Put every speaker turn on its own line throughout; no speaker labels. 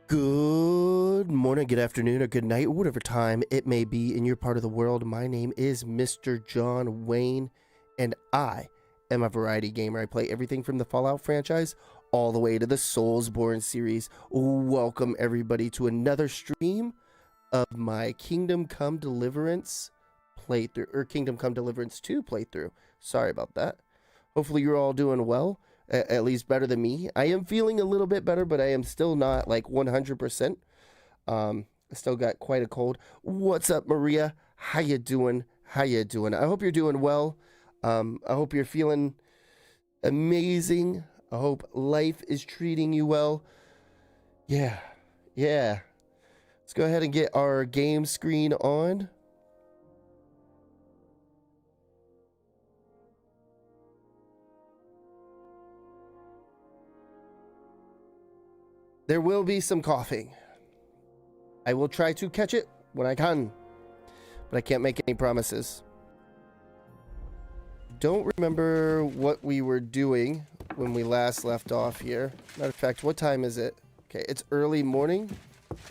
Good morning, good afternoon, or good night, whatever time it may be in your part of the world. My name is Mr. John Wayne, and I am a variety gamer. I play everything from the Fallout franchise all the way to the Soulsborne series. Welcome, everybody, to another stream of my Kingdom Come Deliverance playthrough, or Kingdom Come Deliverance 2 playthrough. Sorry about that. Hopefully you're all doing well. At least better than me. I am feeling a little bit better, but I am still not like 100%. I still got quite a cold. What's up, Maria? How you doing? How you doing? I hope you're doing well. I hope you're feeling amazing. I hope life is treating you well. Yeah. Let's go ahead and get our game screen on. There will be some coughing. I will try to catch it when I can, but I can't make any promises. Don't remember what we were doing when we last left off here. Matter of fact, what time is it? Okay, it's early morning. Let's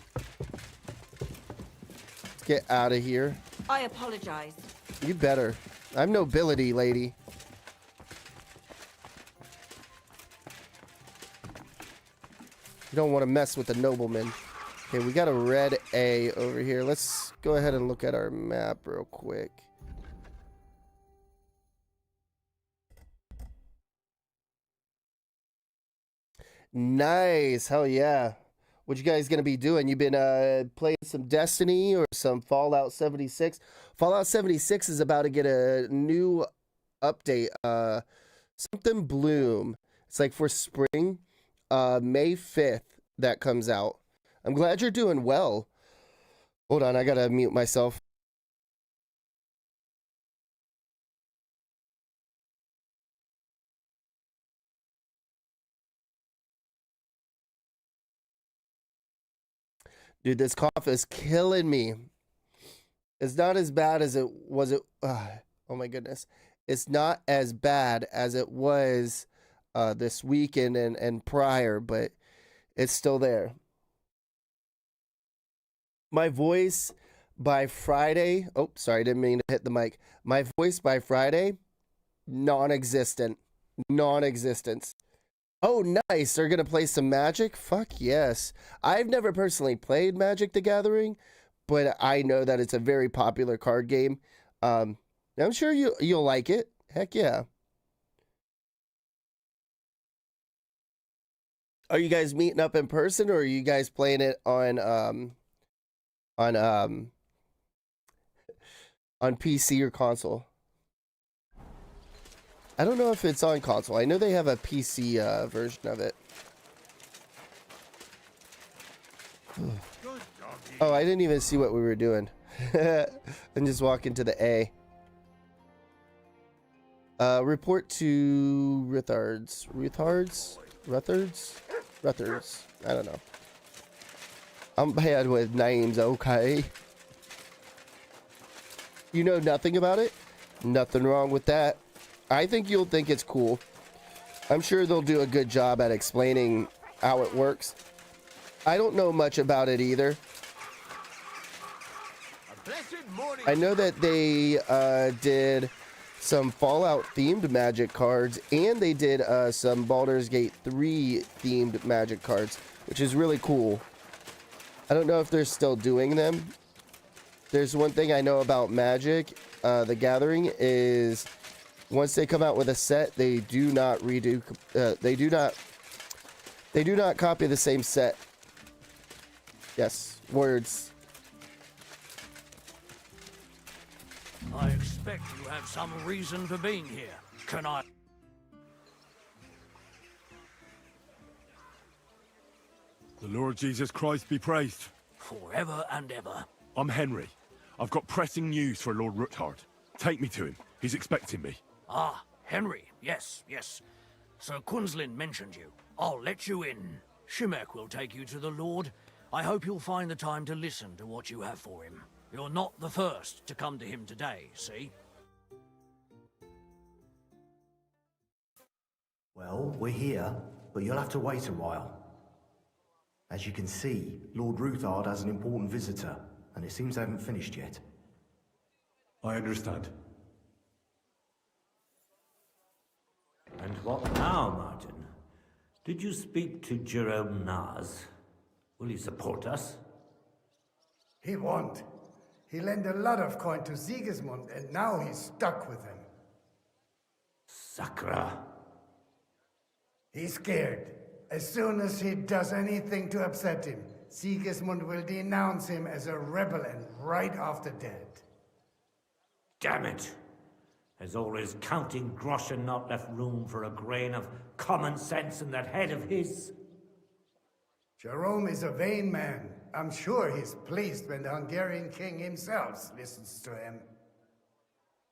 get out of here.
I apologize.
You better. I'm nobility, lady. You don't want to mess with the nobleman. Okay, we got a red A over here. Let's go ahead and look at our map real quick. Nice. Hell yeah. What you guys gonna be doing? You been playing some Destiny or some Fallout 76? Fallout 76 is about to get a new update. Something Bloom. It's like for spring. May 5th that comes out. I'm glad you're doing well. Hold on, I gotta mute myself. Dude, this cough is killing me. It's not as bad as it was. Oh my goodness. It's not as bad as it was this weekend and prior, but it's still there. My voice by Friday. Oh, sorry, didn't mean to hit the mic. My voice by Friday, non-existent. Non-existence. Oh, nice. They're going to play some Magic? Fuck yes. I've never personally played Magic the Gathering, but I know that it's a very popular card game. I'm sure you'll like it. Heck yeah. Are you guys meeting up in person, or are you guys playing it on PC or console? I don't know if it's on console. I know they have a PC version of it. Oh, I didn't even see what we were doing. And just walk into the A. Report to Ruthards. Ruthards? I don't know. I'm bad with names, okay? You know nothing about it? Nothing wrong with that. I think you'll think it's cool. I'm sure they'll do a good job at explaining how it works. I don't know much about it either. I know that they did some Fallout themed Magic cards, and they did some Baldur's Gate 3 themed Magic cards, which is really cool. I don't know if they're still doing them. There's one thing I know about Magic the Gathering is once they come out with a set, they do not redo. They do not copy the same set. Yes, words.
I expect you have some reason for being here. Can I?
The Lord Jesus Christ be praised.
Forever and ever.
I'm Henry. I've got pressing news for Lord Ruthard. Take me to him. He's expecting me.
Ah, Henry. Yes. Sir Quinslin mentioned you. I'll let you in. Shimek will take you to the Lord. I hope you'll find the time to listen to what you have for him. You're not the first to come to him today, see?
Well, we're here, but you'll have to wait a while.
As you can see, Lord Ruthard has an important visitor, and it seems they haven't finished yet.
I understand.
And what now, Martin? Did you speak to Jerome Naz? Will he support us?
He won't. He lent a lot of coin to Sigismund, and now he's stuck with him.
Sakra.
He's scared. As soon as he does anything to upset him, Sigismund will denounce him as a rebel and right off the dead.
Damn it! Has all his counting groschen not left room for a grain of common sense in that head of his?
Jerome is a vain man. I'm sure he's pleased when the Hungarian king himself listens to him.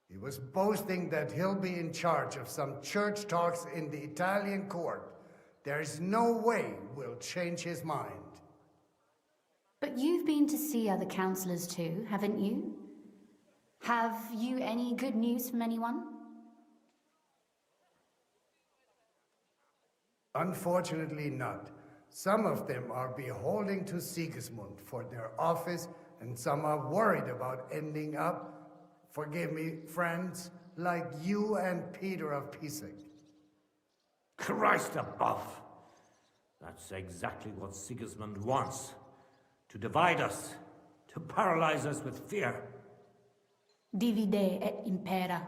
He was boasting that he'll be in charge of some church talks in the Italian court. There is no way we'll change his mind.
But you've been to see other councillors too, haven't you? Have you any good news from anyone?
Unfortunately not. Some of them are beholden to Sigismund for their office, and some are worried about ending up, forgive me, friends, like you and Peter of Pisek.
Christ above! That's exactly what Sigismund wants. To divide us. To paralyze us with fear.
Divide et impera.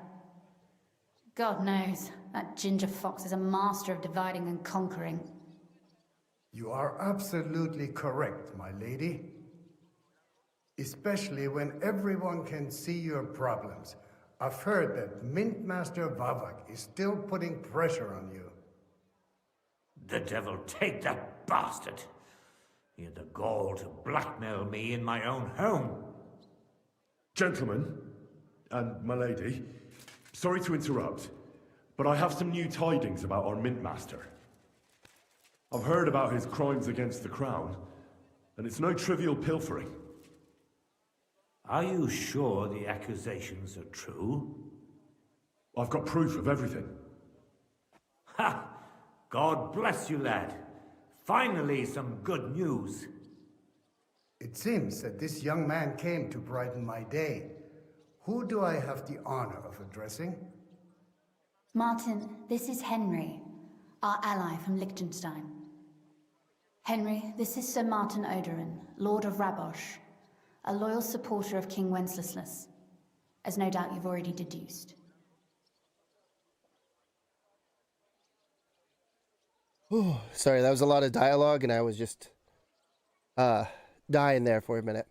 God knows, that ginger fox is a master of dividing and conquering.
You are absolutely correct, my lady. Especially when everyone can see your problems. I've heard that Mint Master Vavak is still putting pressure on you.
The devil take that bastard! He had the gall to blackmail me in my own home.
Gentlemen, and my lady, sorry to interrupt, but I have some new tidings about our Mint Master. I've heard about his crimes against the Crown, and it's no trivial pilfering.
Are you sure the accusations are true?
I've got proof of everything.
Ha! God bless you, lad. Finally, some good news.
It seems that this young man came to brighten my day. Who do I have the honor of addressing?
Martin, this is Henry, our ally from Liechtenstein. Henry, this is Sir Martin Oderin, Lord of Rabosh, a loyal supporter of King Wenceslas, as no doubt you've already deduced.
Sorry, that was a lot of dialogue, and I was just dying there for a minute.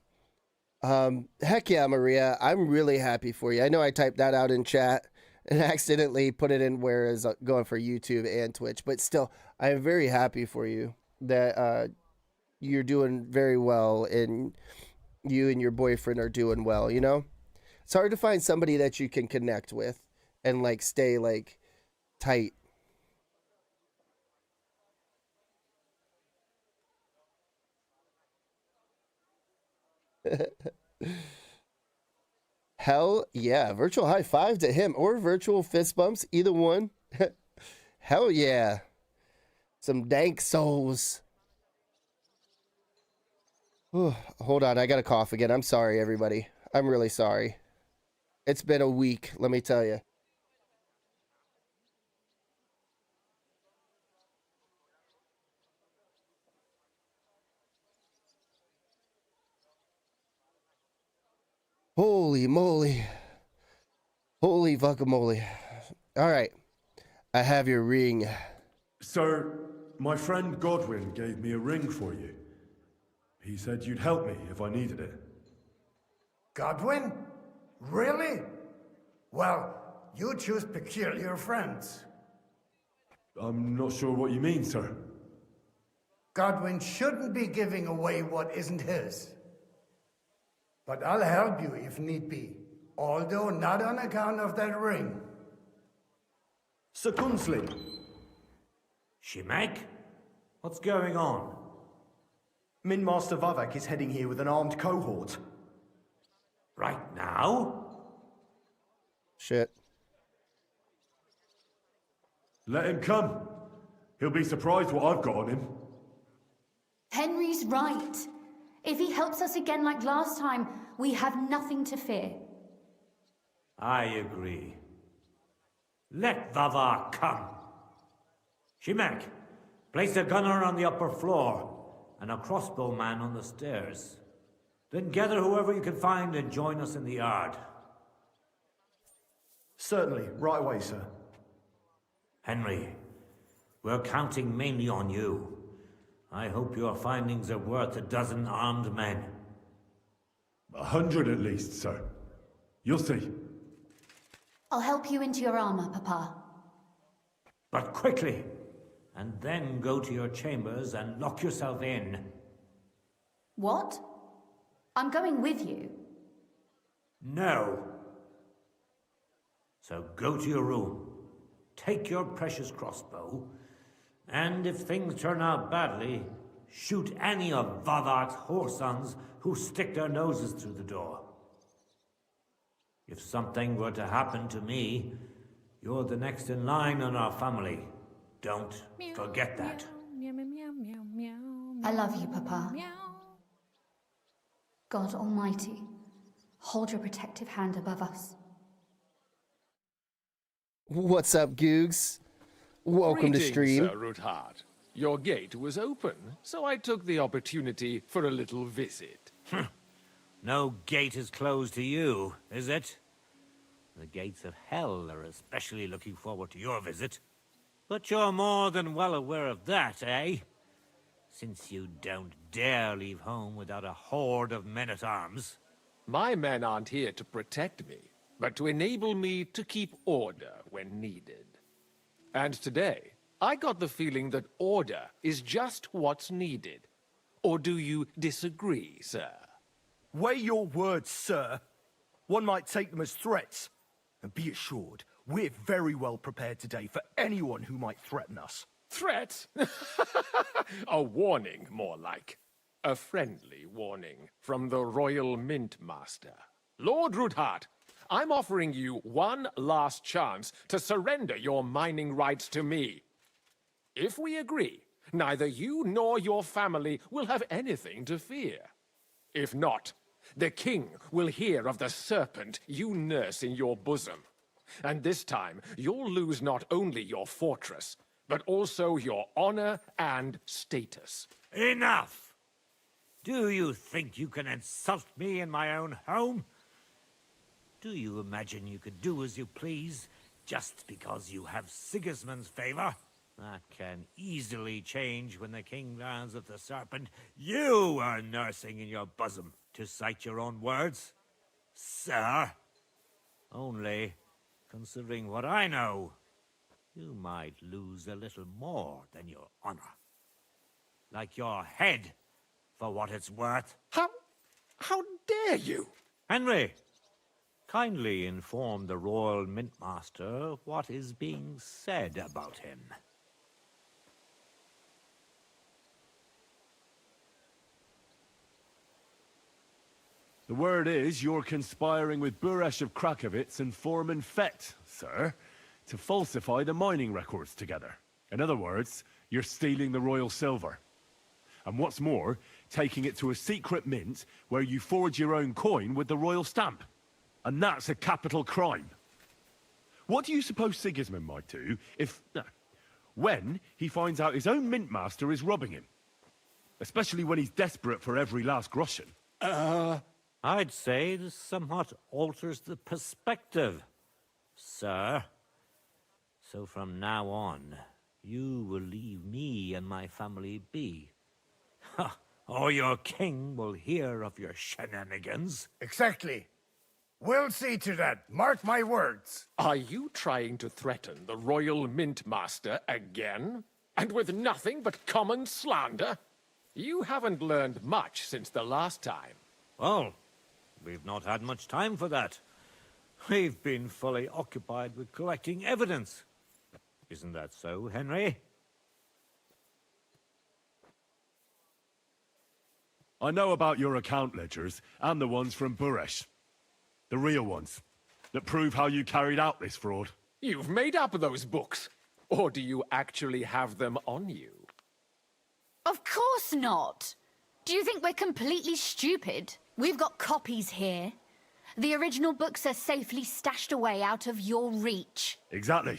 Heck yeah, Maria, I'm really happy for you. I know I typed that out in chat and accidentally put it in where it's going for YouTube and Twitch, but still, I'm very happy for you that you're doing very well, and you and your boyfriend are doing well, you know? It's hard to find somebody that you can connect with and, like, stay, like, tight. Hell yeah. Virtual high five to him or virtual fist bumps. Either one. Hell yeah. Some dank souls. Hold on. I got to cough again. I'm sorry, everybody. I'm really sorry. It's been a week, let me tell you. Holy moly. Holy guacamole. All right. I have your ring.
Sir, my friend Godwin gave me a ring for you. He said you'd help me if I needed it.
Godwin? Really? Well, you choose peculiar friends.
I'm not sure what you mean, sir.
Godwin shouldn't be giving away what isn't his. But I'll help you if need be, although not on account of that ring.
Sir Kunslin!
Shimek? What's going on?
Min Master Vavak is heading here with an armed cohort.
Right now?
Shit.
Let him come. He'll be surprised what I've got on him.
Henry's right. If he helps us again like last time, we have nothing to fear.
I agree. Let Vavar come. Shimek, place a gunner on the upper floor and a crossbowman on the stairs. Then gather whoever you can find and join us in the yard.
Certainly, right away, sir.
Henry, we're counting mainly on you. I hope your findings are worth 12 armed men.
100 at least, sir. You'll see.
I'll help you into your armor, Papa.
But quickly, and then go to your chambers and lock yourself in.
What? I'm going with you.
No. So go to your room, take your precious crossbow, and if things turn out badly, shoot any of Vavar's whoresons who stick their noses through the door. If something were to happen to me, you're the next in line in our family. Don't forget that.
I love you, Papa. God Almighty, hold your protective hand above us.
What's up, Googs? Welcome to
Greetings,
stream.
Sir Ruthard. Your gate was open, so I took the opportunity for a little visit.
No gate is closed to you, is it? The gates of hell are especially looking forward to your visit. But you're more than well aware of that, eh? Since you don't dare leave home without a horde of men-at-arms.
My men aren't here to protect me, but to enable me to keep order when needed. And today, I got the feeling that order is just what's needed. Or do you disagree, sir?
Weigh your words, sir. One might take them as threats. And be assured, we're very well prepared today for anyone who might threaten us.
Threat? A warning, more like. A friendly warning from the Royal Mint Master. Lord Ruthard, I'm offering you one last chance to surrender your mining rights to me. If we agree, neither you nor your family will have anything to fear. If not, the king will hear of the serpent you nurse in your bosom. And this time, you'll lose not only your fortress, but also your honor and status.
Enough! Do you think you can insult me in my own home? Do you imagine you could do as you please, just because you have Sigismund's favor? That can easily change when the king learns of the serpent you are nursing in your bosom, to cite your own words, sir. Only, considering what I know, you might lose a little more than your honor. Like your head, for what it's worth.
How dare you?
Henry, kindly inform the Royal Mintmaster what is being said about him.
The word is you're conspiring with Buresh of Krakowitz and Foreman Fett, sir, to falsify the mining records together. In other words, you're stealing the royal silver. And what's more, taking it to a secret mint where you forge your own coin with the royal stamp. And that's a capital crime. What do you suppose Sigismund might do if... when he finds out his own mint master is robbing him? Especially when he's desperate for every last groschen.
I'd say this somewhat alters the perspective, sir. So from now on, you will leave me and my family be. Or your king will hear of your shenanigans.
Exactly. We'll see to that. Mark my words.
Are you trying to threaten the Royal Mint Master again? And with nothing but common slander? You haven't learned much since the last time.
Well, we've not had much time for that. We've been fully occupied with collecting evidence. Isn't that so, Henry?
I know about your account ledgers and the ones from Buresh. The real ones, that prove how you carried out this fraud.
You've made up those books. Or do you actually have them on you?
Of course not. Do you think we're completely stupid? We've got copies here. The original books are safely stashed away out of your reach.
Exactly.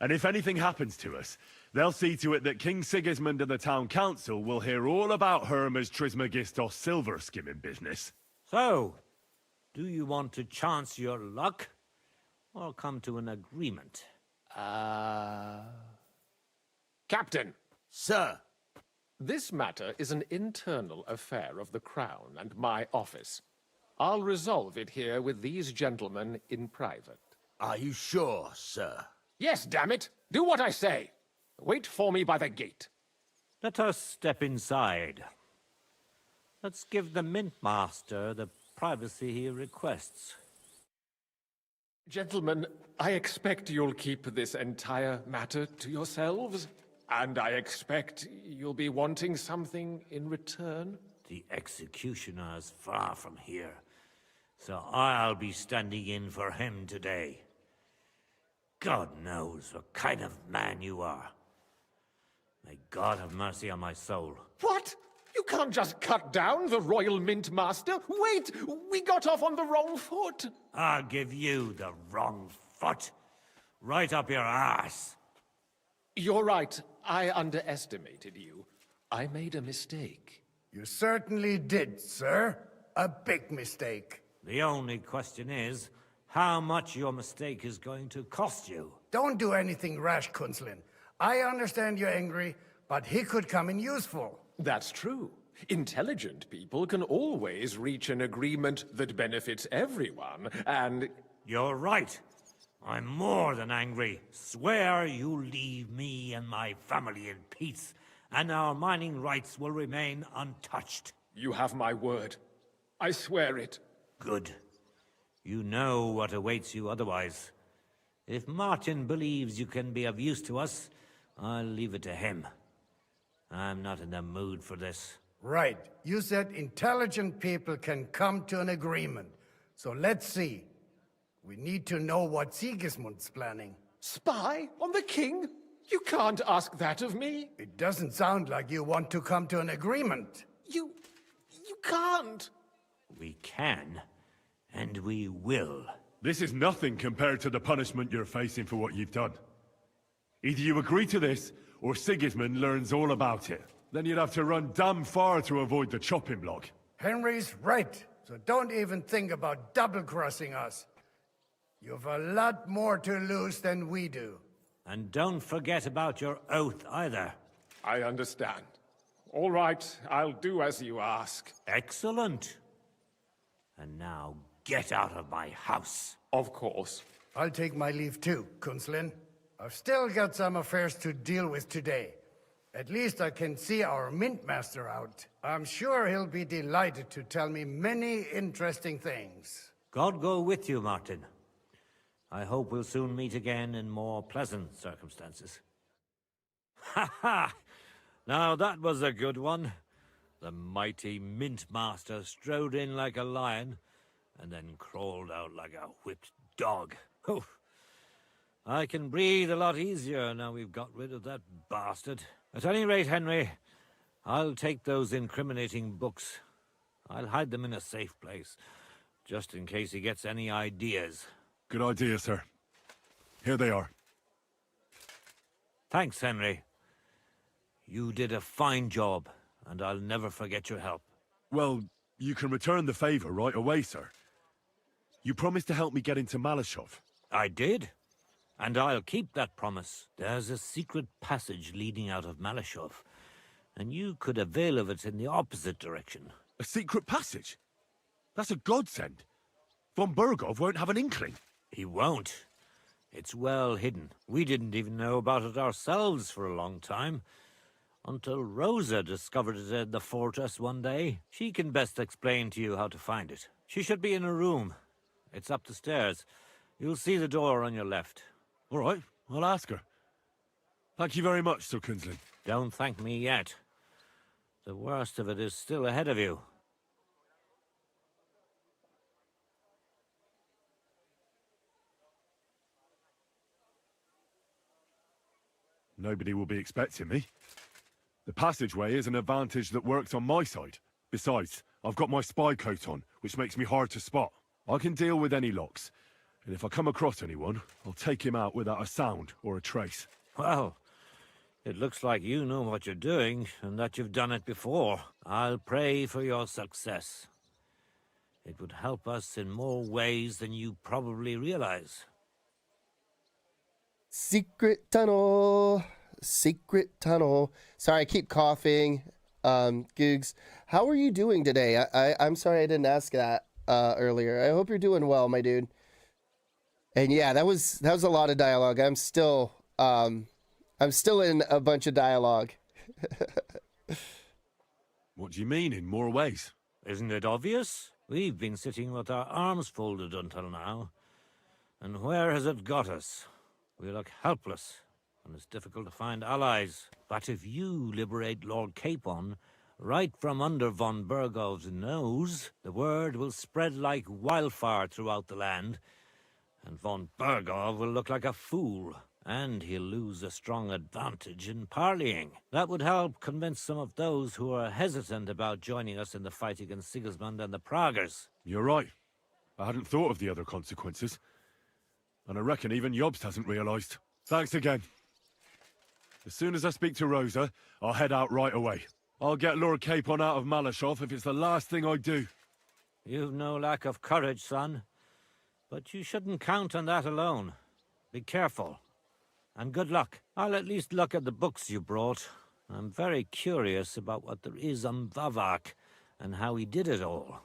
And if anything happens to us, they'll see to it that King Sigismund and the town council will hear all about Herma's Trismegistos silver skimming business.
So, do you want to chance your luck, or come to an agreement?
Captain,
Sir,
this matter is an internal affair of the Crown and my office. I'll resolve it here with these gentlemen in private.
are you sure, sir?
Yes, damn it! Do what I say! Wait for me by the gate.
Let us step inside. Let's give the Mint Master the privacy he requests.
Gentlemen, I expect you'll keep this entire matter to yourselves. And I expect you'll be wanting something in return.
The executioner is far from here, so I'll be standing in for him today. God knows what kind of man you are. May God have mercy on my soul.
What? You can't just cut down the Royal Mint Master. Wait! We got off on the wrong foot.
I'll give you the wrong foot. Right up your ass.
You're right. I underestimated you. I made a mistake.
You certainly did, sir. A big mistake.
The only question is, how much your mistake is going to cost you.
Don't do anything rash, Kunzlin. I understand you're angry, but he could come in useful.
That's true. Intelligent people can always reach an agreement that benefits everyone, and...
You're right. I'm more than angry. Swear you leave me and my family in peace, and our mining rights will remain untouched.
You have my word. I swear it.
Good. You know what awaits you otherwise. If Martin believes you can be of use to us, I'll leave it to him. I'm not in the mood for this.
Right. You said intelligent people can come to an agreement. So let's see. We need to know what Sigismund's planning.
Spy on the king? You can't ask that of me.
It doesn't sound like you want to come to an agreement.
You can't.
We can, and we will.
This is nothing compared to the punishment you're facing for what you've done. Either you agree to this, or Sigismund learns all about it. Then you'd have to run damn far to avoid the chopping block.
Henry's right, so don't even think about double-crossing us. You've a lot more to lose than we do.
And don't forget about your oath either.
I understand. All right, I'll do as you ask.
Excellent. And now get out of my house.
Of course.
I'll take my leave too, Kunzlin. I've still got some affairs to deal with today. At least I can see our Mint Master out. I'm sure he'll be delighted to tell me many interesting things.
God go with you, Martin. I hope we'll soon meet again in more pleasant circumstances. Ha ha! Now that was a good one. The mighty Mint Master strode in like a lion, and then crawled out like a whipped dog. Oof. I can breathe a lot easier now we've got rid of that bastard. At any rate, Henry, I'll take those incriminating books. I'll hide them in a safe place, just in case he gets any ideas.
Good idea, sir. Here they are.
Thanks, Henry. You did a fine job, and I'll never forget your help.
Well, you can return the favor right away, sir. You promised to help me get into Malashov.
I did, and I'll keep that promise. There's a secret passage leading out of Malashov, and you could avail of it in the opposite direction.
A secret passage? That's a godsend. Von Burgov won't have an inkling.
He won't. It's well hidden. We didn't even know about it ourselves for a long time. Until Rosa discovered it in the fortress one day. She can best explain to you how to find it. She should be in a room. It's up the stairs. You'll see the door on your left.
All right, I'll ask her. Thank you very much, Sir Kunzlin.
Don't thank me yet. The worst of it is still ahead of you.
Nobody will be expecting me. The passageway is an advantage that works on my side. Besides, I've got my spy coat on, which makes me hard to spot. I can deal with any locks, and if I come across anyone, I'll take him out without a sound or a trace.
Well, it looks like you know what you're doing, and that you've done it before. I'll pray for your success. It would help us in more ways than you probably realize.
Secret tunnel. Secret tunnel. Sorry, I keep coughing. Googs, how are you doing today? I'm sorry I didn't ask that earlier. I hope you're doing well, my dude. And yeah, that was a lot of dialogue. I'm still in a bunch of dialogue.
What do you mean, in more ways?
Isn't it obvious? We've been sitting with our arms folded until now. And where has it got us? We look helpless, and it's difficult to find allies. But if you liberate Lord Capon, right from under von Burgov's nose, the word will spread like wildfire throughout the land, and von Burgov will look like a fool, and he'll lose a strong advantage in parleying. That would help convince some of those who are hesitant about joining us in the fight against Sigismund and the Praguers.
You're right. I hadn't thought of the other consequences. And I reckon even Jobst hasn't realized. Thanks again. As soon as I speak to Rosa, I'll head out right away. I'll get Lord Capon out of Malashov if it's the last thing I do.
You've no lack of courage, son. But you shouldn't count on that alone. Be careful. And good luck. I'll at least look at the books you brought. I'm very curious about what there is on Vavak and how he did it all.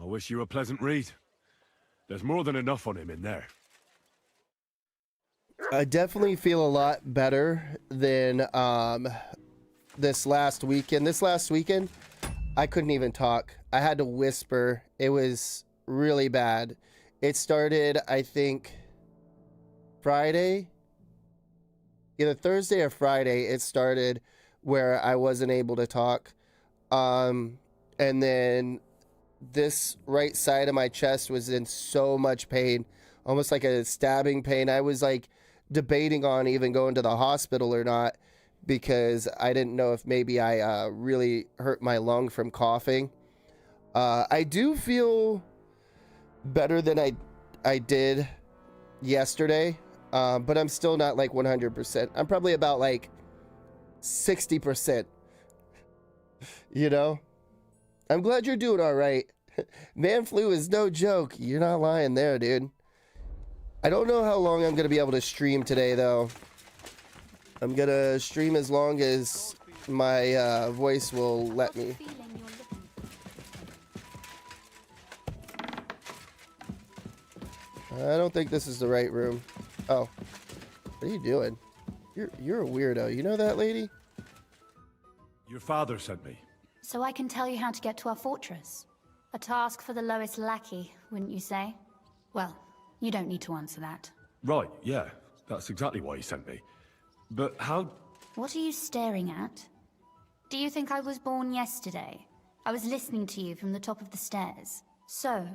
I wish you a pleasant read. There's more than enough on him in there.
I definitely feel a lot better than this last weekend. This last weekend, I couldn't even talk. I had to whisper. It was really bad. It started, I think, Friday. Either Thursday or Friday, it started where I wasn't able to talk. And then this right side of my chest was in so much pain, almost like a stabbing pain. I was like debating on even going to the hospital or not because I didn't know if maybe I really hurt my lung from coughing. I do feel better than I did yesterday, but I'm still not like 100%. I'm probably about like 60%. You know? I'm glad you're doing all right. Man flu is no joke. You're not lying there, dude. I don't know how long I'm going to be able to stream today, though. I'm going to stream as long as my voice will let me. I don't think this is the right room. Oh. What are you doing? You're a weirdo. You know that, lady?
Your father sent me.
So I can tell you how to get to our fortress. A task for the lowest lackey, wouldn't you say? Well, you don't need to answer that.
Right, yeah. That's exactly why he sent me. But how...
What are you staring at? Do you think I was born yesterday? I was listening to you from the top of the stairs. So,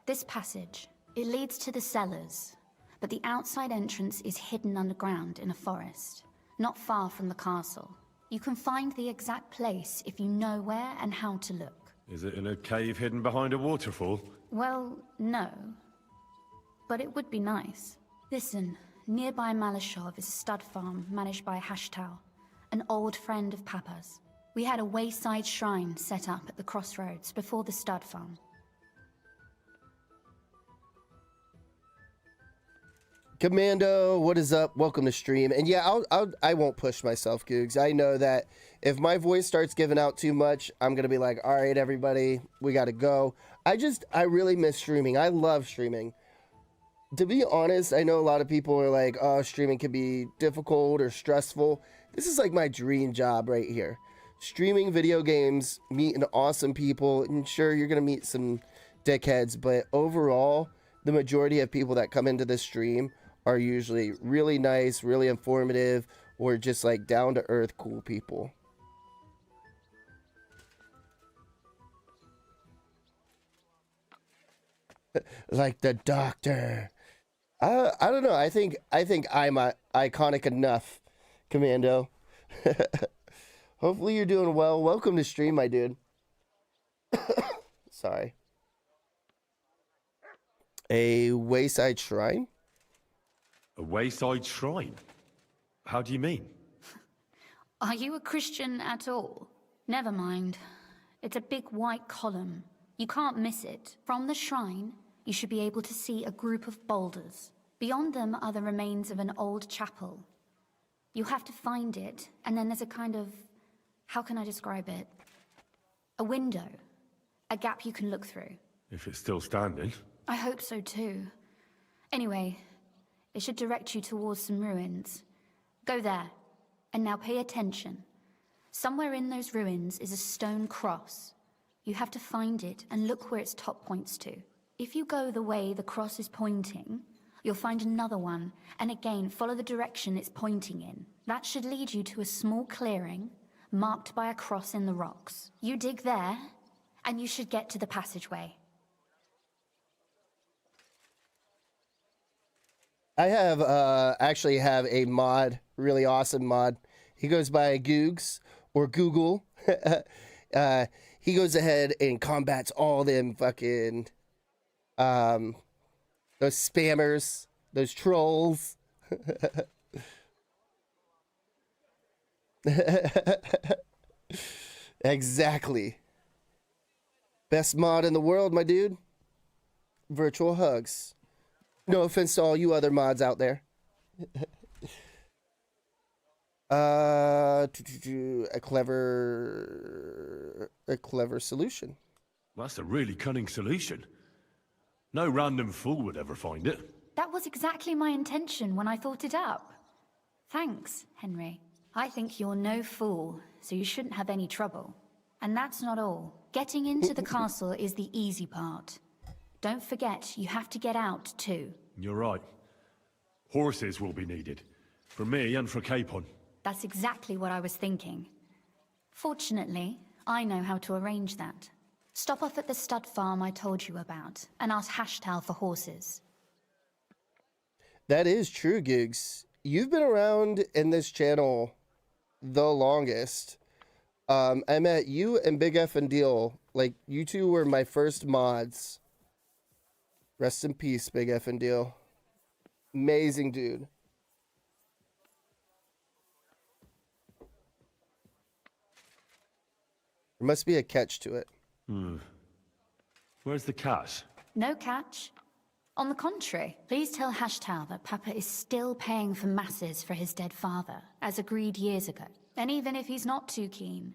this passage, it leads to the cellars, but the outside entrance is hidden underground in a forest, not far from the castle. You can find the exact place if you know where and how to look.
Is it in a cave hidden behind a waterfall?
Well, no. But it would be nice. Listen, nearby Malashov is a stud farm managed by Hashtal, an old friend of Papa's. We had a wayside shrine set up at the crossroads before the stud farm.
Commando, what is up? Welcome to stream. And yeah, I won't push myself, Googs. I know that if my voice starts giving out too much, I'm going to be like, all right, everybody, we got to go. I really miss streaming. I love streaming. To be honest, I know a lot of people are like, oh, streaming can be difficult or stressful. This is like my dream job right here. Streaming video games, meeting awesome people, and sure, you're going to meet some dickheads, but overall, the majority of people that come into this stream are usually really nice, really informative, or just like down-to-earth cool people. Like the doctor. I don't know. I think I'm iconic enough, Commando. Hopefully you're doing well. Welcome to stream, my dude. Sorry. A wayside shrine?
A wayside shrine? How do you mean?
Are you a Christian at all? Never mind. It's a big white column. You can't miss it. From the shrine, you should be able to see a group of boulders. Beyond them are the remains of an old chapel. You have to find it, and then there's a kind of... how can I describe it? A window. A gap you can look through.
If it's still standing.
I hope so too. Anyway, it should direct you towards some ruins. Go there. And now pay attention. Somewhere in those ruins is a stone cross. You have to find it and look where its top points to. If you go the way the cross is pointing, you'll find another one, and again follow the direction it's pointing in. That should lead you to a small clearing, marked by a cross in the rocks. You dig there, and you should get to the passageway.
I have actually have a mod, really awesome mod. He goes by Googs or Google. He goes ahead and combats all them fucking those spammers, those trolls. Exactly. Best mod in the world, my dude. Virtual hugs. No offense to all you other mods out there. A clever solution.
That's a really cunning solution. No random fool would ever find it.
That was exactly my intention when I thought it up. Thanks, Henry. I think you're no fool, so you shouldn't have any trouble. And that's not all. Getting into the castle is the easy part. Don't forget, you have to get out, too.
You're right. Horses will be needed. For me and for Capon.
That's exactly what I was thinking. Fortunately, I know how to arrange that. Stop off at the stud farm I told you about, and ask Hashtal for horses.
That is true, Gigs. You've been around in this channel the longest. I met you and Big F and Deal. Like, you two were my first mods. Rest in peace, Big F and Deal. Amazing dude. There must be a catch to it.
Where's the catch?
No catch. On the contrary, please tell Hashtal that Papa is still paying for masses for his dead father, as agreed years ago. And even if he's not too keen,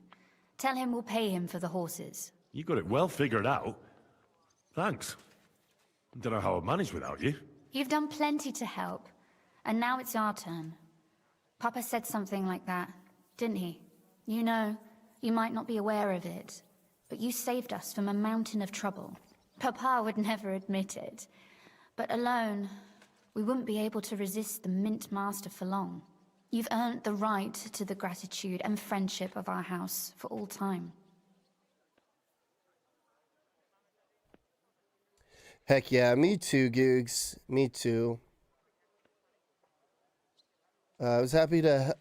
tell him we'll pay him for the horses.
You got it well figured out. Thanks. Don't know how I'd manage without you.
You've done plenty to help, and now it's our turn. Papa said something like that, didn't he? You know, you might not be aware of it, but you saved us from a mountain of trouble. Papa would never admit it, but alone, we wouldn't be able to resist the Mint Master for long. You've earned the right to the gratitude and friendship of our house for all time.
Heck yeah, me too, Googs. Me too. I was happy to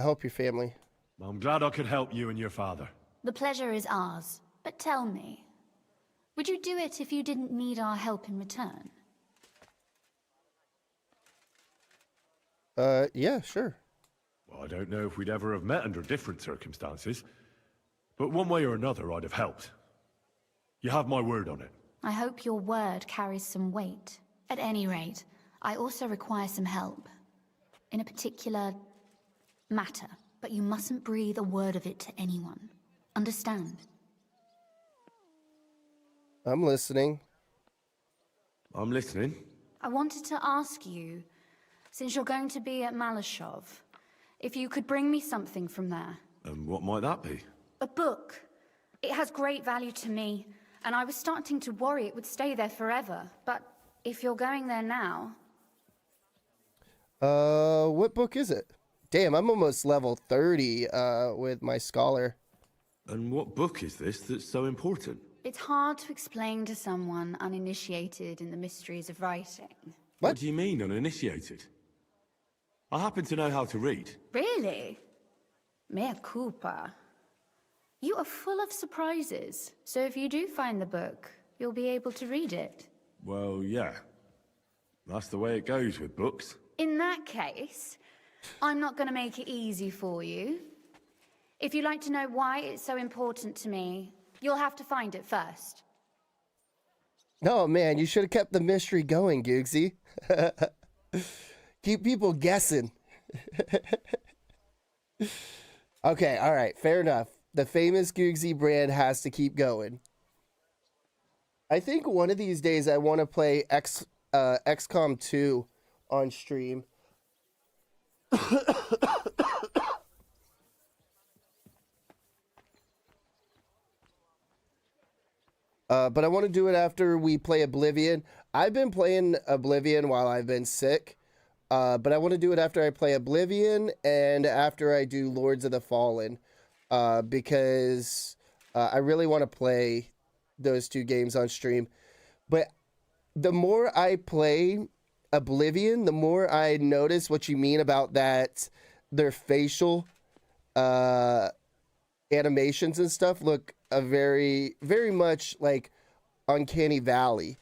help your family.
I'm glad I could help you and your father.
The pleasure is ours, but tell me, would you do it if you didn't need our help in return?
Yeah, sure.
Well, I don't know if we'd ever have met under different circumstances, but one way or another I'd have helped. You have my word on it.
I hope your word carries some weight. At any rate, I also require some help. In a particular matter, but you mustn't breathe a word of it to anyone. Understand?
I'm listening.
I'm listening.
I wanted to ask you, since you're going to be at Malashov, if you could bring me something from there.
And what might that be?
A book. It has great value to me, and I was starting to worry it would stay there forever. But if you're going there now...
What book is it? Damn, I'm almost level 30, with my scholar.
And what book is this that's so important?
It's hard to explain to someone uninitiated in the mysteries of writing.
What do you mean, uninitiated? I happen to know how to read.
Really? Mea culpa. You are full of surprises, so if you do find the book, you'll be able to read it.
Well, yeah. That's the way it goes with books.
In that case, I'm not going to make it easy for you. If you'd like to know why it's so important to me, you'll have to find it first.
No, man, you should have kept the mystery going, Googsy. Keep people guessing. Okay, all right, fair enough. The famous Googsy brand has to keep going. I think one of these days I want to play XCOM 2 on stream. But I want to do it after we play Oblivion. I've been playing Oblivion while I've been sick. But I want to do it after I play Oblivion and after I do Lords of the Fallen. Because I really want to play those two games on stream. But the more I play Oblivion, the more I notice what you mean about that their facial animations and stuff look very much like Uncanny Valley.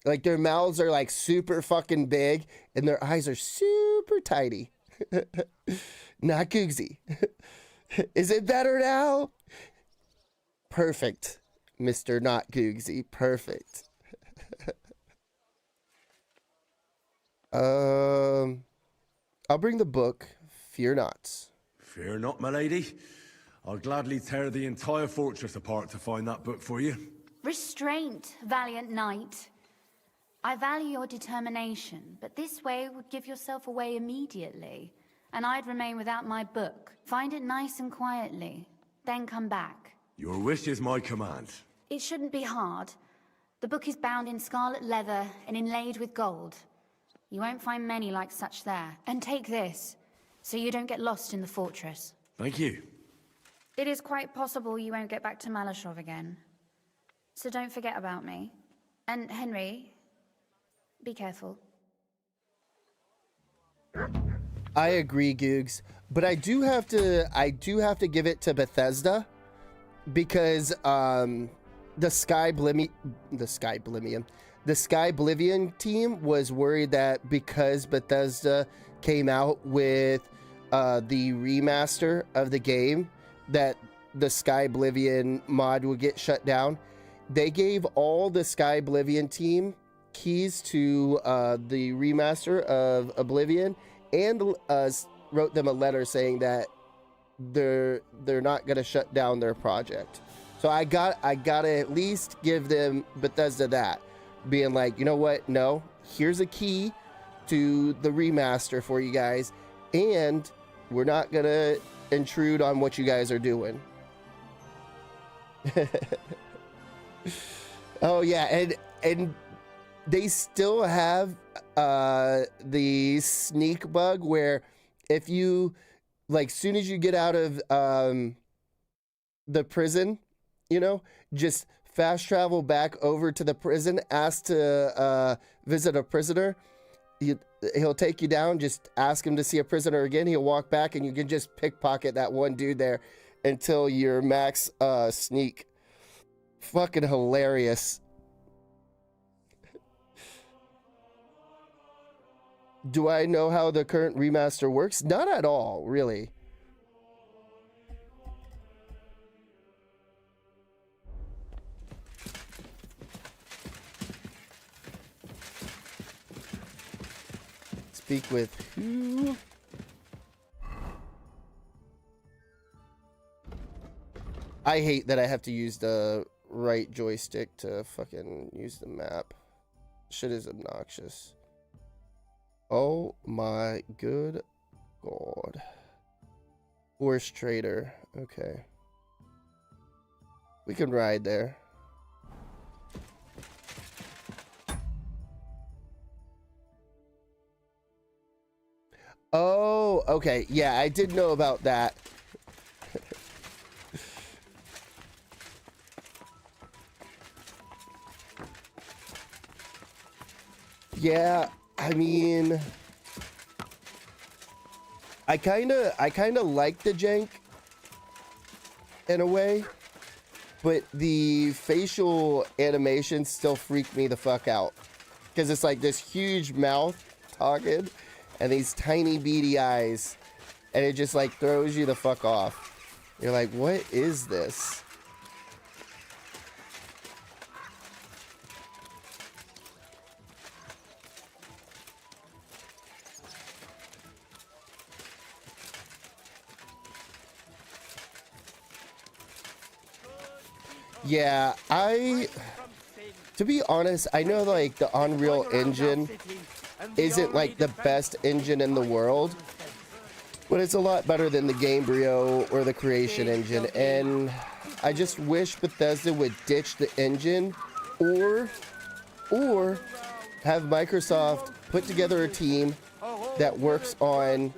Like their mouths are like super fucking big and their eyes are super tiny. Not Googsy. Is it better now? Perfect, Mr. Not Googsy. Perfect. I'll bring the book. Fear not.
Fear not, my lady. I'll gladly tear the entire fortress apart to find that book for you.
Restraint, valiant knight. I value your determination, but this way would give yourself away immediately, and I'd remain without my book. Find it nice and quietly, then come back.
Your wish is my command.
It shouldn't be hard. The book is bound in scarlet leather and inlaid with gold. You won't find many like such there. And take this, so you don't get lost in the fortress.
Thank you.
It is quite possible you won't get back to Malashov again. So don't forget about me. And Henry, be careful.
I agree, Googs, but I do have to give it to Bethesda because the Sky Oblivion team was worried that because Bethesda came out with the remaster of the game, that the Sky Oblivion mod would get shut down. They gave all the Sky Oblivion team keys to the remaster of Oblivion and wrote them a letter saying that they're not going to shut down their project. So I gotta at least give them Bethesda that, being like, you know what, no, here's a key to the remaster for you guys, and we're not gonna intrude on what you guys are doing. Oh yeah, and they still have the sneak bug where if you, like, soon as you get out of the prison, you know, just fast travel back over to the prison, ask to visit a prisoner. He'll take you down, just ask him to see a prisoner again. He'll walk back and you can just pickpocket that one dude there until you're max sneak. Fucking hilarious. Do I know how the current remaster works? Not at all, really. Speak with who? I hate that I have to use the right joystick to fucking use the map. Shit is obnoxious. Oh my good God. Horse trader. Okay. We can ride there. Oh, okay. Yeah, I did know about that. Yeah, I mean, I kind of like the jank in a way. but the facial animations still freak me the fuck out. Because it's like this huge mouth talking and these tiny beady eyes. And it just like throws you the fuck off. You're like, what is this? Yeah, to be honest, I know like the Unreal Engine isn't like the best engine in the world, but it's a lot better than the Gamebryo or the Creation Engine, and I just wish Bethesda would ditch the engine or have Microsoft put together a team that works on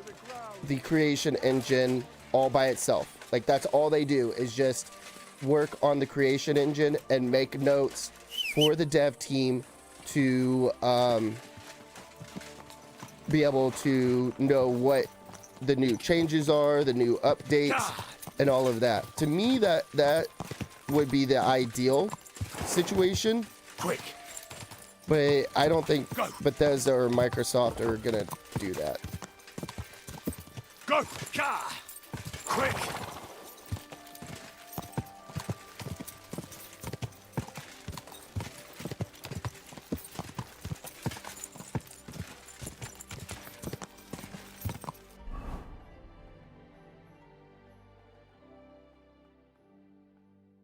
the Creation Engine all by itself. Like that's all they do is just work on the Creation Engine and make notes for the dev team to be able to know what the new changes are, the new updates, and all of that. To me, that would be the ideal situation.
Quick.
But I don't think Bethesda or Microsoft are gonna do that.
Go! Quick!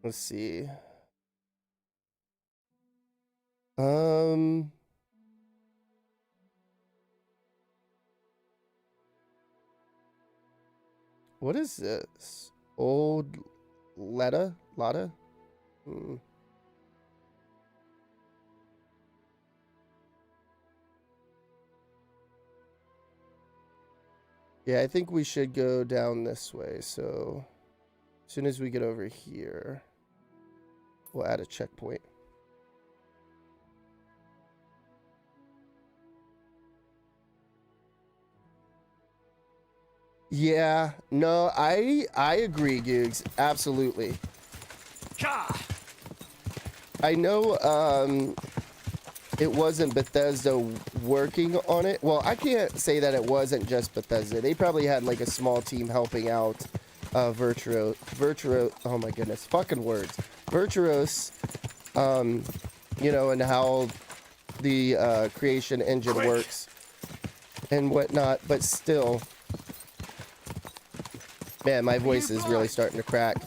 Let's see. What is this? Old Lotta? Yeah, I think we should go down this way. So as soon as we get over here, we'll add a checkpoint. Yeah, no, I agree, Googs. Absolutely. I know it wasn't Bethesda working on it. Well, I can't say that it wasn't just Bethesda. They probably had like a small team helping out Virtuos, oh my goodness, fucking words. Virtuos, you know, and how the Creation Engine works and whatnot, but still, man, my voice is really starting to crack.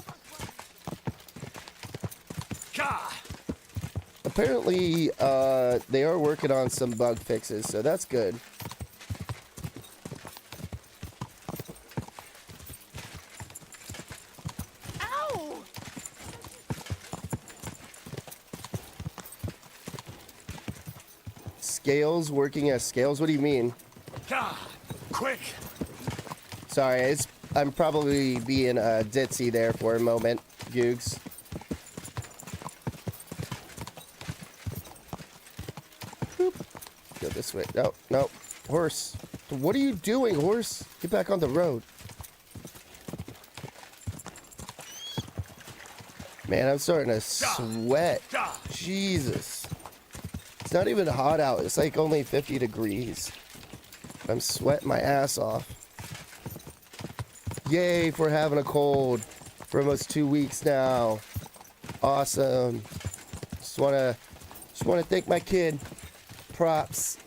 Apparently, they are working on some bug fixes, so that's good.
Ow!
Scales working as scales? What do you mean?
Quick!
Sorry, I'm probably being ditzy there for a moment, Googs. Boop. Go this way. No, no. Horse. What are you doing, horse? Get back on the road. Man, I'm starting to sweat. Jesus. It's not even hot out. It's like only 50 degrees. I'm sweating my ass off. Yay for having a cold for almost 2 weeks now. Awesome. Just wanna thank my kid. Props.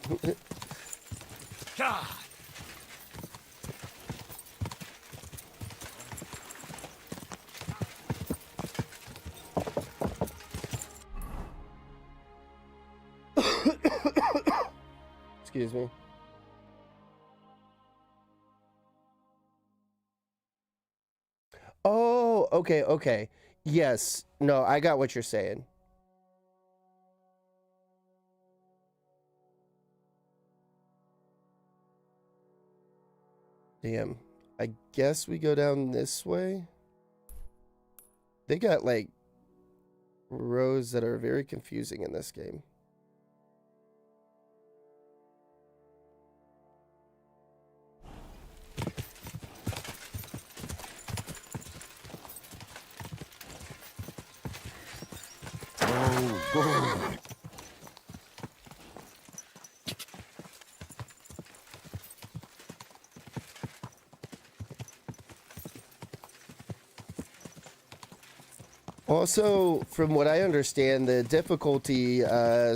Excuse me. Oh, okay, okay. Yes. No, I got what you're saying. Damn. I guess we go down this way. They got like roads that are very confusing in this game. Also, from what I understand, the difficulty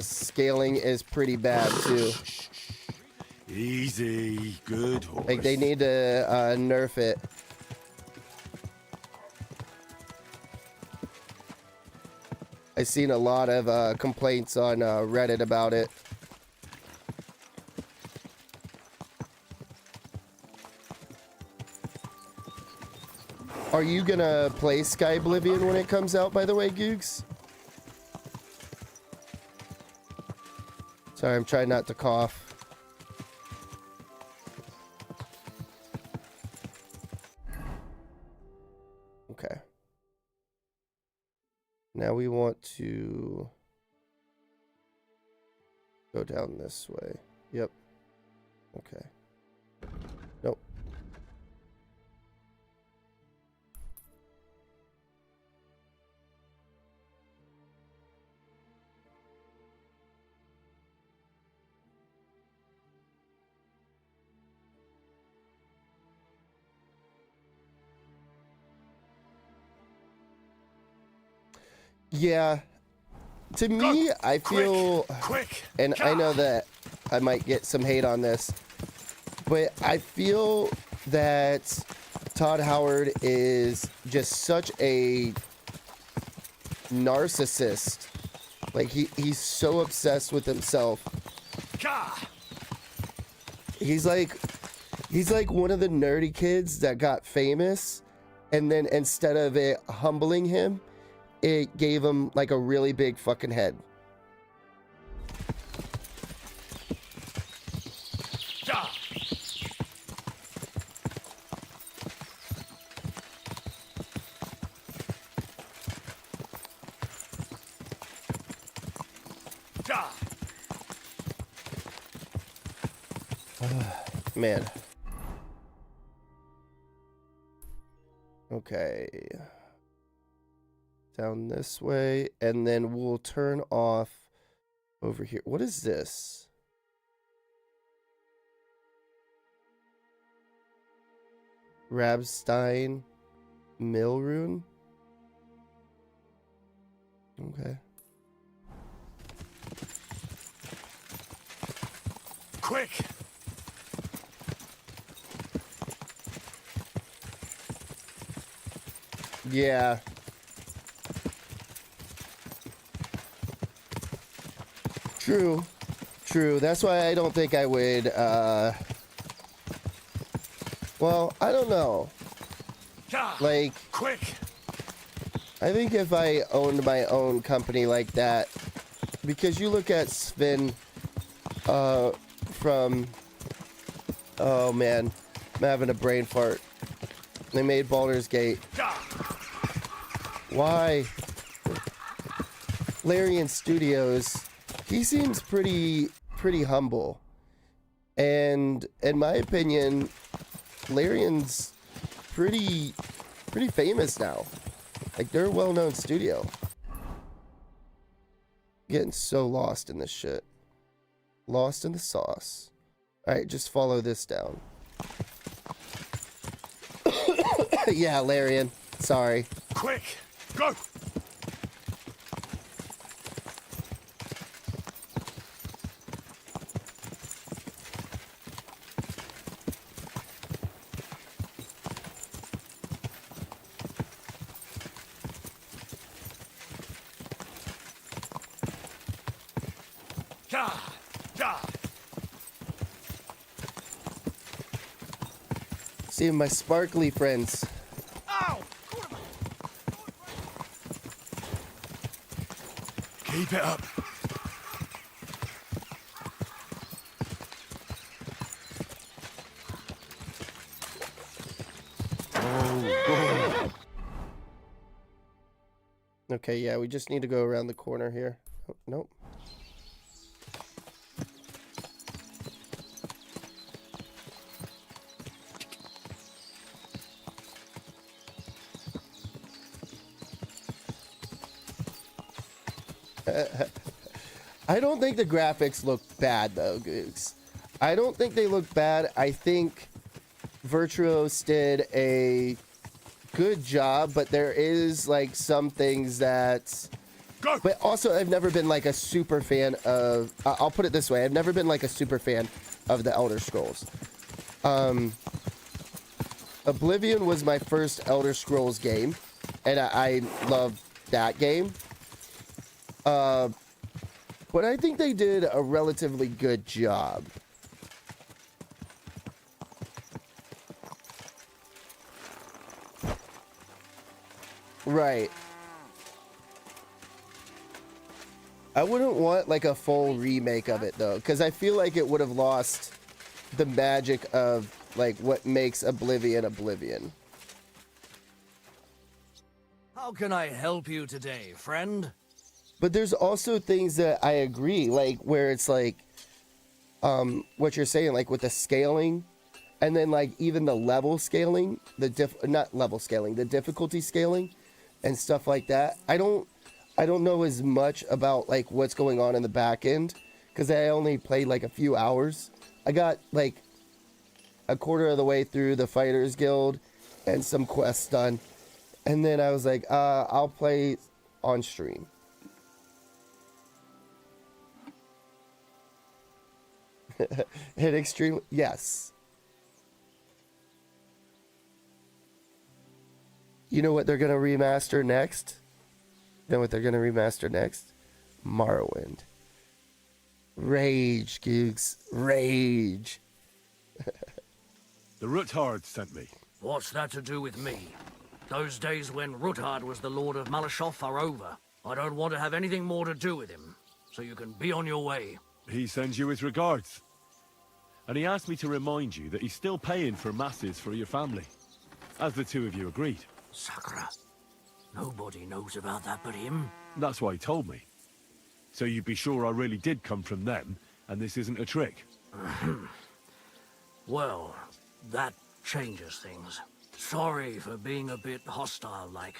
scaling is pretty bad too.
Easy, good horse.
Like they need to nerf it. I've seen a lot of complaints on Reddit about it. Are you gonna play Sky Oblivion when it comes out, by the way, Googs? Sorry, I'm trying not to cough. Okay. Now we want to go down this way. Yep. Okay. Nope. Yeah, to me, I feel,
Quick!
and I know that I might get some hate on this, but I feel that Todd Howard is just such a narcissist. Like he's so obsessed with himself. He's like one of the nerdy kids that got famous, and then instead of it humbling him, it gave him like a really big fucking head. Man. Okay. Down this way, and then we'll turn off over here. What is this? Rabstein Mill Rune? Okay.
Quick!
Yeah. True. True. That's why I don't think I would, well, I don't know. Like,
quick!
I think if I owned my own company like that, because you look at Sven, from, oh man, I'm having a brain fart. They made Baldur's Gate. Why? Larian Studios, he seems pretty humble. And in my opinion, Larian's pretty famous now. Like, they're a well-known studio. Getting so lost in this shit. Lost in the sauce. Alright, just follow this down. Yeah, Larian. Sorry.
Quick! Go!
See my sparkly friends.
Ow!
Keep it up.
Okay, yeah, we just need to go around the corner here. Oh, nope. I don't think the graphics look bad though, Googs. I don't think they look bad. I think Virtuos did a good job, but there is like some things that...
Go!
But also, I've never been like a super fan of... I'll put it this way. I've never been like a super fan of the Elder Scrolls. Oblivion was my first Elder Scrolls game, and I loved that game. But I think they did a relatively good job. Right. I wouldn't want like a full remake of it though, because I feel like it would have lost the magic of like what makes Oblivion Oblivion.
How can I help you today, friend?
But there's also things that I agree, like where it's like what you're saying, like with the scaling, and then like even the level scaling, not level scaling, the difficulty scaling and stuff like that. I don't know as much about like what's going on in the back end because I only played like a few hours. I got like a quarter of the way through the Fighters Guild and some quests done. And then I was like, I'll play on stream. Hit extreme, yes. You know what they're gonna remaster next? You know what they're gonna remaster next? Morrowind. Rage, Googs. Rage.
The Ruthard sent me.
What's that to do with me? Those days when Ruthard was the Lord of Malashoth are over. I don't want to have anything more to do with him, so you can be on your way.
He sends you his regards. And he asked me to remind you that he's still paying for masses for your family, as the two of you agreed.
Sakura. Nobody knows about that but him.
That's why he told me. So you'd be sure I really did come from them, and this isn't a trick.
Well, that changes things. Sorry for being a bit hostile-like.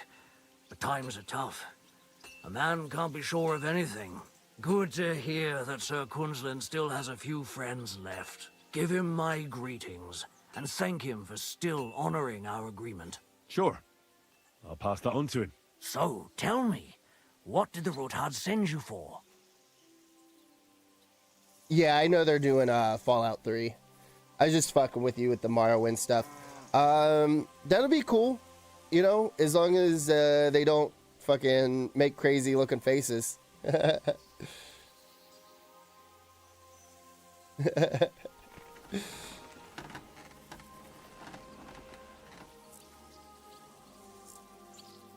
The times are tough. A man can't be sure of anything. Good to hear that Sir Quinlan still has a few friends left. Give him my greetings, and thank him for still honoring our agreement.
Sure. I'll pass that on to him.
So, tell me, what did the Ruthard send you for?
Yeah, I know they're doing Fallout 3. I was just fucking with you with the Morrowind stuff. That'll be cool, you know, as long as they don't fucking make crazy looking faces.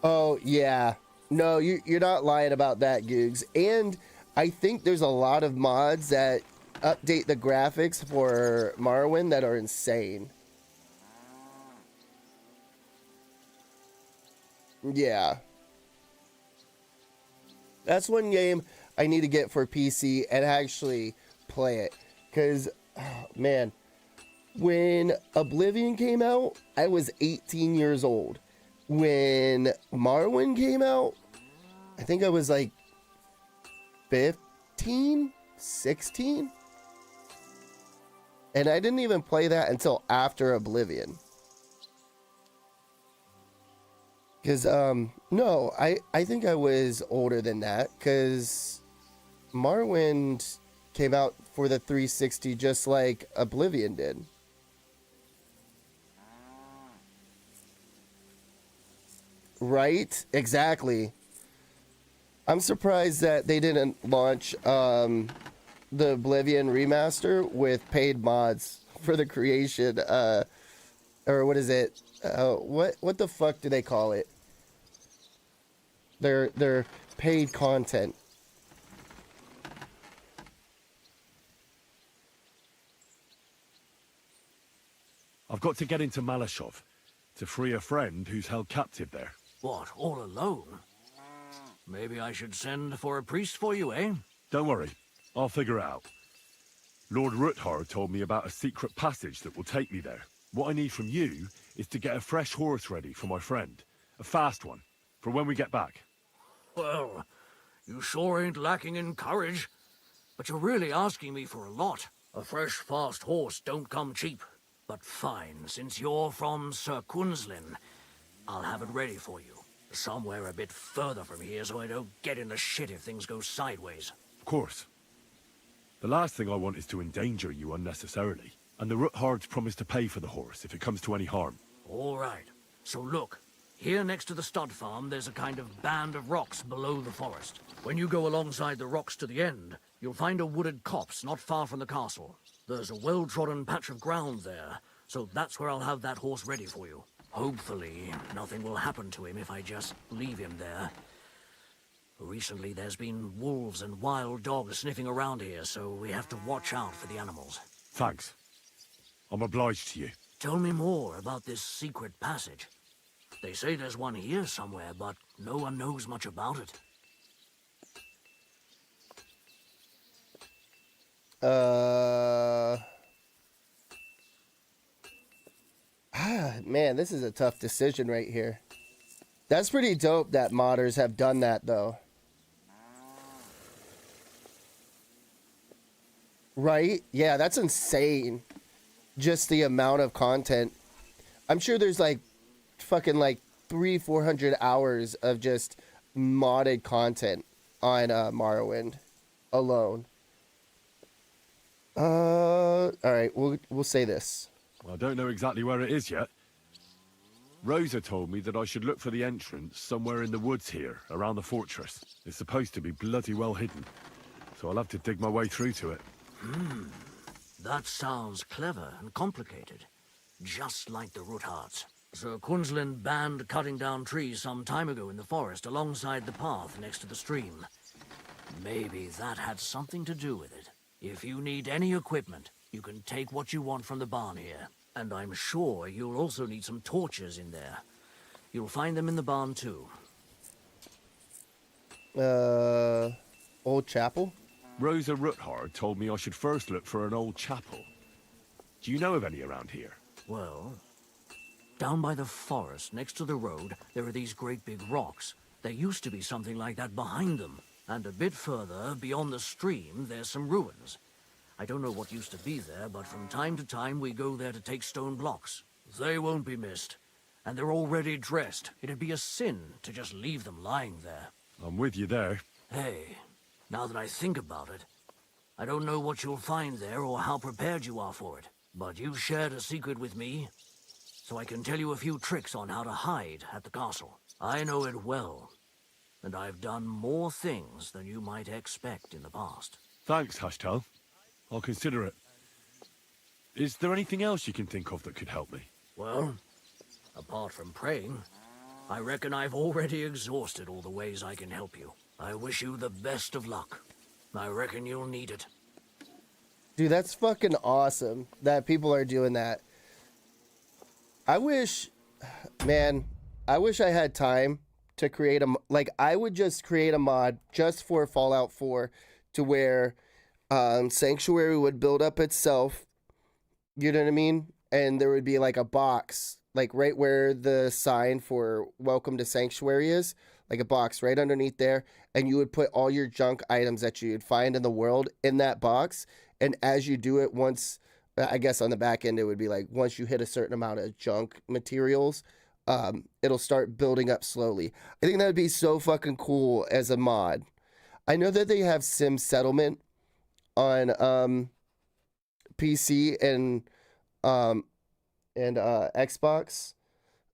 Oh, yeah. No, you're not lying about that, Googs. And I think there's a lot of mods that update the graphics for Morrowind that are insane. Yeah. That's one game I need to get for PC and actually play it. Because, oh, man, when Oblivion came out, I was 18 years old. When Morrowind came out, I think I was like 15, 16. And I didn't even play that until after Oblivion. Because, no, I think I was older than that. Because Morrowind came out for the 360 just like Oblivion did. Right? Exactly. I'm surprised that they didn't launch the Oblivion remaster with paid mods for the creation, or what is it? What the fuck do they call it? Their paid content.
I've got to get into Malashov to free a friend who's held captive there.
What, all alone? Maybe I should send for a priest for you, eh?
Don't worry, I'll figure it out. Lord Ruthard told me about a secret passage that will take me there. What I need from you is to get a fresh horse ready for my friend. A fast one, for when we get back.
Well, You sure ain't lacking in courage. But you're really asking me for a lot. A fresh, fast horse don't come cheap. But fine, since you're from Sir Quinslin, I'll have it ready for you. Somewhere a bit further from here so I don't get in the shit if things go sideways.
Of course. The last thing I want is to endanger you unnecessarily. And the Roothards promise to pay for the horse if it comes to any harm.
All right. So look, here next to the stud farm, there's a kind of band of rocks below the forest. When you go alongside the rocks to the end, you'll find a wooded copse not far from the castle. There's a well-trodden patch of ground there, so that's where I'll have that horse ready for you. Hopefully, nothing will happen to him if I just leave him there. Recently, there's been wolves and wild dogs sniffing around here, so we have to watch out for the animals.
Thanks. I'm obliged to you.
Tell me more about this secret passage. They say there's one here somewhere, but no one knows much about it.
Man, this is a tough decision right here. That's pretty dope that modders have done that, though. Right? Yeah, that's insane. Just the amount of content. I'm sure there's like fucking like 300-400 hours of just modded content on Morrowind alone. All right, we'll say this.
I don't know exactly where it is yet. Rosa told me that I should look for the entrance somewhere in the woods here, around the fortress. It's supposed to be bloody well hidden, so I'll have to dig my way through to it.
That sounds clever and complicated. Just like the Roothards. Sir Quinslin banned cutting down trees some time ago in the forest alongside the path next to the stream. Maybe that had something to do with it. If you need any equipment, you can take what you want from the barn here. And I'm sure you'll also need some torches in there. You'll find them in the barn too.
Old chapel?
Rosa Roothard told me I should first look for an old chapel. Do you know of any around here?
Well, down by the forest, next to the road, there are these great big rocks. There used to be something like that behind them. And a bit further, beyond the stream, there's some ruins. I don't know what used to be there, but from time to time we go there to take stone blocks. They won't be missed. And they're already dressed. It'd be a sin to just leave them lying there.
I'm with you there.
Hey, now that I think about it, I don't know what you'll find there or how prepared you are for it. But you've shared a secret with me, so I can tell you a few tricks on how to hide at the castle. I know it well, and I've done more things than you might expect in the past.
Thanks, Hashtal. I'll consider it. Is there anything else you can think of that could help me?
Well, apart from praying, I reckon I've already exhausted all the ways I can help you. I wish you the best of luck. I reckon you'll need it.
Dude, that's fucking awesome that people are doing that. I wish, man, I wish I had time to create I would just create a mod just for Fallout 4 to where Sanctuary would build up itself, you know what I mean? And there would be like a box, like right where the sign for Welcome to Sanctuary is, like a box right underneath there, and you would put all your junk items that you'd find in the world in that box. And as you do it, once, I guess on the back end, it would be like once you hit a certain amount of junk materials, it'll start building up slowly. I think that would be so fucking cool as a mod. I know that they have Sim Settlement on PC and Xbox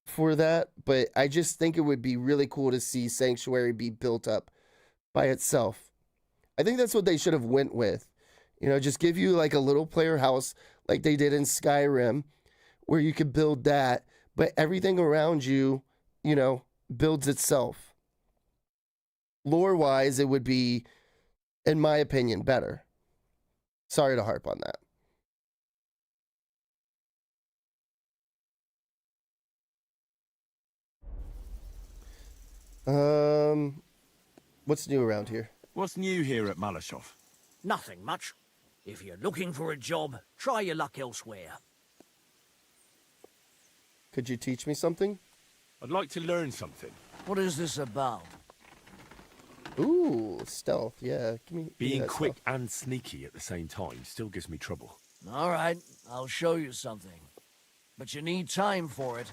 for that, but I just think it would be really cool to see Sanctuary be built up by itself. I think that's what they should have went with. You know, just give you like a little player house like they did in Skyrim, where you could build that, but everything around you, you know, builds itself. Lore-wise, it would be, in my opinion, better. Sorry to harp on that. What's new around here?
What's new here at Malashov?
Nothing much. If you're looking for a job, try your luck elsewhere.
Could you teach me something?
I'd like to learn something.
What is this about?
Ooh, stealth. Yeah, give me
Being
that
quick
stealth.
and sneaky at the same time still gives me trouble.
All right, I'll show you something. But you need time for it.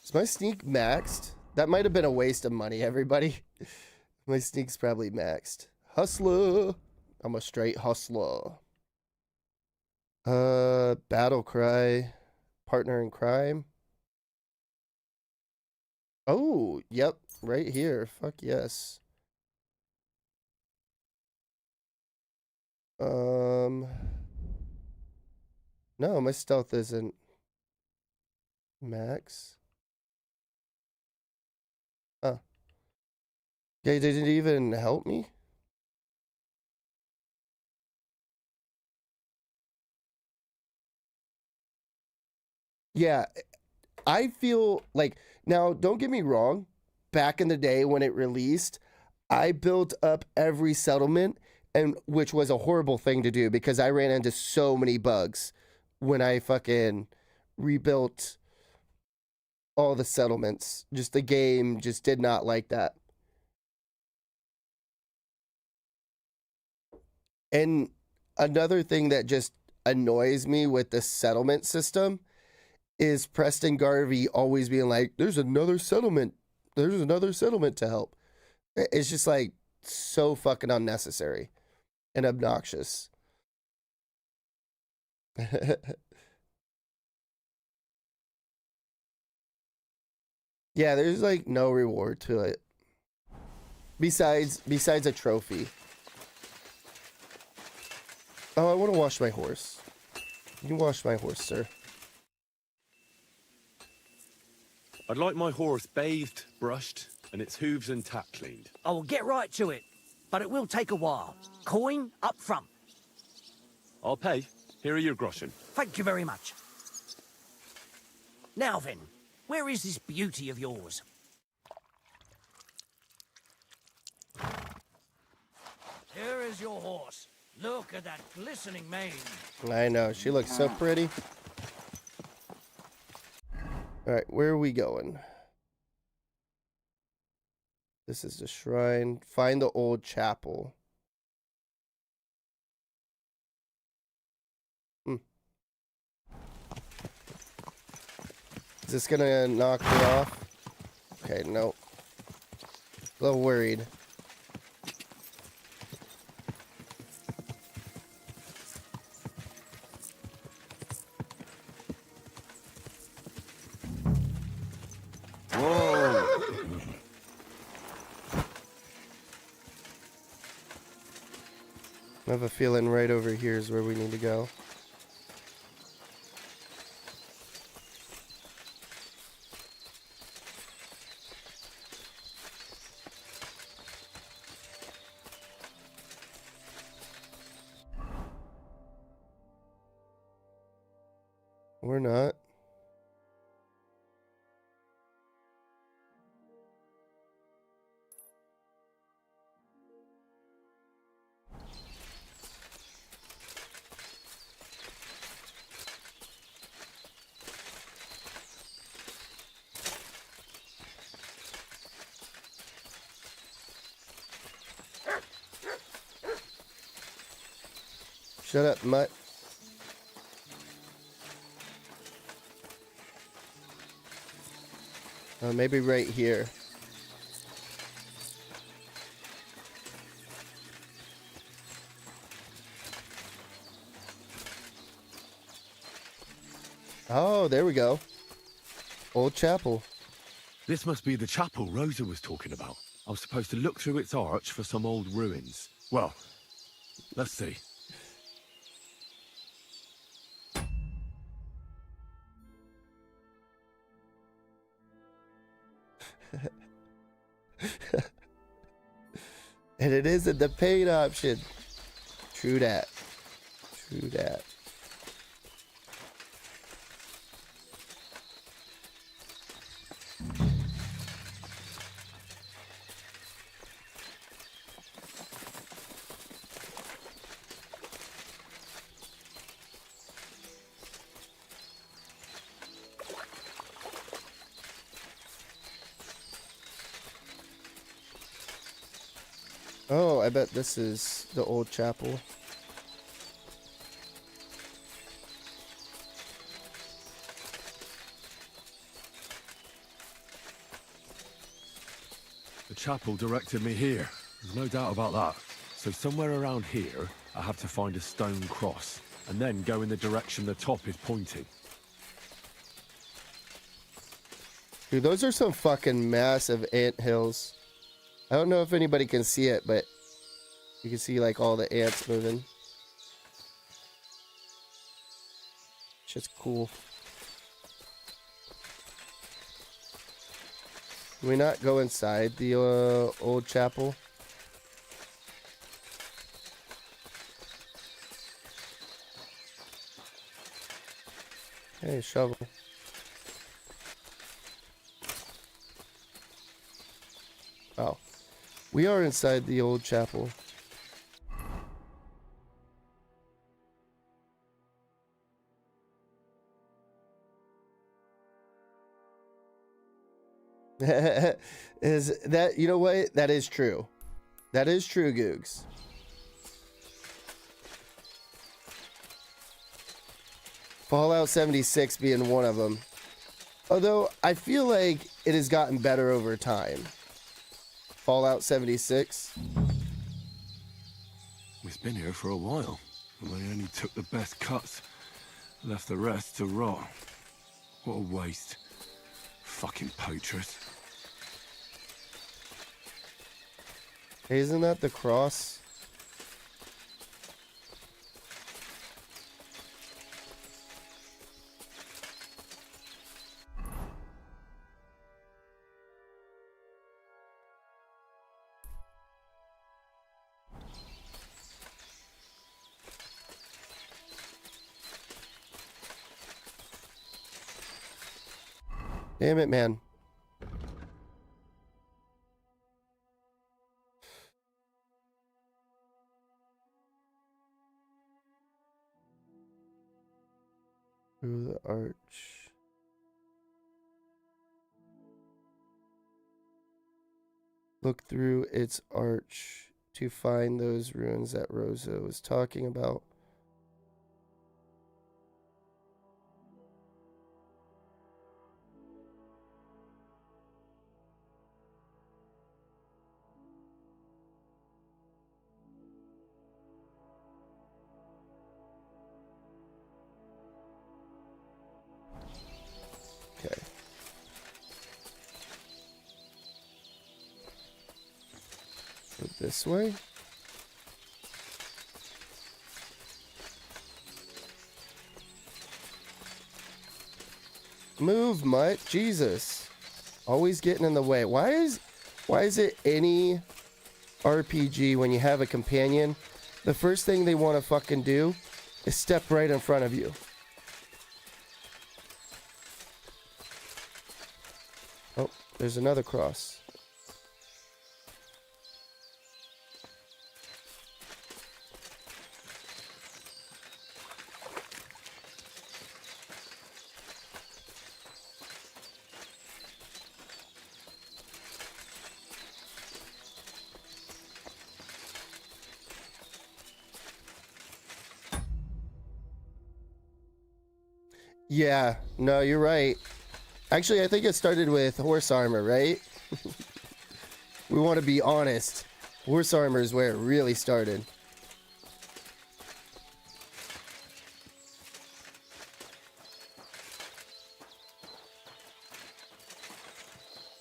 Is my sneak maxed? That might have been a waste of money, everybody. My sneak's probably maxed. Hustler. I'm a straight hustler. Battle cry. Partner in crime. Oh, yep, right here. Fuck yes. No, my stealth isn't max. Huh. Yeah, did it even help me? Yeah, I feel like, now don't get me wrong, back in the day when it released, I built up every settlement, and which was a horrible thing to do because I ran into so many bugs when I fucking rebuilt all the settlements. Just the game just did not like that. And another thing that just annoys me with the settlement system is Preston Garvey always being like, there's another settlement. There's another settlement to help. It's just like so fucking unnecessary and obnoxious. Yeah, there's like no reward to it. Besides a trophy. Oh, I want to wash my horse. You can wash my horse, sir.
I'd like my horse bathed, brushed, and its hooves and tack cleaned.
I will get right to it, but it will take a while. Coin up front.
I'll pay. Here are your groschen.
Thank you very much. Now then, where is this beauty of yours? Here is your horse. Look at that glistening mane.
I know, she looks so pretty. Alright, where are we going? This is the shrine. Find the old chapel. Is this gonna knock me off? Okay, nope. A little worried.
Whoa!
I have a feeling right over here is where we need to go. We're not. Shut up, mutt. Maybe right here. Oh, there we go. Old chapel.
This must be the chapel Rosa was talking about. I was supposed to look through its arch for some old ruins. Well, let's see.
And it isn't the paid option. True that. True that. Oh, I bet this is the old chapel.
The chapel directed me here. There's no doubt about that. So somewhere around here, I have to find a stone cross, and then go in the direction the top is pointing.
Dude, those are some fucking massive ant hills. I don't know if anybody can see it, but you can see like all the ants moving. Shit's cool. Can we not go inside the old chapel? Hey, shovel. Oh. We are inside the old chapel. Is that, you know what? That is true. That is true, Googs. Fallout 76 being one of them. Although, I feel like it has gotten better over time. Fallout 76.
It's been here for a while, and they only took the best cuts. Left the rest to rot. What a waste. Fucking poachers.
Hey, isn't that the cross? Damn it, man. Through the arch. Look through its arch to find those ruins that Rosa was talking about. Okay. Go this way. Move, mutt. Jesus. Always getting in the way. Why is it any RPG when you have a companion, the first thing they want to fucking do is step right in front of you? Oh, there's another cross. Yeah, no, you're right. Actually, I think it started with horse armor, right? We want to be honest. Horse armor is where it really started.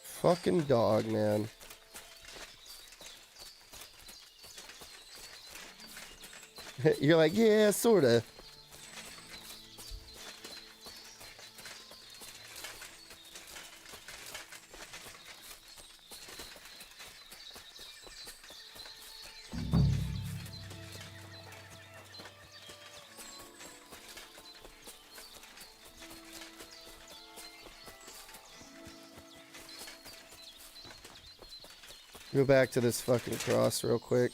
Fucking dog, man. You're like, yeah, sorta. Go back to this fucking cross real quick.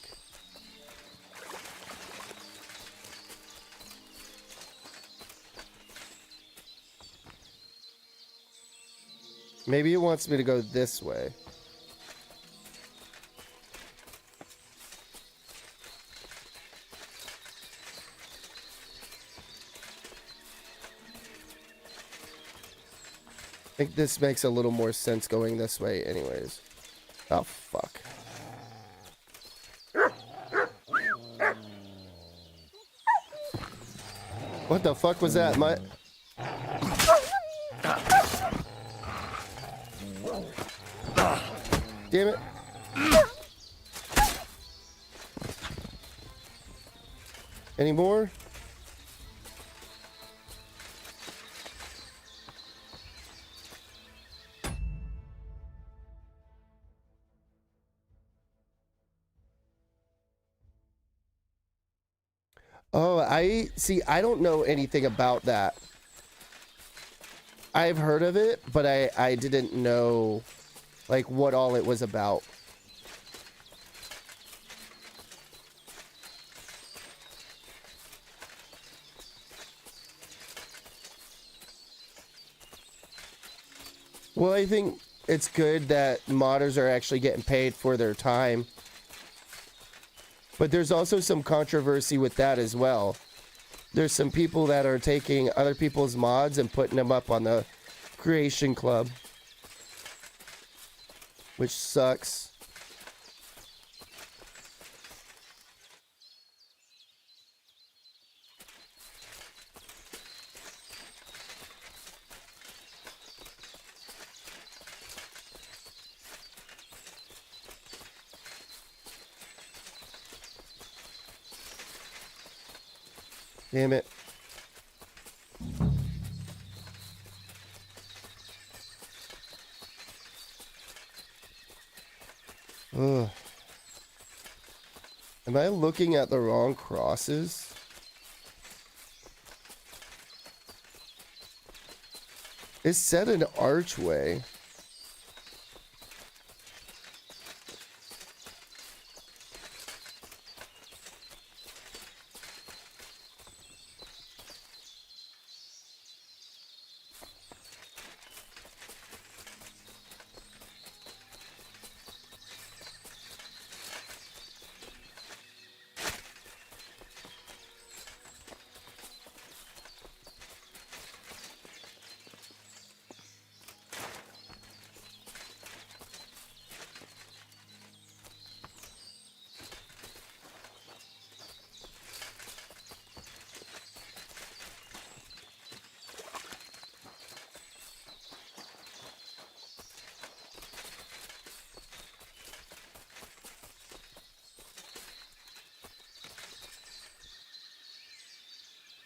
Maybe it wants me to go this way. think this makes a little more sense going this way anyways. Oh, fuck. What the fuck was that? My... Damn it. Any more? Oh, I see. I don't know anything about that. I've heard of it, but I didn't know like what all it was about. Well, I think it's good that modders are actually getting paid for their time. But there's also some controversy with that as well. There's some people that are taking other people's mods and putting them up on the Creation Club, which sucks. Damn it. Ugh. Am I looking at the wrong crosses? It said an archway.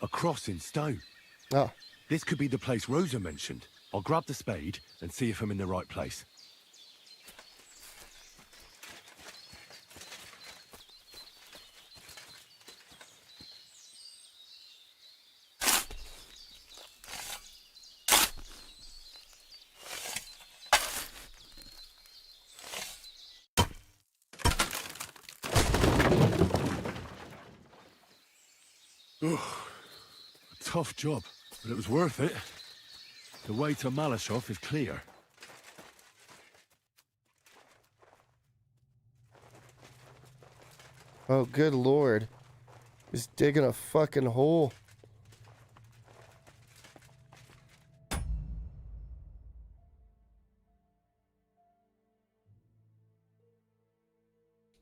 A cross in stone.
Oh.
This could be the place Rosa mentioned. I'll grab the spade and see if I'm in the right place. Ugh. A tough job, but it was worth it. The way to Malashov is clear.
Oh, good lord. He's digging a fucking hole.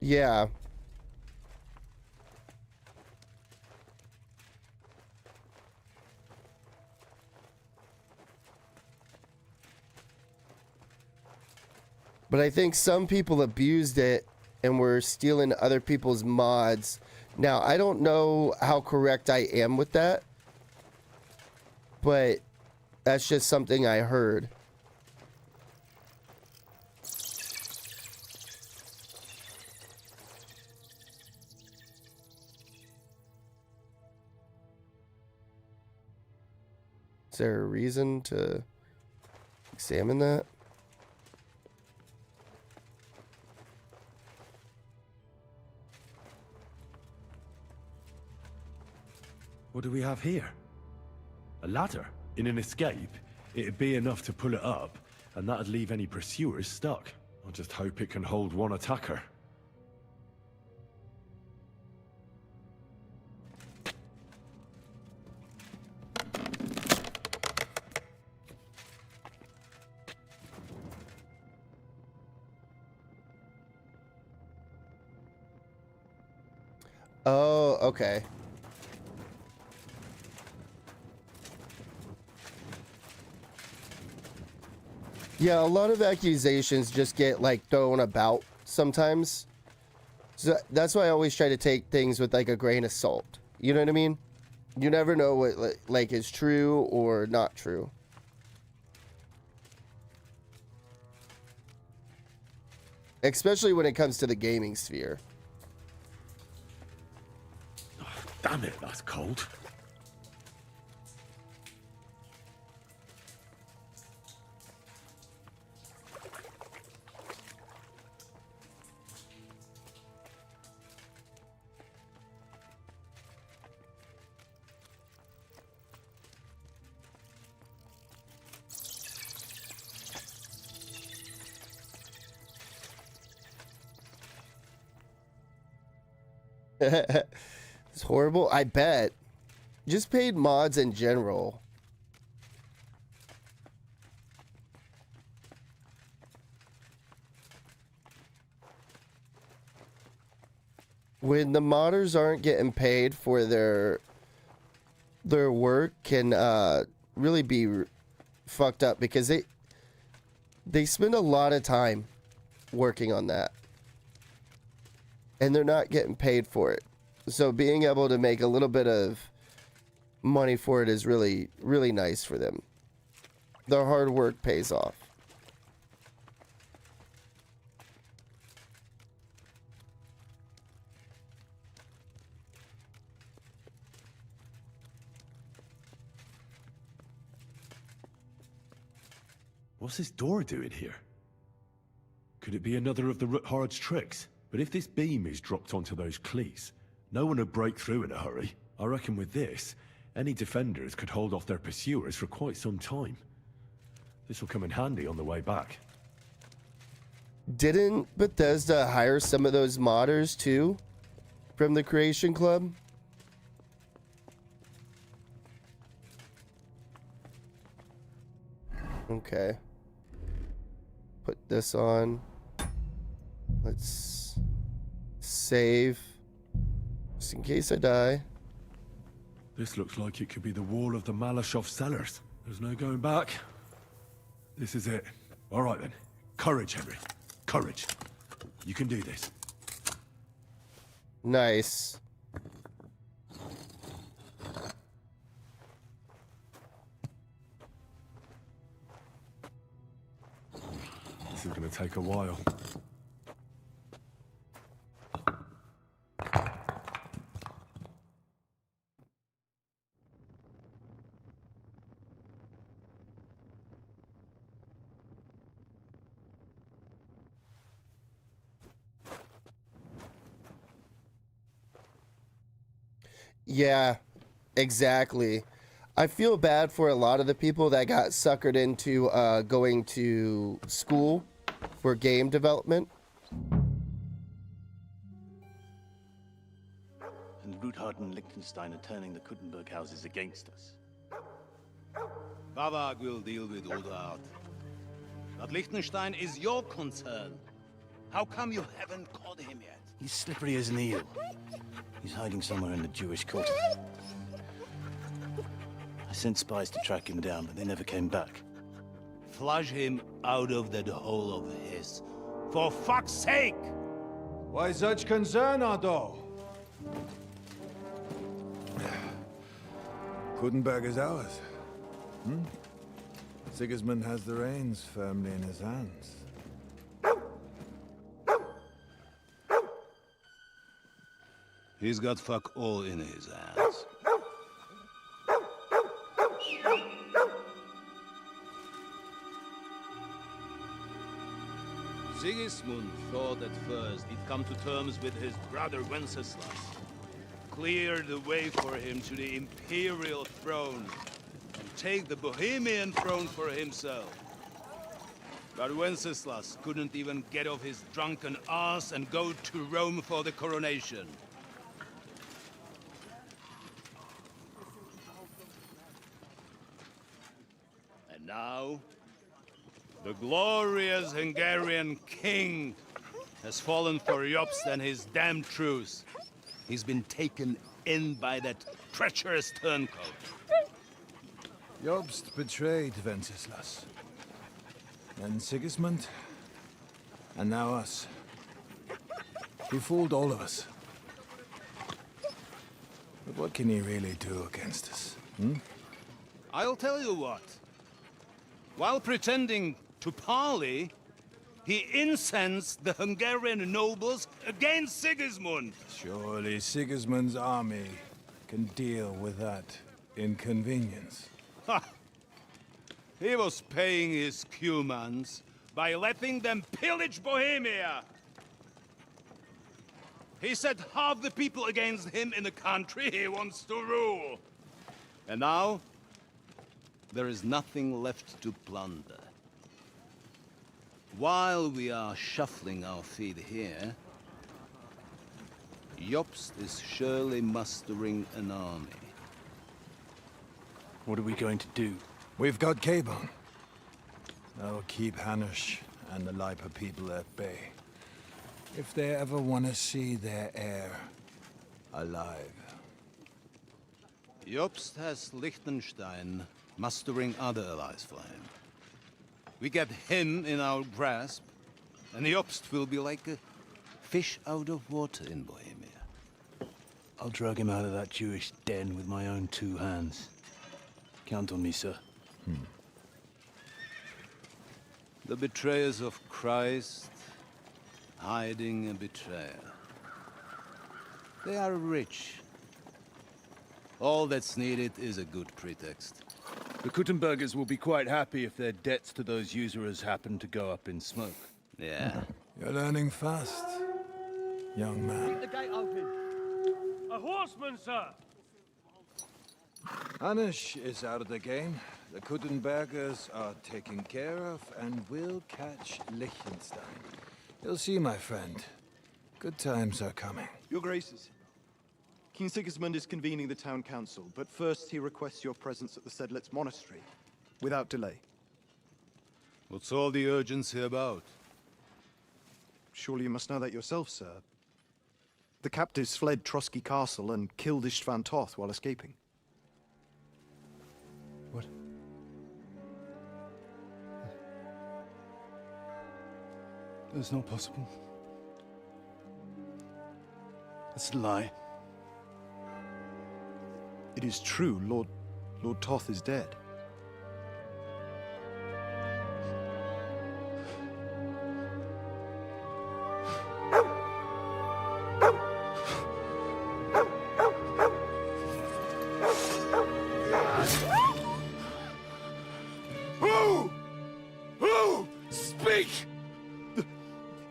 Yeah. But I think some people abused it and were stealing other people's mods. Now, I don't know how correct I am with that, but that's just something I heard. Is there a reason to examine that?
What do we have here? A ladder? In an escape, it'd be enough to pull it up, and that'd leave any pursuers stuck. I'll just hope it can hold one attacker.
Oh, okay. Yeah, a lot of accusations just get like thrown about sometimes. So that's why I always try to take things with like a grain of salt. You know what I mean? You never know what like is true or not true. Especially when it comes to the gaming sphere.
Oh, damn it, that's cold.
It's horrible. I bet. Just paid mods in general. When the modders aren't getting paid for their work can really be fucked up because they spend a lot of time working on that. And they're not getting paid for it. So being able to make a little bit of money for it is really, really nice for them. Their hard work pays off.
What's this door doing here? Could it be another of the Ruthard's tricks? But if this beam is dropped onto those cleats, no one would break through in a hurry. I reckon with this, any defenders could hold off their pursuers for quite some time. This will come in handy on the way back.
Didn't Bethesda hire some of those modders too? From the Creation Club? Okay. Put this on. Let's save. Just in case I die.
This looks like it could be the wall of the Malashov cellars. There's no going back. This is it. All right then. Courage, Henry. Courage. You can do this.
Nice.
This is going to take a while.
Yeah, exactly. I feel bad for a lot of the people that got suckered into going to school for game development.
And Ruthard and Liechtenstein are turning the Kuttenberg houses against us.
Bavag will deal with Ruthard. But Liechtenstein is your concern. How come you haven't caught him yet?
He's slippery as an eel. He's hiding somewhere in the Jewish quarter. I sent spies to track him down, but they never came back.
Flush him out of that hole of his. For fuck's sake!
Why such concern, Otto? Kuttenberg is ours. Sigismund has the reins firmly in his hands.
He's got fuck all in his hands. Sigismund thought at first he'd come to terms with his brother Wenceslas, clear the way for him to the imperial throne, and take the Bohemian throne for himself. But Wenceslas couldn't even get off his drunken ass and go to Rome for the coronation. And now, the glorious Hungarian king has fallen for Jobst and his damned truce. He's been taken in by that treacherous turncoat.
Jobst betrayed Wenceslas. Then Sigismund. And now us. He fooled all of us. But what can he really do against us?
I'll tell you what. While pretending to parley, he incensed the Hungarian nobles against Sigismund.
Surely Sigismund's army can deal with that inconvenience.
Ha! He was paying his Cumans by letting them pillage Bohemia. He set half the people against him in the country he wants to rule. And now, there is nothing left to plunder. While we are shuffling our feet here, Jobst is surely mustering an army.
What are we going to do? We've got Cabon. That'll keep Hanush and the Lipa people at bay. If they ever want to see their heir alive.
Jobst has Liechtenstein mustering other allies for him. We get him in our grasp, and Jobst will be like a fish out of water in Bohemia.
I'll drag him out of that Jewish den with my own 2 hands. Count on me, sir.
The betrayers of Christ, hiding a betrayer. They are rich. All that's needed is a good pretext.
The Kuttenbergers will be quite happy if their debts to those usurers happen to go up in smoke.
Yeah.
You're learning fast, young man.
The gate open. A horseman, sir!
Hanush is out of the game. The Kuttenbergers are taken care of, and we'll catch Liechtenstein. You'll see, my friend. Good times are coming.
Your Graces, King Sigismund is convening the town council, but first he requests your presence at the Sedlitz monastery, without delay.
What's all the urgency about?
Surely you must know that yourself, sir. The captives fled Trotsky Castle and killed Istvan Toth while escaping.
What?
That's not possible. That's a lie.
It is true, Lord Toth is dead.
Who? Speak!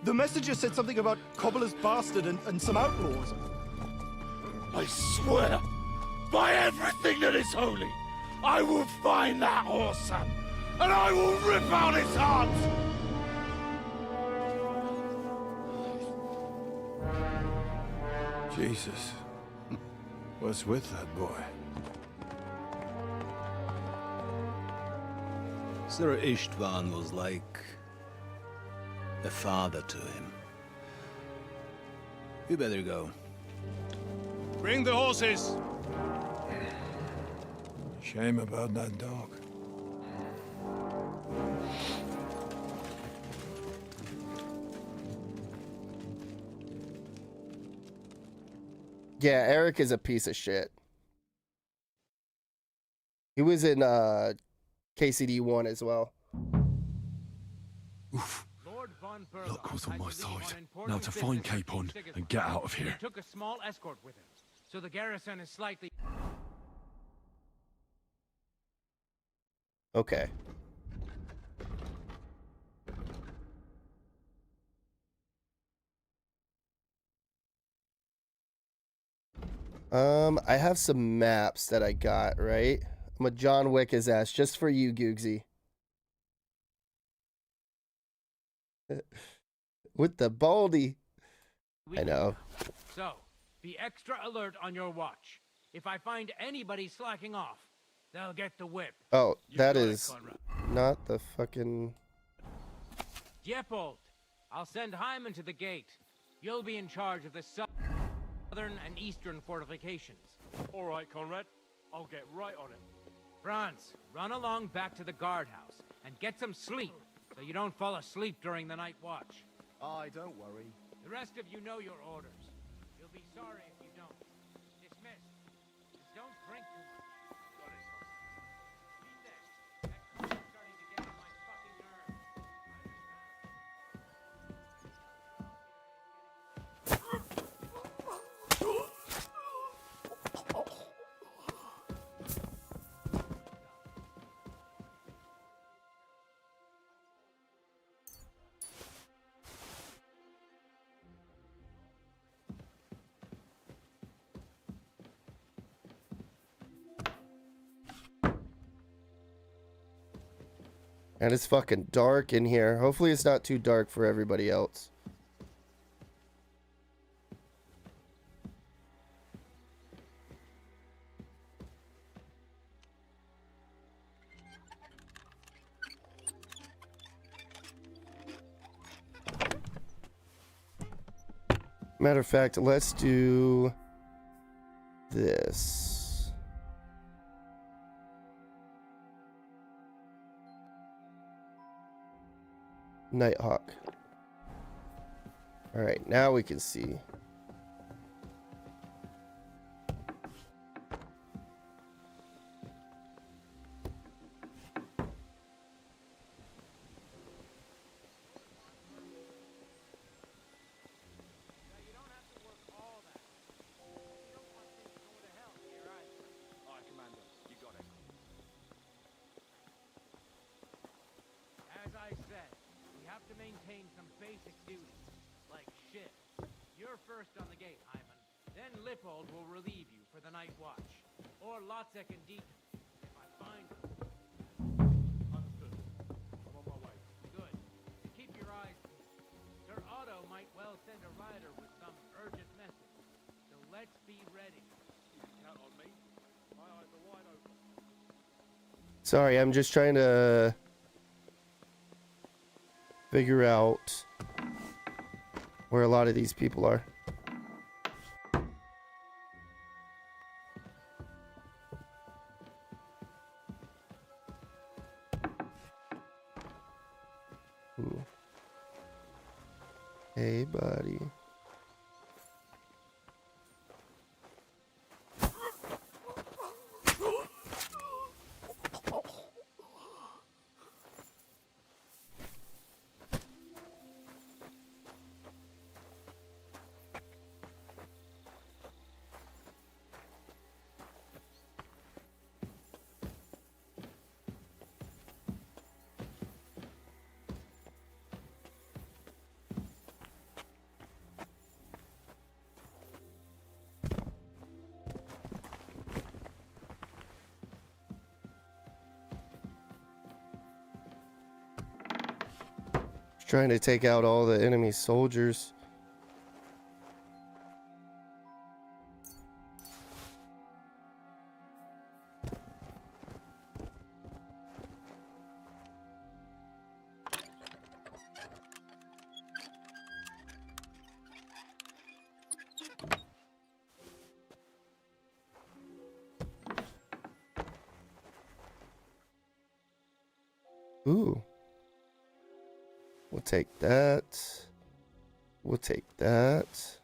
The messenger said something about Cobbler's bastard and some outlaws.
I swear, by everything that is holy, I will find that whoreson, and I will rip out his heart!
Jesus. What's with that boy?
Sir Istvan was like a father to him. You better go. Bring the horses!
Shame about that dog.
Yeah, Eric is a piece of shit. He was in KCD 1 as well.
Oof. Luck was on my side. Now to find Capon and get out of here.
He took a small escort with him, so the garrison is slightly...
Okay. I have some maps that I got, right? I'm a John Wick his ass just for you, Googsy. With the baldy. I know.
So, be extra alert on your watch. If I find anybody slacking off, they'll get the whip.
Oh, that is not the fucking...
Diepold, I'll send Hyman to the gate. You'll be in charge of the sub... southern and eastern fortifications.
All right, Conrad. I'll get right on it.
Franz, run along back to the guardhouse and get some sleep so you don't fall asleep during the night watch.
Aye, don't worry.
The rest of you know your orders. You'll be sorry if you don't. Dismissed. And don't drink too much.
Got it.
Read this. That cover's starting to get on my fucking nerves.
And it's fucking dark in here. Hopefully it's not too dark for everybody else. Matter of fact, let's do this. Nighthawk. All right, now we can see.
As I said, we have to maintain some basic duties, like shit. You're first on the gate, Ivan. Then Lippold will relieve you for the night watch. Or Lotzek and Deacon, if I find them.
Understood. I'm on my way.
Good. And keep your eyes peeled. Sir Otto might well send a rider with some urgent message. So let's be ready.
You can count on me. My eyes are wide open.
Sorry, I'm just trying to figure out where a lot of these people are. Ooh. Hey, buddy. Trying to take out all the enemy soldiers. Ooh. We'll take that. We'll take that.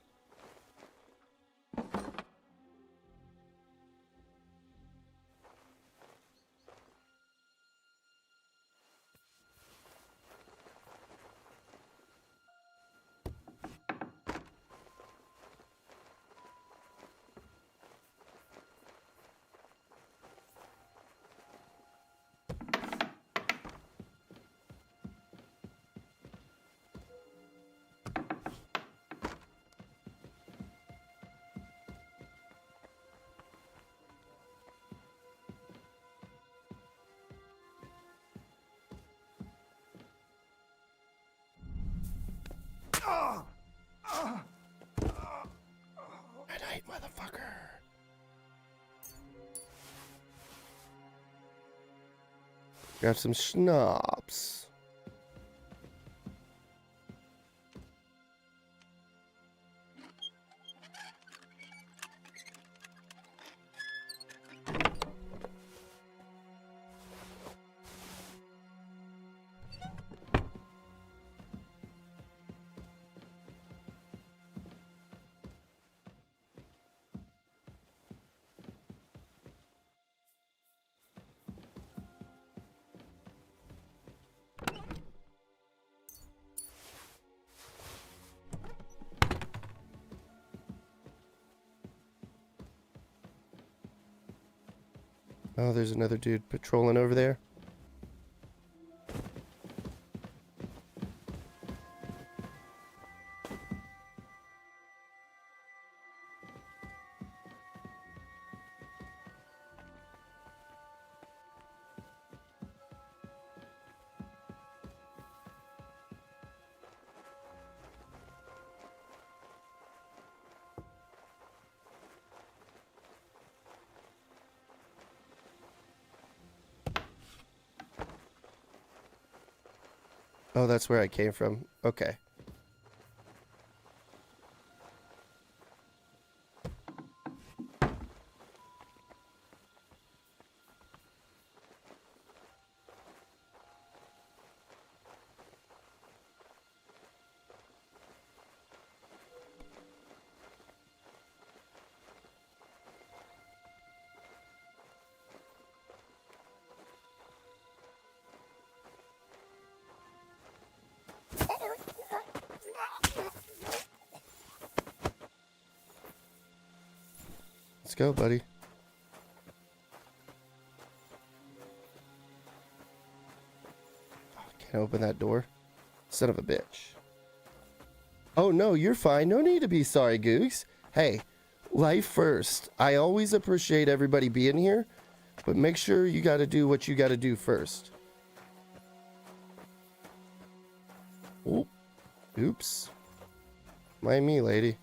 Good night, motherfucker. Grab some schnapps. Oh, there's another dude patrolling over there. Oh, that's where I came from. Okay. Let's go, buddy. Oh, can't open that door. Son of a bitch. Oh, no, you're fine. No need to be sorry, Googs. Hey, life first. I always appreciate everybody being here, but make sure you got to do what you got to do first. Oop. Oops. Mind me, lady.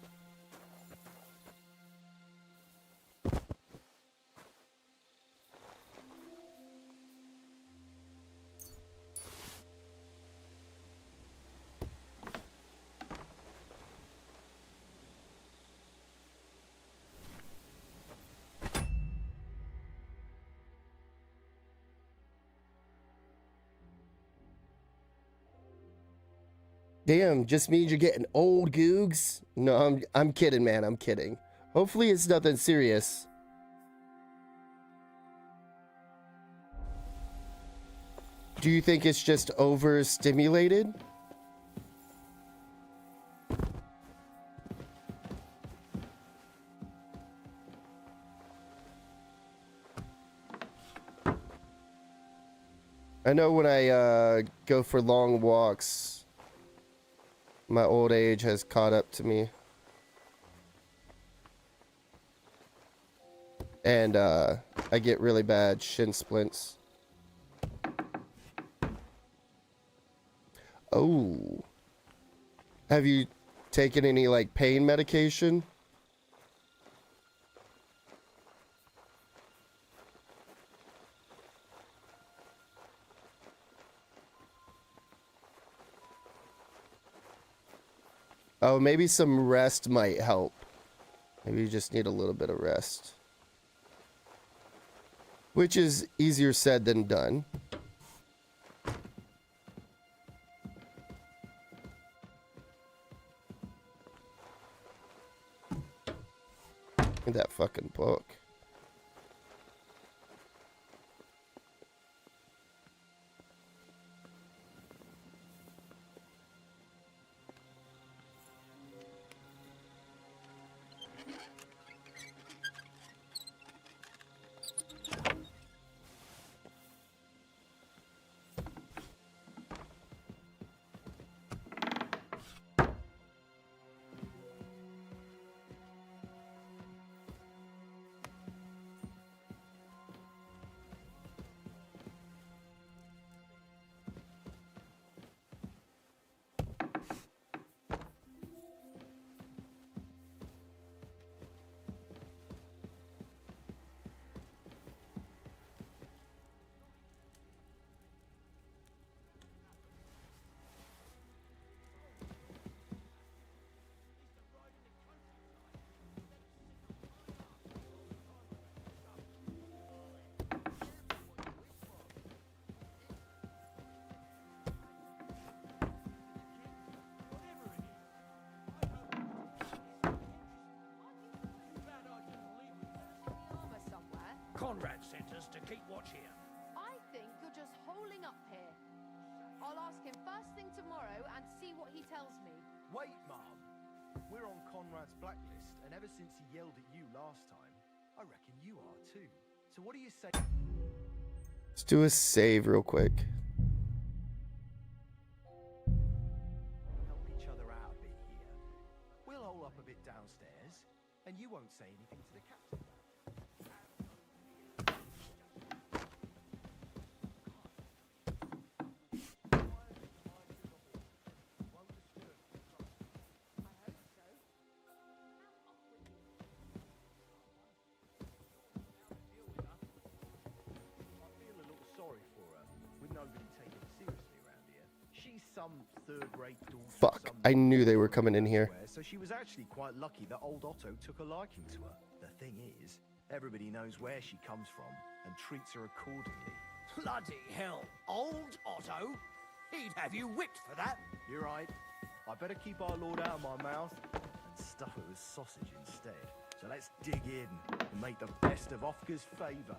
Damn, just means you're getting old, Googs. No, I'm kidding, man. I'm kidding. Hopefully it's nothing serious. Do you think it's just overstimulated? I know when I go for long walks, my old age has caught up to me. And I get really bad shin splints. Oh. Have you taken any like pain medication? Oh, maybe some rest might help. Maybe you just need a little bit of rest. Which is easier said than done. Look at that fucking book.
Conrad sent us to keep watch here.
I think you're just holing up here. I'll ask him first thing tomorrow and see what he tells me.
Wait, Mom. We're on Conrad's blacklist, and ever since he yelled at you last time, I reckon you are too. So what do you say?
Let's do a save real quick.
Help each other out a bit here. We'll hole up a bit downstairs, and you won't say anything to the captain. Sorry for her, with nobody taking it seriously around here. She's some third-rate daughter.
Fuck, I knew they were coming in here.
So she was actually quite lucky that old Otto took a liking to her. The thing is, everybody knows where she comes from and treats her accordingly.
Bloody hell, old Otto? He'd have you whipped for that.
You're right. I better keep our lord out of my mouth and stuff it with sausage instead. So let's dig in and make the best of Ofka's favour.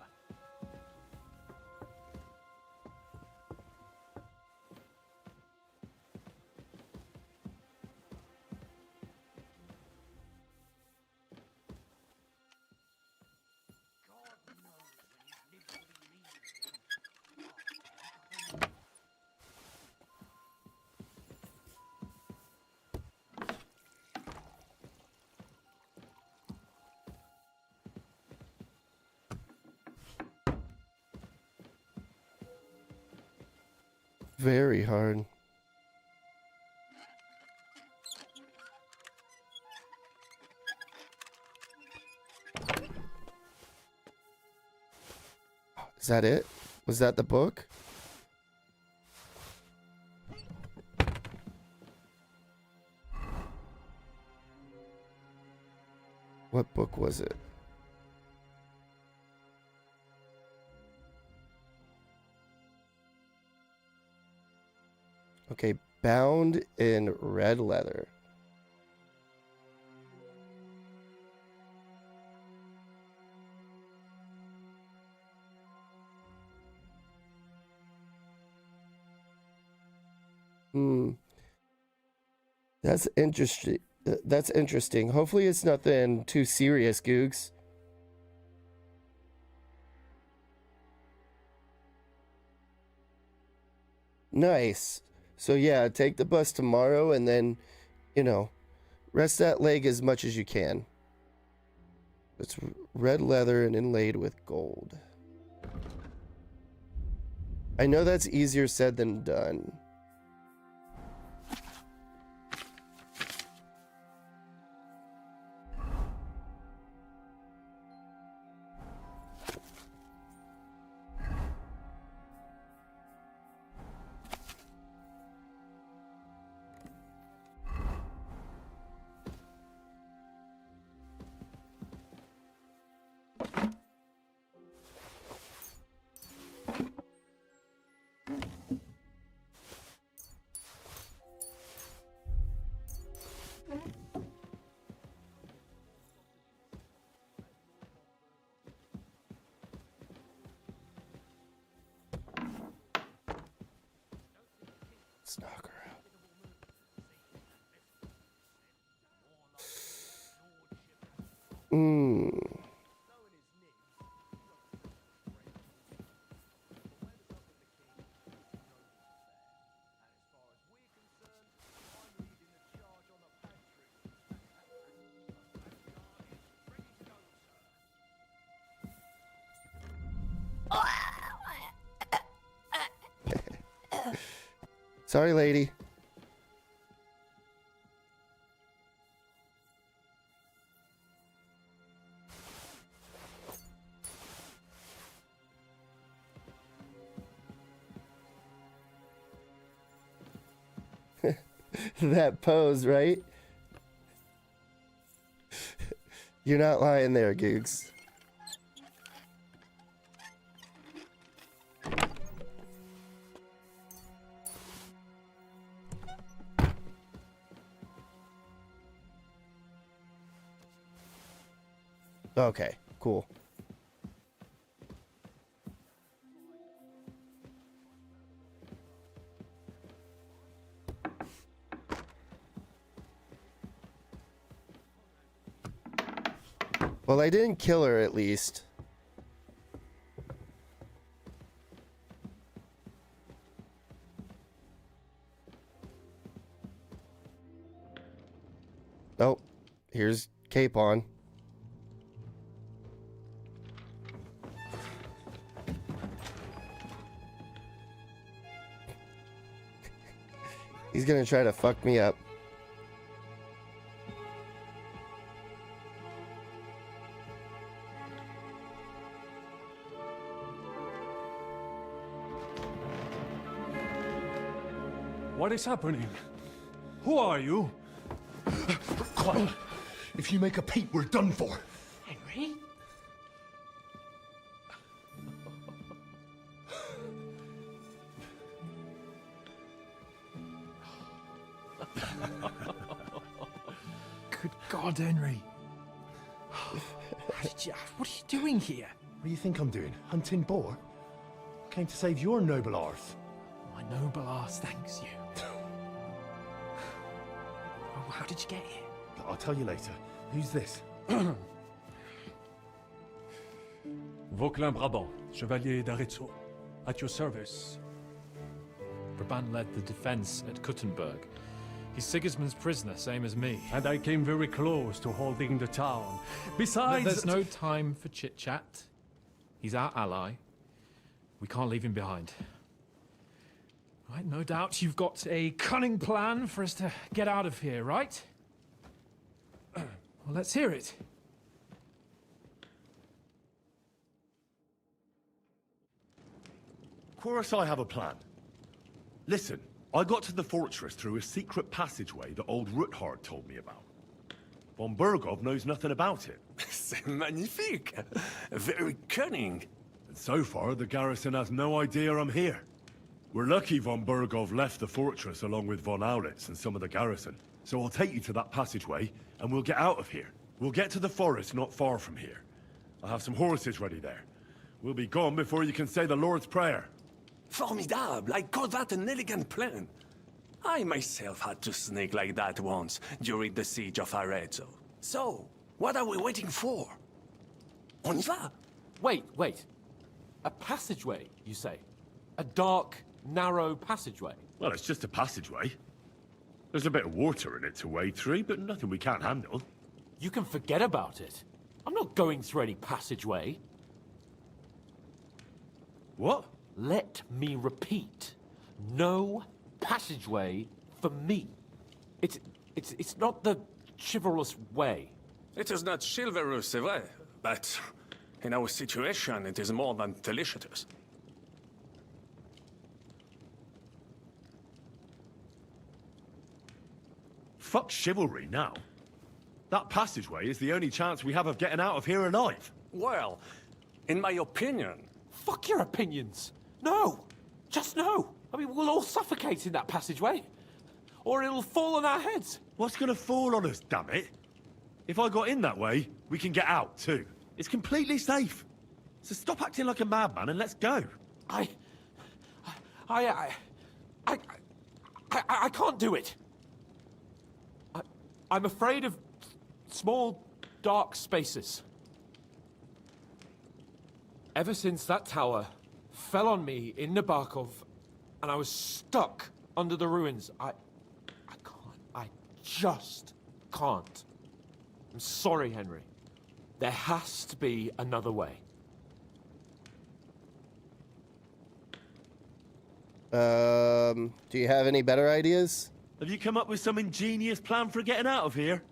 Very hard. Is that it? Was that the book? What book was it? Okay, bound in red leather. That's interesting. That's interesting. Hopefully it's nothing too serious, Googs. Nice. So yeah, take the bus tomorrow and then, you know, rest that leg as much as you can. It's red leather and inlaid with gold. I know that's easier said than done. Let's knock her out. Sorry, lady. That pose, right? You're not lying there, Googs. Okay, cool. Well, I didn't kill her, at least. Oh, here's Capon. He's gonna try to fuck me up.
What is happening? Who are you? Quiet. If you make a peep, we're done for.
Henry?
Good God, Henry.
What are you doing here?
What do you think I'm doing? Hunting boar? Came to save your noble arse.
My noble arse thanks you. Oh, how did you get here?
I'll tell you later. Who's this?
Vauquelin Brabant, Chevalier d'Arezzo. At your service.
Brabant led the defense at Kuttenberg. He's Sigismund's prisoner, same as me.
And I came very close to holding the town. Besides...
There's no time for chit-chat. He's our ally. We can't leave him behind. Right, no doubt you've got a cunning plan for us to get out of here, right? Well, let's hear it.
Of course I have a plan. Listen, I got to the fortress through a secret passageway that old Ruthard told me about. Von Bergov knows nothing about it.
C'est magnifique. Very cunning.
And so far, the garrison has no idea I'm here. We're lucky Von Bergov left the fortress along with Von Aulitz and some of the garrison. So I'll take you to that passageway, and we'll get out of here. We'll get to the forest not far from here. I'll have some horses ready there. We'll be gone before you can say the Lord's Prayer.
Formidable. I call that an elegant plan. I myself had to sneak like that once during the siege of Arezzo. So, what are we waiting for? On y va?
Wait. A passageway, you say? A dark, narrow passageway?
Well, it's just a passageway. There's a bit of water in it to wade through, but nothing we can't handle.
You can forget about it. I'm not going through any passageway.
What?
Let me repeat. No passageway for me. It's not the chivalrous way.
It is not chivalrous, c'est vrai, but in our situation, it is more than delicious.
Fuck chivalry now. That passageway is the only chance we have of getting out of here alive.
Well, in my opinion...
Fuck your opinions. No! Just no! I mean, we'll all suffocate in that passageway. Or it'll fall on our heads.
What's gonna fall on us, damn it? If I got in that way, we can get out, too. It's completely safe. So stop acting like a madman and let's go.
I can't do it. I'm afraid of small, dark spaces. Ever since that tower fell on me in Nabokov, and I was stuck under the ruins, I just can't. I'm sorry, Henry. There has to be another way.
Do you have any better ideas?
Have you come up with some ingenious plan for getting out of here?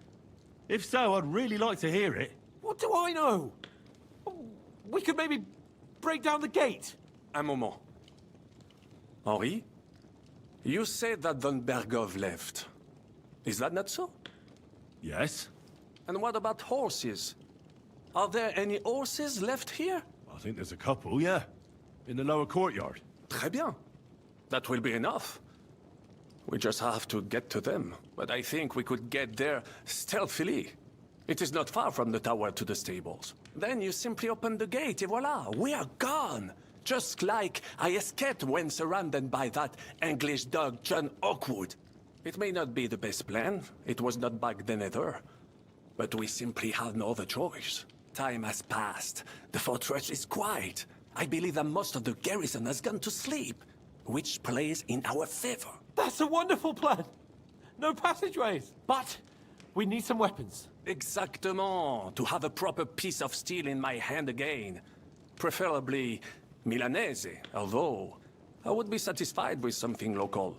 If so, I'd really like to hear it.
What do I know? We could maybe break down the gate.
Un moment. Henri? You said that Von Bergov left. Is that not so?
Yes.
And what about horses? Are there any horses left here?
I think there's a couple, yeah. In the lower courtyard.
Très bien. That will be enough. We just have to get to them. But I think we could get there stealthily. It is not far from the tower to the stables. Then you simply open the gate, et voila, we are gone. Just like I escaped when surrounded by that English dog John Oakwood. It may not be the best plan. It was not back then either. But we simply had no other choice. Time has passed. The fortress is quiet. I believe that most of the garrison has gone to sleep, which plays in our favor.
That's a wonderful plan. No passageways. But We need some weapons.
Exactement. To have a proper piece of steel in my hand again. Preferably Milanese, although I would be satisfied with something local.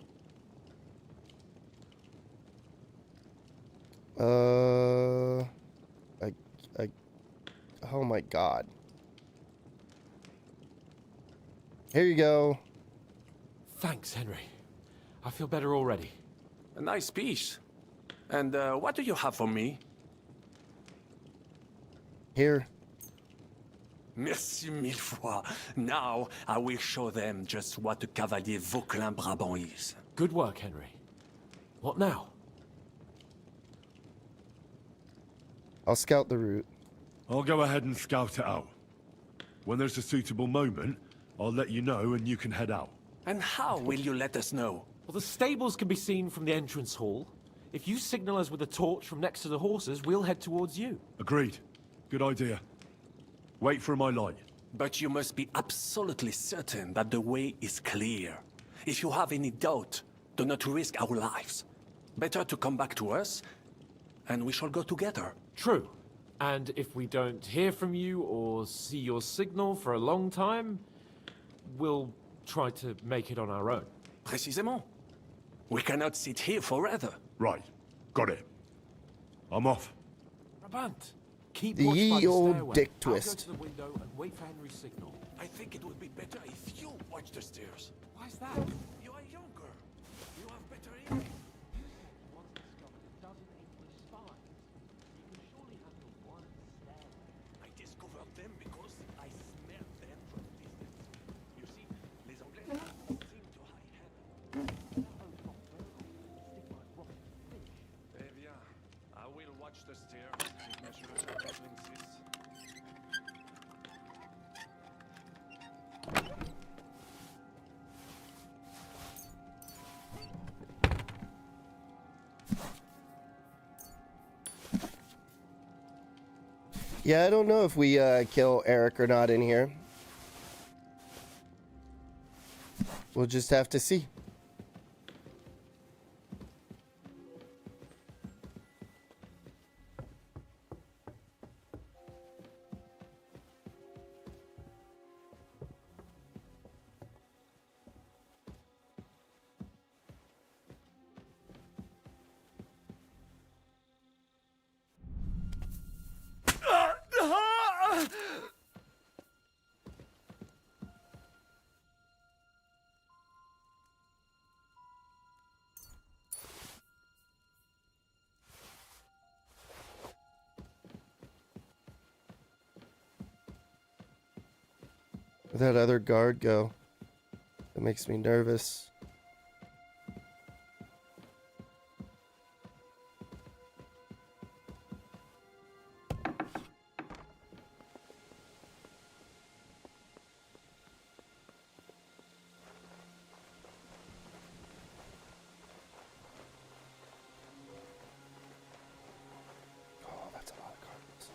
Oh my god. Here you go.
Thanks, Henry. I feel better already.
A nice piece. And what do you have for me?
Here.
Merci mille fois. Now I will show them just what a Cavalier Vauquelin-Brabant is.
Good work, Henry. What now?
I'll scout the route.
I'll go ahead and scout it out. When there's a suitable moment, I'll let you know and you can head out.
And how will you let us know?
Well, the stables can be seen from the entrance hall. If you signal us with a torch from next to the horses, we'll head towards you.
Agreed. Good idea. Wait for my light.
But you must be absolutely certain that the way is clear. If you have any doubt, do not risk our lives. Better to come back to us, and we shall go together.
True. And if we don't hear from you or see your signal for a long time, we'll try to make it on our own.
Précisément. We cannot sit here forever.
Right. Got it. I'm off.
Brabant, keep
The
watch by
ye
the
old
stairway.
dick
I'll
twist.
go to the window and wait for Henry's signal.
I think it would be better if you watch the stairs.
Why's that?
You are younger. You have better aim.
Once discovered a dozen English spies, you can surely handle one stairway.
I discovered them because I smelled them from distance. You see, les Anglais seem to hide heaven. Eh bien, I will watch the stairs if Monsieur le Chapelle insists.
Yeah, I don't know if we kill Eric or not in here. We'll just have to see. Where'd that other guard go? That makes me nervous. Oh, that's a lot of cardinals.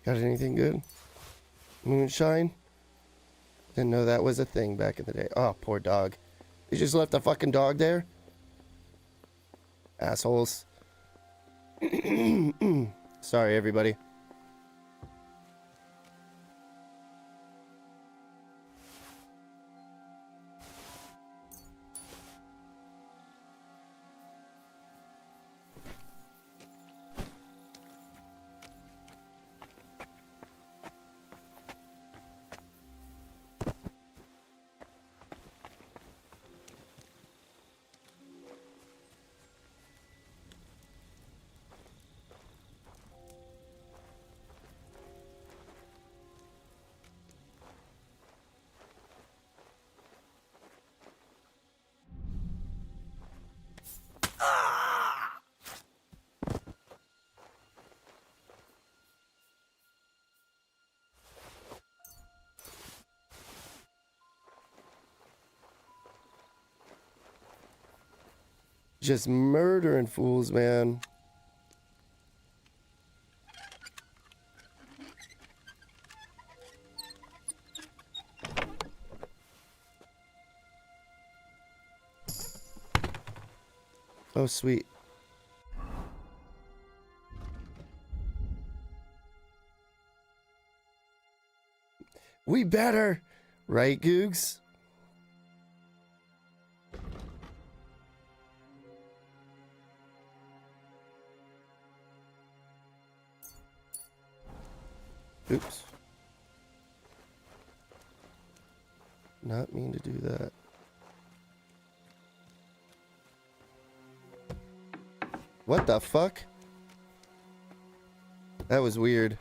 Got anything good? Moonshine? Didn't know that was a thing back in the day. Oh, poor dog. They just left the fucking dog there? Assholes. Sorry, everybody. Just murdering fools, man. Oh, sweet. We better, right, Googs? Oops. Not mean to do that. What the fuck? That was weird.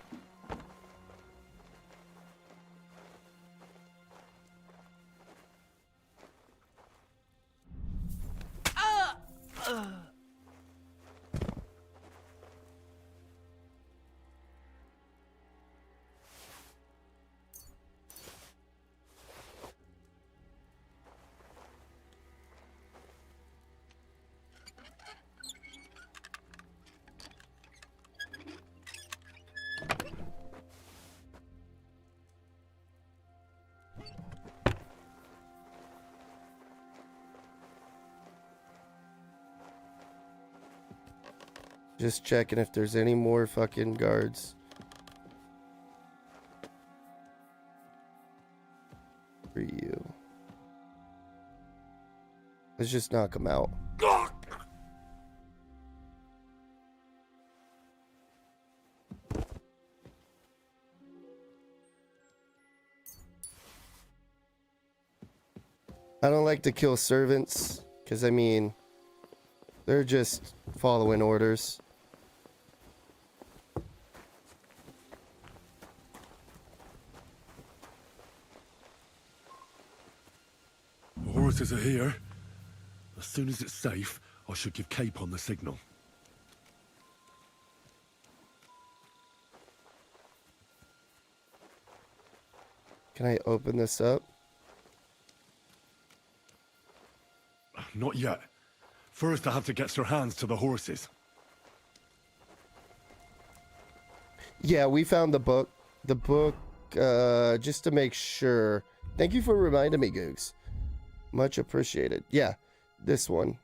Just checking if there's any more fucking guards. For you. Let's just knock them out. I don't like to kill servants, because I mean, they're just following orders.
The horses are here. As soon as it's safe, I should give Capon the signal.
Can I open this up?
Not yet. First, I have to get Sir Hans to the horses.
Yeah, we found the book. The book, just to make sure. Thank you for reminding me, Googs. Much appreciated. Yeah, this one.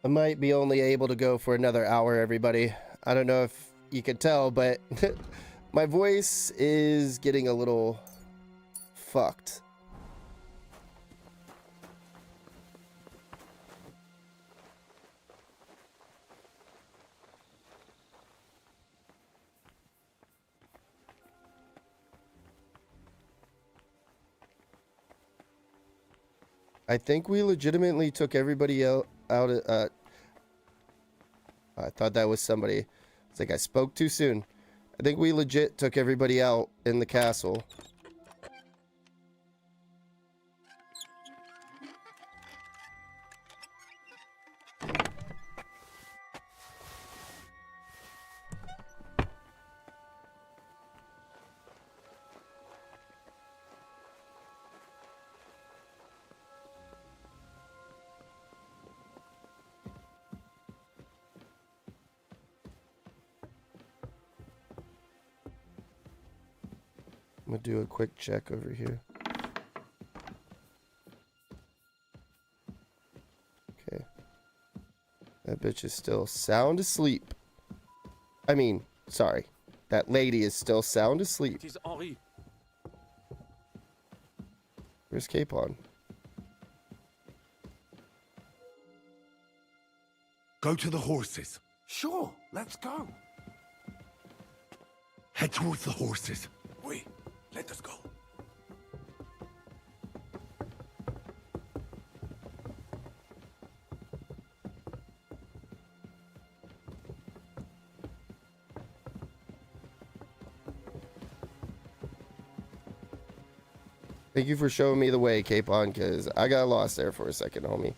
I might be only able to go for another hour, everybody. I don't know if you can tell, but my voice is getting a little fucked. I think we legitimately took everybody out. I thought that was somebody. It's like I spoke too soon. I think we legit took everybody out in the castle. I'm gonna do a quick check over here. Okay. That bitch is still sound asleep. I mean, sorry. That lady is still sound asleep.
It is Henri.
Where's Capon?
Go to the horses.
Sure, let's go.
Head towards the horses.
Oui, let us go.
Thank you for showing me the way, Capon, because I got lost there for a second, homie.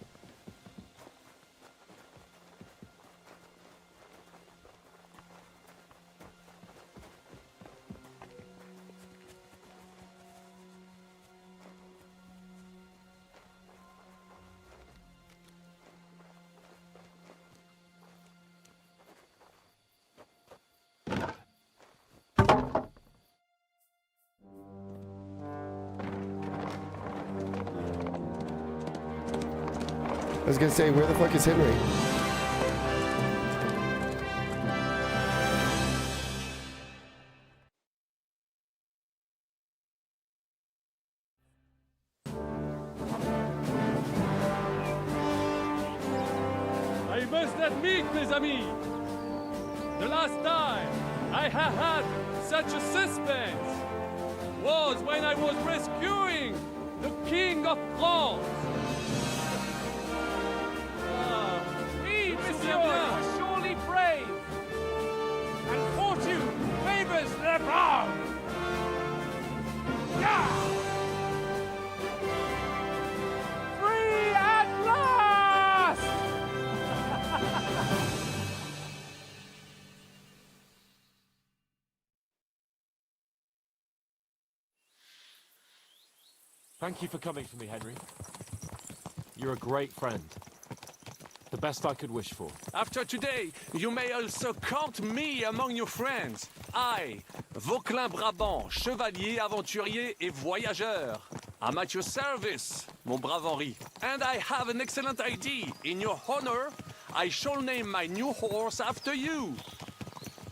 I was gonna say, where the fuck is Henry?
I must admit, mes amis, the last time I have had such a suspense was when I was rescuing the King of France.
Oui, monsieur, you're surely brave. And fortune favors the brave. Yeah! Free at last!
Thank you for coming for me, Henry. You're a great friend. The best I could wish for.
After today, you may also count me among your friends. I, Vauquelin Brabant, chevalier, aventurier et voyageur. I'm at your service, mon brave Henri. And I have an excellent idea. In your honor, I shall name my new horse after you.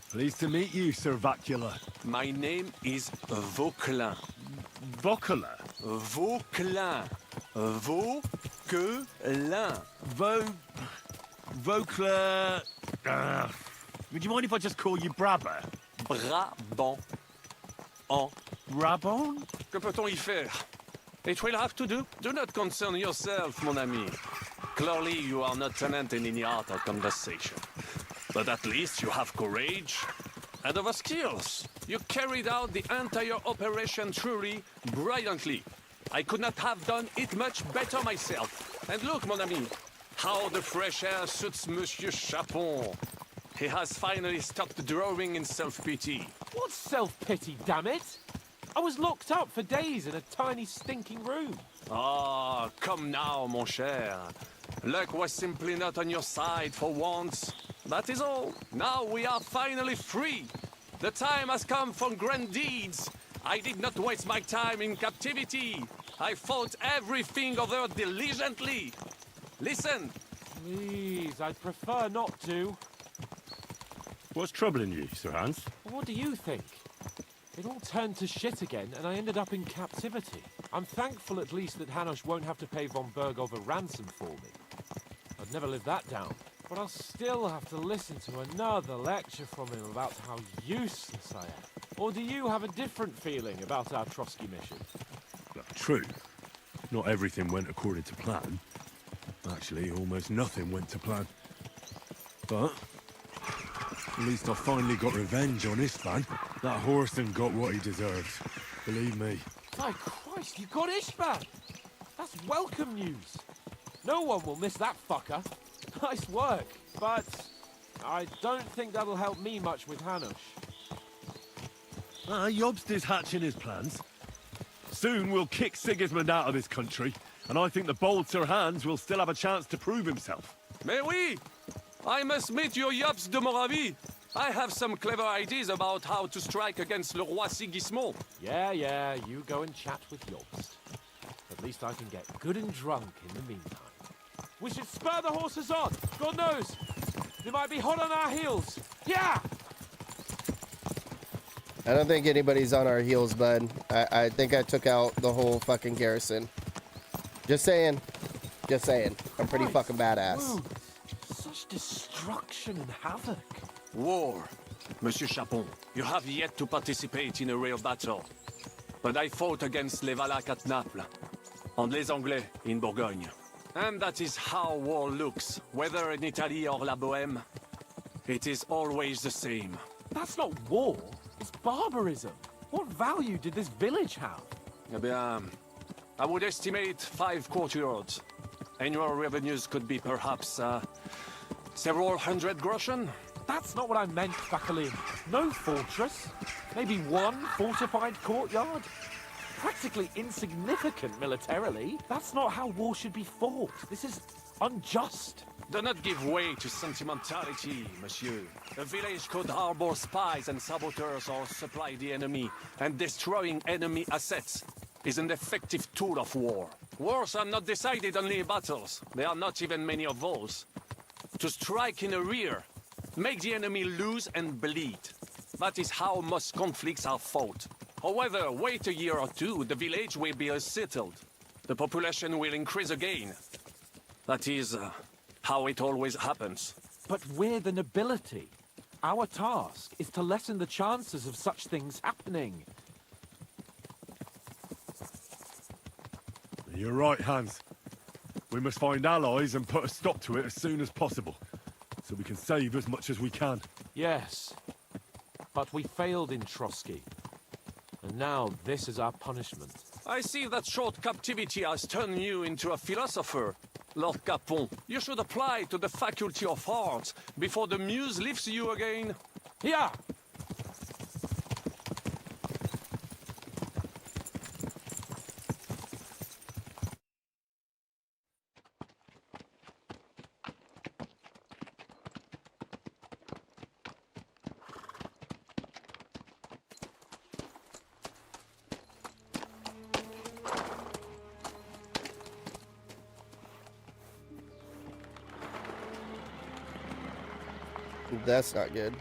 Pleased to meet you, Sir Vacula.
My name is Vauquelin.
Vauquelin?
Vauquelin. Vauquelin.
Vauquelin... would you mind if I just call you Brabber?
Brabant. En.
Brabant?
Que peut-on y faire? It will have to do. Do not concern yourself, mon ami. Clearly, you are not talent in any art or conversation. But at least you have courage and other skills. You carried out the entire operation truly brilliantly. I could not have done it much better myself. And look, mon ami, how the fresh air suits Monsieur Chapon. He has finally stopped drawing in self-pity.
What self-pity, damn it? I was locked up for days in a tiny stinking room.
Ah, come now, mon cher. Luck was simply not on your side for once. That is all. Now we are finally free. The time has come for grand deeds. I did not waste my time in captivity. I fought everything over diligently. Listen.
Please, I'd prefer not to.
What's troubling you, Sir Hans?
What do you think? It all turned to shit again, and I ended up in captivity. I'm thankful at least that Hanush won't have to pay von Bergov a ransom for me. I'd never live that down. But I'll still have to listen to another lecture from him about how useless I am. Or do you have a different feeling about our Trotsky mission?
Well, true. Not everything went according to plan. Actually, almost nothing went to plan. But at least I finally got revenge on Istvan. That Horston got what he deserved. Believe me.
My Christ, you got Ishban! That's welcome news. No one will miss that fucker. Nice work, but I don't think that'll help me much with Hanush.
Jobst is hatching his plans. Soon we'll kick Sigismund out of this country, and I think the bold Sir Hans will still have a chance to prove himself.
Mais oui! I must meet your Yops de Moravie. I have some clever ideas about how to strike against Le Roi Sigismond.
Yeah, you go and chat with Jobst. At least I can get good and drunk in the meantime. We should spur the horses on. God knows, they might be hot on our heels. Yeah!
I don't think anybody's on our heels, bud. I think I took out the whole fucking garrison. Just saying. Just saying. I'm pretty fucking badass.
Dude, such destruction and havoc.
War. Monsieur Chapon, you have yet to participate in a real battle. But I fought against les Valaques at Naples, and les Anglais in Bourgogne. And that is how war looks, whether in Italy or La Bohème. It is always the same.
That's not war. It's barbarism. What value did this village have?
Eh bien, I would estimate 5 courtyards. Annual revenues could be perhaps, several hundred groschen?
That's not what I meant, Bakalin. No fortress. Maybe one fortified courtyard. Practically insignificant militarily. That's not how war should be fought. This is unjust.
Do not give way to sentimentality, monsieur. A village could harbor spies and saboteurs or supply the enemy, and destroying enemy assets is an effective tool of war. Wars are not decided only in battles. There are not even many of those. To strike in the rear, make the enemy lose and bleed. That is how most conflicts are fought. However, wait a year or two, the village will be settled. The population will increase again. That is how it always happens.
But we're the nobility. Our task is to lessen the chances of such things happening.
You're right, Hans. We must find allies and put a stop to it as soon as possible, so we can save as much as we can.
Yes, but we failed in Trotsky. And now this is our punishment.
I see that short captivity has turned you into a philosopher, Lord Capon. You should apply to the Faculty of Arts before the muse lifts you again.
Yeah!
That's not good.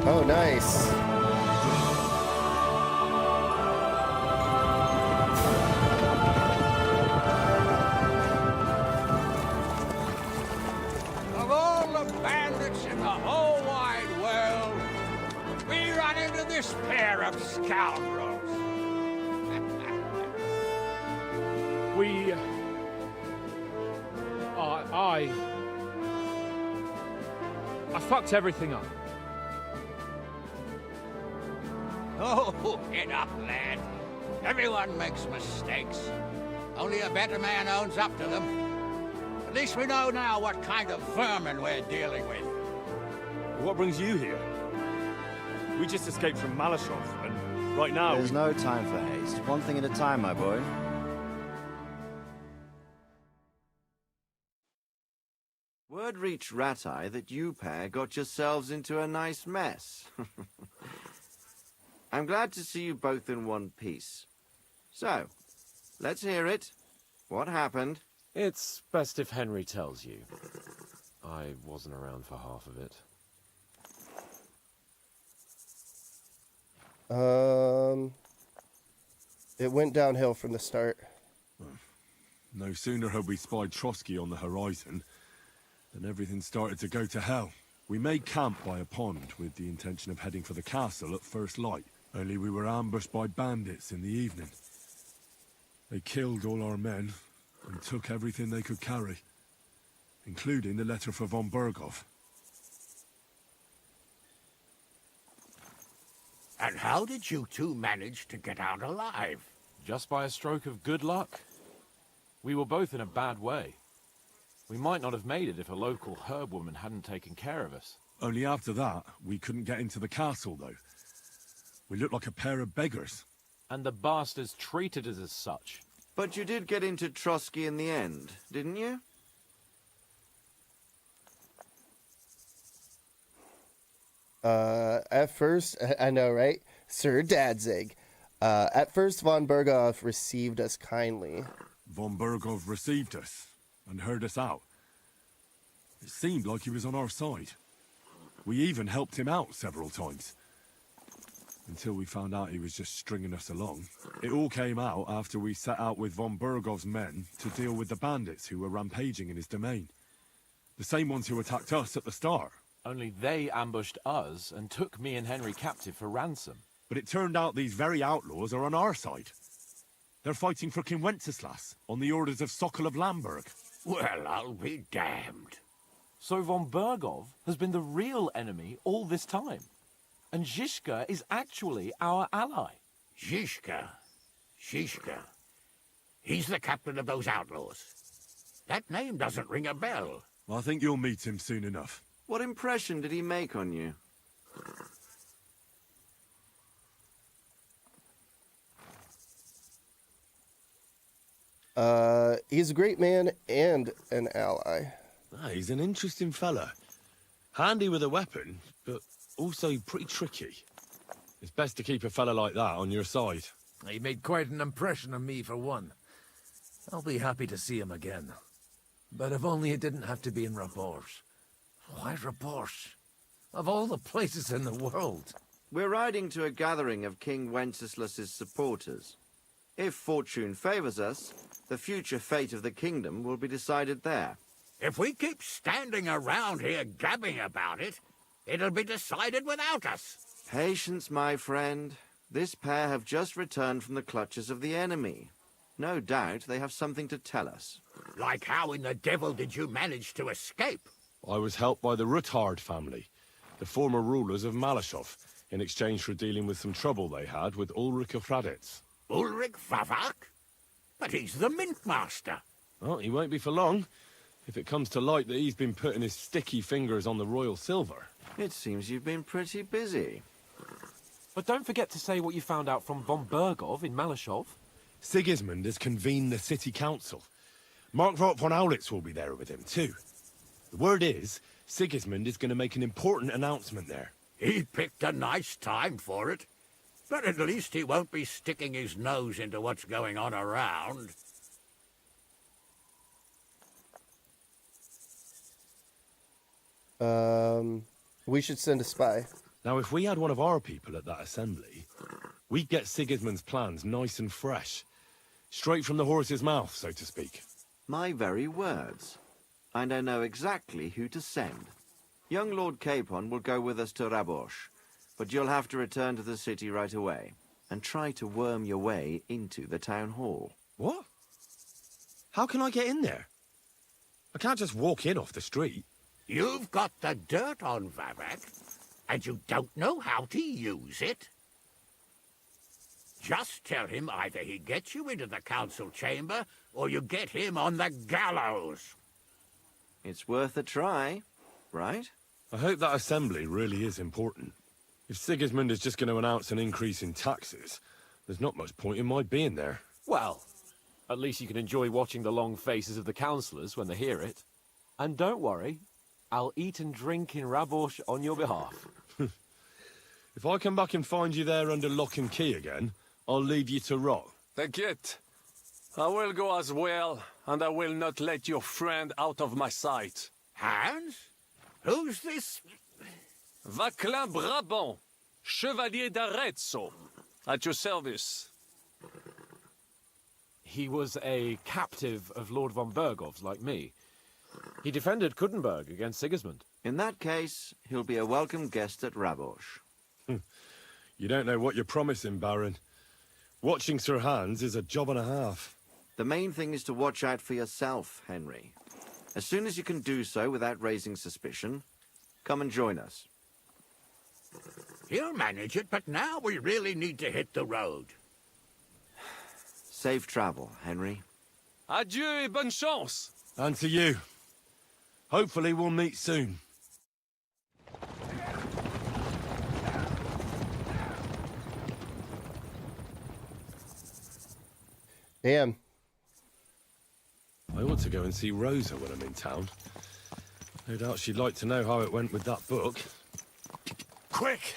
Oh, nice.
Of all the bandits in the whole wide world, we run into this pair of scoundrels.
We... I fucked everything up.
Oh, get up, lad. Everyone makes mistakes. Only a better man owns up to them. At least we know now what kind of vermin we're dealing with.
What brings you here? We just escaped from Malashov, and right now
There's no time for haste. One thing at a time, my boy. Word reached Rat-Eye that you pair got yourselves into a nice mess. I'm glad to see you both in one piece. So, let's hear it. What happened?
It's best if Henry tells you. I wasn't around for half of it.
It went downhill from the start.
no sooner had we spied Trotsky on the horizon than everything started to go to hell. We made camp by a pond with the intention of heading for the castle at first light, only we were ambushed by bandits in the evening. They killed all our men and took everything they could carry, including the letter for von Berghoff.
And how did you two manage to get out alive?
Just by a stroke of good luck. We were both in a bad way. We might not have made it if a local herb woman hadn't taken care of us.
Only after that, we couldn't get into the castle, though. We looked like a pair of beggars.
And the bastards treated us as such.
But you did get into Trotsky in the end, didn't you?
At first, I know, right? Sir Dadzig. At first, von Berghoff received us kindly.
Von Berghoff received us and heard us out. It seemed like he was on our side. We even helped him out several times. Until we found out he was just stringing us along. It all came out after we set out with von Berghoff's men to deal with the bandits who were rampaging in his domain. The same ones who attacked us at the start.
Only they ambushed us and took me and Henry captive for ransom.
But it turned out these very outlaws are on our side. They're fighting for King Wenceslas on the orders of Sokol of Lamberg.
Well, I'll be damned.
So von Bergov has been the real enemy all this time. And Zizka is actually our ally.
Zizka? Zizka? He's the captain of those outlaws. That name doesn't ring a bell.
I think you'll meet him soon enough.
What impression did he make on you?
He's a great man and an ally.
He's an interesting fella. Handy with a weapon, but also pretty tricky. It's best to keep a fella like that on your side.
He made quite an impression on me, for one. I'll be happy to see him again. But if only it didn't have to be in Rabosh. Why Rabosh? Of all the places in the world.
We're riding to a gathering of King Wenceslas's supporters. If fortune favors us, the future fate of the kingdom will be decided there.
If we keep standing around here gabbing about it, it'll be decided without us.
Patience, my friend. This pair have just returned from the clutches of the enemy. No doubt they have something to tell us.
Like how in the devil did you manage to escape?
I was helped by the Ruthard family, the former rulers of Malashov, in exchange for dealing with some trouble they had with Ulrich of Raditz.
Ulrich Vavak? But he's the Mint Master.
Well, he won't be for long, if it comes to light that he's been putting his sticky fingers on the royal silver.
It seems you've been pretty busy.
But don't forget to say what you found out from von Bergov in Malashov.
Sigismund has convened the city council. Markvart von Aulitz will be there with him, too. The word is, Sigismund is going to make an important announcement there.
He picked a nice time for it. But at least he won't be sticking his nose into what's going on around.
We should send a spy.
Now, if we had one of our people at that assembly, we'd get Sigismund's plans nice and fresh. Straight from the horse's mouth, so to speak.
My very words. And I know exactly who to send. Young Lord Capon will go with us to Rabosh, but you'll have to return to the city right away and try to worm your way into the town hall.
What? How can I get in there? I can't just walk in off the street.
You've got the dirt on Vavak, and you don't know how to use it? Just tell him either he gets you into the council chamber, or you get him on the gallows.
It's worth a try, right?
I hope that assembly really is important. If Sigismund is just going to announce an increase in taxes, there's not much point in my being there.
Well, at least you can enjoy watching the long faces of the councillors when they hear it. And don't worry, I'll eat and drink in Rabosh on your behalf.
If I come back and find you there under lock and key again, I'll leave you to rot.
Take it. I will go as well, and I will not let your friend out of my sight.
Hans? Who's this?
Vaclin Brabant, Chevalier d'Arezzo, at your service.
He was a captive of Lord von Bergov's, like me. He defended Kuddenberg against Sigismund.
In that case, he'll be a welcome guest at Rabosh.
You don't know what you're promising, Baron. Watching Sir Hans is a job and a half.
The main thing is to watch out for yourself, Henry. As soon as you can do so without raising suspicion, come and join us.
He'll manage it, but now we really need to hit the road.
Safe travel, Henry.
Adieu et bonne chance.
And to you. Hopefully we'll meet soon.
Damn.
I ought to go and see Rosa when I'm in town. No doubt she'd like to know how it went with that book.
Quick!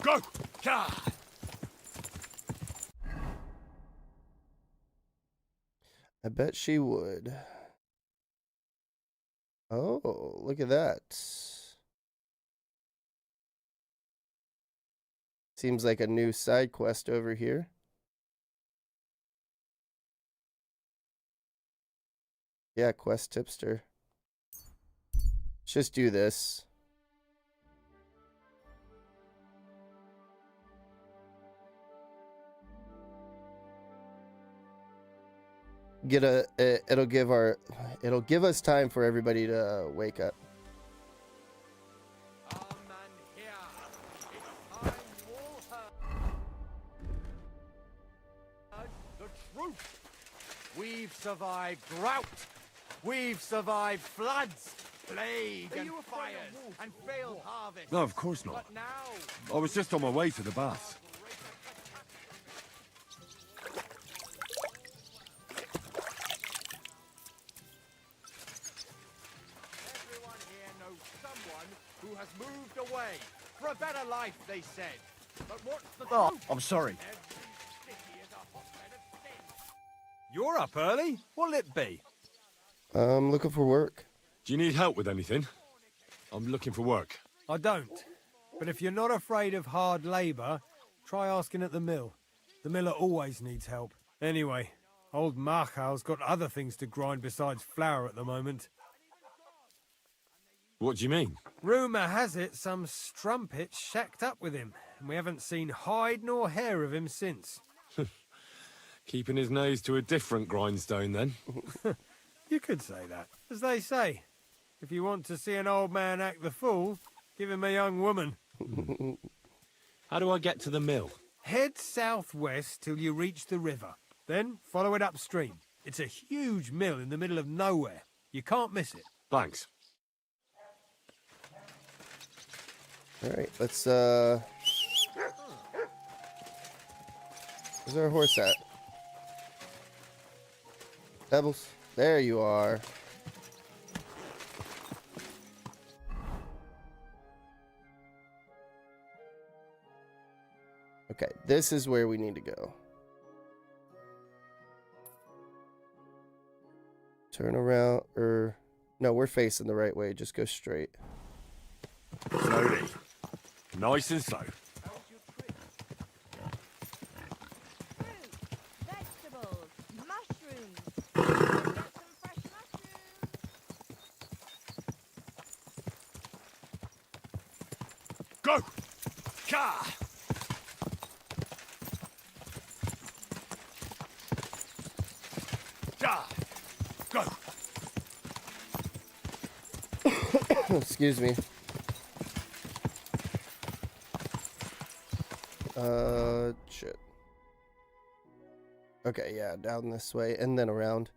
Go! Yeah.
I bet she would. Oh, look at that. Seems like a new side quest over here. Yeah, quest tipster. Let's just do this. it'll give us time for everybody to wake up.
The truth. We've survived drought. We've survived floods, plague, and fires, and failed harvests.
No, of course not.
But now,
I was just on my way to the baths.
everyone here knows someone who has moved away for a better life, they said. But what's the truth?
I'm sorry.
Every city is a hotbed of sin.
You're up early? What'll it be?
Looking for work.
Do you need help with anything? I'm looking for work.
I don't. But if you're not afraid of hard labour, try asking at the mill. The miller always needs help. Anyway, old Marchal's got other things to grind besides flour at the moment.
What do you mean?
Rumour has it some strumpet shacked up with him, and we haven't seen hide nor hair of him since.
Keeping his nose to a different grindstone, then.
You could say that. As they say, if you want to see an old man act the fool, give him a young woman.
How do I get to the mill?
Head southwest till you reach the river. Then follow it upstream. It's a huge mill in the middle of nowhere. You can't miss it.
Thanks.
Alright, let's, where's our horse at? Pebbles, there you are. Okay, this is where we need to go. Turn around, or... No, we're facing the right way. Just go straight.
Slowly. Nice and slow.
Vegetables, mushrooms. Get some fresh mushrooms.
Go! Ka!
Da! Go!
Excuse me. Shit. Okay, yeah, down this way and then around.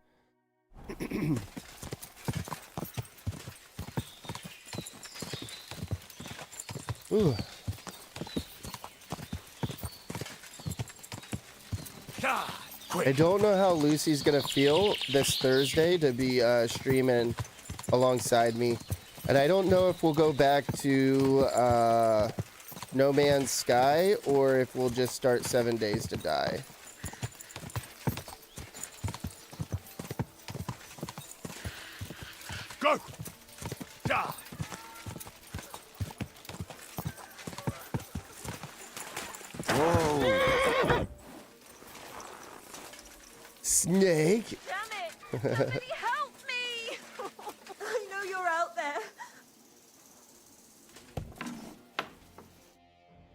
Ooh. I don't know how Lucy's gonna feel this Thursday to be streaming alongside me, and I don't know if we'll go back to No Man's Sky or if we'll just start 7 Days to Die.
Go! Da!
Whoa! Snake!
Damn it! Somebody help me! I know you're out there.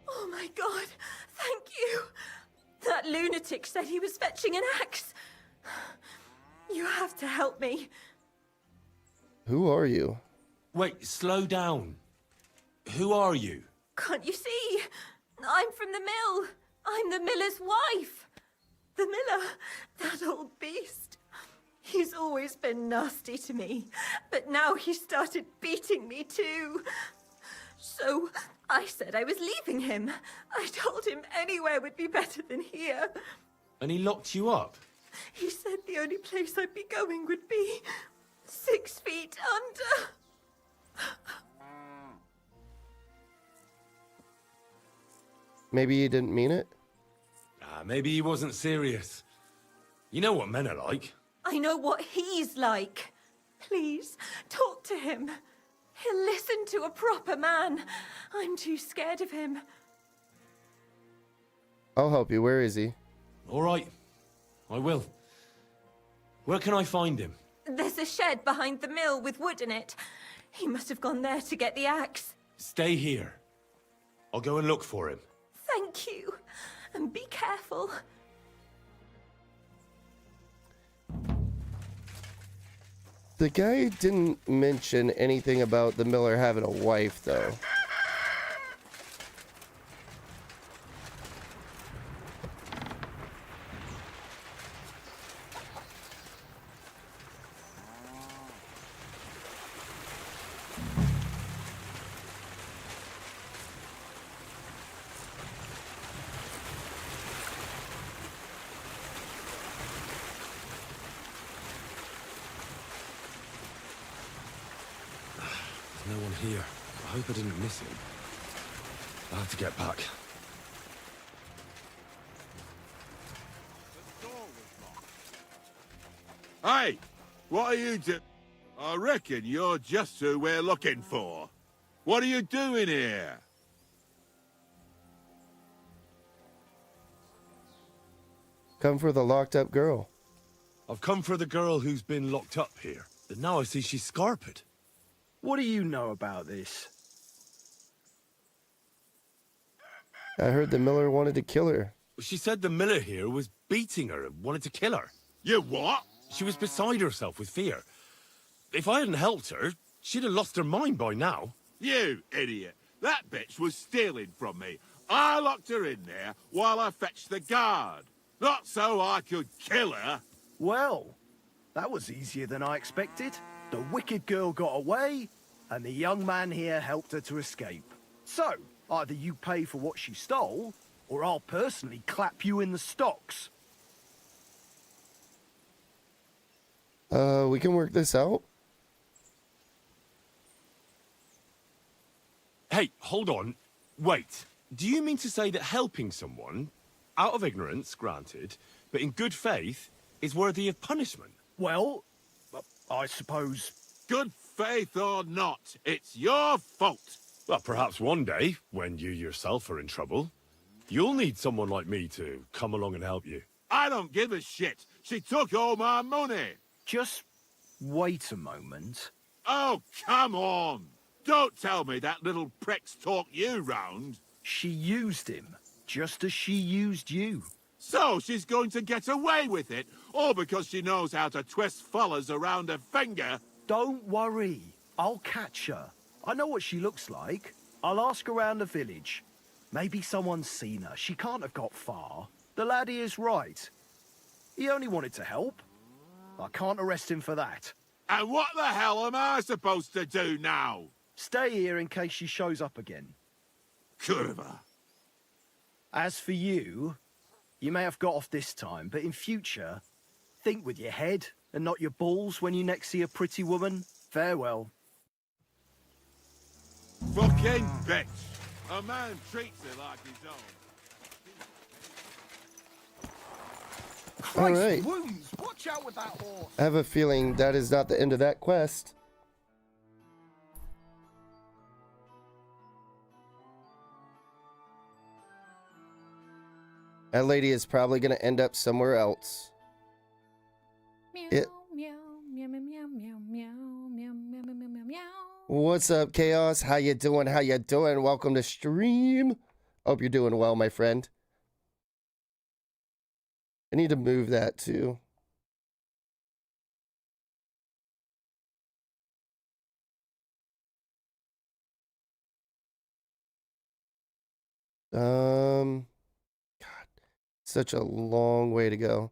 Oh my god, thank you. That lunatic said he was fetching an axe. You have to help me.
Who are you?
Wait, slow down. Who are you?
Can't you see? I'm from the mill. I'm the miller's wife. The miller, that old beast. He's always been nasty to me, but now he started beating me too. So I said I was leaving him. I told him anywhere would be better than here.
And he locked you up?
He said the only place I'd be going would be 6 feet under.
Maybe you didn't mean it?
Maybe he wasn't serious. You know what men are like.
I know what he's like. Please, talk to him. He'll listen to a proper man. I'm too scared of him.
I'll help you. Where is he?
All right. I will. Where can I find him?
There's a shed behind the mill with wood in it. He must have gone there to get the axe.
Stay here. I'll go and look for him.
Thank you. And be careful.
The guy didn't mention anything about the miller having a wife, though.
There's no one here. I hope I didn't miss him. I'll have to get back.
Hey, what are you doing? I reckon you're just who we're looking for. What are you doing here?
Come for the locked up girl.
I've come for the girl who's been locked up here. And now I see she's scarpered.
What do you know about this?
I heard the miller wanted to kill her.
She said the miller here was beating her and wanted to kill her.
You what?
She was beside herself with fear. If I hadn't helped her, she'd have lost her mind by now.
You idiot. That bitch was stealing from me. I locked her in there while I fetched the guard. Not so I could kill her.
Well, that was easier than I expected. The wicked girl got away, and the young man here helped her to escape. So, either you pay for what she stole, or I'll personally clap you in the stocks.
We can work this out.
Hey, hold on. Wait. Do you mean to say that helping someone, out of ignorance, granted, but in good faith, is worthy of punishment?
Well, I suppose...
Good faith or not, it's your fault.
Well, perhaps one day, when you yourself are in trouble, you'll need someone like me to come along and help you.
I don't give a shit. She took all my money.
Just wait a moment.
Oh, come on. Don't tell me that little prick's talked you round.
She used him, just as she used you.
So she's going to get away with it, all because she knows how to twist fellas around her finger.
Don't worry. I'll catch her. I know what she looks like. I'll ask around the village. Maybe someone's seen her. She can't have got far. The laddie is right. He only wanted to help. I can't arrest him for that.
And what the hell am I supposed to do now?
Stay here in case she shows up again.
Curva.
As for you, you may have got off this time, but in future, think with your head and not your balls when you next see a pretty woman. Farewell.
Fucking bitch. A man treats her like his own.
All right.
Wounds! Watch out with that horse!
I have a feeling that is not the end of that quest. That lady is probably going to end up somewhere else. What's up, Chaos? How you doing? How you doing? Welcome to stream. Hope you're doing well, my friend. I need to move that too. God, such a long way to go.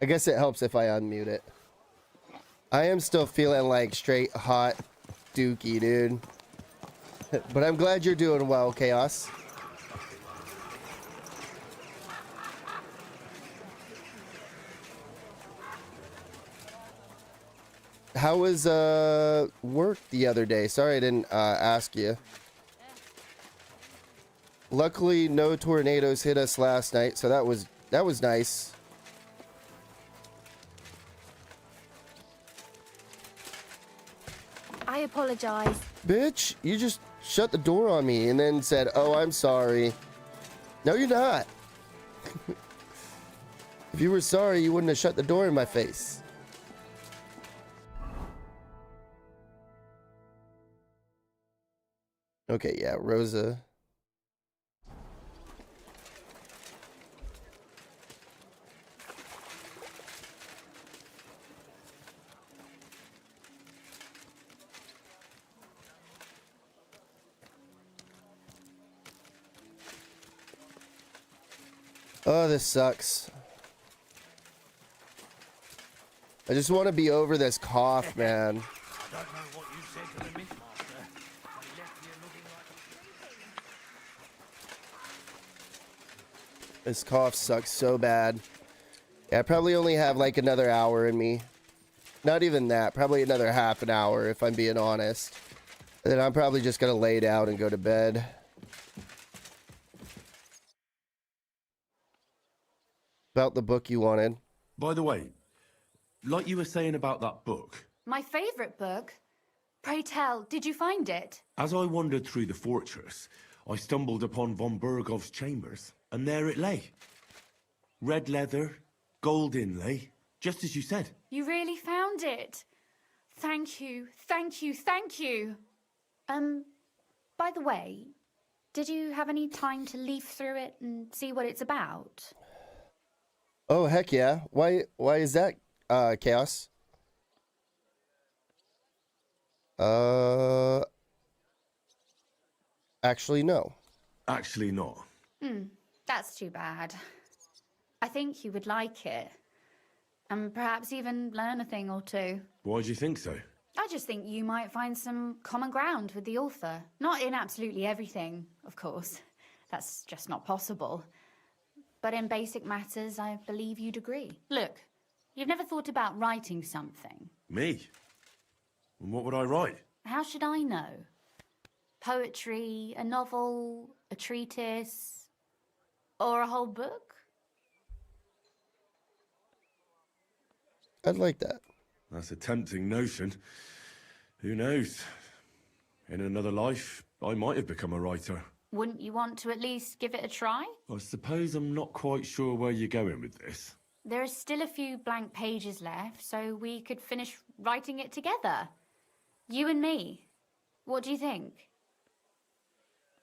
I guess it helps if I unmute it. I am still feeling like straight hot dookie, dude. But I'm glad you're doing well, Chaos. How was work the other day? Sorry I didn't ask you. Luckily, no tornadoes hit us last night, so that was nice.
I apologize.
Bitch, you just shut the door on me and then said, "Oh, I'm sorry." No, you're not. If you were sorry, you wouldn't have shut the door in my face. Okay, yeah, Rosa. Oh, this sucks. I just want to be over this cough, man.
I don't know what you said to the Mint Master, but he left here looking like
This cough sucks so bad. Yeah, I probably only have like another hour in me. Not even that. Probably another half an hour if I'm being honest. And then I'm probably just going to lay down and go to bed. About the book you wanted.
By the way, like you were saying about that book,
My favourite book. Pray tell, did you find it?
as I wandered through the fortress, I stumbled upon von Burgov's chambers, and there it lay. Red leather, gold inlay, just as you said.
You really found it. Thank you, thank you, thank you. By the way, did you have any time to leaf through it and see what it's about?
Oh, heck yeah. Why is that, Chaos? Actually, no.
Actually not.
That's too bad. I think you would like it. And perhaps even learn a thing or two.
Why do you think so?
I just think you might find some common ground with the author. Not in absolutely everything, of course. That's just not possible. But in basic matters, I believe you'd agree. Look, you've never thought about writing something.
Me? And what would I write?
How should I know? Poetry, a novel, a treatise, or a whole book?
I'd like that.
That's a tempting notion. Who knows? In another life, I might have become a writer.
Wouldn't you want to at least give it a try?
I suppose I'm not quite sure where you're going with this.
There are still a few blank pages left, so we could finish writing it together. You and me. What do you think?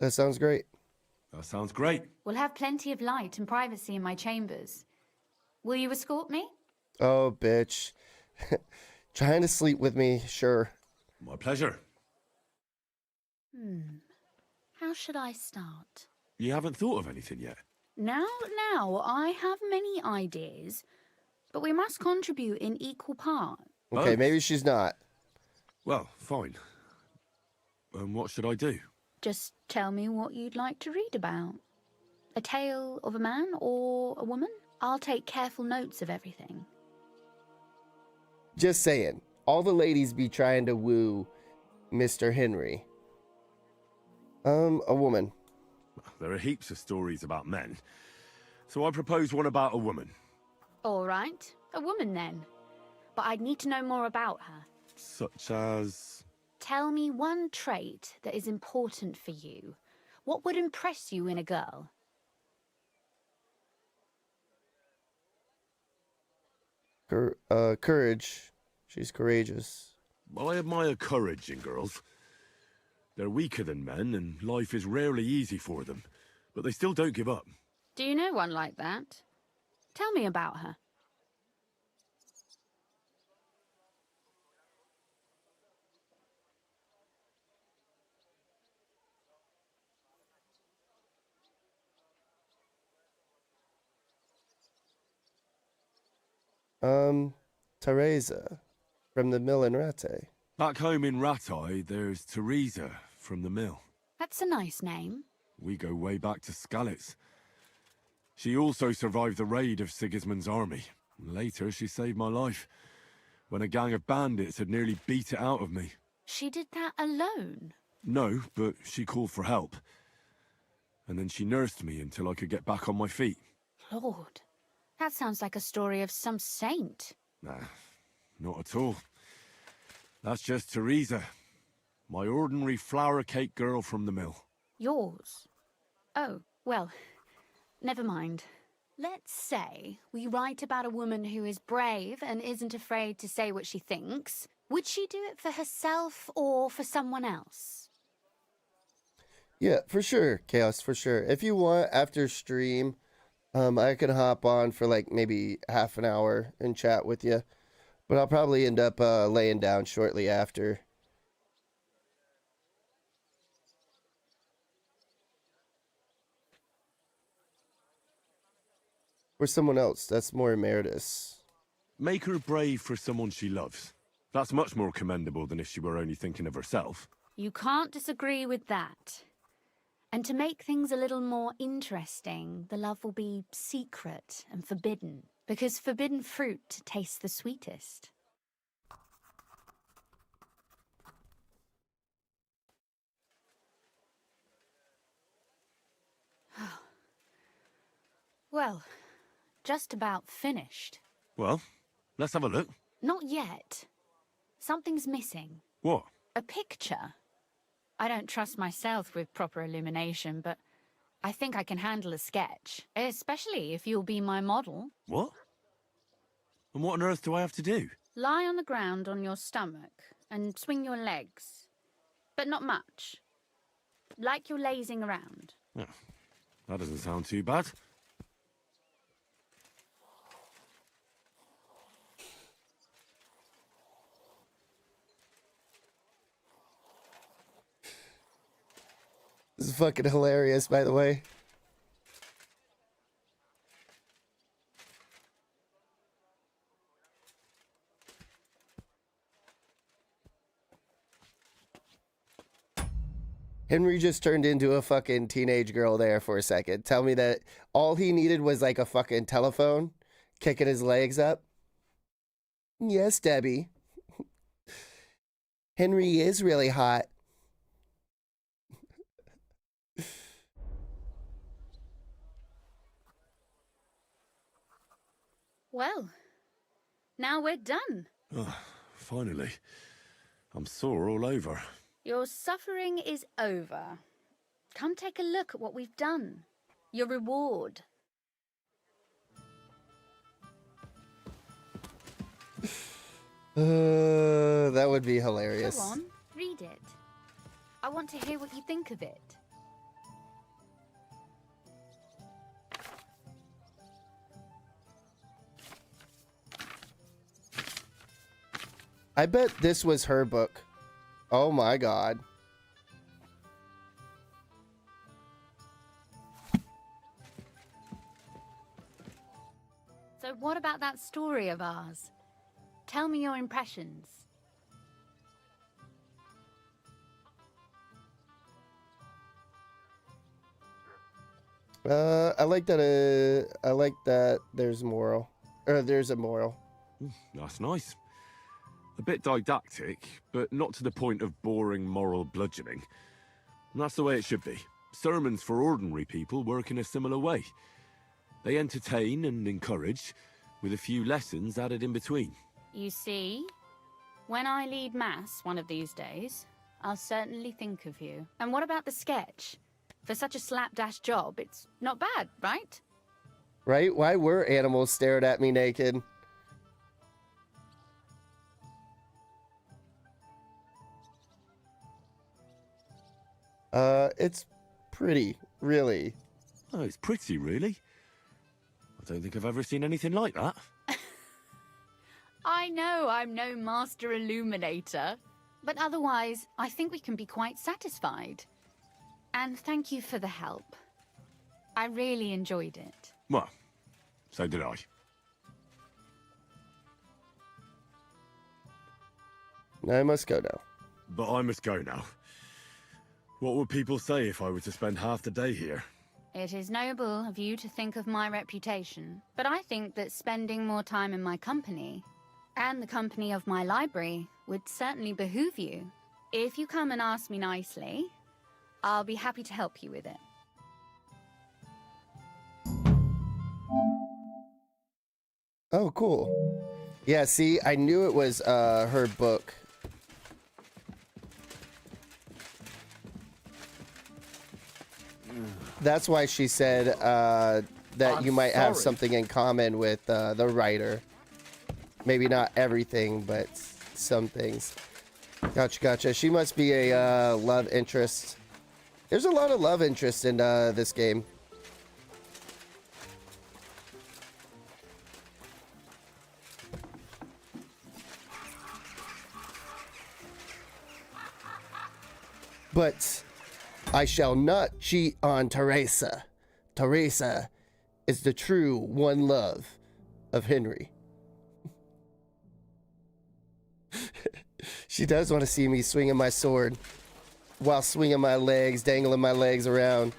That sounds great.
That sounds great.
We'll have plenty of light and privacy in my chambers. Will you escort me?
Oh, bitch. Trying to sleep with me, sure.
My pleasure.
How should I start?
You haven't thought of anything yet?
Now, I have many ideas, but we must contribute in equal parts.
Okay, maybe she's not.
Well, fine. And what should I do?
Just tell me what you'd like to read about. A tale of a man or a woman? I'll take careful notes of everything.
Just saying. All the ladies be trying to woo Mr. Henry. A woman.
There are heaps of stories about men. So I propose one about a woman.
All right, a woman then. But I'd need to know more about her.
Such as...
Tell me one trait that is important for you. What would impress you in a girl?
Courage. She's courageous.
I admire courage in girls. They're weaker than men, and life is rarely easy for them. But they still don't give up.
Do you know one like that? Tell me about her.
Teresa from the mill in Rattay.
Back home in Rattay, there's Teresa from the mill.
That's a nice name.
We go way back to Skalitz. She also survived the raid of Sigismund's army. Later, she saved my life. when a gang of bandits had nearly beat it out of me.
She did that alone?
No, but she called for help. And then she nursed me until I could get back on my feet.
Lord, that sounds like a story of some saint.
Nah, not at all. That's just Teresa, my ordinary flour cake girl from the mill.
Yours? Oh, well, never mind. Let's say we write about a woman who is brave and isn't afraid to say what she thinks. Would she do it for herself or for someone else?
Yeah, for sure, Chaos, for sure. If you want, after stream, I can hop on for like maybe half an hour and chat with you. But I'll probably end up laying down shortly after. Or someone else that's more emeritus.
Make her brave for someone she loves. That's much more commendable than if she were only thinking of herself.
You can't disagree with that. And to make things a little more interesting, the love will be secret and forbidden, because forbidden fruit tastes the sweetest. Well, just about finished.
Well, let's have a look.
Not yet. Something's missing.
What?
A picture. I don't trust myself with proper illumination, but I think I can handle a sketch, especially if you'll be my model.
What? And what on earth do I have to do?
Lie on the ground on your stomach and swing your legs, but not much. Like you're lazing around.
Oh, that doesn't sound too bad.
This is fucking hilarious, by the way. Henry just turned into a fucking teenage girl there for a second. Tell me that all he needed was like a fucking telephone, kicking his legs up. Yes, Debbie. Henry is really hot.
Well, now we're done.
Oh, finally. I'm sore all over.
Your suffering is over. Come take a look at what we've done. Your reward.
That would be hilarious.
Go on, read it. I want to hear what you think of it.
I bet this was her book. Oh my god.
So what about that story of ours? Tell me your impressions.
I like that there's moral. Or there's a moral.
That's nice. A bit didactic, but not to the point of boring moral bludgeoning. That's the way it should be. Sermons for ordinary people work in a similar way. They entertain and encourage, with a few lessons added in between.
You see, when I lead mass one of these days, I'll certainly think of you. And what about the sketch? For such a slapdash job, it's not bad, right?
Right? Why were animals staring at me naked? It's pretty, really.
Oh, it's pretty, really. I don't think I've ever seen anything like that.
I know I'm no master illuminator, but otherwise, I think we can be quite satisfied. And thank you for the help. I really enjoyed it.
Well, so did I.
I must go now.
But I must go now. What would people say if I were to spend half the day here?
It is noble of you to think of my reputation, but I think that spending more time in my company And the company of my library would certainly behoove you. If you come and ask me nicely, I'll be happy to help you with it.
Oh, cool. Yeah, see, I knew it was her book. That's why she said that you might have something in common with the writer. Maybe not everything, but some things. Gotcha, gotcha. She must be a love interest. There's a lot of love interest in this game. But I shall not cheat on Teresa. Teresa is the true one love of Henry. She does want to see me swinging my sword while swinging my legs, dangling my legs around.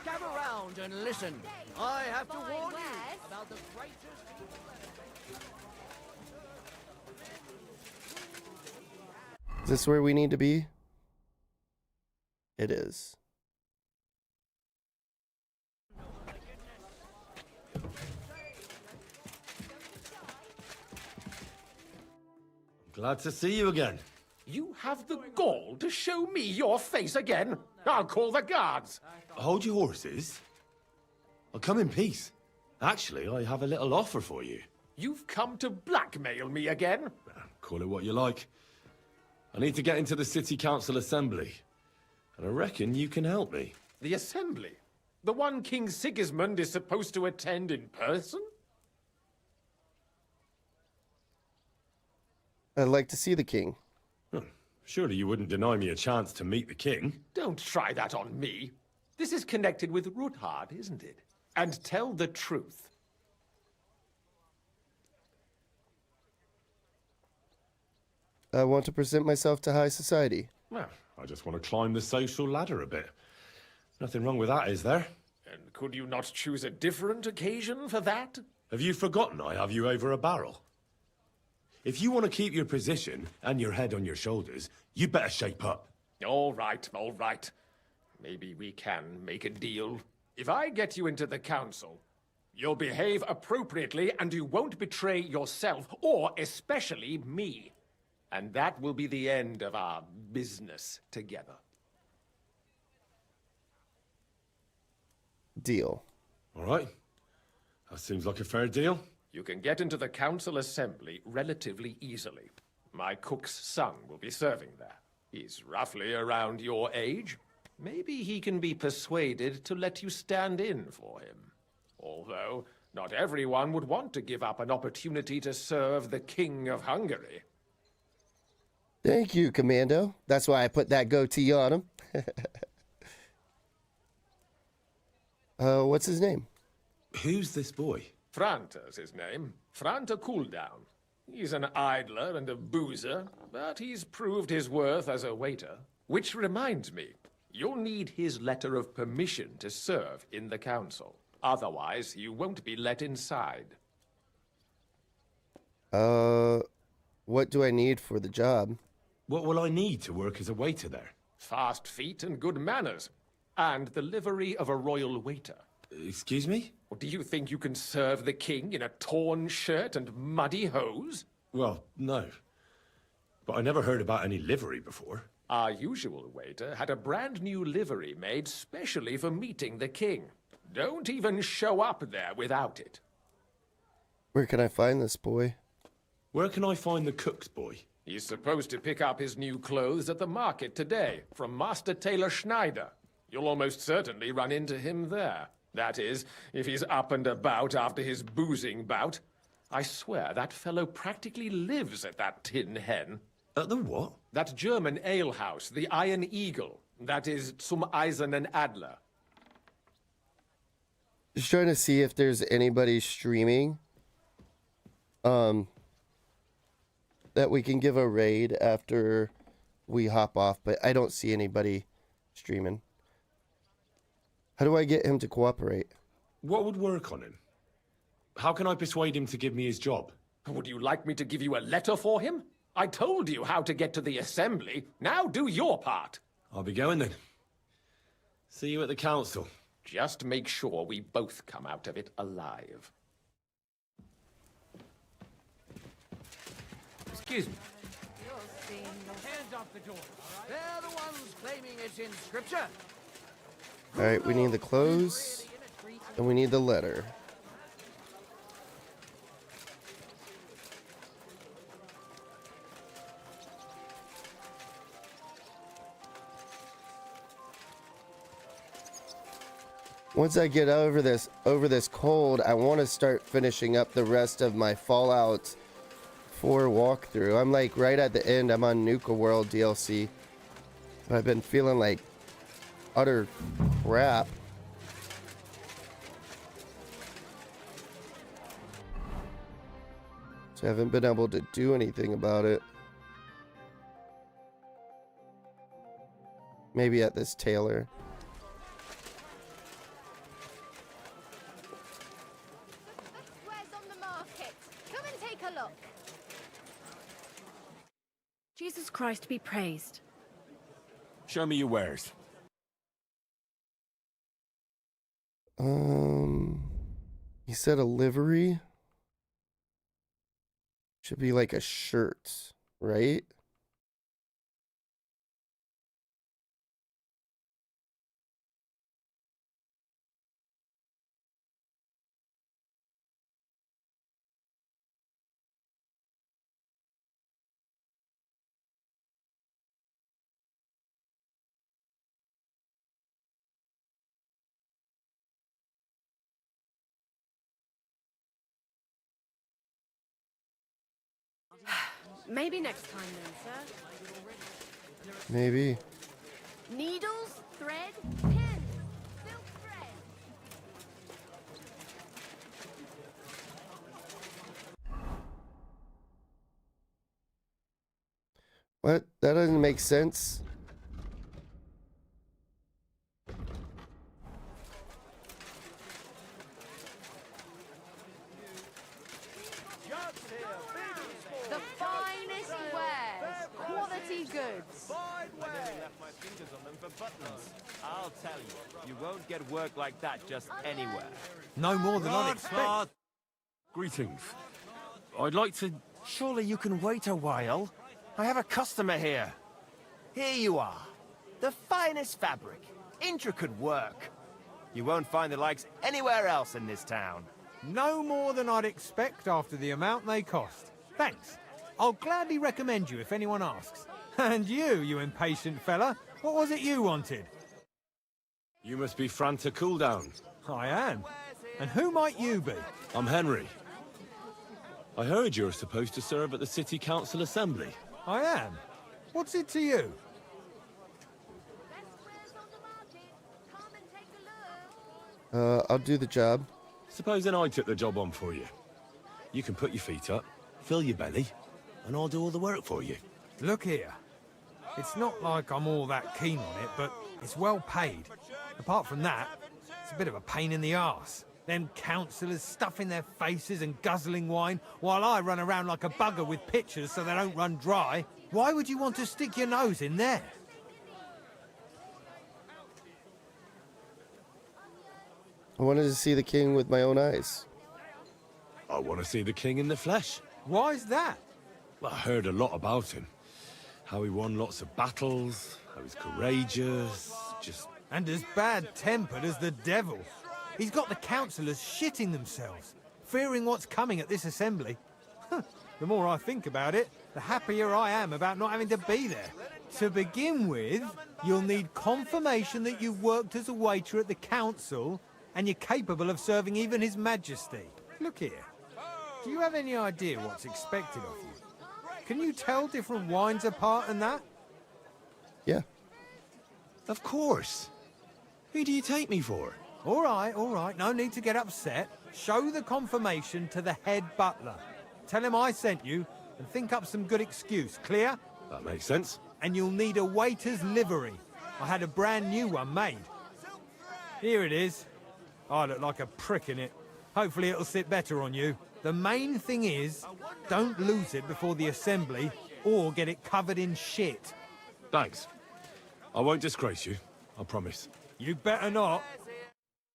Gather round and listen. I have to warn you about the greatest...
Is this where we need to be? It is.
Glad to see you again.
You have the gall to show me your face again? I'll call the guards.
Hold your horses. I'll come in peace. Actually, I have a little offer for you.
You've come to blackmail me again?
Call it what you like. I need to get into the City Council Assembly. And I reckon you can help me.
The Assembly? The one King Sigismund is supposed to attend in person?
I'd like to see the king.
Surely you wouldn't deny me a chance to meet the king?
Don't try that on me. This is connected with Ruthard, isn't it? And tell the truth.
I want to present myself to high society.
Well, I just want to climb the social ladder a bit. Nothing wrong with that, is there?
And could you not choose a different occasion for that?
Have you forgotten I have you over a barrel? If you want to keep your position and your head on your shoulders, you better shape up.
All right, all right. Maybe we can make a deal. If I get you into the council, you'll behave appropriately and you won't betray yourself, or especially me. And that will be the end of our business together.
Deal.
All right. That seems like a fair deal.
You can get into the council assembly relatively easily. My cook's son will be serving there. He's roughly around your age. Maybe he can be persuaded to let you stand in for him. Although, not everyone would want to give up an opportunity to serve the King of Hungary.
Thank you, Commando. That's why I put that goatee on him. What's his name?
Who's this boy?
Franta's his name. Franta Cooldown. He's an idler and a boozer, but he's proved his worth as a waiter. Which reminds me, you'll need his letter of permission to serve in the council. Otherwise, you won't be let inside.
What do I need for the job?
What will I need to work as a waiter there?
Fast feet and good manners. And the livery of a royal waiter.
Excuse me?
Do you think you can serve the king in a torn shirt and muddy hose?
Well, no. But I never heard about any livery before.
Our usual waiter had a brand new livery made specially for meeting the king. Don't even show up there without it.
Where can I find this boy?
Where can I find the cook's boy?
He's supposed to pick up his new clothes at the market today from Master Tailor Schneider. You'll almost certainly run into him there. That is, if he's up and about after his boozing bout. I swear that fellow practically lives at that Tin Hen.
At the what?
That German alehouse, the Iron Eagle. That is Zum Eisernen Adler.
Just trying to see if there's anybody streaming. That we can give a raid after we hop off, but I don't see anybody streaming. How do I get him to cooperate?
What would work on him? How can I persuade him to give me his job?
Would you like me to give you a letter for him? I told you how to get to the assembly. Now do your part.
I'll be going then. See you at the council.
Just make sure we both come out of it alive.
Excuse me.
Hands off the door. They're the ones claiming it's in scripture.
Alright, we need the clothes, and we need the letter. Once I get over this cold, I want to start finishing up the rest of my Fallout 4 walkthrough. I'm like right at the end. I'm on Nuka World DLC. But I've been feeling like utter crap. So I haven't been able to do anything about it. Maybe at this tailor.
Jesus Christ be praised.
Show me your wares.
He said a livery. Should be like a shirt, right?
Maybe next time then, sir.
Maybe.
Needles, thread, pins, silk thread.
What? That doesn't make sense.
The finest wares, quality goods.
I nearly left my fingers on them for buttons. I'll tell you, you won't get work like that just anywhere.
No more than I'd expect.
Greetings. I'd like to...
Surely you can wait a while. I have a customer here. Here you are. The finest fabric. Intricate work. You won't find the likes anywhere else in this town.
No more than I'd expect after the amount they cost. Thanks. I'll gladly recommend you if anyone asks. And you impatient fella, what was it you wanted?
You must be Franta Cooldown.
I am. And who might you be?
I'm Henry. I heard you're supposed to serve at the City Council Assembly.
I am. What's it to you?
I'll do the job.
Supposing I took the job on for you. You can put your feet up, fill your belly, and I'll do all the work for you.
Look here. It's not like I'm all that keen on it, but it's well paid. Apart from that, it's a bit of a pain in the arse. Them councillors stuffing their faces and guzzling wine, while I run around like a bugger with pitchers so they don't run dry. Why would you want to stick your nose in there?
I wanted to see the king with my own eyes.
I want to see the king in the flesh.
Why's that?
Well, I heard a lot about him. How he won lots of battles, how he's courageous, just...
And as bad-tempered as the devil. He's got the councillors shitting themselves, fearing what's coming at this assembly. The more I think about it, the happier I am about not having to be there. To begin with, you'll need confirmation that you've worked as a waiter at the council and you're capable of serving even His Majesty. Look here. Do you have any idea what's expected of you? Can you tell different wines apart and that?
Yeah.
Of course. Who do you take me for?
All right. No need to get upset. Show the confirmation to the head butler. Tell him I sent you and think up some good excuse. Clear?
That makes sense.
and you'll need a waiter's livery. I had a brand new one made. Here it is. I look like a prick in it. Hopefully it'll sit better on you. The main thing is, don't lose it before the assembly, or get it covered in shit.
Thanks. I won't disgrace you, I promise.
You better not.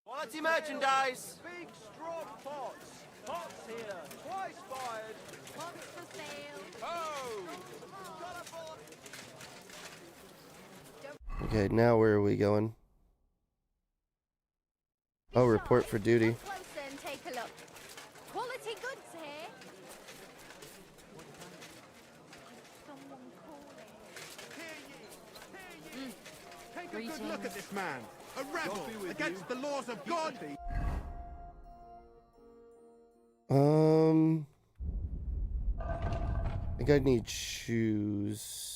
Quality merchandise!
Big, strong pots. Pots here. Twice fired.
Pots for sale.
Oh!
Okay, now where are we going? Oh, report for duty.
Closer and take a look. Quality goods here. Someone calling.
Take a good look at this man. A rebel against the laws of God.
I think I need shoes.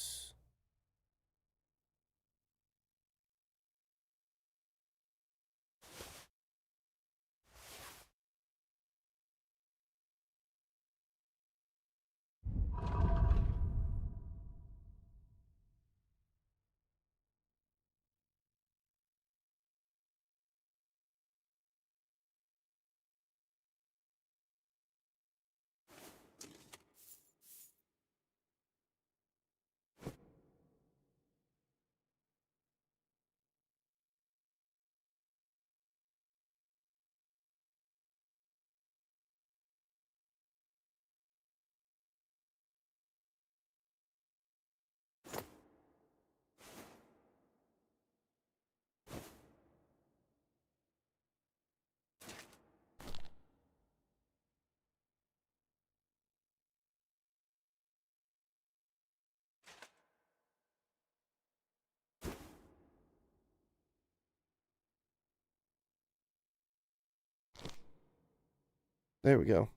There we go.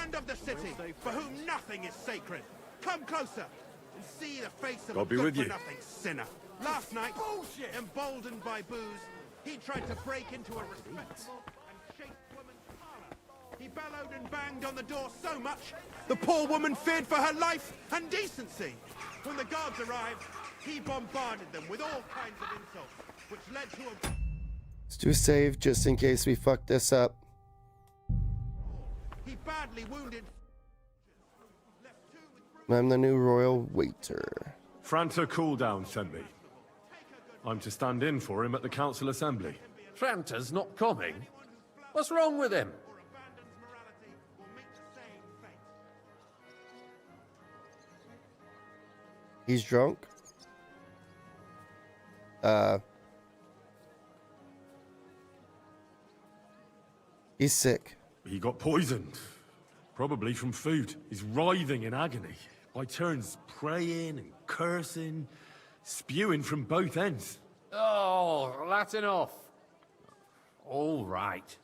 And of the city, for whom nothing is sacred. Come closer and see the face of
God
a
be with you.
good-for-nothing sinner. Last night, emboldened by booze, he tried to break into a respectable and chaste woman's parlor. He bellowed and banged on the door so much, the poor woman feared for her life and decency. When the guards arrived, he bombarded them with all kinds of insults, which led to a...
Let's do a save just in case we fuck this up.
He badly wounded...
I'm the new royal waiter.
Franta Cooldown sent me. I'm to stand in for him at the council assembly.
Franta's not coming? What's wrong with him?
He's drunk. He's sick.
He got poisoned. Probably from food. He's writhing in agony. By turns praying and cursing, spewing from both ends.
Oh, that's enough. All right.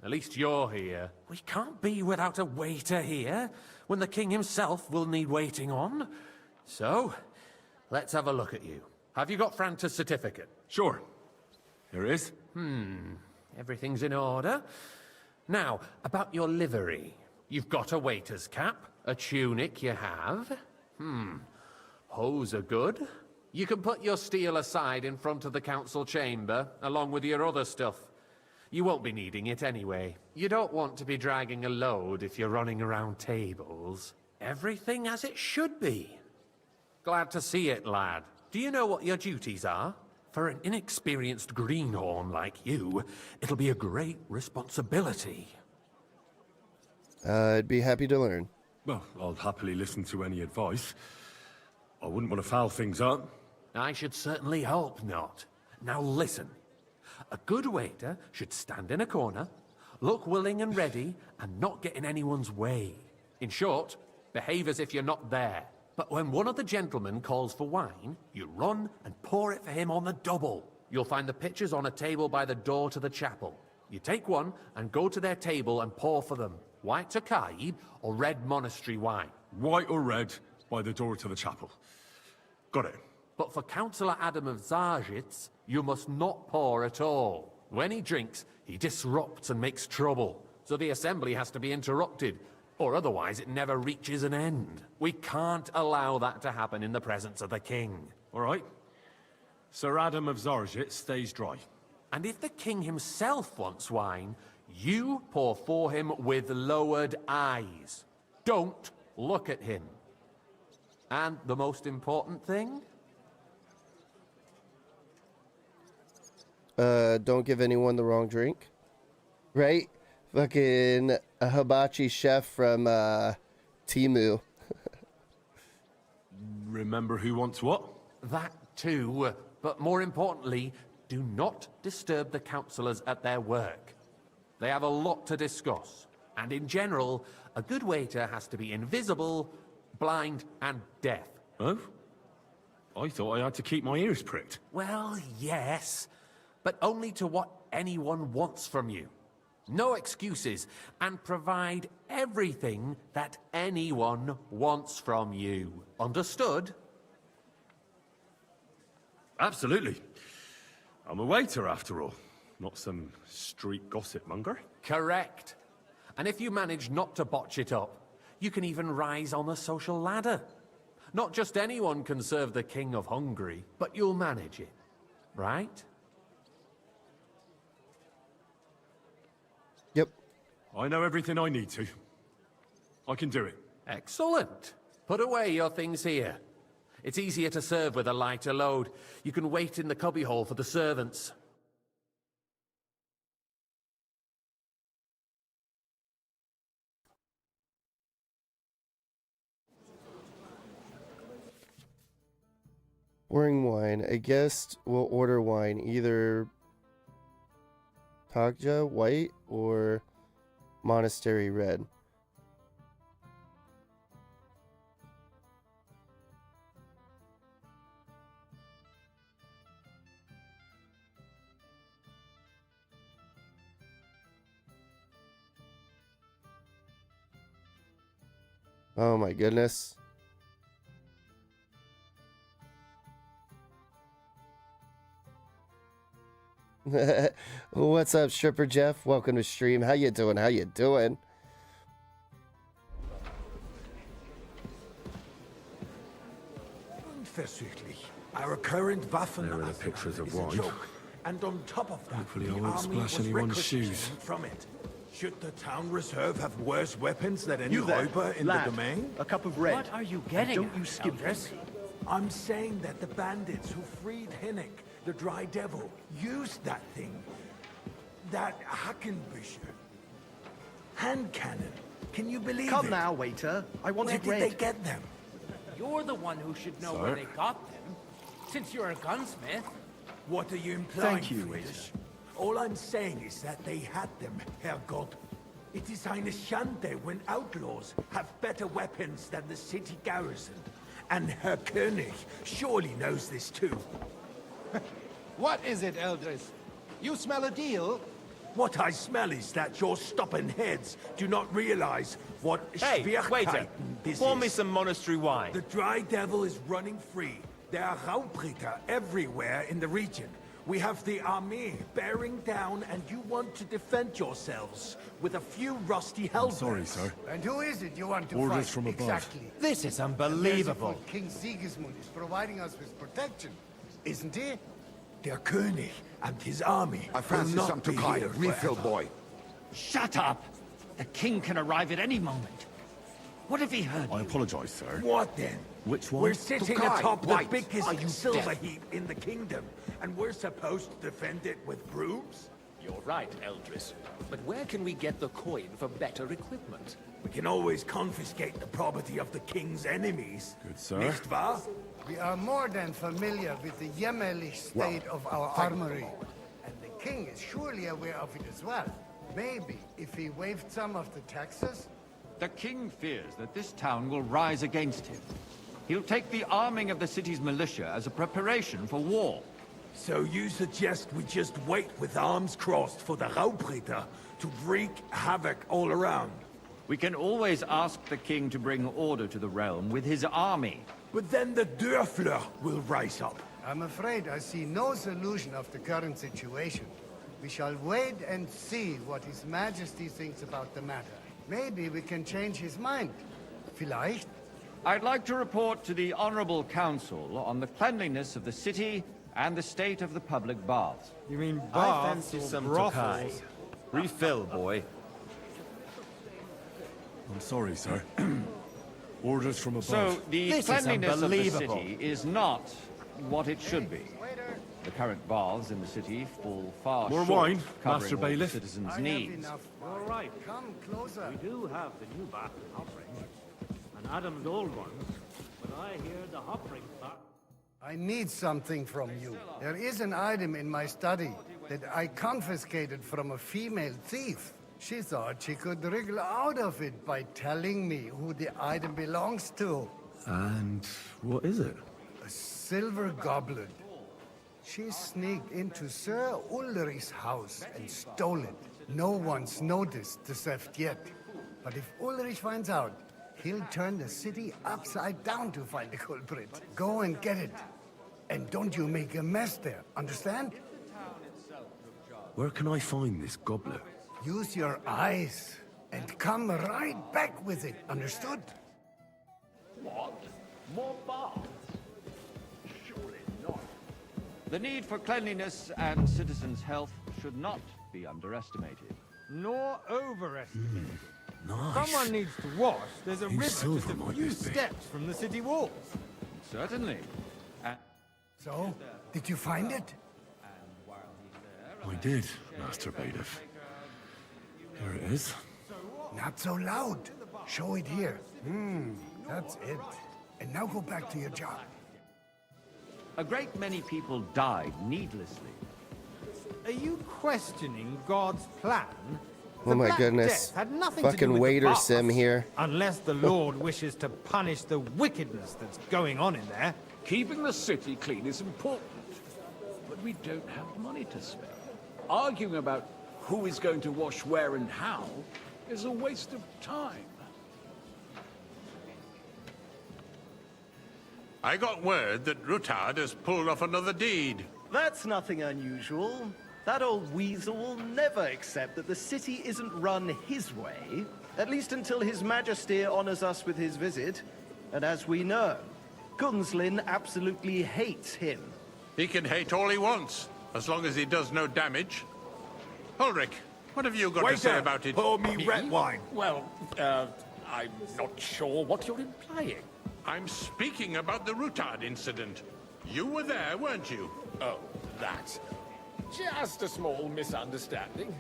At least you're here. We can't be without a waiter here, when the king himself will need waiting on. So, let's have a look at you. Have you got Franta's certificate?
Sure. Here it is.
Everything's in order. Now, about your livery. You've got a waiter's cap, a tunic you have. Hose are good. You can put your steel aside in front of the council chamber, along with your other stuff. You won't be needing it anyway. You don't want to be dragging a load if you're running around tables. Everything as it should be. Glad to see it, lad. Do you know what your duties are? For an inexperienced greenhorn like you, it'll be a great responsibility.
I'd be happy to learn.
Well, I'll happily listen to any advice. I wouldn't want to foul things up.
I should certainly hope not. Now listen. A good waiter should stand in a corner, look willing and ready, and not get in anyone's way. In short, behave as if you're not there. But when one of the gentlemen calls for wine, you run and pour it for him on the double. You'll find the pitchers on a table by the door to the chapel. You take one and go to their table and pour for them. White Tokaib or red monastery wine?
White or red, by the door to the chapel. Got it.
But for Councillor Adam of Zarjitz, you must not pour at all. When he drinks, he disrupts and makes trouble. So the assembly has to be interrupted. Or otherwise it never reaches an end. We can't allow that to happen in the presence of the king.
All right. Sir Adam of Zarjit stays dry.
And if the king himself wants wine, you pour for him with lowered eyes. Don't look at him. And the most important thing?
Don't give anyone the wrong drink. Right? Fucking a hibachi chef from Timu.
Remember who wants what?
That too, but more importantly, do not disturb the councillors at their work. They have a lot to discuss, and in general, a good waiter has to be invisible, blind, and deaf.
Oh? I thought I had to keep my ears pricked.
Well, yes, but only to what anyone wants from you. No excuses, and provide everything that anyone wants from you. Understood?
Absolutely. I'm a waiter, after all. Not some street gossip monger.
Correct. And if you manage not to botch it up, you can even rise on the social ladder. Not just anyone can serve the King of Hungary, but you'll manage it. Right?
Yep.
I know everything I need to. I can do it.
Excellent. Put away your things here. It's easier to serve with a lighter load. You can wait in the cubbyhole for the servants.
Pouring wine. A guest will order wine, either Tagja white or Monastery red. Oh my goodness. What's up, Stripper Jeff? Welcome to stream. How you doing? How you doing?
Unversüchlich. Our current Waffen
There are the pictures of
is a
wine.
joke. And on top of that,
Hopefully I
the
won't
army
splash
was
anyone's shoes.
requisitioned from it. Should the town reserve have worse weapons than any
You there,
Räuber in
lad.
the domain?
A cup of red.
What are you
And don't you skip this.
I'm saying that the bandits who freed Hinnick, the Dry Devil, used that thing. That Hackenbücher. Hand cannon. Can you believe
Come
it?
now, waiter. I want
Where
it
did
red.
they get them?
You're the one who should know where
Sir?
they got them, since you're a gunsmith.
What are you implying,
Thank you,
Friedrich? All I'm saying is that they had them, Herrgott. It is eine Schande when outlaws have better weapons than the city garrison. And Herr König surely knows this too.
What is it, Eldris? You smell a deal?
What I smell is that your stubborn heads do not realize what
Hey, waiter,
Schwierigkeiten this
pour
is.
me some monastery wine.
The Dry Devil is running free. There are Raubritter everywhere in the region. We have the army bearing down, and you want to defend yourselves with a few rusty helmets.
Sorry, sir.
And who is it you want to
Orders
fight?
from above.
Exactly.
This is
The
unbelievable.
merciful King Sigismund is providing us with protection, isn't he?
Der König and his army
I fancy
will not
some
be
Tokai,
here
refill
forever.
boy.
Shut up! The king can arrive at any moment. What have he heard?
I apologize, sir.
What then?
Which one?
We're sitting
Tokai,
atop the
white.
biggest
Are you
silver
deaf?
heap in the kingdom, and we're supposed to defend it with brooms?
You're right, Eldris. But where can we get the coin for better equipment?
We can always confiscate the property of the king's enemies.
Good, sir.
Nicht wahr?
We are more than familiar with the jämmerlich state of our armory. And the king is surely aware of it as well. Maybe if he waived some of the taxes?
The king fears that this town will rise against him. He'll take the arming of the city's militia as a preparation for war.
So you suggest we just wait with arms crossed for the Raubritter to wreak havoc all around?
We can always ask the king to bring order to the realm with his army.
But then the Dörfler will rise up.
I'm afraid I see no solution of the current situation. We shall wait and see what His Majesty thinks about the matter. Maybe we can change his mind. Vielleicht.
I'd like to report to the Honorable Council on the cleanliness of the city and the state of the public baths.
You mean
I
baths
fancy
or
some
brothels?
Tokai. Refill, boy.
I'm sorry, sir. Orders from above.
So, the
This is
cleanliness of the
unbelievable.
city is not what it should be. The current baths in the city fall far
More
short
wine,
of covering
Master
all
Bailiff?
the citizens'
I have
needs.
enough.
All right.
Come closer.
We do have the new bath and hop rings, and Adam's old ones, but I hear the hop rings back.
I need something from you. There is an item in my study that I confiscated from a female thief. She thought she could wriggle out of it by telling me who the item belongs to.
And what is it?
A silver goblet. She sneaked into Sir Ulrich's house and stole it. No one's noticed the theft yet. But if Ulrich finds out, he'll turn the city upside down to find the culprit. Go and get it. And don't you make a mess there, understand?
Where can I find this goblet?
Use your eyes and come right back with it, understood?
What? More baths? Surely not.
The need for cleanliness and citizens' health should not be underestimated.
Nor overestimated.
Nice.
Someone needs to wash. There's a
Whose
river
silver
just a
might
few
this be?
steps from the city walls.
Certainly.
So, did you find it?
I did, Master Bailiff. Here it is.
Not so loud. Show it here. That's it. And now go back to your job.
A great many people died needlessly.
Are you questioning God's plan?
Oh
The
my
Black
goodness.
Death had nothing to do
Fucking
with the
waiter
baths,
sim here.
Unless the Lord wishes to punish the wickedness that's going on in there.
Keeping the city clean is important, but we don't have money to spare. Arguing about who is going to wash where and how is a waste of time.
I got word that Rutard has pulled off another deed.
That's nothing unusual. That old weasel will never accept that the city isn't run his way, at least until His Majesty honors us with his visit. And as we know, Gunslin absolutely hates him.
He can hate all he wants, as long as he does no damage. Ulrich, what have you got to say about it?
Pour me red wine.
Well, I'm not sure what you're implying.
I'm speaking about the Rutard incident. You were there, weren't you?
Oh, that. Just a small misunderstanding.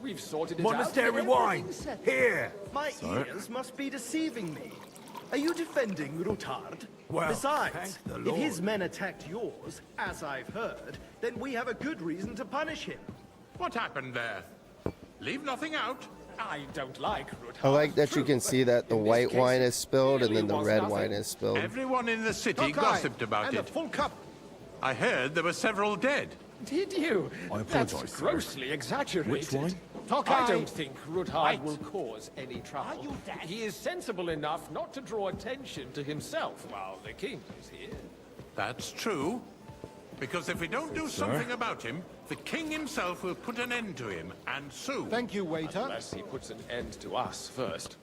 We've sorted it
Monastery
out.
wine. Here.
My ears must be deceiving me. Are you defending Rutard?
Well,
besides,
thank the
if
Lord.
his men attacked yours, as I've heard, then we have a good reason to punish him.
What happened there? Leave nothing out.
I don't like Rutard.
I like that you can see that the white wine is spilled and then the red wine is spilled.
Everyone in the city gossiped about it.
full cup.
I heard there were several dead.
Did you?
I
That's
apologize, sir.
grossly exaggerated.
Which wine?
I don't think Rutard will cause any trouble. He is sensible enough not to draw attention to himself while the king is here.
That's true. Because if we don't do something about him, the king himself will put an end to him, and soon.
Thank you, waiter.
Unless he puts an end to us first.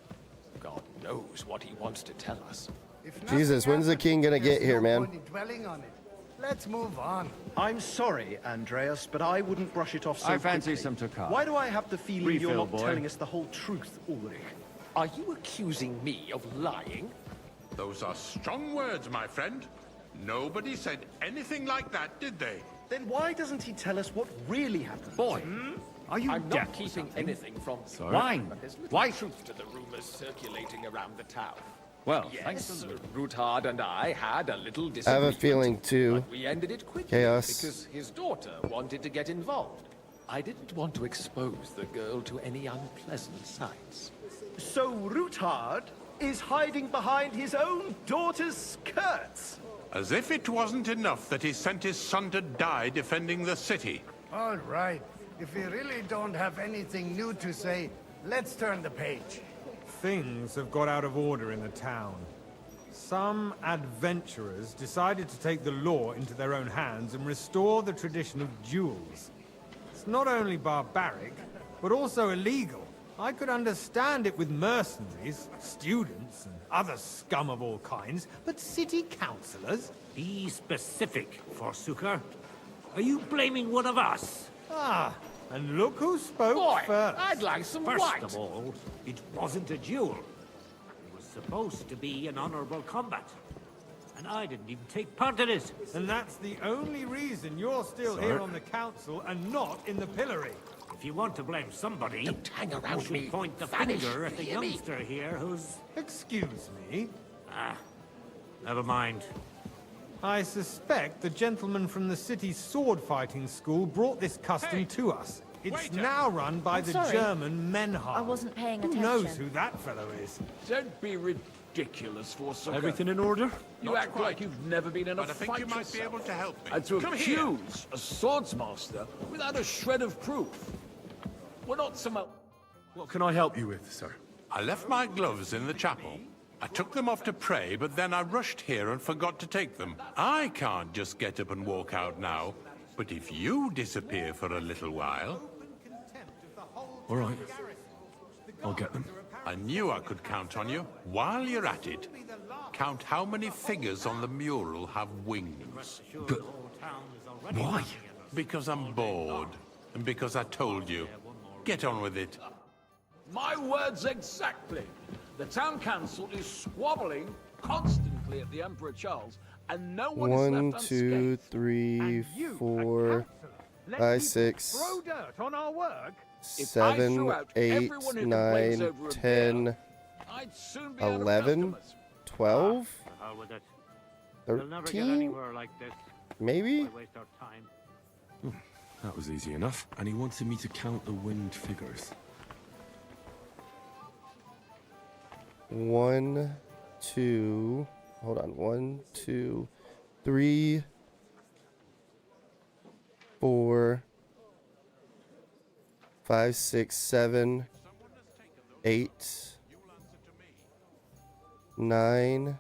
God knows what he wants to tell us.
If nothing
Jesus, when's the
happens,
king gonna
there's
get here,
no
man?
point in dwelling on it. Let's move on.
I'm sorry, Andreas, but I wouldn't brush it off so
I fancy
quickly.
some Tokai.
Why do I have the feeling you're
Refill,
not
boy.
telling us the whole truth, Ulrich?
Are you accusing me of lying?
Those are strong words, my friend. Nobody said anything like that, did they?
Then why doesn't he tell us what really happened?
Boy, are you
I'm
deaf
not
or
keeping
something?
anything from
Wine.
But there's little
Why?
truth to the rumors circulating around the town.
Well,
Yes, Rutard and I had a little
I have a
disagreement.
feeling too.
But we ended it quickly
Chaos.
because his daughter wanted to get involved. I didn't want to expose the girl to any unpleasant sights.
So Rutard is hiding behind his own daughter's skirts.
As if it wasn't enough that he sent his son to die defending the city.
All right. If we really don't have anything new to say, let's turn the page.
Things have got out of order in the town. Some adventurers decided to take the law into their own hands and restore the tradition of duels. It's not only barbaric, but also illegal. I could understand it with mercenaries, students, and other scum of all kinds, but city councillors?
Be specific, Forsooker. Are you blaming one of us?
Ah, and look who spoke
Boy,
first.
I'd like some
First
white.
of all, it wasn't a duel. It was supposed to be an honorable combat. And I didn't even take part in it.
And that's the only reason you're still
Sir?
here on the council and not in the pillory.
If you want to blame somebody,
Don't hang
you
around
should
me.
point the
Vanish,
finger at the
hear me?
youngster here who's...
Excuse me?
Ah, never mind.
I suspect the gentleman from the city's sword-fighting school brought this custom to us. It's now run by
I'm
the
sorry.
German Menhard.
I wasn't paying
Who
attention.
knows who that fellow is?
Don't be ridiculous, Forsooker.
Everything in order?
You act like you've never been in a
But I
fight
think you might be
yourself.
able to help me.
And to
Come here.
accuse a swordsmaster without a shred of proof. We're not some...
What can I help you with, sir?
I left my gloves in the chapel. I took them off to pray, but then I rushed here and forgot to take them. I can't just get up and walk out now. But if you disappear for a little while...
All right. I'll get them.
I knew I could count on you. While you're at it, count how many figures on the mural have wings.
But why?
Because I'm bored. And because I told you. Get on with it.
My words exactly. The town council is squabbling constantly at the Emperor Charles, and no one is
1,
left
2,
unscathed.
3, 4, 5, 6,
Throw dirt on our work?
If I
7,
threw out
8,
everyone who complains
9,
over a
10,
beer, I'd soon be out of
11,
customers.
12,
The hell with it. We'll never get
13,
anywhere like this.
maybe?
Why waste our time?
That was easy enough. And he wanted me to count the winged figures.
1, 2, hold on, 1, 2, 3, 4, 5, 6, 7, 8, 9,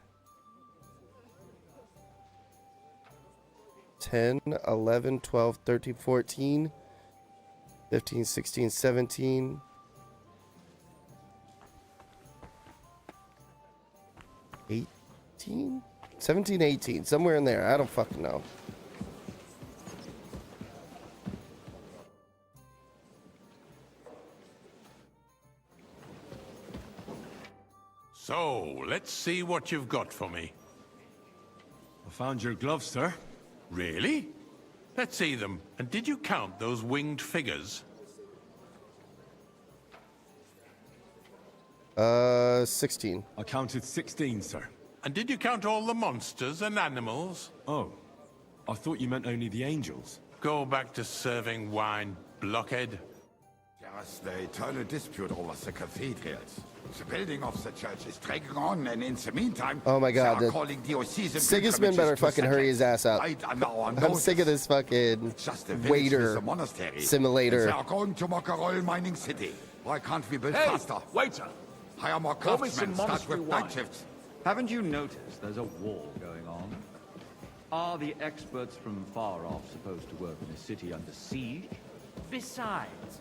10, 11, 12, 13, 14, 15, 16, 17, 18, 17, 18, somewhere in there. I don't fucking know.
So, let's see what you've got for me.
I found your gloves, sir.
Really? Let's see them. And did you count those winged figures?
16.
I counted 16, sir.
And did you count all the monsters and animals?
Oh, I thought you meant only the angels.
Go back to serving wine, blockhead.
There's the eternal dispute over the cathedrals. The building of the church is dragging on, and in the meantime,
Oh my god,
they are
the
calling diocesan
Sigismund better
pilgrimages to
fucking hurry his ass up.
right under our
I'm
noses.
sick of this fucking
Just a village with
waiter
a monastery. And
simulator.
they are going to mock a royal mining city. Why can't we build
Hey,
faster?
waiter!
Hire more
Pour me some
craftsmen, start
monastery
with
wine.
night shifts.
Haven't you noticed there's a war going on? Are the experts from far off supposed to work in a city under siege?
Besides,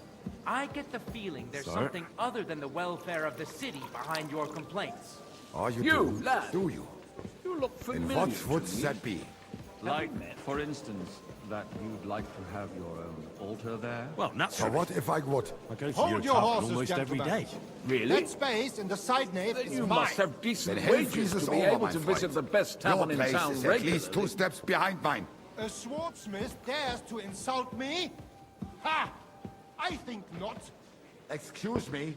I get the feeling there's
Sir?
something other than the welfare of the city behind your complaints.
Oh, you
You,
do?
lad.
Do you?
You look
And
familiar.
what would
to me.
that be?
Like, for instance, that you'd like to have your own altar there?
Well,
So what if I would?
I go to
Hold
your
your
tavern
horses,
almost every
gentlemen.
day.
Really?
That space in the side nave
Then
is
you
mine.
must have decent
Then hell
wages
freezes
to be
over,
able
my
to visit
friend.
the best
Your
tavern in
place
town
is at least
regularly.
2 steps behind mine.
A swordsmith dares to insult me? Ha! I think not.
Excuse me?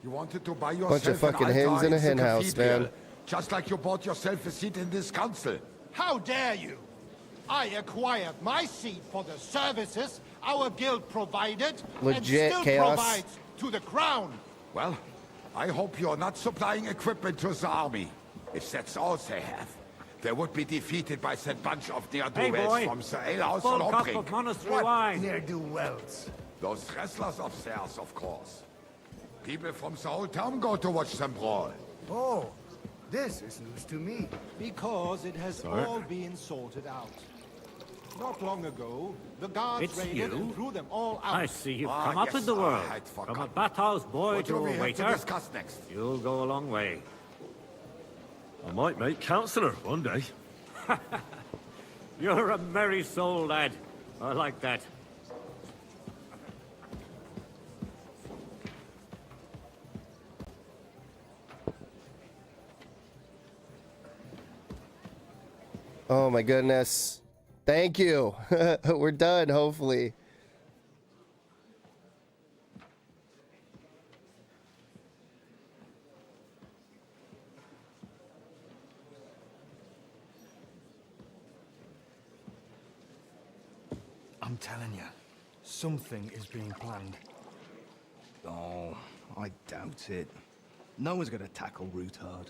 You wanted to buy yourself
Bunch of fucking
an
hens
altar
in a
the
hen house,
cathedral,
man.
Just like you bought yourself a seat in this council.
How dare you? I acquired my seat for the services our guild provided
Legit
and still
chaos.
provides to the crown.
Well, I hope you're not supplying equipment to the army. If that's all they have, they would be defeated by that bunch of
Hey,
ne'er-do-wells
boy.
from the alehouse
Full
on
cup
Hopbrink.
of monastery
What?
wine.
Ne'er-do-wells? Those wrestlers of theirs, of course. People from the whole town go to watch them brawl.
Oh, this is news to me.
Because it has
Sir?
all been sorted out.
Not long ago, the guards
It's
raided
you?
and threw them all out.
I see you've come up in the world. From a bathhouse boy
What
to
do
a
we have
waiter.
to discuss next?
You'll go a long way.
I might make councillor one day.
You're a merry soul, lad. I like that.
Oh my goodness. Thank you. We're done, hopefully.
I'm telling you, something is being planned. Oh, I doubt it. No one's gonna tackle Ruthard.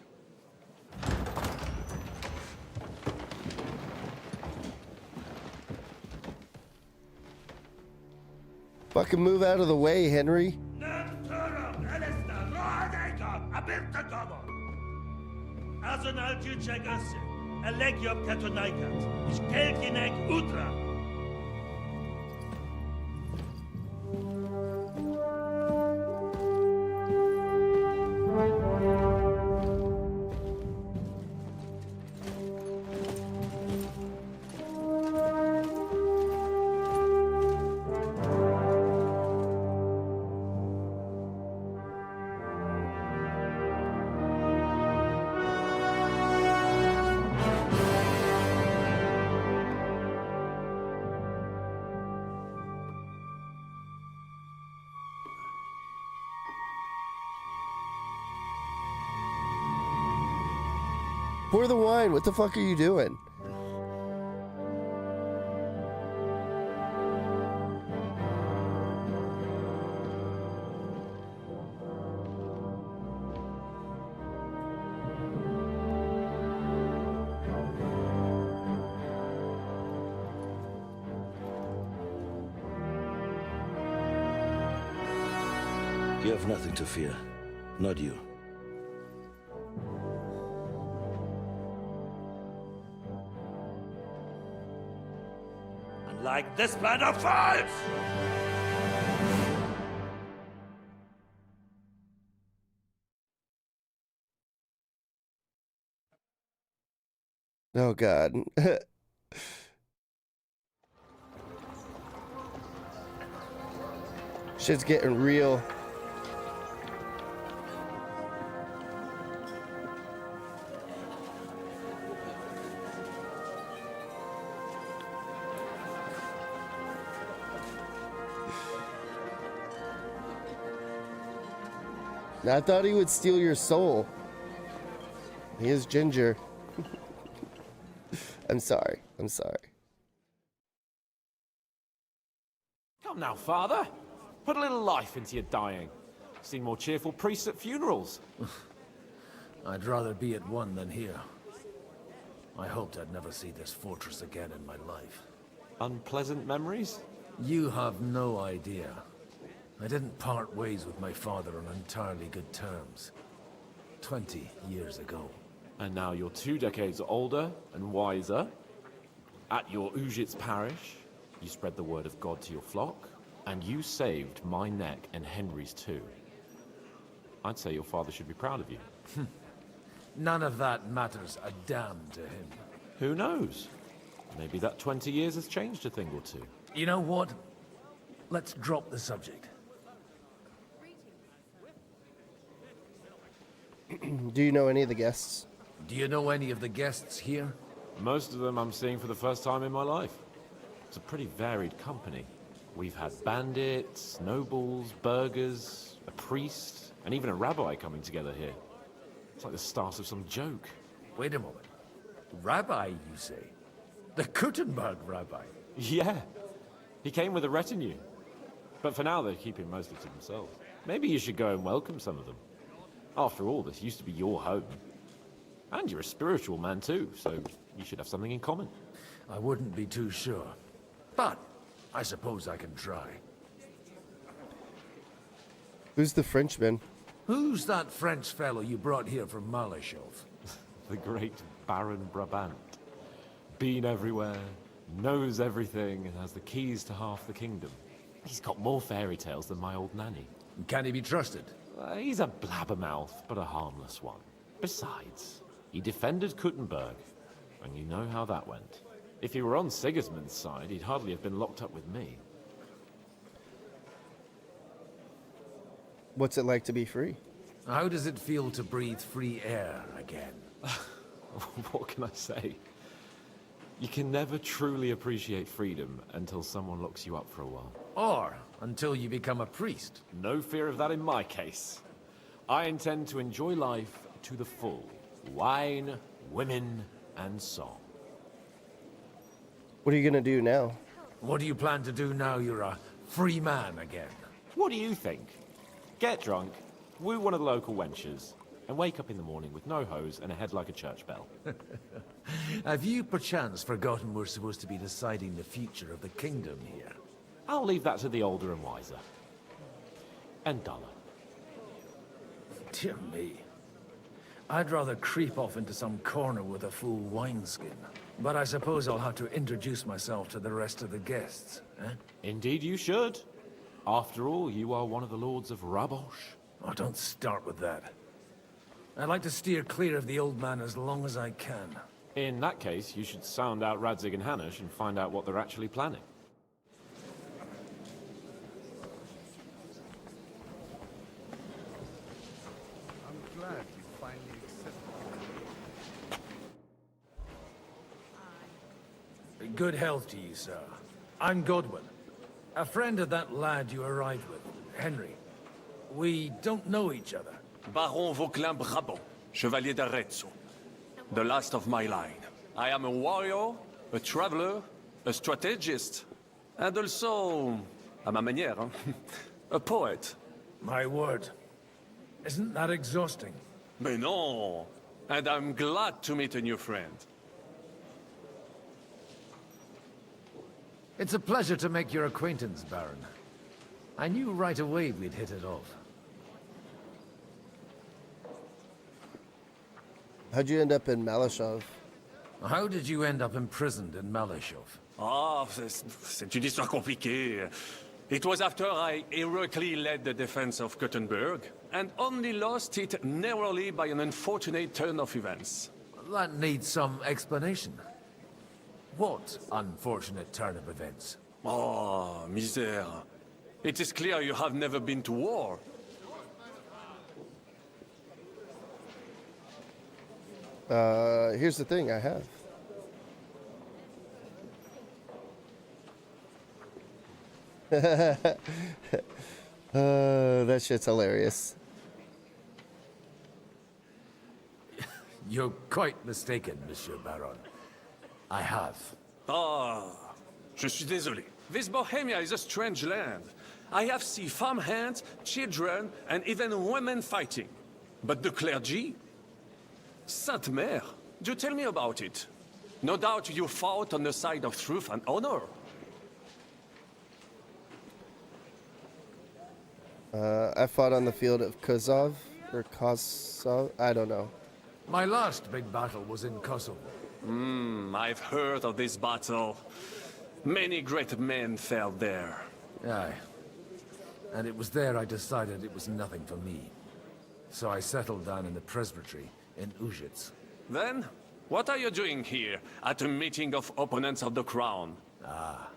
Fucking move out of the way, Henry. Pour the wine. What the fuck are you doing?
You have nothing to fear. Not you.
Like this plan of fights!
Oh god. Shit's getting real. I thought he would steal your soul. He is ginger. I'm sorry. I'm sorry.
Come now, father. Put a little life into your dying. Seen more cheerful priests at funerals.
I'd rather be at one than here. I hoped I'd never see this fortress again in my life.
Unpleasant memories?
You have no idea. I didn't part ways with my father on entirely good terms. 20 years ago.
And now you're 2 decades older and wiser. At your Ujit's parish, you spread the word of God to your flock, and you saved my neck and Henry's too. I'd say your father should be proud of you.
None of that matters a damn to him.
Who knows? Maybe that 20 years has changed a thing or two.
You know what? Let's drop the subject.
Do you know any of the guests?
Do you know any of the guests here?
Most of them I'm seeing for the first time in my life. It's a pretty varied company. We've had bandits, nobles, burghers, a priest, and even a rabbi coming together here. It's like the start of some joke.
Wait a moment. Rabbi, you say? The Kuttenberg rabbi?
Yeah. He came with a retinue. But for now, they're keeping mostly to themselves. Maybe you should go and welcome some of them. After all, this used to be your home. And you're a spiritual man too, so you should have something in common.
I wouldn't be too sure. But I suppose I can try.
Who's the Frenchman?
Who's that French fellow you brought here from Malachov?
The great Baron Brabant. Been everywhere,
knows everything and has the keys to half the kingdom. He's got more fairy tales than my old nanny.
Can he be trusted?
He's a blabbermouth, but a harmless one. Besides, he defended Kuttenberg, and you know how that went. If he were on Sigismund's side, he'd hardly have been locked up with me.
What's it like to be free?
How does it feel to breathe free air again?
What can I say? You can never truly appreciate freedom until someone locks you up for a while.
Or until you become a priest.
No fear of that in my case. I intend to enjoy life to the full. Wine, women, and song.
What are you gonna do now?
What do you plan to do now you're a free man again?
What do you think? Get drunk, woo one of the local wenches, and wake up in the morning with no hose and a head like a church bell.
Have you perchance forgotten we're supposed to be deciding the future of the kingdom here?
I'll leave that to the older and wiser. And duller.
Dear me. I'd rather creep off into some corner with a full wineskin. But I suppose I'll have to introduce myself to the rest of the guests, eh?
Indeed you should. After all, you are one of the lords of Rabosh.
Oh, don't start with that. I'd like to steer clear of the old man as long as I can.
In that case, you should sound out Radzig and Hanush and find out what they're actually planning.
I'm glad you finally accepted.
Good health to you, sir. I'm Godwin. A friend of that lad you arrived with, Henry. We don't know each other.
Baron Vauclin Brabant, Chevalier d'Arezzo. The last of my line. I am a warrior, a traveler, a strategist, and also, à ma manière, a poet.
My word. Isn't that exhausting?
Mais non! And I'm glad to meet a new friend.
It's a pleasure to make your acquaintance, Baron. I knew right away we'd hit it off.
How'd you end up in Malashov?
How did you end up imprisoned in Malashov?
Ah, c'est une histoire compliquée. It was after I heroically led the defense of Gothenburg, and only lost it narrowly by an unfortunate turn of events.
That needs some explanation. What unfortunate turn of events?
Oh, misère. It is clear you have never been to war.
Here's the thing, I have. That shit's hilarious.
You're quite mistaken, Monsieur Baron. I have.
Ah, je suis désolé. This Bohemia is a strange land. I have seen farmhands, children, and even women fighting. But the clergy? Sainte Mère, do tell me about it. No doubt you fought on the side of truth and honor.
I fought on the field of Kosov, or Kosov, I don't know.
My last big battle was in Kosovo.
I've heard of this battle. Many great men fell there.
Aye. And it was there I decided it was nothing for me. So I settled down in the presbytery in Ujits.
Then, what are you doing here, at a meeting of opponents of the crown?
Ah,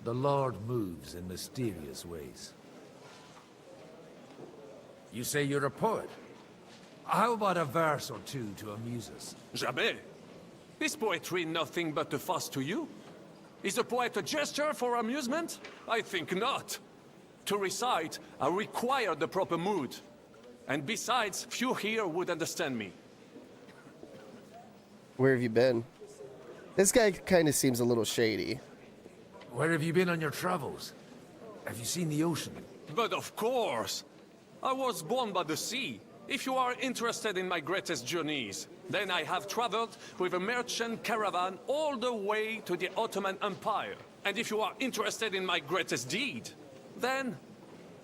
the Lord moves in mysterious ways. You say you're a poet? How about a verse or two to amuse us?
Jamais. Is poetry nothing but a fuss to you? Is a poet a gesture for amusement? I think not. To recite, I require the proper mood. And besides, few here would understand me.
Where have you been? This guy kind of seems a little shady.
Where have you been on your travels? Have you seen the ocean?
But of course! I was born by the sea. If you are interested in my greatest journeys, then I have traveled with a merchant caravan all the way to the Ottoman Empire. And if you are interested in my greatest deed, then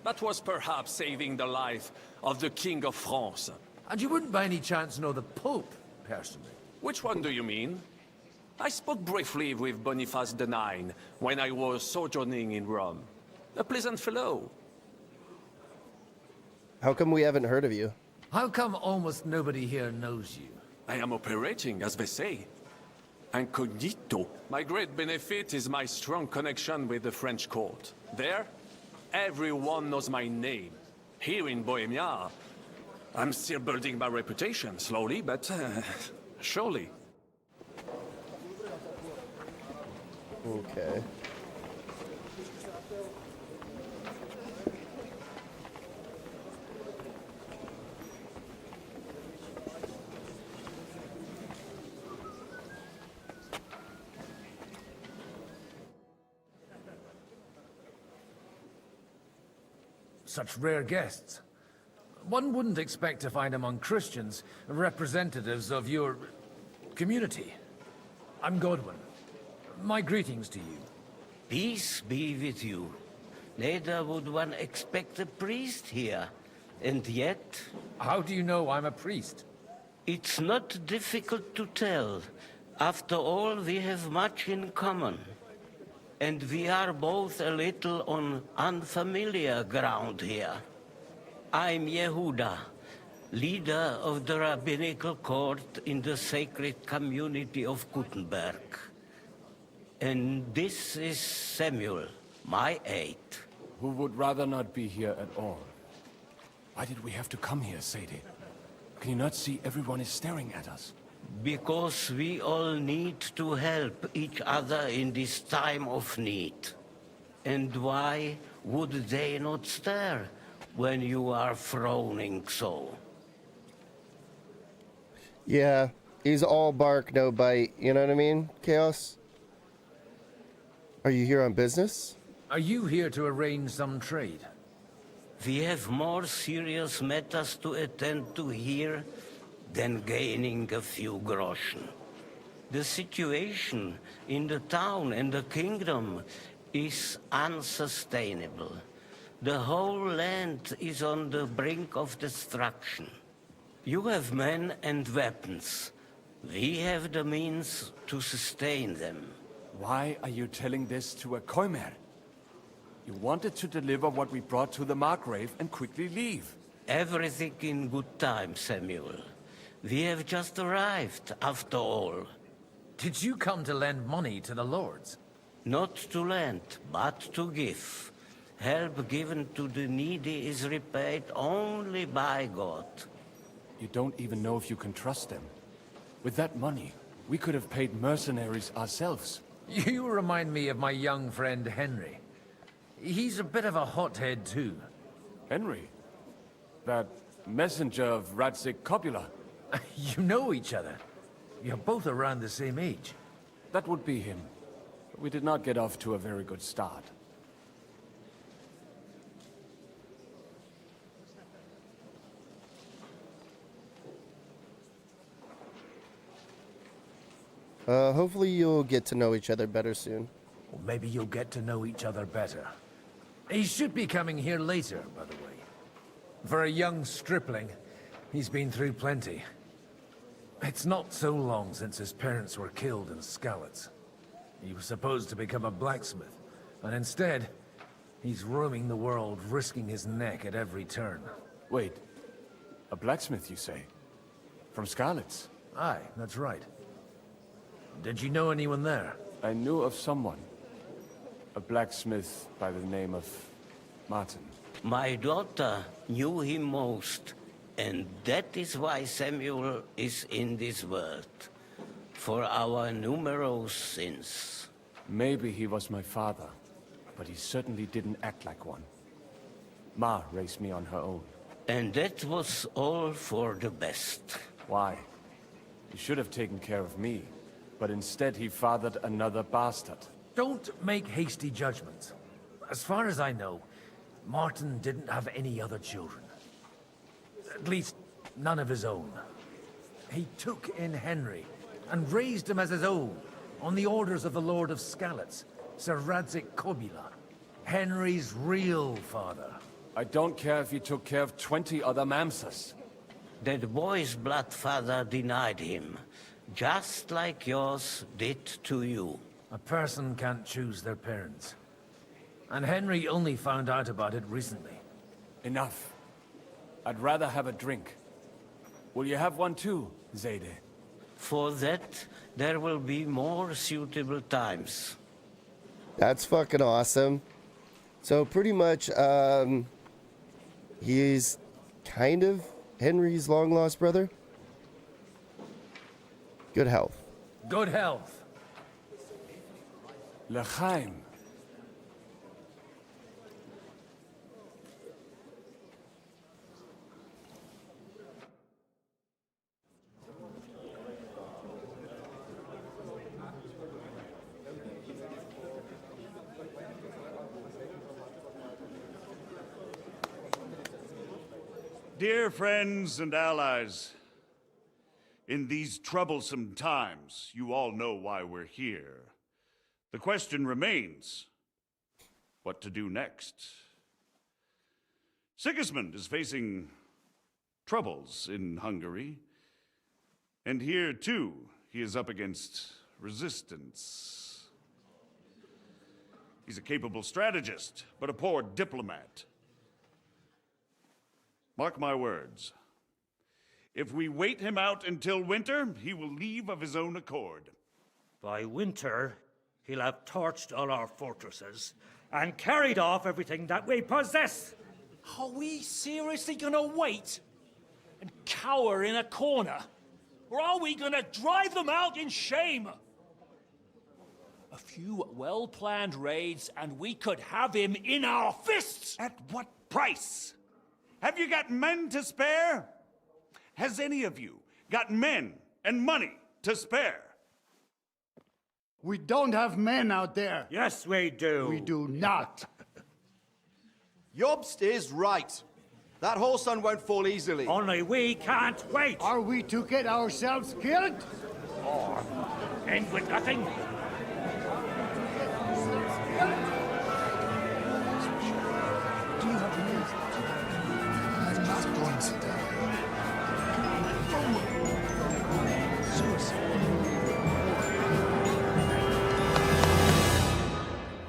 that was perhaps saving the life of the King of France.
And you wouldn't by any chance know the Pope, personally?
Which one do you mean? I spoke briefly with Boniface IX when I was sojourning in Rome. A pleasant fellow.
How come we haven't heard of you?
How come almost nobody here knows you?
I am operating, as they say. Incognito. My great benefit is my strong connection with the French court. There, everyone knows my name. Here in Bohemia, I'm still building my reputation, slowly, but surely.
Okay.
Such rare guests. One wouldn't expect to find among Christians representatives of your community. I'm Godwin. My greetings to you.
Peace be with you. Neither would one expect a priest here. And yet...
How do you know I'm a priest?
It's not difficult to tell. After all, we have much in common. And we are both a little on unfamiliar ground here. I'm Yehuda, leader of the rabbinical court in the sacred community of Gutenberg. And this is Samuel, my aide.
Who would rather not be here at all. Why did we have to come here, Sadie? Can you not see everyone is staring at us?
Because we all need to help each other in this time of need. And why would they not stare when you are frowning so?
Yeah, he's all bark, no bite. You know what I mean, Chaos? Are you here on business?
Are you here to arrange some trade?
We have more serious matters to attend to here than gaining a few groschen. The situation in the town and the kingdom is unsustainable. The whole land is on the brink of destruction. You have men and weapons. We have the means to sustain them.
Why are you telling this to a Koimer? You wanted to deliver what we brought to the Margrave and quickly leave.
Everything in good time, Samuel. We have just arrived, after all.
Did you come to lend money to the lords?
Not to lend, but to give. Help given to the needy is repaid only by God.
You don't even know if you can trust them. With that money, we could have paid mercenaries ourselves.
You remind me of my young friend Henry. He's a bit of a hothead too.
Henry? That messenger of Radzik Copula?
You know each other. You're both around the same age.
That would be him. But we did not get off to a very good start.
Hopefully you'll get to know each other better soon.
Or maybe you'll get to know each other better. He should be coming here later, by the way. For a young stripling, he's been through plenty. It's not so long since his parents were killed in Skalitz. He was supposed to become a blacksmith, and instead, he's roaming the world, risking his neck at every turn.
Wait, a blacksmith, you say? From Skalitz?
Aye, that's right. Did you know anyone there?
I knew of someone. A blacksmith by the name of Martin.
My daughter knew him most, and that is why Samuel is in this world. For our numerous sins.
Maybe he was my father, but he certainly didn't act like one. Ma raised me on her own.
And that was all for the best.
Why? He should have taken care of me, but instead he fathered another bastard.
Don't make hasty judgments. As far as I know, Martin didn't have any other children. At least, none of his own. He took in Henry, and raised him as his own, on the orders of the Lord of Skalitz, Sir Radzik Copula, Henry's real father.
I don't care if he took care of 20 other mamsas.
That boy's blood father denied him. just like yours did to you.
A person can't choose their parents. And Henry only found out about it recently.
Enough. I'd rather have a drink. Will you have one too, Zayde?
For that, there will be more suitable times.
That's fucking awesome. So pretty much, he's kind of Henry's long-lost brother. Good health.
Good health.
L'chaim.
Dear friends and allies, in these troublesome times, you all know why we're here. The question remains, what to do next? Sigismund is facing troubles in Hungary, and here, too, he is up against resistance. He's a capable strategist, but a poor diplomat. Mark my words. If we wait him out until winter, he will leave of his own accord.
By winter, he'll have torched all our fortresses and carried off everything that we possess.
Are we seriously gonna wait and cower in a corner? Or are we gonna drive them out in shame? A few well-planned raids and we could have him in our fists!
At what price? Have you got men to spare? Has any of you got men and money to spare?
We don't have men out there.
Yes, we do.
We do not.
Jobst is right. That whole sun won't fall easily.
Only we can't wait.
Are we to get ourselves killed?
Or end with nothing?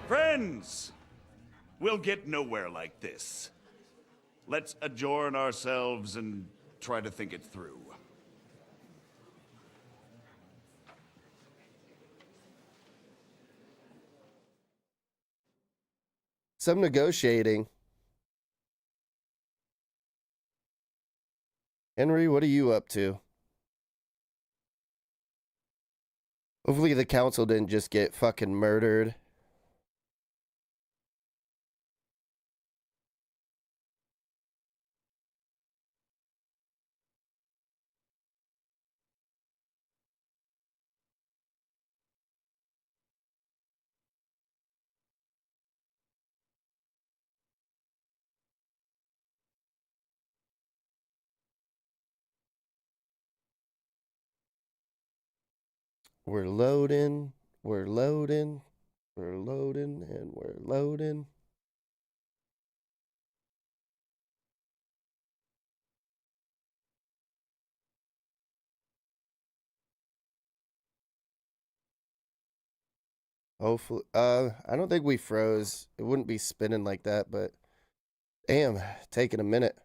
Friends, we'll get nowhere like this. Let's adjourn ourselves and try to think it through.
Some negotiating. Henry, what are you up to? Hopefully the council didn't just get fucking murdered. We're loading, we're loading, we're loading, and we're loading. Hopefully, I don't think we froze. It wouldn't be spinning like that, but damn, taking a minute.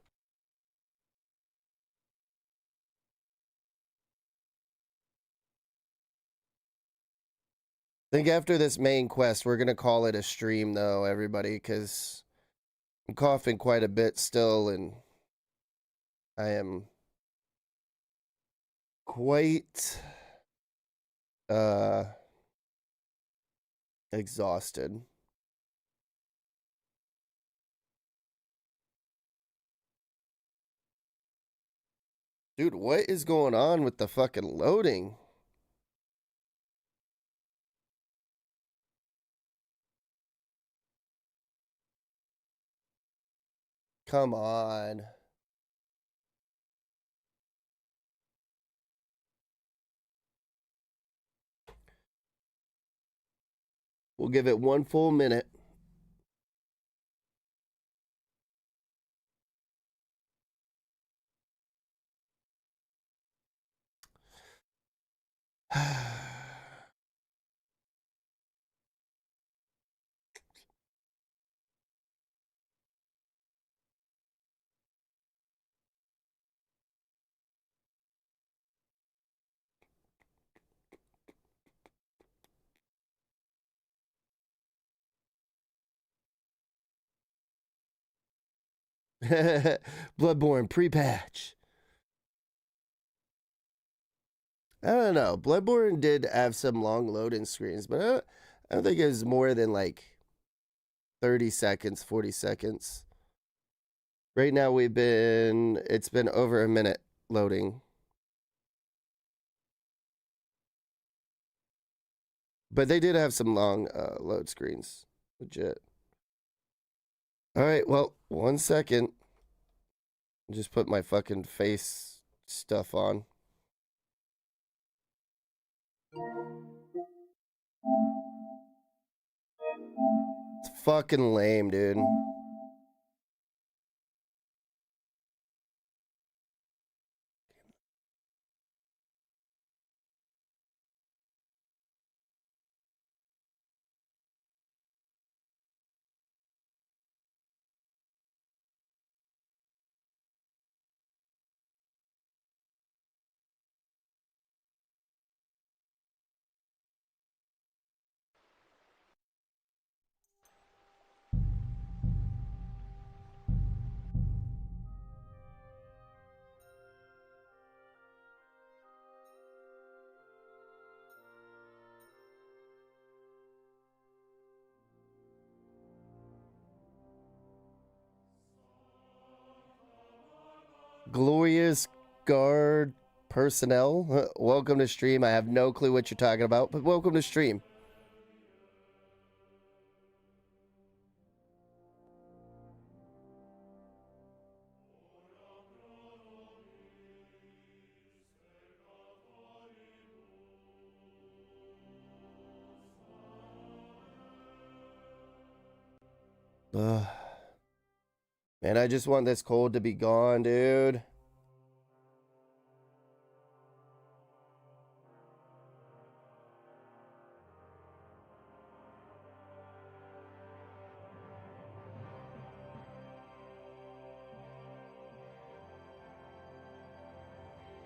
I think after this main quest, we're going to call it a stream, though, everybody, because I'm coughing quite a bit still, and I am quite exhausted. Dude, what is going on with the fucking loading? Come on. We'll give it one full minute. Bloodborne pre-patch. I don't know. Bloodborne did have some long loading screens, but I don't think it was more than like 30 seconds, 40 seconds. Right now it's been over a minute loading. But they did have some long load screens. Legit. All right, well, 1 second. Just put my fucking face stuff on. It's fucking lame, dude. Glorious Guard personnel, welcome to stream. I have no clue what you're talking about, but welcome to stream. Ugh. Man, I just want this cold to be gone, dude.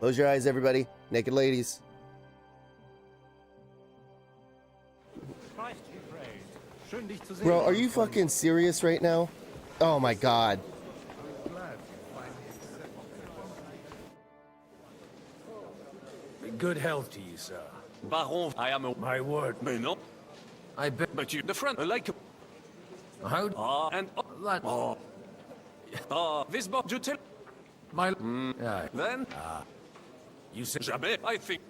Close your eyes, everybody. Naked ladies. Bro, are you fucking serious right now? Oh my god.
Good health to you, sir.
Baron, I am a...
My word.
Mais non.
I bet.
But you, the friend, like...
How?
And...
That...
This book, you tell...
My...
Then...
You said...
Jamais, I think...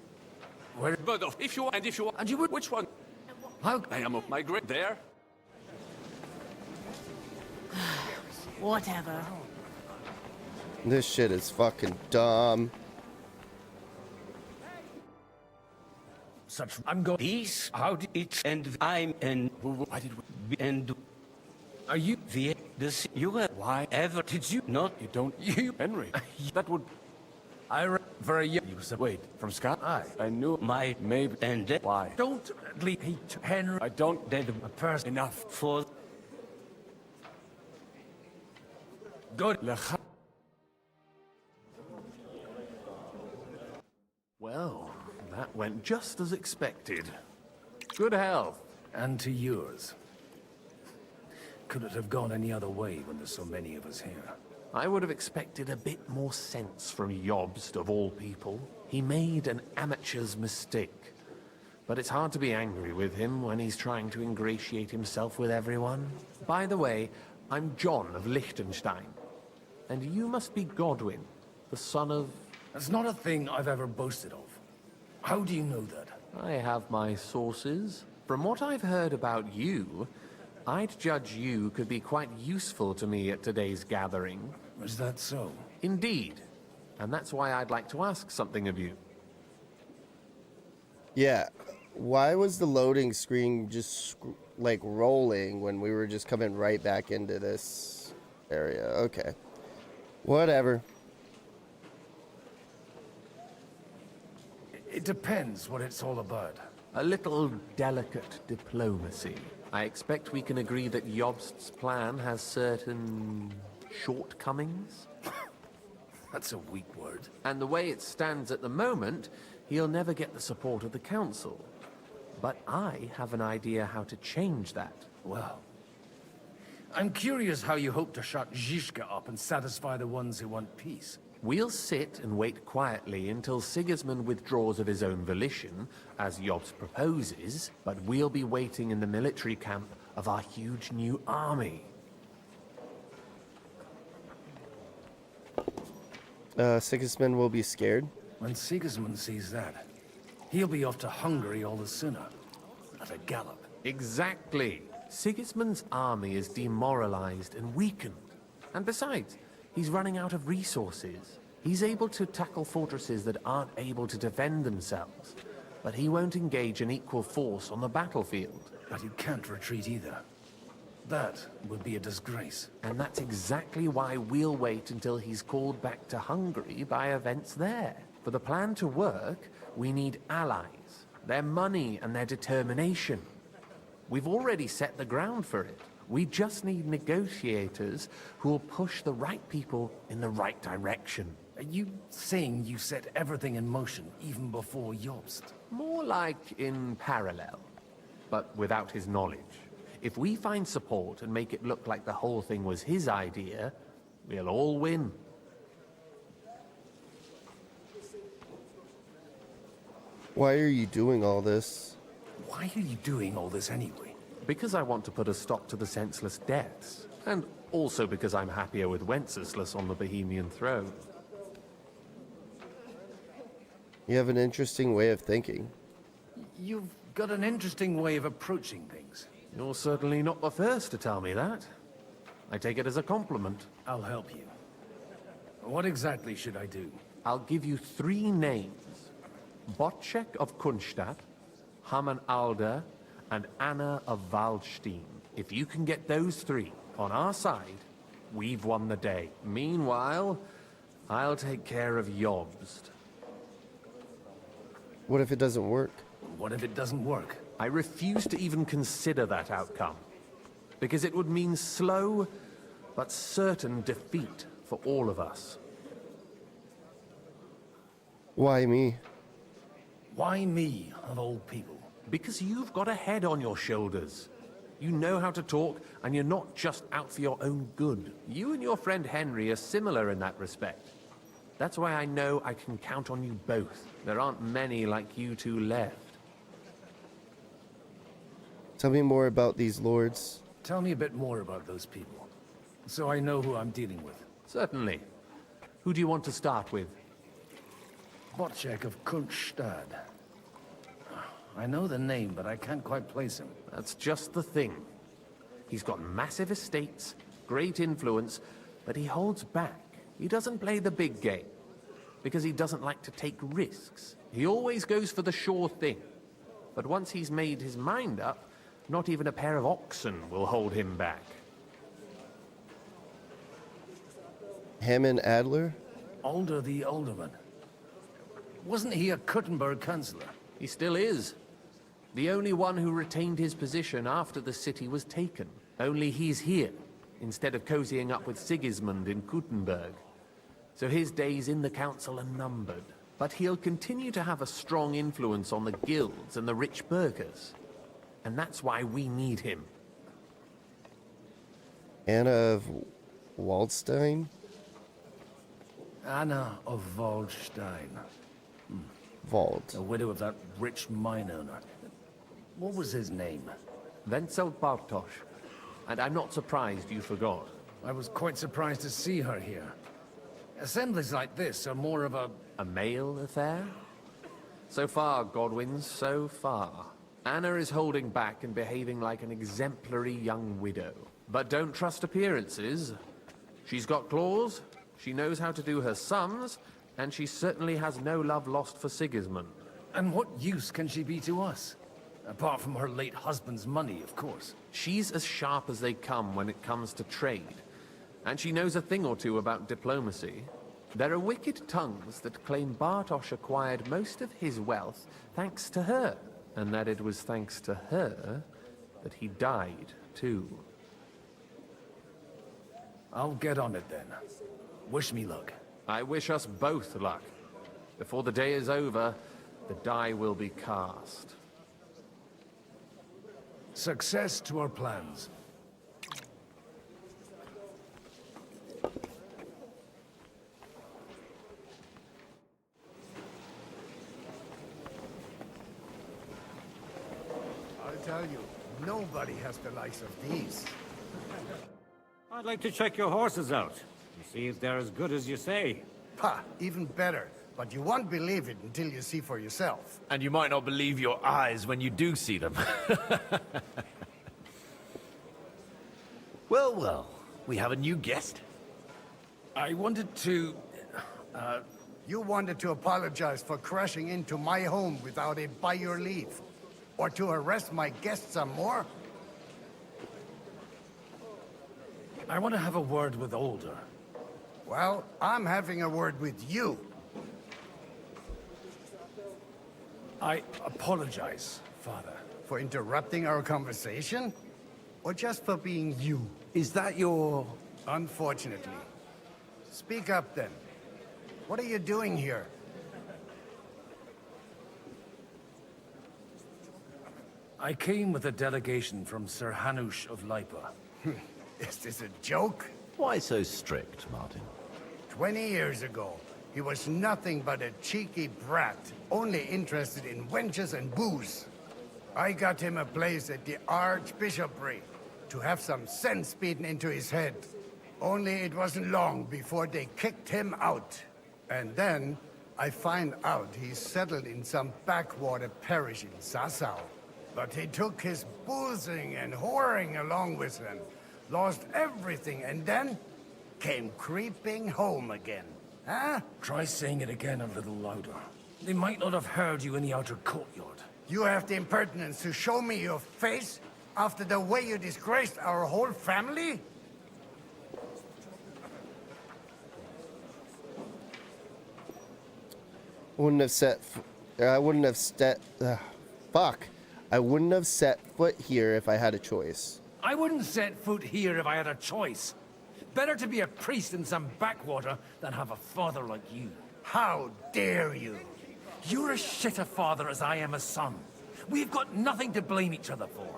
Where?
But if you... And if you...
And you would...
Which one?
How?
I am a migrate there.
Whatever.
This shit is fucking dumb.
Such... I'm going...
Peace, how did it end? I'm and...
Why did we...
And...
Are you...
The... This... You have...
Why?
Ever...
Did you...
Not...
You don't... You... Henry. That would... For a year... You said... Wait. From Scott? I knew...
My...
Maybe...
And...
Why? Don't... Hate Henry. I don't...
Dead...
A person... Enough.
For...
Good. Well, that went just as expected. Good health. And to yours. Could it have gone any other way when there's so many of us here? I would have expected a bit more sense from Jobst, of all people. He made an amateur's mistake. But it's hard to be angry with him when he's trying to ingratiate himself with everyone. By the way, I'm John of Liechtenstein. And you must be Godwin, the son of... That's not a thing I've ever boasted of. How do you know that? I have my sources. From what I've heard about you, I'd judge you could be quite useful to me at today's gathering. Was that so? Indeed. And that's why I'd like to ask something of you.
Yeah. Why was the loading screen just like rolling when we were just coming right back into this area? Okay. Whatever.
It depends what it's all about.
A little delicate diplomacy. I expect we can agree that Jobst's plan has certain shortcomings.
That's a weak word.
And the way it stands at the moment, he'll never get the support of the council. But I have an idea how to change that.
Well, I'm curious how you hope to shut Zizka up and satisfy the ones who want peace.
We'll sit and wait quietly until Sigismund withdraws of his own volition, as Jobst proposes, but we'll be waiting in the military camp of our huge new army.
Sigismund will be scared.
When Sigismund sees that, he'll be off to Hungary all the sooner. At a gallop.
Exactly. Sigismund's army is demoralized and weakened. And besides, he's running out of resources. He's able to tackle fortresses that aren't able to defend themselves. But he won't engage in equal force on the battlefield.
But he can't retreat either. That would be a disgrace.
And that's exactly why we'll wait until he's called back to Hungary by events there. For the plan to work, we need allies, their money and their determination. We've already set the ground for it. We just need negotiators who will push the right people in the right direction.
Are you saying you set everything in motion even before Jobst?
More like in parallel, but without his knowledge. If we find support and make it look like the whole thing was his idea, we'll all win.
Why are you doing all this?
Why are you doing all this anyway?
Because I want to put a stop to the senseless deaths. And also because I'm happier with Wenceslas on the Bohemian throne.
You have an interesting way of thinking.
You've got an interesting way of approaching things.
You're certainly not the first to tell me that. I take it as a compliment.
I'll help you. What exactly should I do?
I'll give you 3 names. Bocek of Kunstadt, Hamann Alder, and Anna of Waldstein. If you can get those 3 on our side, we've won the day. Meanwhile, I'll take care of Jobst.
What if it doesn't work?
What if it doesn't work?
I refuse to even consider that outcome. Because it would mean slow, but certain defeat for all of us.
Why me?
Why me, of all people?
Because you've got a head on your shoulders. You know how to talk, and you're not just out for your own good. You and your friend Henry are similar in that respect. That's why I know I can count on you both. There aren't many like you two left.
Tell me more about these lords.
Tell me a bit more about those people, so I know who I'm dealing with.
Certainly. Who do you want to start with?
Bocek of Kunstadt. I know the name, but I can't quite place him.
That's just the thing. He's got massive estates, great influence, but he holds back. He doesn't play the big game, because he doesn't like to take risks. He always goes for the sure thing. But once he's made his mind up, not even a pair of oxen will hold him back.
Hamann Adler?
Alder the Alderman. Wasn't he a Kuttenberg councillor?
He still is. The only one who retained his position after the city was taken. Only he's here, instead of cozying up with Sigismund in Kuttenberg. So his days in the council are numbered. But he'll continue to have a strong influence on the guilds and the rich burghers. And that's why we need him.
Anna of Waldstein?
Anna of Waldstein.
Wald.
The widow of that rich mine owner. What was his name?
Wenzel Bartosz. And I'm not surprised you forgot.
I was quite surprised to see her here. Assemblies like this are more of a
male affair? So far, Godwin, so far. Anna is holding back and behaving like an exemplary young widow. But don't trust appearances. She's got claws, she knows how to do her sums, and she certainly has no love lost for Sigismund.
And what use can she be to us? Apart from her late husband's money, of course.
She's as sharp as they come when it comes to trade. And she knows a thing or two about diplomacy. There are wicked tongues that claim Bartosz acquired most of his wealth thanks to her, and that it was thanks to her that he died, too.
I'll get on it then. Wish me luck.
I wish us both luck. Before the day is over, the die will be cast.
Success to our plans.
I'll tell you, nobody has the likes of these.
I'd like to check your horses out and see if they're as good as you say.
Ha, even better. But you won't believe it until you see for yourself.
And you might not believe your eyes when you do see them. Well, well, we have a new guest.
I wanted to...
You wanted to apologize for crashing into my home without it by your leave. Or to arrest my guests some more?
I want to have a word with Older.
Well, I'm having a word with you.
I apologize, Father.
For interrupting our conversation? Or just for being you?
Is that your...
Unfortunately. Speak up then. What are you doing here?
I came with a delegation from Sir Hanush of Lipa.
Is this a joke?
Why so strict, Martin?
20 years ago, he was nothing but a cheeky brat, only interested in wenches and booze. I got him a place at the Archbishopric to have some sense beaten into his head. Only it wasn't long before they kicked him out. And then I find out he's settled in some backwater parish in Sassau. But he took his boozing and whoring along with him, lost everything, and then came creeping home again. Huh?
Try saying it again a little louder. They might not have heard you in the outer courtyard.
You have the impertinence to show me your face after the way you disgraced our whole family?
Wouldn't have set. I wouldn't have fuck. I wouldn't have set foot here if I had a choice.
I wouldn't set foot here if I had a choice. Better to be a priest in some backwater than have a father like you.
How dare you?
You're as shit a father as I am a son. We've got nothing to blame each other for.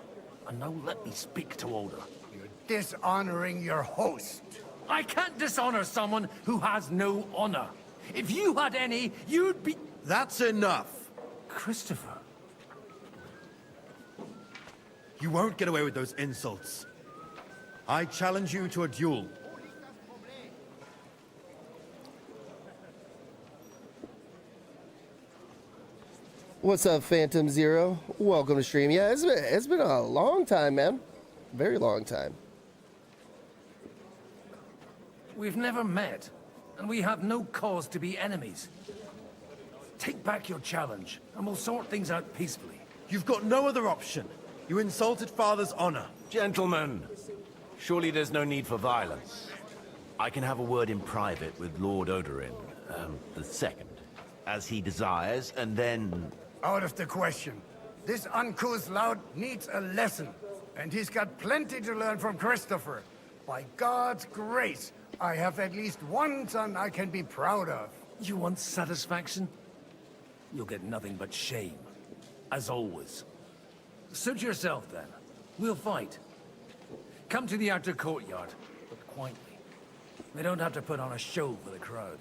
And now let me speak to Older.
You're dishonoring your host.
I can't dishonor someone who has no honor. If you had any, you'd be...
That's enough.
Christopher.
You won't get away with those insults. I challenge you to a duel.
What's up, Phantom Zero? Welcome to stream. Yeah, it's been a long time, man. Very long time.
We've never met, and we have no cause to be enemies. Take back your challenge, and we'll sort things out peacefully.
You've got no other option. You insulted Father's honor.
Gentlemen, surely there's no need for violence. I can have a word in private with Lord Odorin, the second, as he desires, and then...
Out of the question. This uncouth lout needs a lesson, and he's got plenty to learn from Christopher. By God's grace, I have at least one son I can be proud of.
You want satisfaction? You'll get nothing but shame. As always. Suit yourself, then. We'll fight. Come to the outer courtyard, but quietly. We don't have to put on a show for the crowd.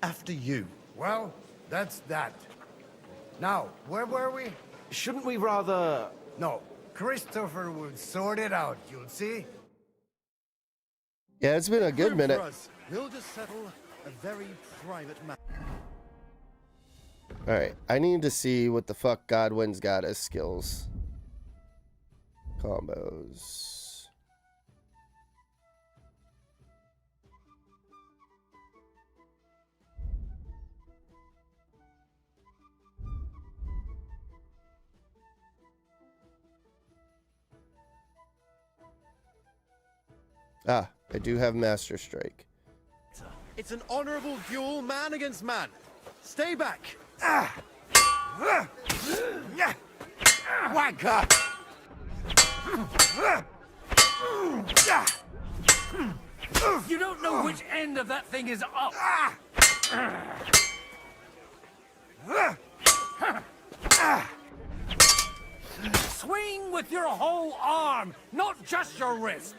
After you.
Well, that's that. Now, where were we?
Shouldn't we rather...
No, Christopher will sort it out, you'll see.
Yeah, it's been a good minute.
We'll just settle a very private matter.
Alright, I need to see what the fuck Godwin's got as skills. Combos. Ah, I do have Master Strike.
It's an honorable duel, man against man. Stay back.
Wanker!
You don't know which end of that thing is up! Swing with your whole arm, not just your wrist!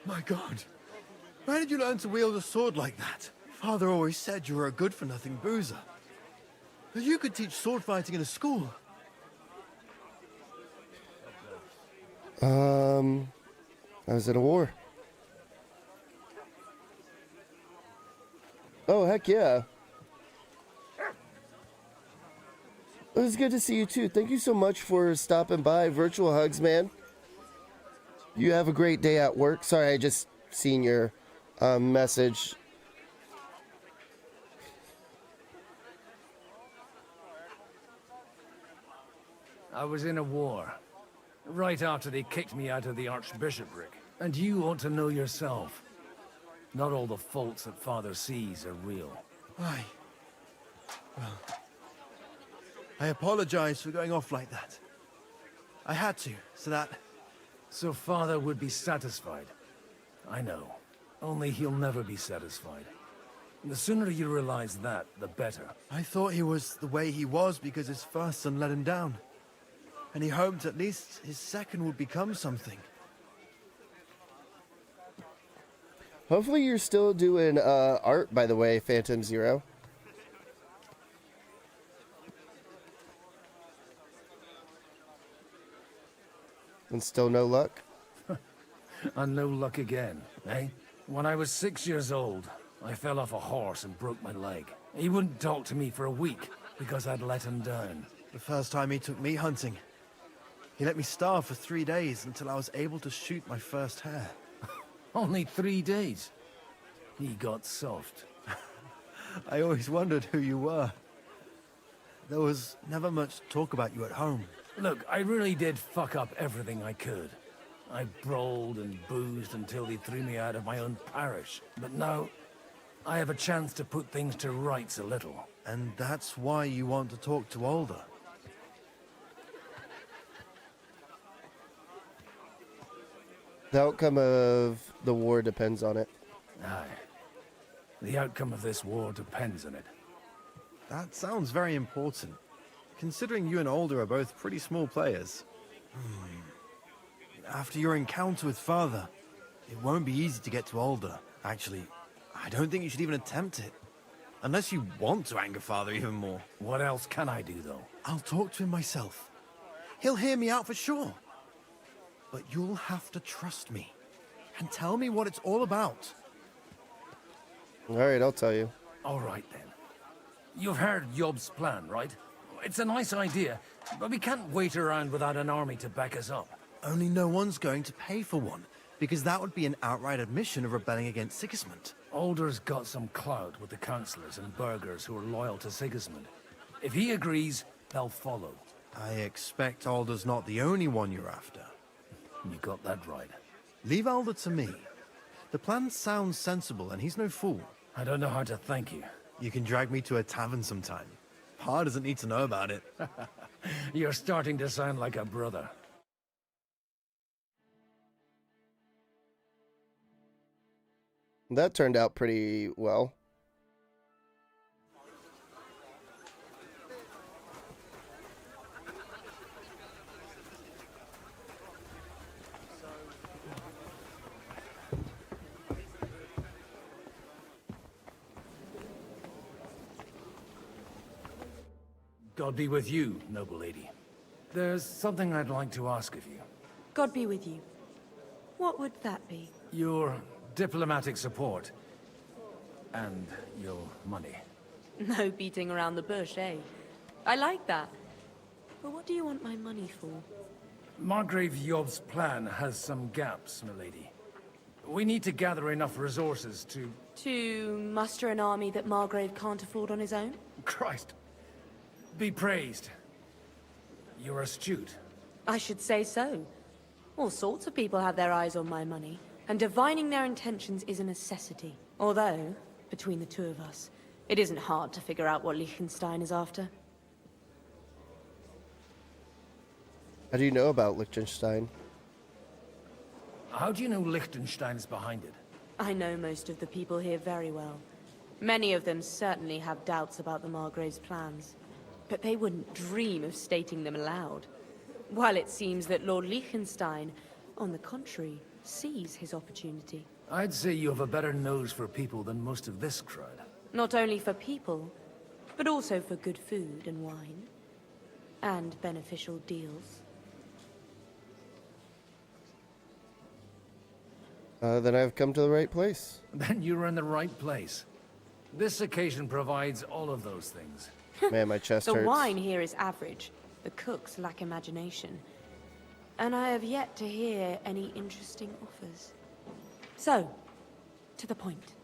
My God. Where did you learn to wield a sword like that? Father always said you were a good-for-nothing boozer. But you could teach sword fighting in a school.
I was in a war. Oh, heck yeah. It was good to see you too. Thank you so much for stopping by. Virtual hugs, man. You have a great day at work. Sorry, I just seen your message.
I was in a war. Right after they kicked me out of the archbishopric. And you ought to know yourself. Not all the faults that Father sees are real.
Aye. Well, I apologize for going off like that. I had to, so that...
So Father would be satisfied. I know. Only he'll never be satisfied. The sooner you realize that, the better.
I thought he was the way he was because his first son let him down. And he hoped at least his second would become something.
Hopefully you're still doing art, by the way, Phantom Zero. And still no luck?
And no luck again, eh? When I was 6 years old, I fell off a horse and broke my leg. He wouldn't talk to me for a week because I'd let him down.
The first time he took me hunting, he let me starve for 3 days until I was able to shoot my first hare.
Only 3 days? He got soft.
I always wondered who you were. There was never much talk about you at home.
Look, I really did fuck up everything I could. I brawled and boozed until they threw me out of my own parish. But now, I have a chance to put things to rights a little.
And that's why you want to talk to Alder.
The outcome of the war depends on it.
Aye. The outcome of this war depends on it.
That sounds very important, considering you and Alder are both pretty small players. After your encounter with Father, it won't be easy to get to Alder. Actually, I don't think you should even attempt it. Unless you want to anger Father even more.
What else can I do, though?
I'll talk to him myself. He'll hear me out for sure. But you'll have to trust me and tell me what it's all about.
All right, I'll tell you.
All right, then. You've heard Yob's plan, right? It's a nice idea, but we can't wait around without an army to back us up.
Only no one's going to pay for one, because that would be an outright admission of rebelling against Sigismund.
Alder's got some clout with the councillors and burghers who are loyal to Sigismund. If he agrees, they'll follow.
I expect Alder's not the only one you're after.
You got that right.
Leave Alder to me. The plan sounds sensible, and he's no fool.
I don't know how to thank you.
You can drag me to a tavern sometime. Pa doesn't need to know about it.
You're starting to sound like a brother.
That turned out pretty well.
God be with you, noble lady. There's something I'd like to ask of you.
God be with you. What would that be?
Your diplomatic support. And your money.
No beating around the bush, eh? I like that. But what do you want my money for?
Margrave Yob's plan has some gaps, milady. We need to gather enough resources to...
To muster an army that Margrave can't afford on his own?
Christ. Be praised. You're astute.
I should say so. All sorts of people have their eyes on my money, and divining their intentions is a necessity. Although, between the two of us, it isn't hard to figure out what Liechtenstein is after.
How do you know about Liechtenstein?
How do you know Liechtenstein is behind it?
I know most of the people here very well. Many of them certainly have doubts about the Margrave's plans, but they wouldn't dream of stating them aloud. While it seems that Lord Liechtenstein, on the contrary, sees his opportunity.
I'd say you have a better nose for people than most of this crowd.
Not only for people, but also for good food and wine, and beneficial deals.
Then I've come to the right place.
Then you're in the right place. This occasion provides all of those things.
Man, my chest
The
hurts.
wine here is average. The cooks lack imagination. And I have yet to hear any interesting offers. So, to the point.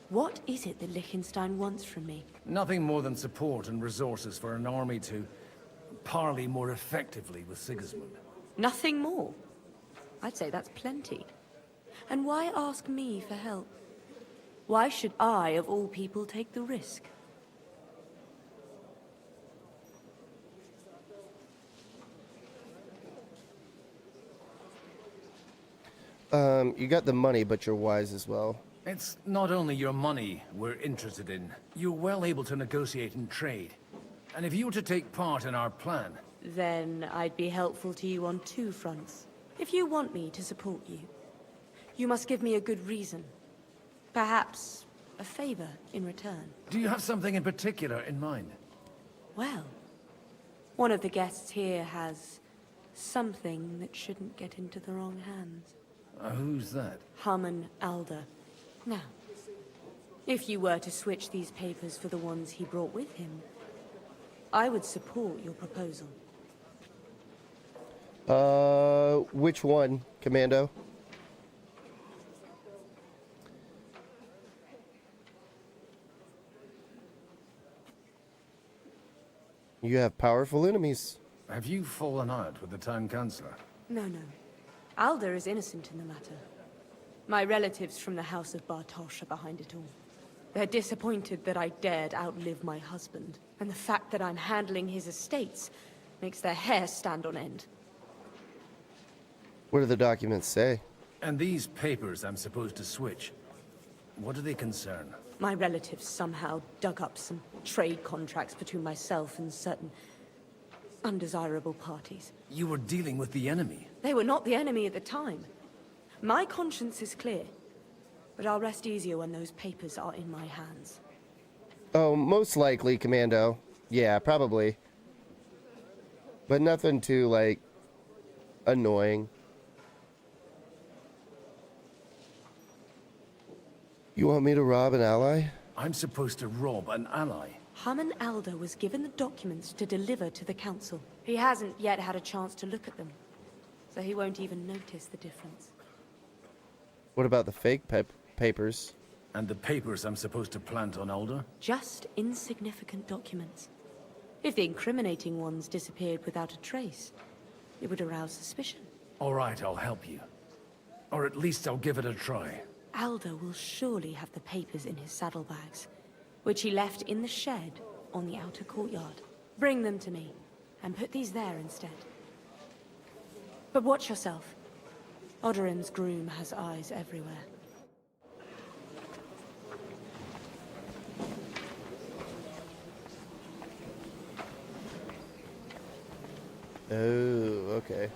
What is it that Liechtenstein wants from me?
Nothing more than support and resources for an army to parley more effectively with Sigismund.
Nothing more? I'd say that's plenty. And why ask me for help? Why should I, of all people, take the risk?
You got the money, but you're wise as well.
It's not only your money we're interested in. You're well able to negotiate and trade. And if you were to take part in our plan...
Then I'd be helpful to you on two fronts. If you want me to support you, you must give me a good reason. Perhaps a favor in return.
Do you have something in particular in mind?
Well, one of the guests here has something that shouldn't get into the wrong hands.
Who's that?
Harman Alder. Now, if you were to switch these papers for the ones he brought with him, I would support your proposal.
Which one, Commando? You have powerful enemies.
Have you fallen out with the town councillor?
No. Alder is innocent in the matter. My relatives from the House of Bartosz are behind it all. They're disappointed that I dared outlive my husband, and the fact that I'm handling his estates makes their hair stand on end.
What do the documents say?
And these papers I'm supposed to switch, what do they concern?
My relatives somehow dug up some trade contracts between myself and certain undesirable parties.
You were dealing with the enemy.
They were not the enemy at the time. My conscience is clear, but I'll rest easier when those papers are in my hands.
Oh, most likely, Commando. Yeah, probably. But nothing too, like, annoying. You want me to rob an ally?
I'm supposed to rob an ally.
Harman Alder was given the documents to deliver to the council. He hasn't yet had a chance to look at them, so he won't even notice the difference.
What about the fake papers?
And the papers I'm supposed to plant on Alder?
Just insignificant documents. If the incriminating ones disappeared without a trace, it would arouse suspicion.
All right, I'll help you. Or at least I'll give it a try.
Alder will surely have the papers in his saddlebags, which he left in the shed on the outer courtyard. Bring them to me, and put these there instead. But watch yourself. Odorim's groom has eyes everywhere.
Oh, okay.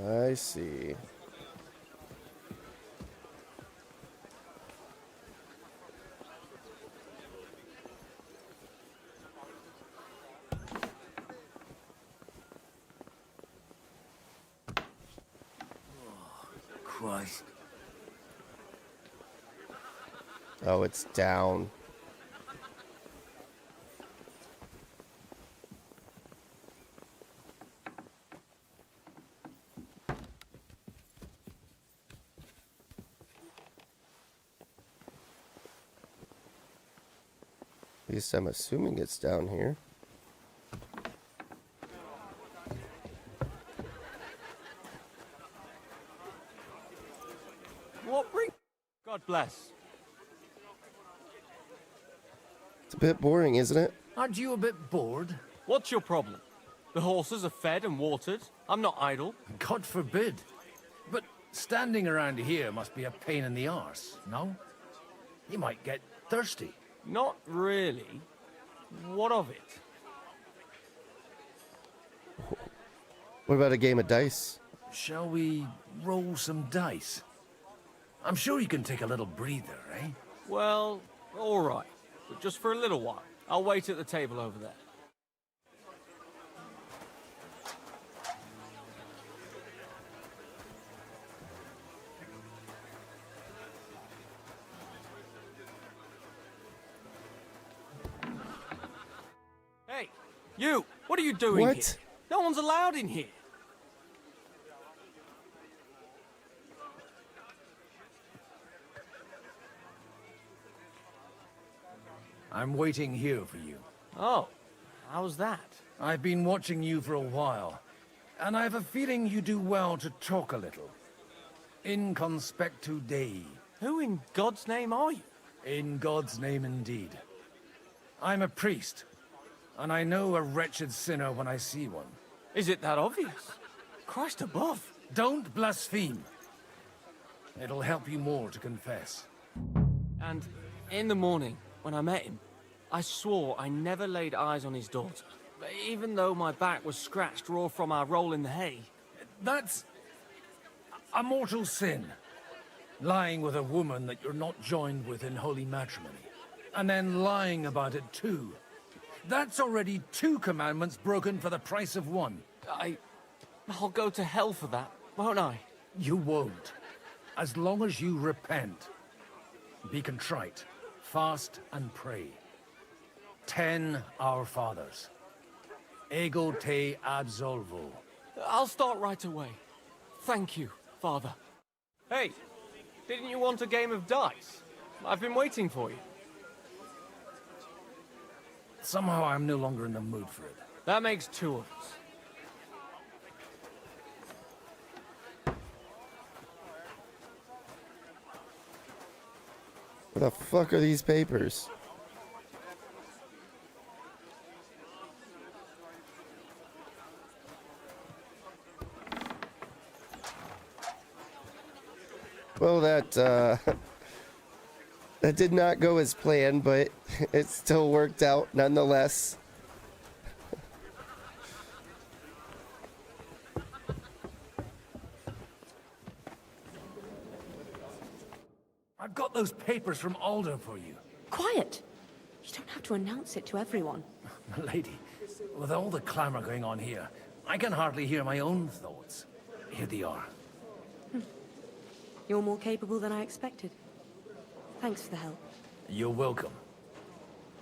I see.
Christ.
Oh, it's down. At least I'm assuming it's down here.
bless.
It's a bit boring, isn't it?
Aren't you a bit bored?
What's your problem? The horses are fed and watered. I'm not idle.
God forbid. But standing around here must be a pain in the arse, no? You might get thirsty.
Not really. What of it?
What about a game of dice?
Shall we roll some dice? I'm sure you can take a little breather, eh?
Well, all right. But just for a little while. I'll wait at the table over there. Hey, you! What are you doing
What?
here? No one's allowed in here.
I'm waiting here for you.
Oh, how's that?
I've been watching you for a while, and I have a feeling you do well to talk a little. In conspectu Dei.
Who in God's name are you?
In God's name indeed. I'm a priest, and I know a wretched sinner when I see one.
Is it that obvious? Christ above.
Don't blaspheme. It'll help you more to confess.
And in the morning, when I met him, I swore I never laid eyes on his daughter. Even though my back was scratched raw from our roll in the hay.
That's a mortal sin. Lying with a woman that you're not joined with in holy matrimony. And then lying about it too. That's already 2 commandments broken for the price of 1.
I'll go to hell for that, won't I?
You won't. As long as you repent. Be contrite. Fast and pray. 10 Our Fathers. Ego te absolvo.
I'll start right away. Thank you, Father. Hey, didn't you want a game of dice? I've been waiting for you.
Somehow I'm no longer in the mood for it.
That makes 2 of us.
What the fuck are these papers? Well, that that did not go as planned, but it still worked out nonetheless.
I've got those papers from Aldo for you.
Quiet! You don't have to announce it to everyone.
Lady, with all the clamor going on here, I can hardly hear my own thoughts. Here they are.
You're more capable than I expected. Thanks for the help.
You're welcome.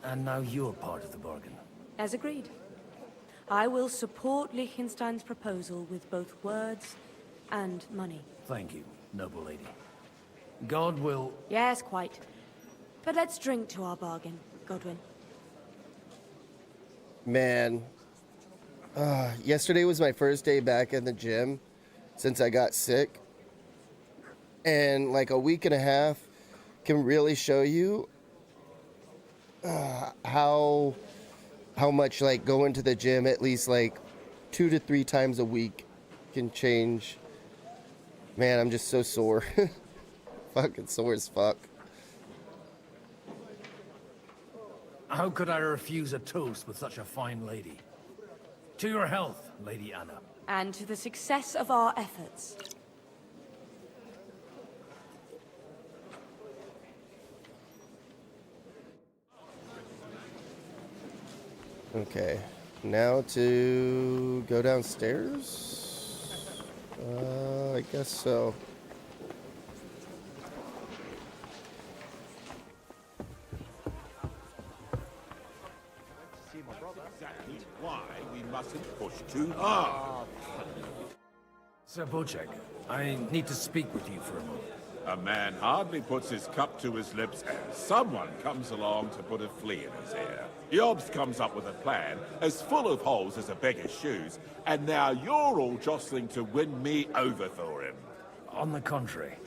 And now you're part of the bargain.
As agreed. I will support Liechtenstein's proposal with both words and money.
Thank you, noble lady. God will...
Yes, quite. But let's drink to our bargain, Godwin.
Man. Yesterday was my first day back in the gym since I got sick. And like a week and a half can really show you how much like going to the gym at least like 2 to 3 times a week can change. Man, I'm just so sore. Fucking sore as fuck.
How could I refuse a toast with such a fine lady? To your health, Lady Anna.
And to the success of our efforts.
Okay, now to go downstairs? I guess so.
Why we mustn't push too hard.
Sir Bocek, I need to speak with you for a moment.
A man hardly puts his cup to his lips and someone comes along to put a flea in his ear. Yobs comes up with a plan as full of holes as a beggar's shoes, and now you're all jostling to win me over for him.
On the contrary,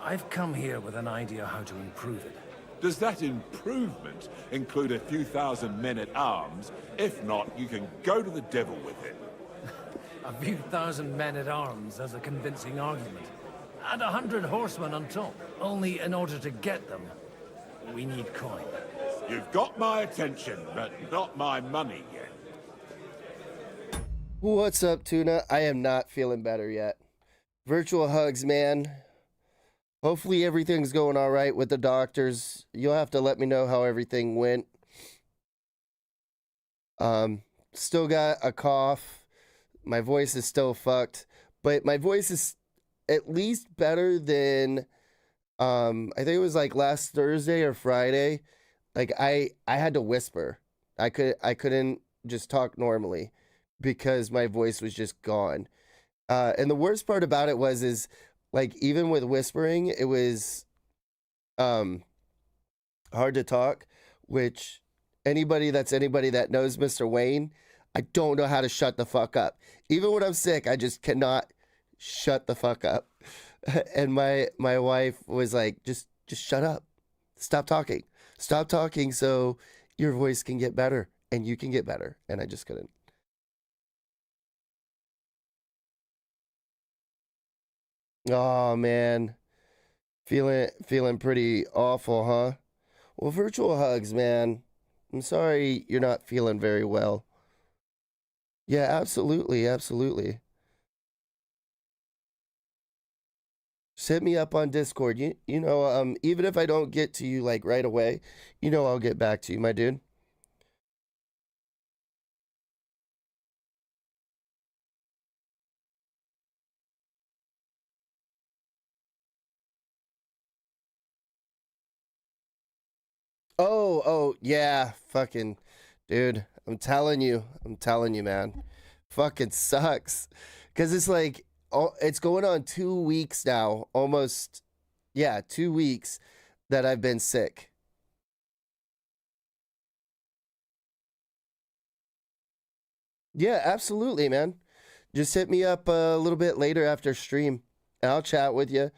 I've come here with an idea how to improve it.
Does that improvement include a few thousand men-at-arms? If not, you can go to the devil with it.
A few thousand men-at-arms as a convincing argument. And 100 horsemen on top. Only in order to get them, we need coin.
You've got my attention, but not my money yet.
What's up, Tuna? I am not feeling better yet. Virtual hugs, man. Hopefully everything's going all right with the doctors. You'll have to let me know how everything went. Still got a cough. My voice is still fucked, but my voice is at least better than I think it was like last Thursday or Friday. Like I had to whisper. I couldn't just talk normally because my voice was just gone. And the worst part about it is like even with whispering, it was hard to talk, which anybody that knows Mr. Wayne, I don't know how to shut the fuck up. Even when I'm sick, I just cannot shut the fuck up. And my wife was like, just shut up. Stop talking. Stop talking so your voice can get better and you can get better. And I just couldn't. Oh man. Feeling pretty awful, huh? Well, virtual hugs, man. I'm sorry you're not feeling very well. Yeah, absolutely, absolutely. Just hit me up on Discord. You know, even if I don't get to you like right away, you know I'll get back to you, my dude. Oh, yeah, fucking, dude, I'm telling you, man, fucking sucks, because it's like, it's going on 2 weeks now, almost, yeah, 2 weeks that I've been sick. Yeah, absolutely, man. Just hit me up a little bit later after stream, and I'll chat with you.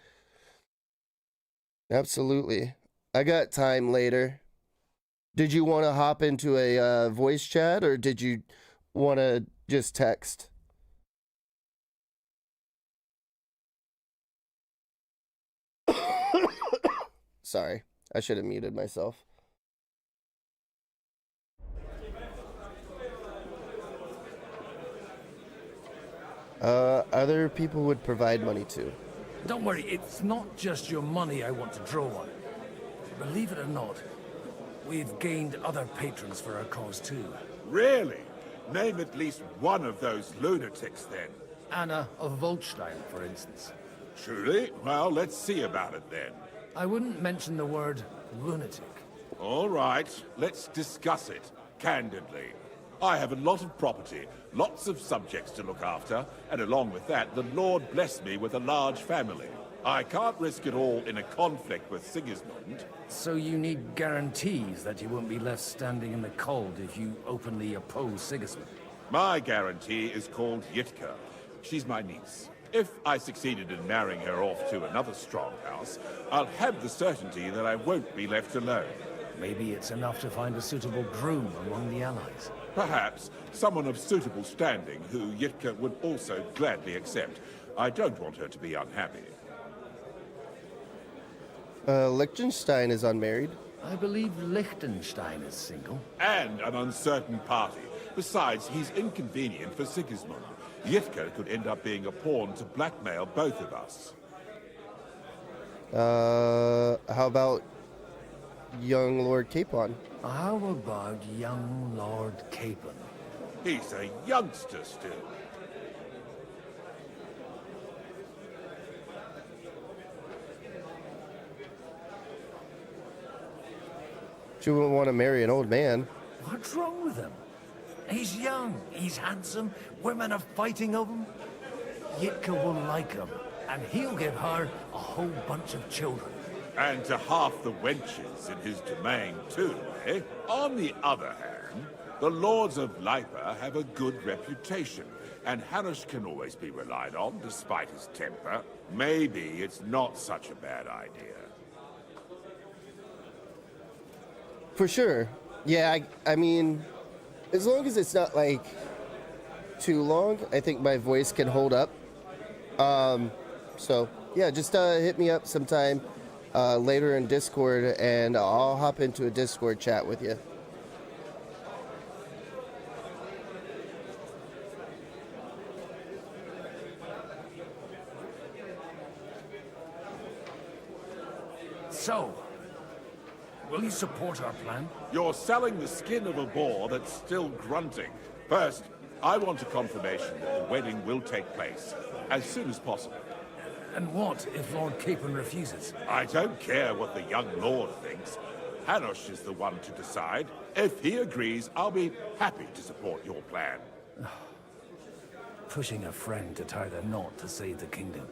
Absolutely. I got time later. Did you want to hop into a voice chat, or did you want to just text? Sorry, I should have muted myself. Other people would provide money too.
Don't worry, it's not just your money I want to draw on. Believe it or not, we've gained other patrons for our cause too.
Really? Name at least one of those lunatics then.
Anna of Volstein, for instance.
Truly? Well, let's see about it then.
I wouldn't mention the word lunatic.
All right, let's discuss it, candidly. I have a lot of property, lots of subjects to look after, and along with that, the Lord blessed me with a large family. I can't risk it all in a conflict with Sigismund.
So you need guarantees that you won't be left standing in the cold if you openly oppose Sigismund?
My guarantee is called Yitka. She's my niece. If I succeeded in marrying her off to another strong house, I'll have the certainty that I won't be left alone.
Maybe it's enough to find a suitable groom among the allies.
Perhaps someone of suitable standing who Yitka would also gladly accept. I don't want her to be unhappy.
Liechtenstein is unmarried.
I believe Liechtenstein is single.
And an uncertain party. Besides, he's inconvenient for Sigismund. Yitka could end up being a pawn to blackmail both of us.
How about young Lord Capon?
How about young Lord Capon?
He's a youngster still.
She wouldn't want to marry an old man.
What's wrong with him? He's young, he's handsome, women are fighting over him. Yitka will like him, and he'll give her a whole bunch of children.
And to half the wenches in his domain too, eh? On the other hand, The Lords of Lipa have a good reputation, and Hanush can always be relied on, despite his temper. Maybe it's not such a bad idea.
For sure. Yeah, I mean, as long as it's not, like, too long, I think my voice can hold up. So, yeah, just hit me up sometime later in Discord, and I'll hop into a Discord chat with you.
So, will you support our plan?
You're selling the skin of a boar that's still grunting. First, I want a confirmation that the wedding will take place as soon as possible.
And what if Lord Capon refuses?
I don't care what the young lord thinks. Hanush is the one to decide. If he agrees, I'll be happy to support your plan.
Pushing a friend to tie the knot to save the kingdom.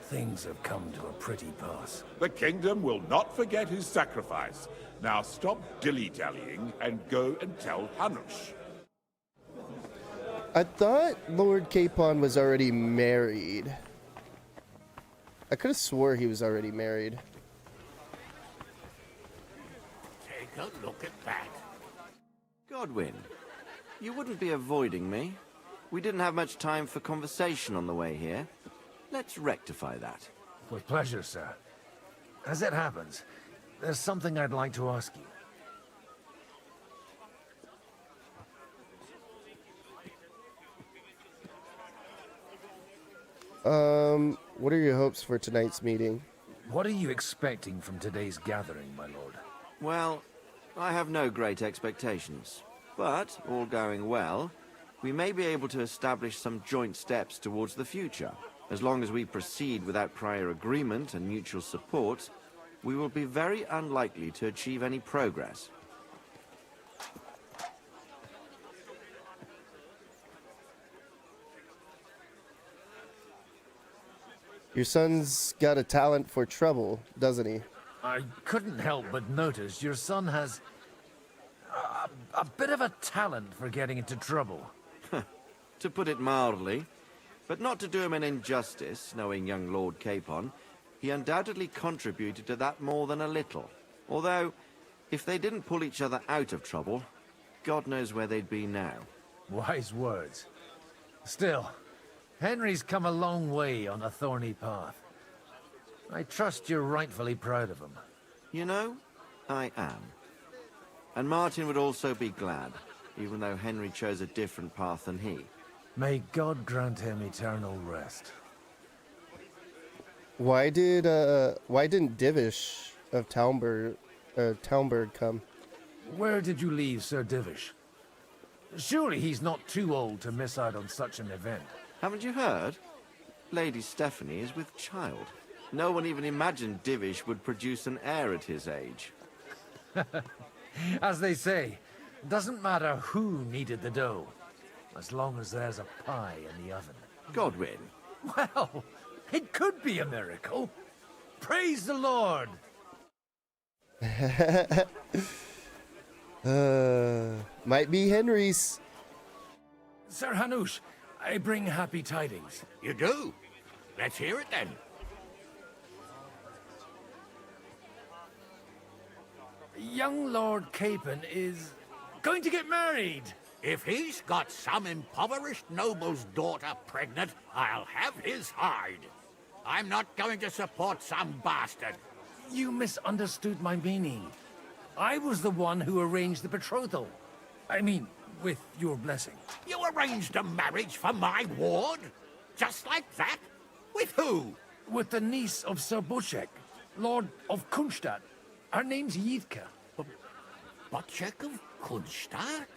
Things have come to a pretty pass.
The kingdom will not forget his sacrifice. Now stop dilly-dallying and go and tell Hanush.
I thought Lord Capon was already married. I could have swore he was already married.
Take a look at that. Godwin, you wouldn't be avoiding me. We didn't have much time for conversation on the way here. Let's rectify that.
With pleasure, sir. As it happens, there's something I'd like to ask you.
What are your hopes for tonight's meeting?
What are you expecting from today's gathering, my lord?
Well, I have no great expectations. But, all going well, we may be able to establish some joint steps towards the future. As long as we proceed without prior agreement and mutual support, we will be very unlikely to achieve any progress.
Your son's got a talent for trouble, doesn't he?
I couldn't help but notice your son has a bit of a talent for getting into trouble.
To put it mildly, but not to do him an injustice, knowing young Lord Capon, he undoubtedly contributed to that more than a little. Although, if they didn't pull each other out of trouble, God knows where they'd be now.
Wise words. Still, Henry's come a long way on a thorny path. I trust you're rightfully proud of him.
You know, I am. And Martin would also be glad, even though Henry chose a different path than he.
May God grant him eternal rest.
Why didn't Divish of Talmberg come?
Where did you leave Sir Divish? Surely he's not too old to miss out on such an event.
Haven't you heard? Lady Stephanie is with child. No one even imagined Divish would produce an heir at his age.
As they say, doesn't matter who kneaded the dough, as long as there's a pie in the oven.
Godwin.
Well, it could be a miracle. Praise the Lord!
Might be Henry's.
Sir Hanush, I bring happy tidings.
You do? Let's hear it then.
Young Lord Capon is going to get married.
If he's got some impoverished noble's daughter pregnant, I'll have his hide. I'm not going to support some bastard.
You misunderstood my meaning. I was the one who arranged the betrothal. I mean, with your blessing.
You arranged a marriage for my ward? Just like that? With who?
With the niece of Sir Boczek, Lord of Kunstadt. Her name's Yidka.
Boczek of Kunstadt?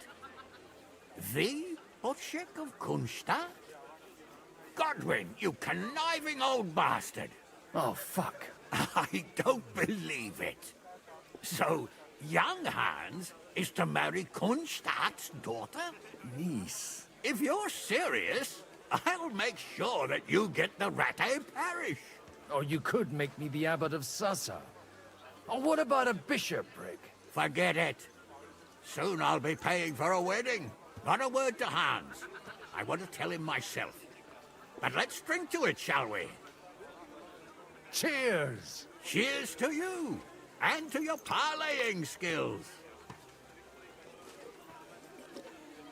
The Boczek of Kunstadt? Godwin, you conniving old bastard!
Oh, fuck.
I don't believe it. So, young Hans is to marry Kunstadt's daughter?
Niece.
If you're serious, I'll make sure that you get the Rattay parish.
Or you could make me the abbot of Sassa. Or what about a bishopric?
Forget it. Soon I'll be paying for a wedding. Not a word to Hans. I want to tell him myself. But let's drink to it, shall we?
Cheers!
Cheers to you, and to your parleying skills.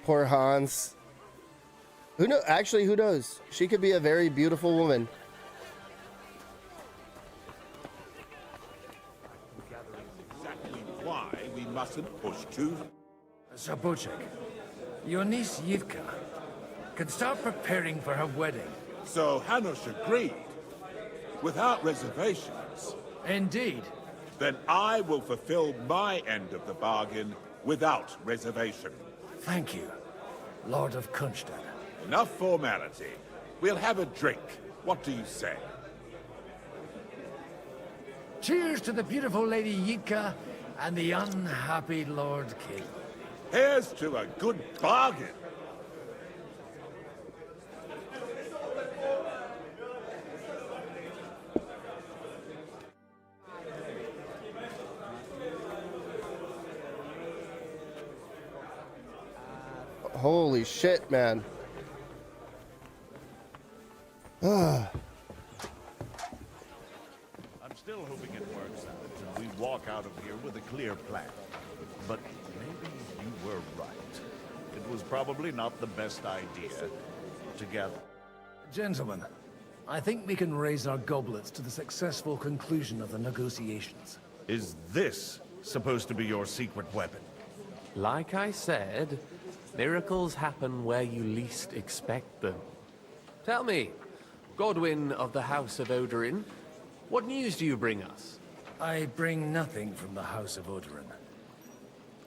Poor Hans. Who know? Actually, who knows? She could be a very beautiful woman.
Exactly why we mustn't push too.
Zabojek, your niece Yivka can start preparing for her wedding.
So Hanush agreed, without reservations.
Indeed.
Then I will fulfill my end of the bargain without reservation.
Thank you, Lord of Kunstad.
Enough formality. We'll have a drink. What do you say?
Cheers to the beautiful Lady Yivka and the unhappy Lord King.
Here's to a good bargain.
Holy shit, man. Ah.
I'm still hoping it works out and we walk out of here with a clear plan. But maybe you were right. It was probably not the best idea to gather.
Gentlemen, I think we can raise our goblets to the successful conclusion of the negotiations.
Is this supposed to be your secret weapon?
Like I said, miracles happen where you least expect them. Tell me, Godwin of the House of Odorin, what news do you bring us?
I bring nothing from the House of Odorin.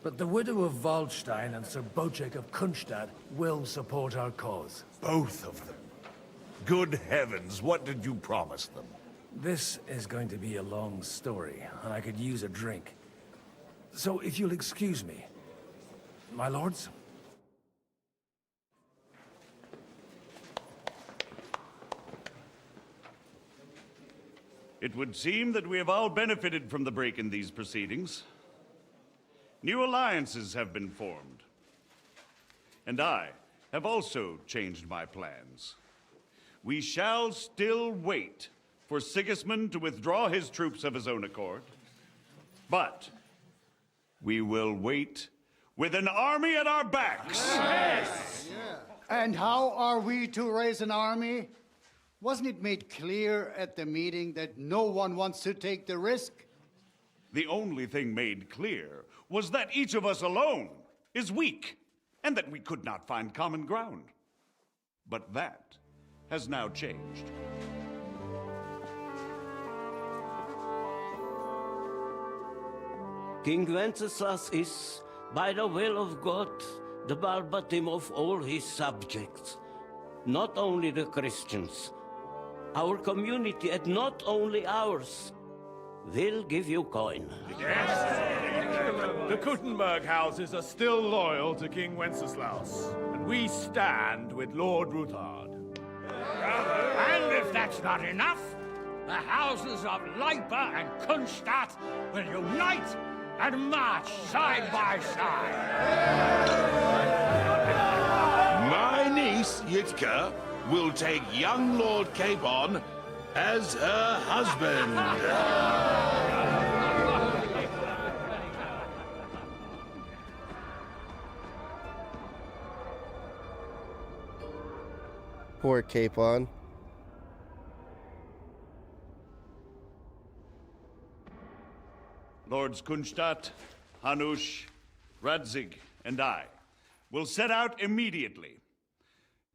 But the widow of Waldstein and Sir Bocek of Kunstad will support our cause.
Both of them? Good heavens, what did you promise them?
This is going to be a long story. I could use a drink. So if you'll excuse me, my lords?
It would seem that we have all benefited from the break in these proceedings. New alliances have been formed. And I have also changed my plans. We shall still wait for Sigismund to withdraw his troops of his own accord. But we will wait with an army at our backs.
Yes. And how are we to raise an army? Wasn't it made clear at the meeting that no one wants to take the risk?
The only thing made clear was that each of us alone is weak, and that we could not find common ground. But that has now changed.
King Wenceslas is, by the will of God, the Balbatim of all his subjects. Not only the Christians, our community, and not only ours, will give you coin.
The Kuttenberg houses are still loyal to King Wenceslaus, and we stand with Lord Ruthard.
And if that's not enough, the houses of Leipa and Kunstadt will unite and march side by side.
My niece, Yitka, will take young Lord Capon as her husband.
Poor Capon.
Lords Kunstadt, Hanush, Radzig, and I will set out immediately.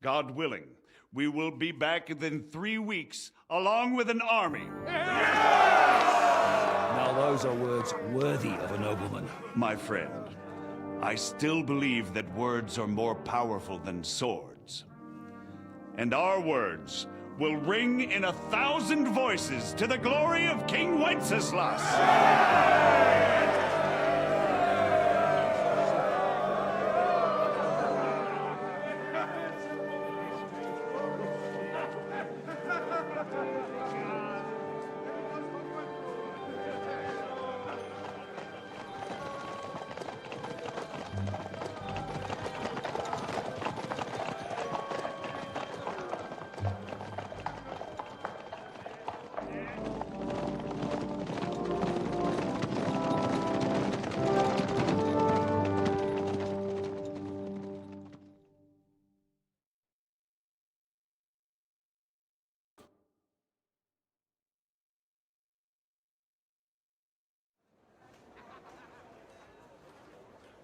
God willing, we will be back within 3 weeks, along with an army.
Now those are words worthy of a nobleman.
My friend, I still believe that words are more powerful than swords. And our words will ring in 1,000 voices to the glory of King Wenceslas.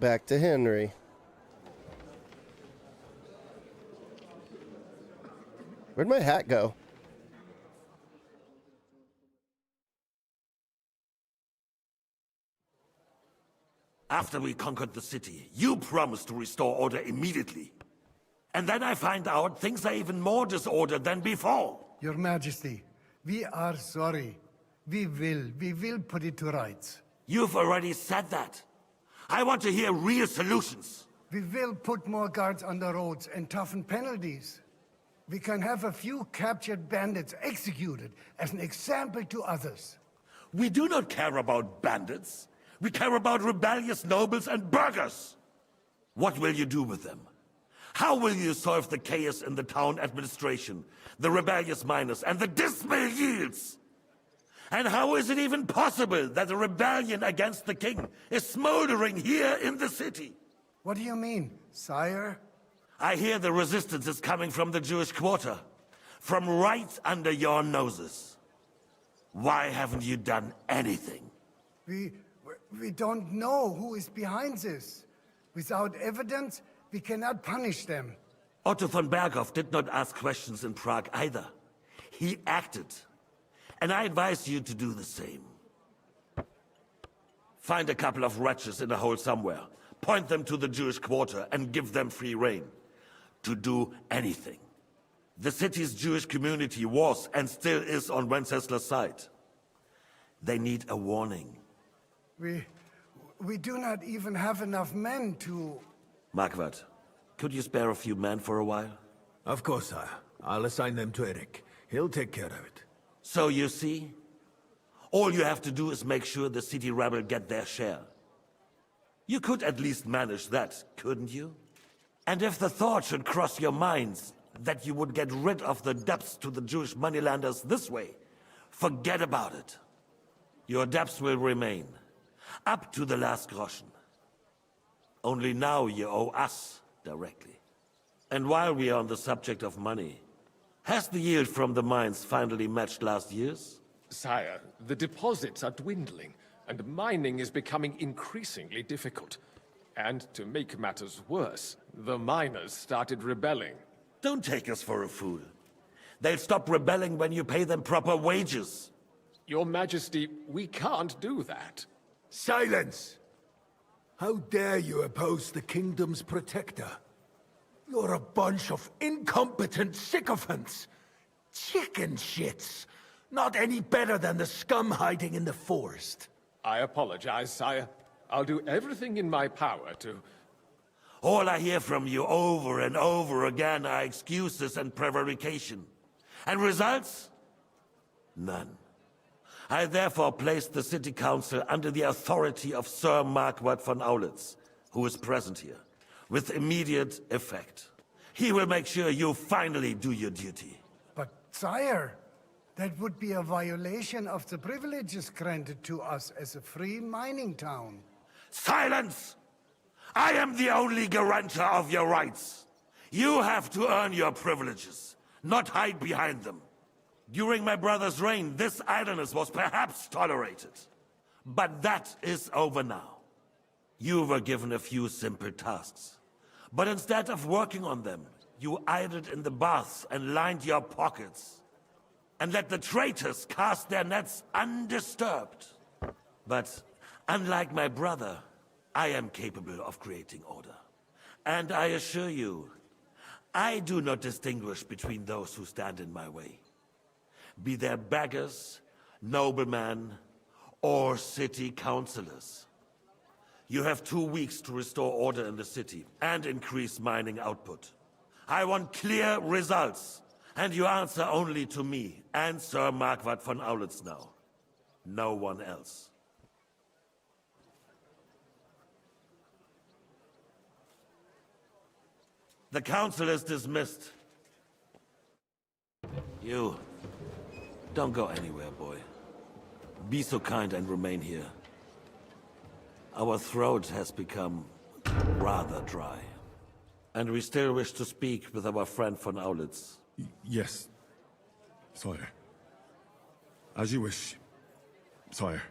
back to Henry. Where'd my hat go?
After we conquered the city, you promised to restore order immediately. And then I find out things are even more disordered than before.
Your Majesty, we are sorry. We will put it to rights.
You've already said that. I want to hear real solutions.
We will put more guards on the roads and toughen penalties. We can have a few captured bandits executed as an example to others.
We do not care about bandits. We care about rebellious nobles and burghers. What will you do with them? How will you solve the chaos in the town administration, the rebellious miners, and the dismal yields? And how is it even possible that a rebellion against the king is smoldering here in the city?
What do you mean, sire?
I hear the resistance is coming from the Jewish quarter, from right under your noses. Why haven't you done anything?
We don't know who is behind this. Without evidence, we cannot punish them.
Otto von Berghoff did not ask questions in Prague either. He acted. And I advise you to do the same. Find a couple of wretches in a hole somewhere, point them to the Jewish quarter, and give them free rein to do anything. The city's Jewish community was and still is on Wencesla's side. They need a warning.
We do not even have enough men to...
Marquardt, could you spare a few men for a while?
Of course, sire. I'll assign them to Eric. He'll take care of it.
So you see, all you have to do is make sure the city rebel get their share. You could at least manage that, couldn't you? And if the thought should cross your minds that you would get rid of the debts to the Jewish moneylenders this way, forget about it. Your debts will remain, up to the last groschen. Only now you owe us directly. And while we are on the subject of money, has the yield from the mines finally matched last year's?
Sire, the deposits are dwindling, and mining is becoming increasingly difficult. And to make matters worse, the miners started rebelling.
Don't take us for a fool. They'll stop rebelling when you pay them proper wages.
Your Majesty, we can't do that.
Silence! How dare you oppose the kingdom's protector? You're a bunch of incompetent sycophants. Chicken shits. Not any better than the scum hiding in the forest.
I apologize, sire. I'll do everything in my power to...
All I hear from you over and over again are excuses and prevarication. And results? None. I therefore placed the city council under the authority of Sir Marquardt von Aulitz, who is present here, with immediate effect. He will make sure you finally do your duty.
But, sire, that would be a violation of the privileges granted to us as a free mining town.
Silence! I am the only guarantor of your rights. You have to earn your privileges, not hide behind them. During my brother's reign, this idleness was perhaps tolerated. But that is over now. You were given a few simple tasks. But instead of working on them, you idled in the baths and lined your pockets. And let the traitors cast their nets undisturbed. But unlike my brother, I am capable of creating order. And I assure you, I do not distinguish between those who stand in my way. Be they beggars, noblemen, or city councillors. You have 2 weeks to restore order in the city and increase mining output. I want clear results, and you answer only to me and Sir Marquardt von Aulitz now. No one else. The council is dismissed. You, don't go anywhere, boy. Be so kind and remain here. Our throat has become rather dry. And we still wish to speak with our friend von Aulitz.
Yes, sire. As you wish, sire.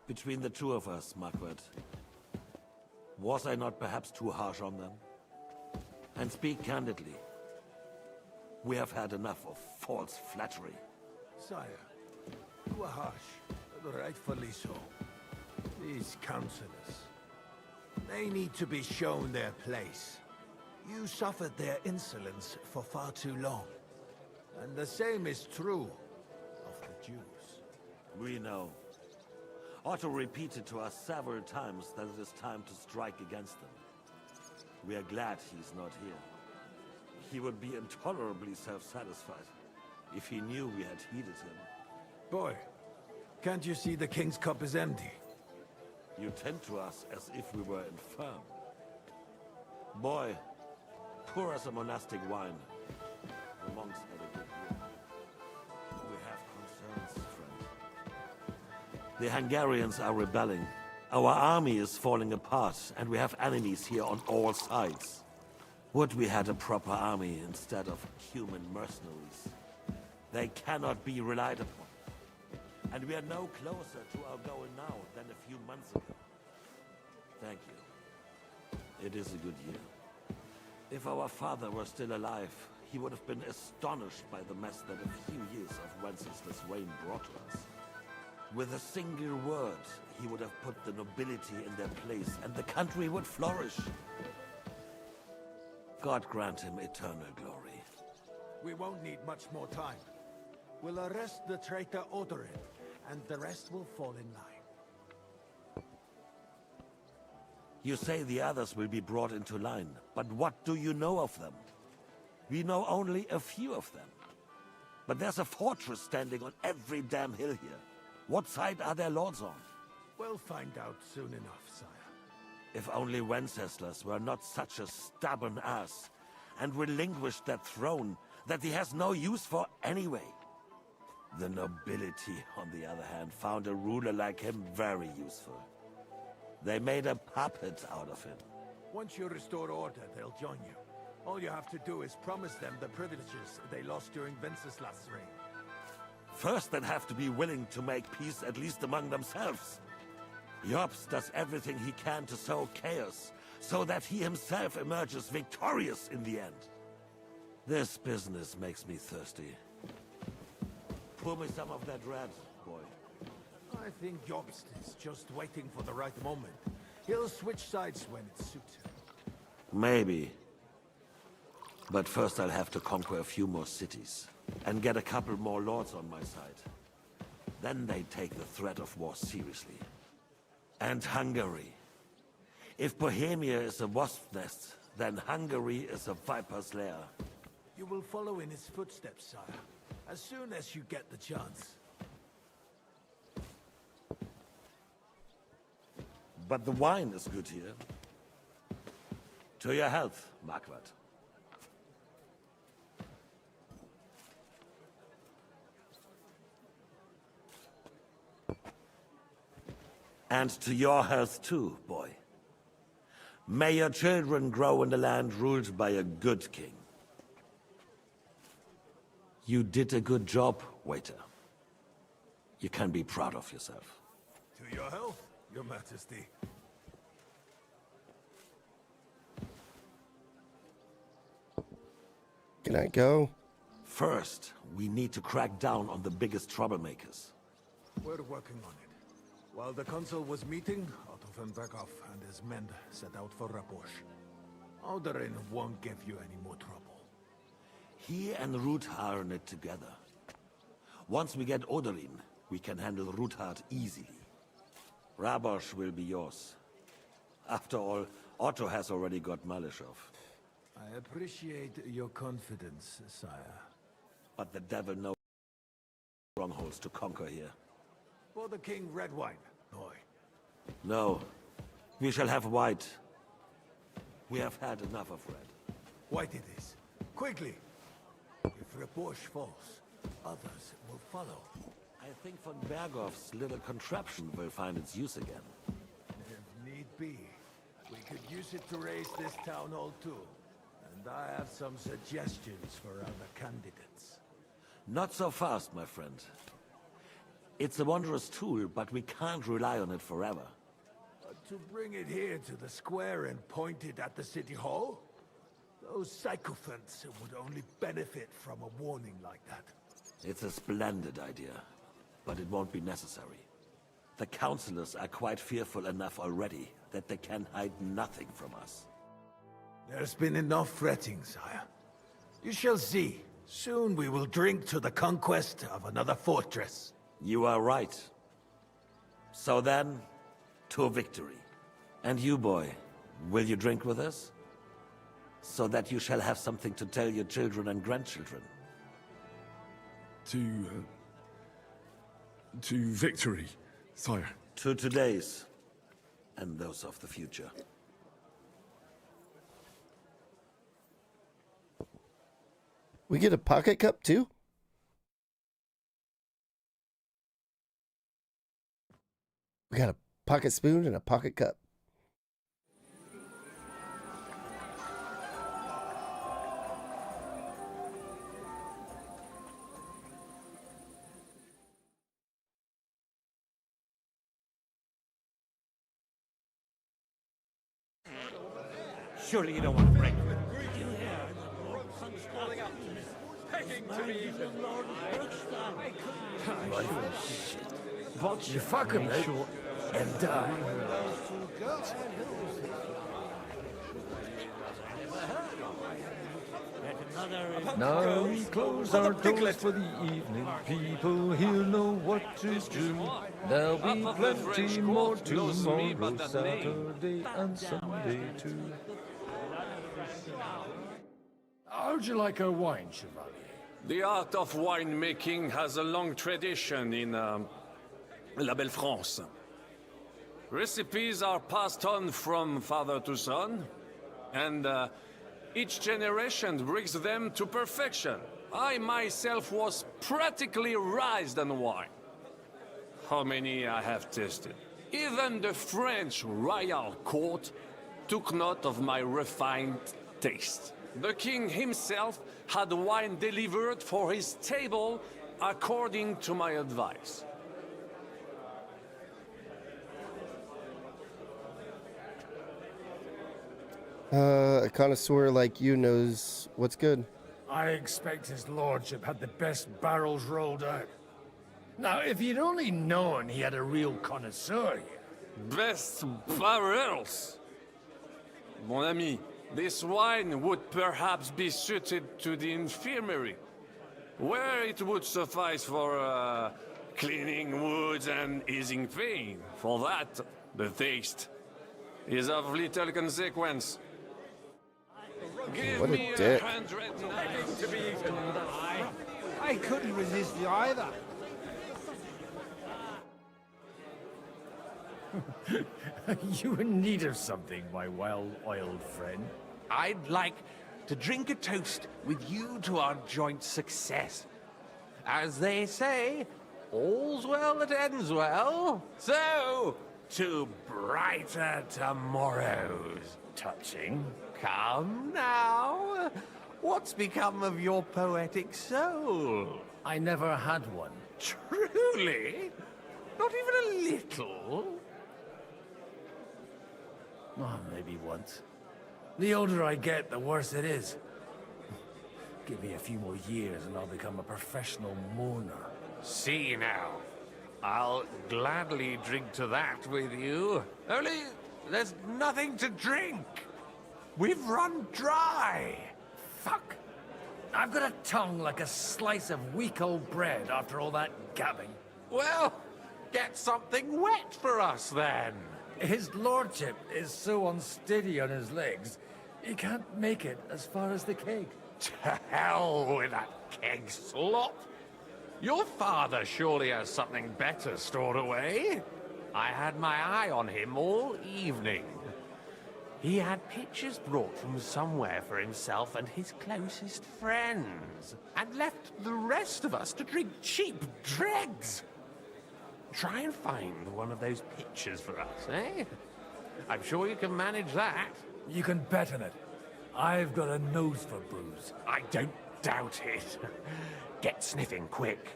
Between the two of us, Margaret, was I not perhaps too harsh on them? And speak candidly, we have had enough of false flattery.
Sire, you are harsh, but rightfully so. These counselors, they need to be shown their place. You suffered their insolence for far too long. And the same is true of the Jews.
We know. Otto repeated to us several times that it is time to strike against them. We are glad he's not here. He would be intolerably self-satisfied if he knew we had heeded him.
Boy, can't you see the King's cup is empty?
You tend to us as if we were infirm. Boy, pour us a monastic wine. The monks had a good year. We have concerns, friend. The Hungarians are rebelling. Our army is falling apart, and we have enemies here on all sides. Would we had a proper army instead of human mercenaries. They cannot be relied upon. And we are no closer to our goal now than a few months ago. Thank you. It is a good year. If our father were still alive, he would have been astonished by the mess that a few years of Wenceslas' reign brought to us. With a single word, he would have put the nobility in their place, and the country would flourish. God grant him eternal glory.
We won't need much more time. We'll arrest the traitor Odorin, and the rest will fall in line.
You say the others will be brought into line, but what do you know of them? We know only a few of them. But there's a fortress standing on every damn hill here. What side are their lords on?
We'll find out soon enough, sire.
If only Wenceslas were not such a stubborn ass, and relinquished that throne that he has no use for anyway. The nobility, on the other hand, found a ruler like him very useful. They made a puppet out of him.
Once you restore order, they'll join you. All you have to do is promise them the privileges they lost during Wenceslas' reign.
First, they'd have to be willing to make peace at least among themselves. Jobst does everything he can to sow chaos, so that he himself emerges victorious in the end. This business makes me thirsty. Pour me some of that red, boy.
I think Jobst is just waiting for the right moment. He'll switch sides when it suits him.
Maybe. But first I'll have to conquer a few more cities, and get a couple more lords on my side. Then they take the threat of war seriously. And Hungary. If Bohemia is a wasp's nest, then Hungary is a viper's lair.
You will follow in his footsteps, sire, as soon as you get the chance.
But the wine is good here. To your health, Marquardt. And to your health too, boy. May your children grow in a land ruled by a good king. You did a good job, waiter. You can be proud of yourself.
To your health, your majesty.
Can I go?
First, we need to crack down on the biggest troublemakers.
We're working on it. While the consul was meeting, Otto von Berghoff and his men set out for Raposh. Odorin won't give you any more trouble.
He and Ruth are in it together. Once we get Odorin, we can handle Ruthard easily. Rabosh will be yours. After all, Otto has already got Malishov.
I appreciate your confidence, sire.
But the devil knows strongholds to conquer here.
For the king, red wine, boy.
No, we shall have white. We have had enough of red.
White it is. Quickly! If Raposh falls, others will follow.
I think von Berghoff's little contraption will find its use again.
If need be, we could use it to raise this town hall too. And I have some suggestions for other candidates.
Not so fast, my friend. It's a wondrous tool, but we can't rely on it forever.
But to bring it here to the square and point it at the city hall? Those sycophants would only benefit from a warning like that.
It's a splendid idea, but it won't be necessary. The councillors are quite fearful enough already that they can hide nothing from us.
There's been enough fretting, sire. You shall see. Soon we will drink to the conquest of another fortress.
You are right. So then, to victory. And you, boy, will you drink with us? So that you shall have something to tell your children and grandchildren.
To victory, sire.
To today's, and those of the future.
We get a pocket cup too? We got a pocket spoon and a pocket cup.
Surely you don't want to break.
You fuck him, mate, and die.
Now we close our doors for the evening. People here know what to do. There'll be plenty more tomorrow, Saturday and Sunday too.
How'd you like a wine, Chevalier?
The art of winemaking has a long tradition in La Belle France. Recipes are passed on from father to son, and each generation brings them to perfection. I myself was practically raised on wine. How many I have tasted. Even the French royal court took note of my refined taste. The king himself had wine delivered for his table according to my advice.
A connoisseur like you knows what's good.
I expect his lordship had the best barrels rolled out. Now, if he'd only known he had a real connoisseur here.
Best barrels? Mon ami, this wine would perhaps be suited to the infirmary, where it would suffice for cleaning wounds and easing pain. For that, the taste is of little consequence. Give
What a
me
dick.
100
To be eaten. I couldn't resist you either.
You in need of something, my well-oiled friend?
I'd like to drink a toast with you to our joint success. As they say, all's well that ends well. So, to brighter tomorrows.
Touching.
Come now. What's become of your poetic soul?
I never had one.
Truly? Not even a little?
Oh, maybe once. The older I get, the worse it is. Give me a few more years and I'll become a professional mourner.
See now. I'll gladly drink to that with you. Only, there's nothing to drink. We've run dry.
Fuck. I've got a tongue like a slice of weak old bread after all that gabbing.
Well, get something wet for us then.
His lordship is so unsteady on his legs, he can't make it as far as the keg.
To hell with that keg slop. Your father surely has something better stored away. I had my eye on him all evening. He had pictures brought from somewhere for himself and his closest friends, and left the rest of us to drink cheap dregs. Try and find one of those pictures for us, eh? I'm sure you can manage that.
You can bet on it. I've got a nose for booze.
I don't doubt it. Get sniffing quick.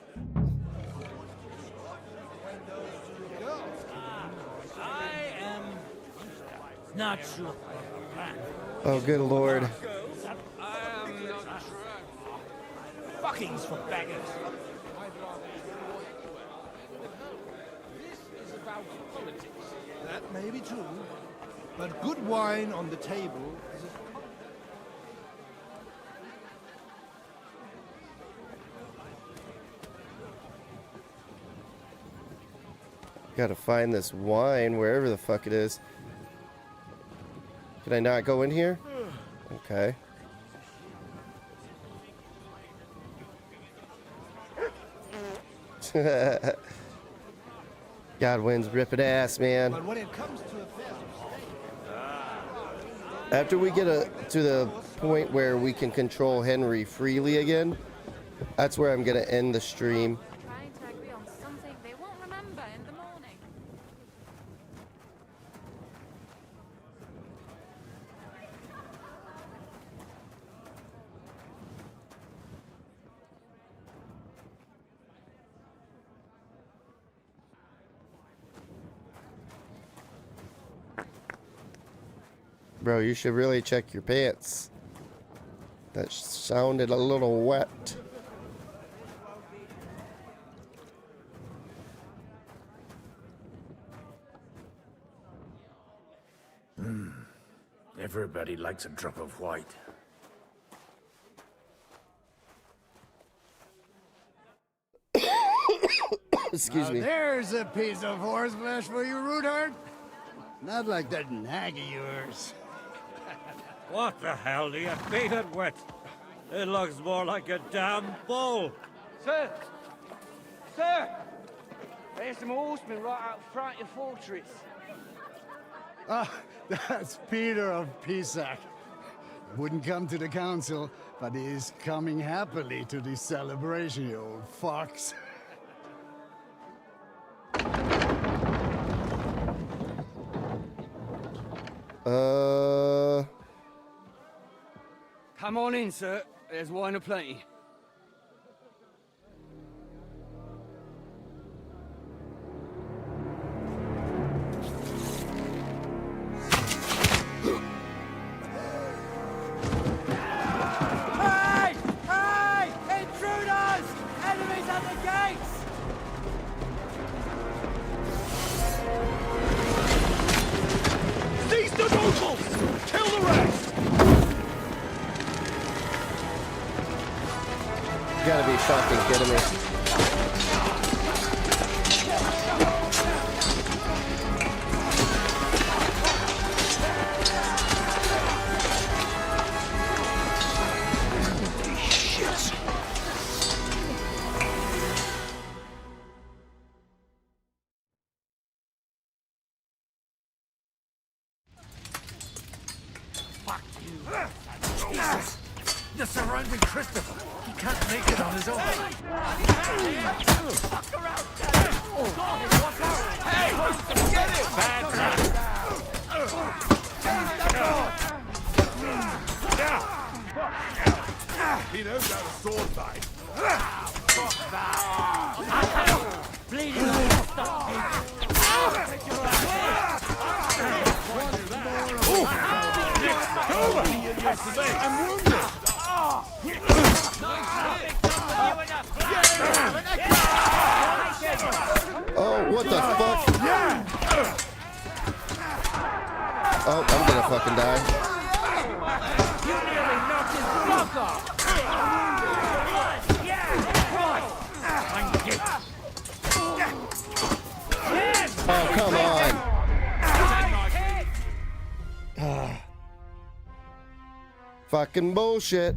Not sure.
Oh, good lord.
Fucking's for beggars.
This is about politics. That may be true, but good wine on the table is a...
Gotta find this wine wherever the fuck it is. Can I not go in here? Okay. Godwin's ripping ass, man.
But when it comes to affairs of
After we get to the point where we can control Henry freely again, that's where I'm gonna end the stream.
Trying to agree on something they won't remember in the morning.
Bro, you should really check your pants. That sounded a little wet.
Everybody likes a drop of white.
Excuse me.
There's a piece of horseflesh for you, Rootheart. Not like that nag of yours.
What the hell do you beat it with? It looks more like a damn bull.
Sir! Sir! There's some horsemen right out front of your fortress.
Ah, that's Peter of Pisac. Wouldn't come to the council, but he is coming happily to the celebration, you old fox.
Come on in, sir. There's wine aplenty. Hey! Hey! Intruders! Enemies at the gates!
Seize the nobles! Kill the rest!
You gotta be fucking kidding me.
Fuck you. Jesus! They're surrounding Christopher. He can't make it on his own.
Fuck around! Watch out! Hey! Get it! Bad
He knows how to sword fight.
Bleeding! Stop!
I'm wounded!
Oh, what the fuck? Oh, I'm gonna fucking die. Oh, come on. Fucking bullshit.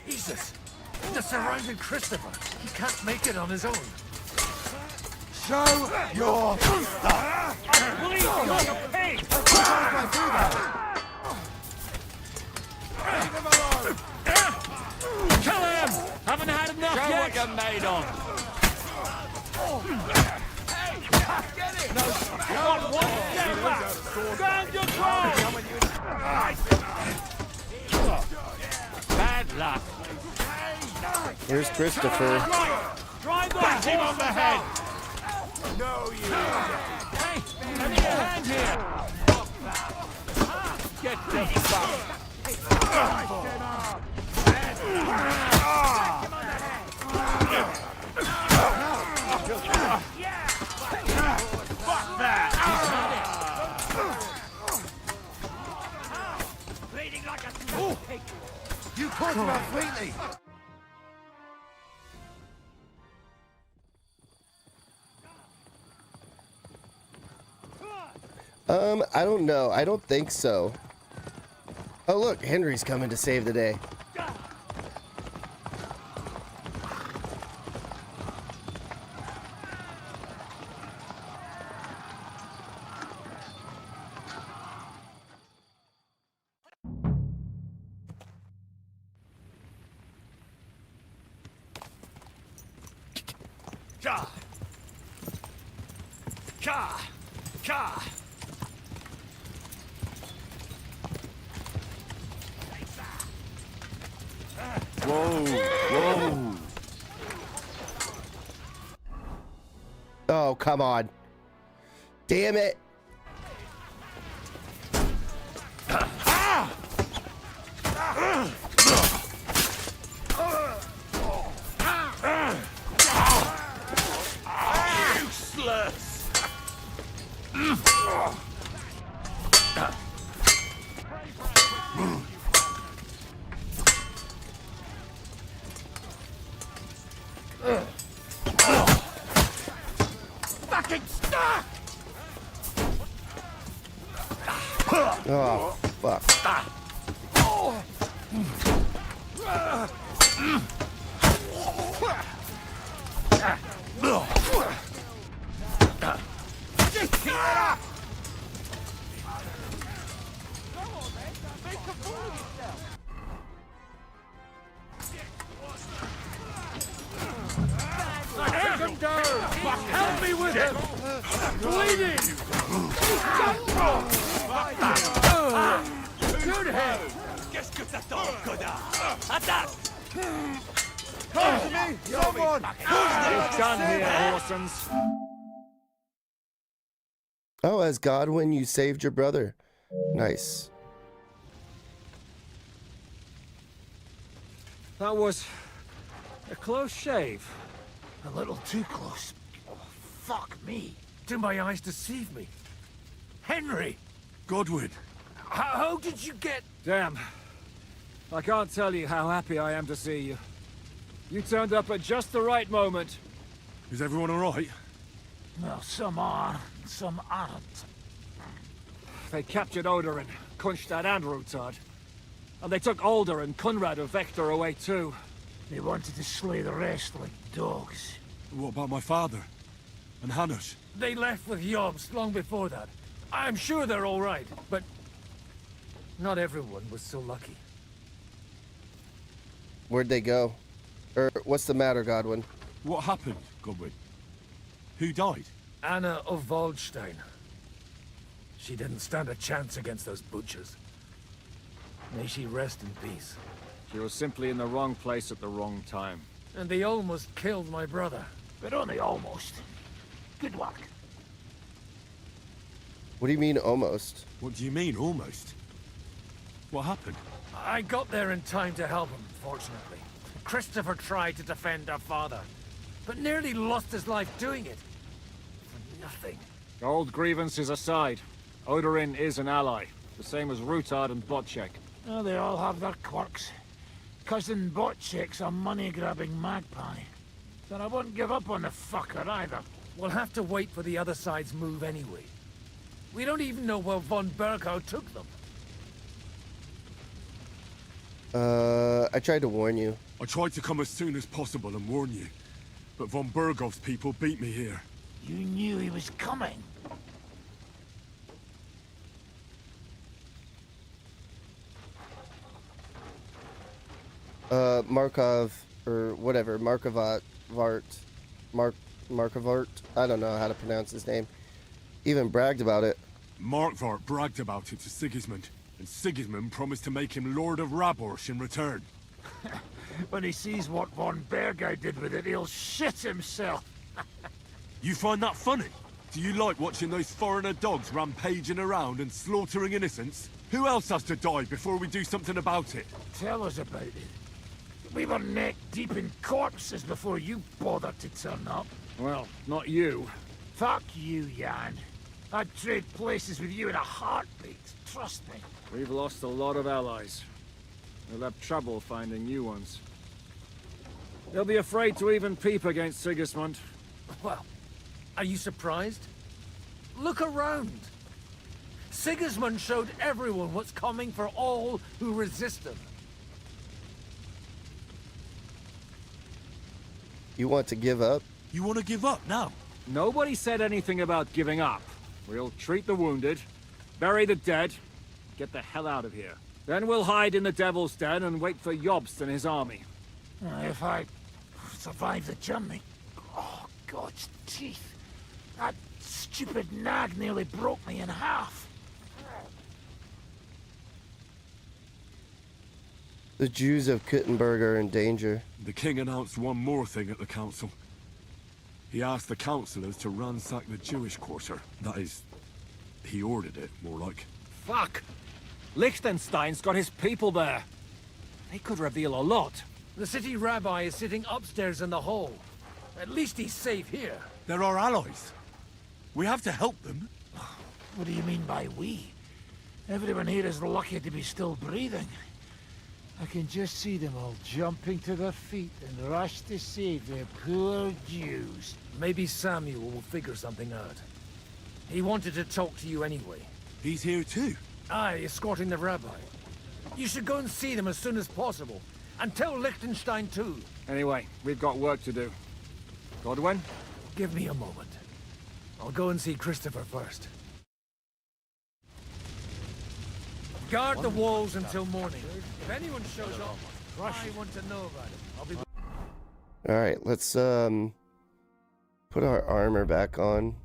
Jesus! They're surrounding Christopher. He can't make it on his own.
Show your stuff!
Bleed like a pig!
Leave him alone!
Kill him!
Haven't had enough
Show
yet.
what you're made on.
Stand your ground.
Bad luck.
Here's Christopher.
Bash him on the head.
No, you.
Hey, let me get a hand here.
Get the fuck.
Fuck that. Bleeding like a snake.
You caught him out sweetly.
I don't know. I don't think so. Oh, look, Henry's coming to save the day.
Ka. Ka. Ka.
Whoa, whoa.
Oh, come on. Damn it.
Useless. Fucking stuck.
Oh, fuck.
Take him down. Help me with him. Bleeding. Good head. Qu'est-ce que t'attends, connard? Attaque.
Come to me, someone.
It's done here, Horsons.
Oh, as Godwin, you saved your brother. Nice.
That was a close shave.
A little too close. Oh, fuck me. Do my eyes deceive me? Henry!
Godwin.
How did you get...
Damn. I can't tell you how happy I am to see you. You turned up at just the right moment.
Is everyone alright?
Well, some are, some aren't.
They captured Odorin, Kunstad and Rutard. And they took Alder and Kunrad of Vector away too.
They wanted to slay the rest like dogs.
What about my father? And Hanush?
They left with Yobs long before that. I'm sure they're all right, but not everyone was so lucky.
Where'd they go? Or what's the matter, Godwin?
What happened, Godwin? Who died?
Anna of Waldstein. She didn't stand a chance against those butchers. May she rest in peace.
She was simply in the wrong place at the wrong time.
And they almost killed my brother. But only almost. Good work.
What do you mean, almost?
What do you mean, almost? What happened?
I got there in time to help him, fortunately. Christopher tried to defend our father, but nearly lost his life doing it. For nothing.
Old grievances aside, Odorin is an ally, the same as Rutard and Botchek.
Oh, they all have their quirks. Cousin Botchek's a money-grabbing magpie. But I wouldn't give up on the fucker either. We'll have to wait for the other side's move anyway. We don't even know where von Berghout took them.
I tried to warn you.
I tried to come as soon as possible and warn you. But von Bergov's people beat me here.
You knew he was coming.
Markov, or whatever, Markovart, I don't know how to pronounce his name, even bragged about it.
Markvart bragged about it to Sigismund, and Sigismund promised to make him Lord of Raborsh in return.
When he sees what von Bergau did with it, he'll shit himself.
You find that funny? Do you like watching those foreigner dogs rampaging around and slaughtering innocents? Who else has to die before we do something about it?
Tell us about it. We were neck deep in corpses before you bothered to turn up.
Well, not you.
Fuck you, Jan. I'd trade places with you in a heartbeat, trust me.
We've lost a lot of allies. We'll have trouble finding new ones. They'll be afraid to even peep against Sigismund.
Well, are you surprised? Look around. Sigismund showed everyone what's coming for all who resist him.
You want to give up?
You want to give up now?
Nobody said anything about giving up. We'll treat the wounded, bury the dead, get the hell out of here. Then we'll hide in the Devil's Den and wait for Jobst and his army.
If I survive the journey... Oh, God's teeth. That stupid nag nearly broke me in half.
The Jews of Kuttenberg are in danger.
The king announced one more thing at the council. He asked the councillors to ransack the Jewish quarter. That is, he ordered it, more like.
Fuck! Liechtenstein's got his people there. They could reveal a lot.
The city rabbi is sitting upstairs in the hall. At least he's safe here.
They're our allies. We have to help them.
What do you mean by we? Everyone here is lucky to be still breathing. I can just see them all jumping to their feet and rush to save their poor Jews.
Maybe Samuel will figure something out. He wanted to talk to you anyway.
He's here too?
Aye, escorting the rabbi. You should go and see them as soon as possible. And tell Liechtenstein too.
Anyway, we've got work to do. Godwin?
Give me a moment. I'll go and see Christopher first. Guard the walls until morning. If anyone shows up, I want to know about it. I'll be...
Alright, let's put our armor back on.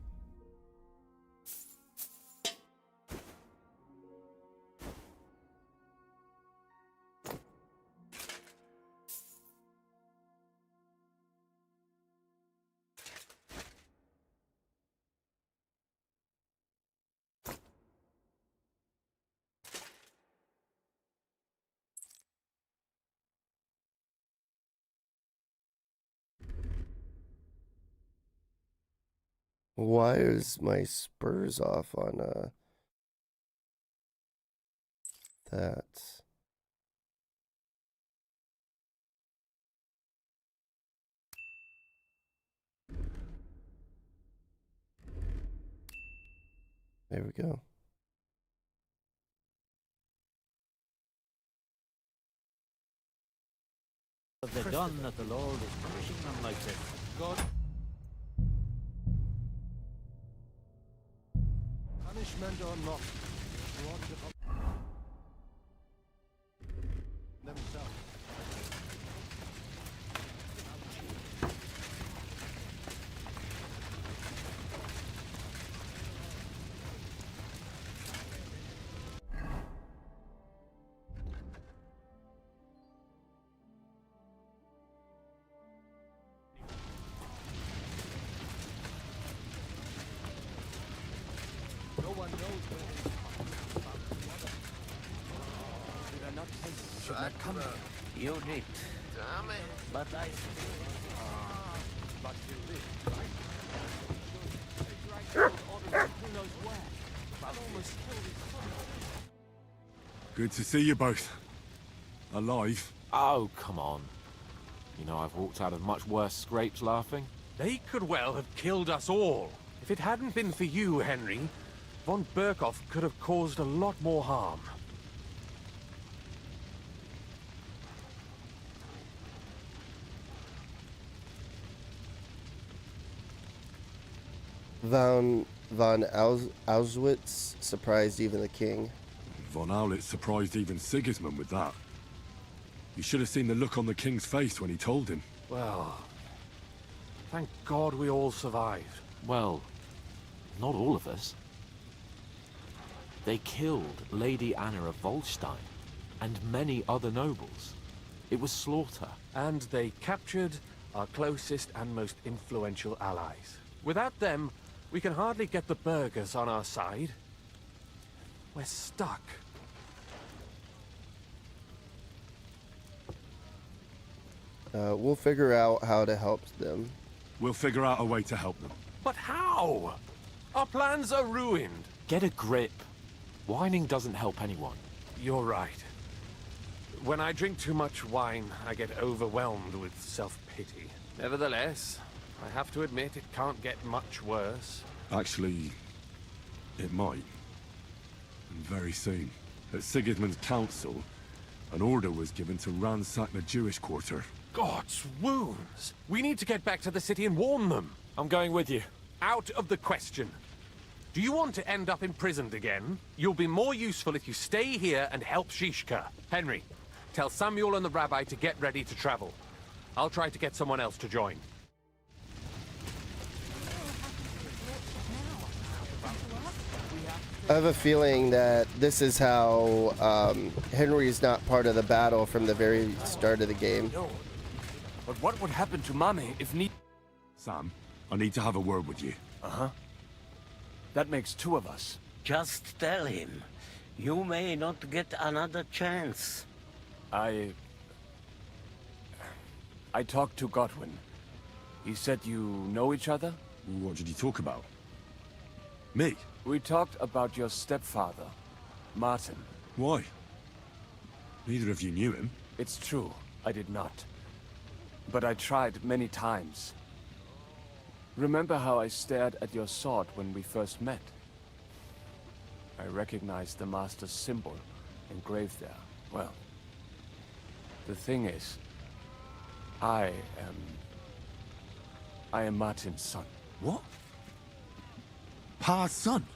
Why is my spurs off on that? There we go.
Of the gun that the Lord is punishing them like this. God. Punishment or not, you ought to themselves. No one knows where they did I not say you should not come here?
You did. But I...
But you live, right? Who knows where? I've almost killed his son.
Good to see you both. Alive.
Oh, come on. You know I've walked out of much worse scrapes laughing.
They could well have killed us all. If it hadn't been for you, Henry, von Berkhoff could have caused a lot more harm.
Von Auschwitz surprised even the king.
Von Aulitz surprised even Sigismund with that. You should have seen the look on the king's face when he told him.
Well, thank God we all survived.
Well, not all of us. They killed Lady Anna of Volstein and many other nobles. It was slaughter.
And they captured our closest and most influential allies. Without them, we can hardly get the burghers on our side. We're stuck.
We'll figure out how to help them.
We'll figure out a way to help them.
But how? Our plans are ruined.
Get a grip. Whining doesn't help anyone.
You're right. When I drink too much wine, I get overwhelmed with self-pity. Nevertheless, I have to admit it can't get much worse.
Actually, it might. And very soon. At Sigismund's council, an order was given to ransack the Jewish quarter.
God's wounds! We need to get back to the city and warn them.
I'm going with you.
Out of the question. Do you want to end up imprisoned again? You'll be more useful if you stay here and help Shishka. Henry, tell Samuel and the rabbi to get ready to travel. I'll try to get someone else to join.
I have a feeling that this is how Henry's not part of the battle from the very start of the game.
No. But what would happen to Mommy if need...
Sam, I need to have a word with you.
Uh-huh. That makes two of us.
Just tell him. You may not get another chance.
I talked to Godwin. He said you know each other?
What did you talk about? Me?
We talked about your stepfather, Martin.
Why? Neither of you knew him.
It's true, I did not. But I tried many times. Remember how I stared at your sword when we first met? I recognized the Master's symbol engraved there. Well, the thing is, I am Martin's son.
What? Pa's son?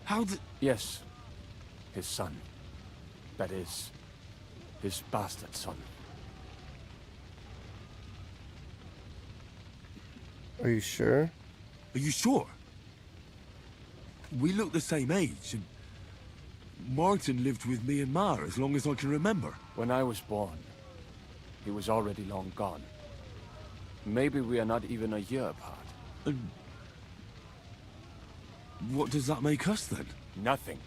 How did...
Yes, his son. That is, his bastard son.
Are you sure?
Are you sure? We look the same age, and Martin lived with me and Ma as long as I can remember.
When I was born, he was already long gone. Maybe we are not even a year apart.
And what does that make us, then?
Nothing.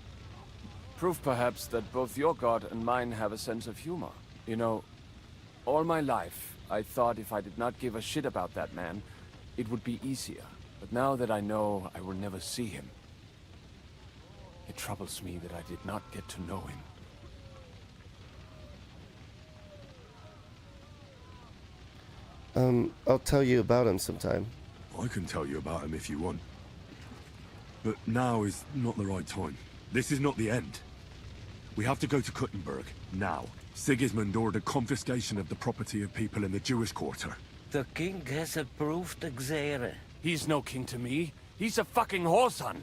Proof, perhaps, that both your god and mine have a sense of humor. You know, all my life, I thought if I did not give a shit about that man, it would be easier. But now that I know I will never see him, it troubles me that I did not get to know
him. I'll tell you about him sometime.
I can tell you about him if you want. But now is not the right time. This is not the end. We have to go to Kuttenberg, now. Sigismund ordered confiscation of the property of people in the Jewish quarter.
The king has approved Xere.
He's no king to me. He's a fucking whoreson.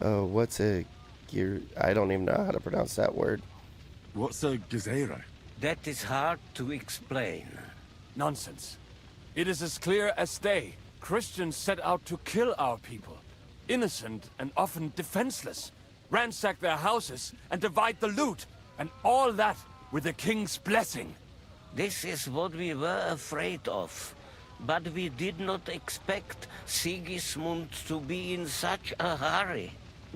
Oh, what's a gear? I don't even know how to pronounce that word.
What's a gezerah?
That is hard to explain.
Nonsense. It is as clear as day. Christians set out to kill our people. Innocent and often defenseless. Ransack their houses and divide the loot. And all that with the king's blessing.
This is what we were afraid of. But we did not expect Sigismund to be in such a hurry.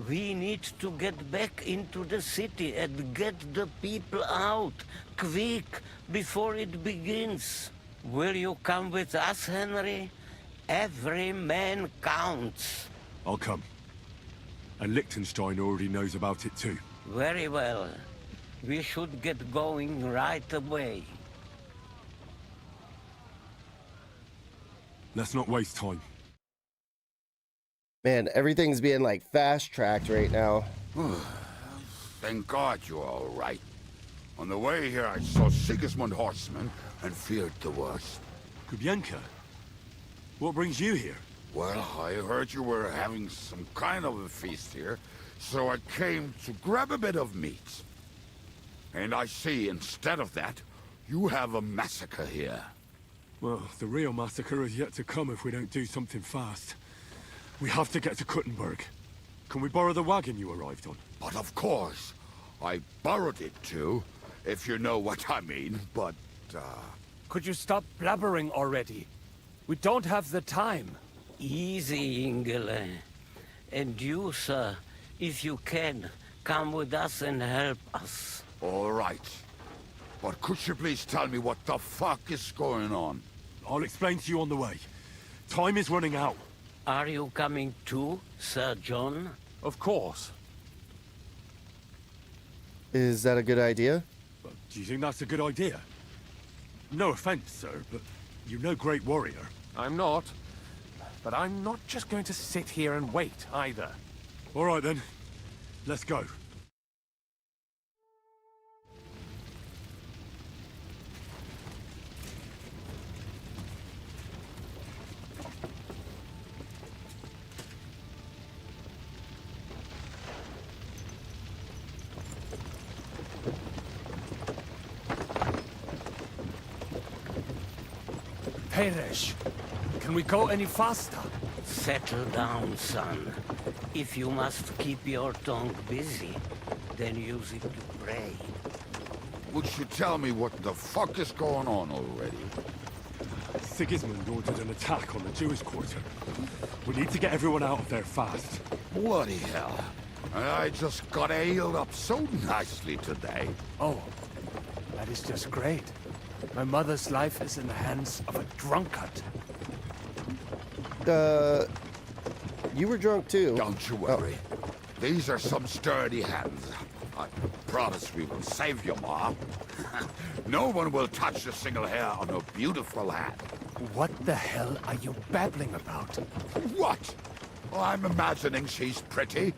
We need to get back into the city and get the people out, quick, before it begins. Will you come with us, Henry? Every man counts.
I'll come. And Liechtenstein already knows about it too.
Very well. We should get going right away.
Let's not waste time.
Man, everything's being like fast-tracked right now.
Thank God you're all right. On the way here, I saw Sigismund horsemen and feared the worst.
Kubienka, what brings you here?
Well, I heard you were having some kind of a feast here, so I came to grab a bit of meat. And I see, instead of that, you have a massacre here.
Well, the real massacre is yet to come if we don't do something fast. We have to get to Kuttenberg. Can we borrow the wagon you arrived on?
But of course. I borrowed it too, if you know what I mean, but,
Could you stop blabbering already? We don't have the time.
Easy, Ingele. And you, sir, if you can, come with us and help us.
All right. But could you please tell me what the fuck is going on?
I'll explain to you on the way. Time is running out.
Are you coming too, Sir John?
Of course.
Is that a good idea?
Do you think that's a good idea? No offense, sir, but you're no great warrior.
I'm not. But I'm not just going to sit here and wait, either.
All right, then. Let's go.
Peresh, can we go any faster?
Settle down, son. If you must keep your tongue busy, then use it to pray.
Would you tell me what the fuck is going on already?
Sigismund ordered an attack on the Jewish quarter. We need to get everyone out of there fast.
Bloody hell. I just got ailed up so nicely today.
Oh, that is just great. My mother's life is in the hands of a drunkard.
You were drunk too.
Don't you worry. These are some sturdy hands. I promise we will save you, Ma. No one will touch a single hair on her beautiful head.
What the hell are you babbling about?
What? I'm imagining she's pretty.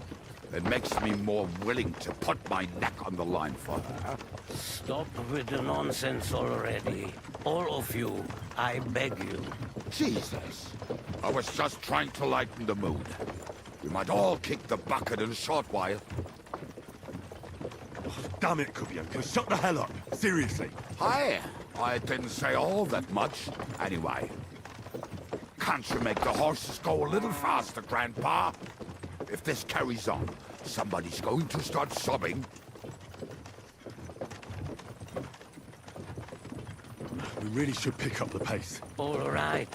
It makes me more willing to put my neck on the line for her.
Stop with the nonsense already. All of you, I beg you.
Jesus. I was just trying to lighten the mood. We might all kick the bucket in a short while.
Oh, damn it, Kubyanka. Shut the hell up. Seriously.
Hi. I didn't say all that much. Anyway. Can't you make the horses go a little faster, Grandpa? If this carries on, somebody's going to start sobbing.
We really should pick up the pace.
All right.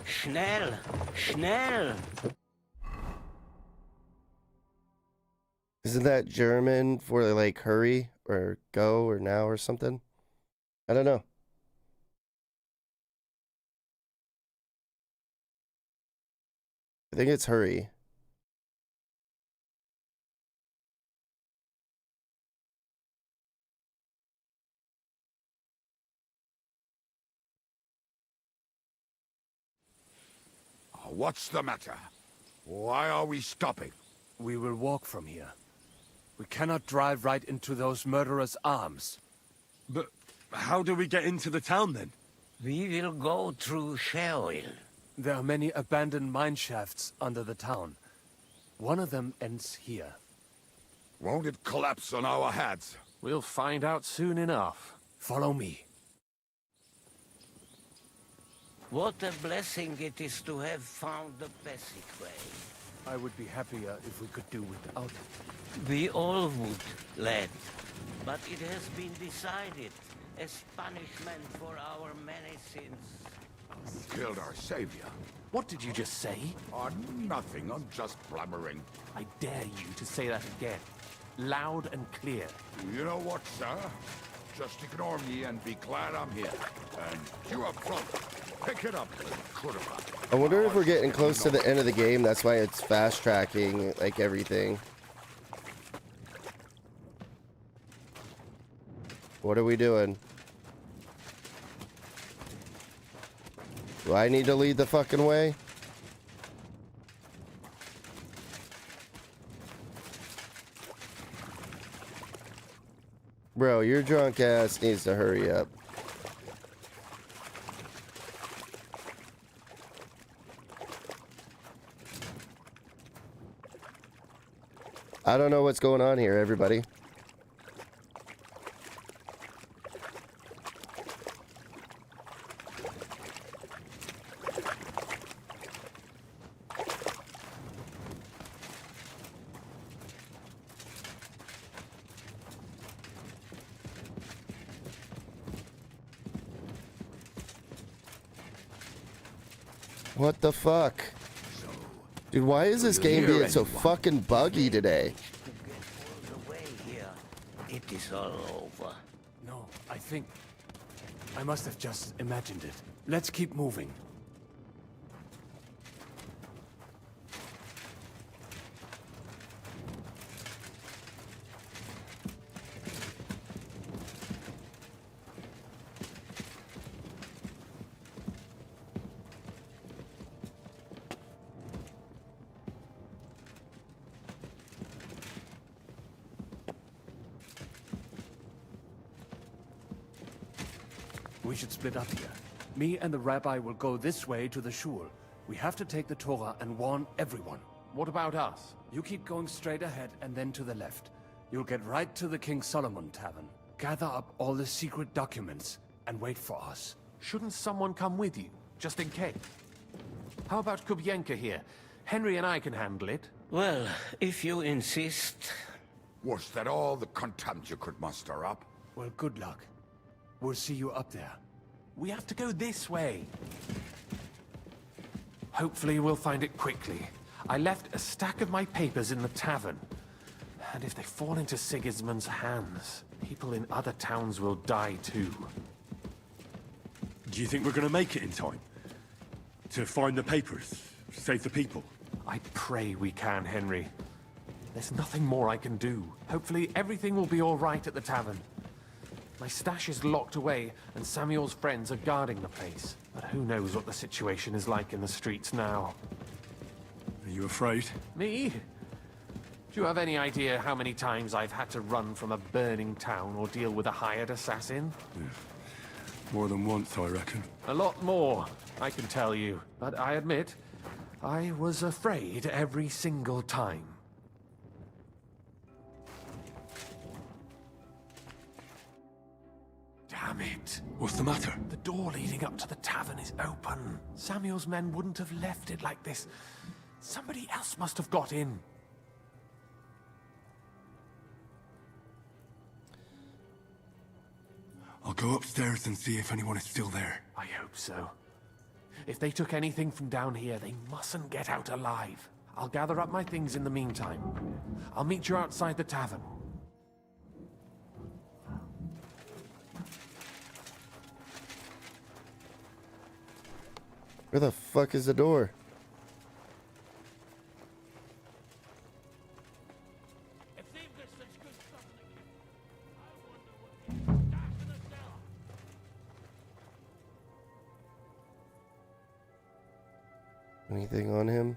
Schnell! Schnell!
Isn't that German for like hurry or go or now or something? I don't know. I think it's hurry.
What's the matter? Why are we stopping?
We will walk from here. We cannot drive right into those murderers' arms.
But how do we get into the town then?
We will go through Sheol.
There are many abandoned mine shafts under the town. One of them ends here.
Won't it collapse on our heads?
We'll find out soon enough.
Follow me.
What a blessing it is to have found the passageway.
I would be happier if we could do without it.
We all would, lad. But it has been decided as punishment for our many sins.
Killed our savior.
What did you just say?
Oh, nothing. I'm just blabbering.
I dare you to say that again. Loud and clear.
You know what, sir? Just ignore me and be glad I'm here. And you up front. Pick it up,
I wonder if we're getting close to the end of the game. That's why it's fast tracking like everything. What are we doing? Do I need to lead the fucking way? Bro, your drunk ass needs to hurry up. I don't know what's going on here, everybody. What the fuck? Dude, why is this game being so fucking buggy today?
It is all over.
No, I think... I must have just imagined it. Let's keep moving. We should split up here. Me and the rabbi will go this way to the shul. We have to take the Torah and warn everyone.
What about us?
You keep going straight ahead and then to the left. You'll get right to the King Solomon Tavern. Gather up all the secret documents and wait for us.
Shouldn't someone come with you, just in case? How about Kubyenka here? Henry and I can handle it.
Well, if you insist.
Was that all the contempt you could muster up?
Well, good luck. We'll see you up there.
We have to go this way. Hopefully we'll find it quickly. I left a stack of my papers in the tavern. And if they fall into Sigismund's hands, people in other towns will die too.
Do you think we're gonna make it in time? To find the papers? Save the people?
I pray we can, Henry. There's nothing more I can do. Hopefully everything will be all right at the tavern. My stash is locked away, and Samuel's friends are guarding the place. But who knows what the situation is like in the streets now.
Are you afraid?
Me? Do you have any idea how many times I've had to run from a burning town or deal with a hired assassin?
Yeah. More than once, I reckon.
A lot more, I can tell you. But I admit, I was afraid every single time. Damn it.
What's the matter?
The door leading up to the tavern is open. Samuel's men wouldn't have left it like this. Somebody else must have got in.
I'll go upstairs and see if anyone is still there.
I hope so. If they took anything from down here, they mustn't get out alive. I'll gather up my things in the meantime. I'll meet you outside the tavern.
Where the fuck is the door? Anything on him?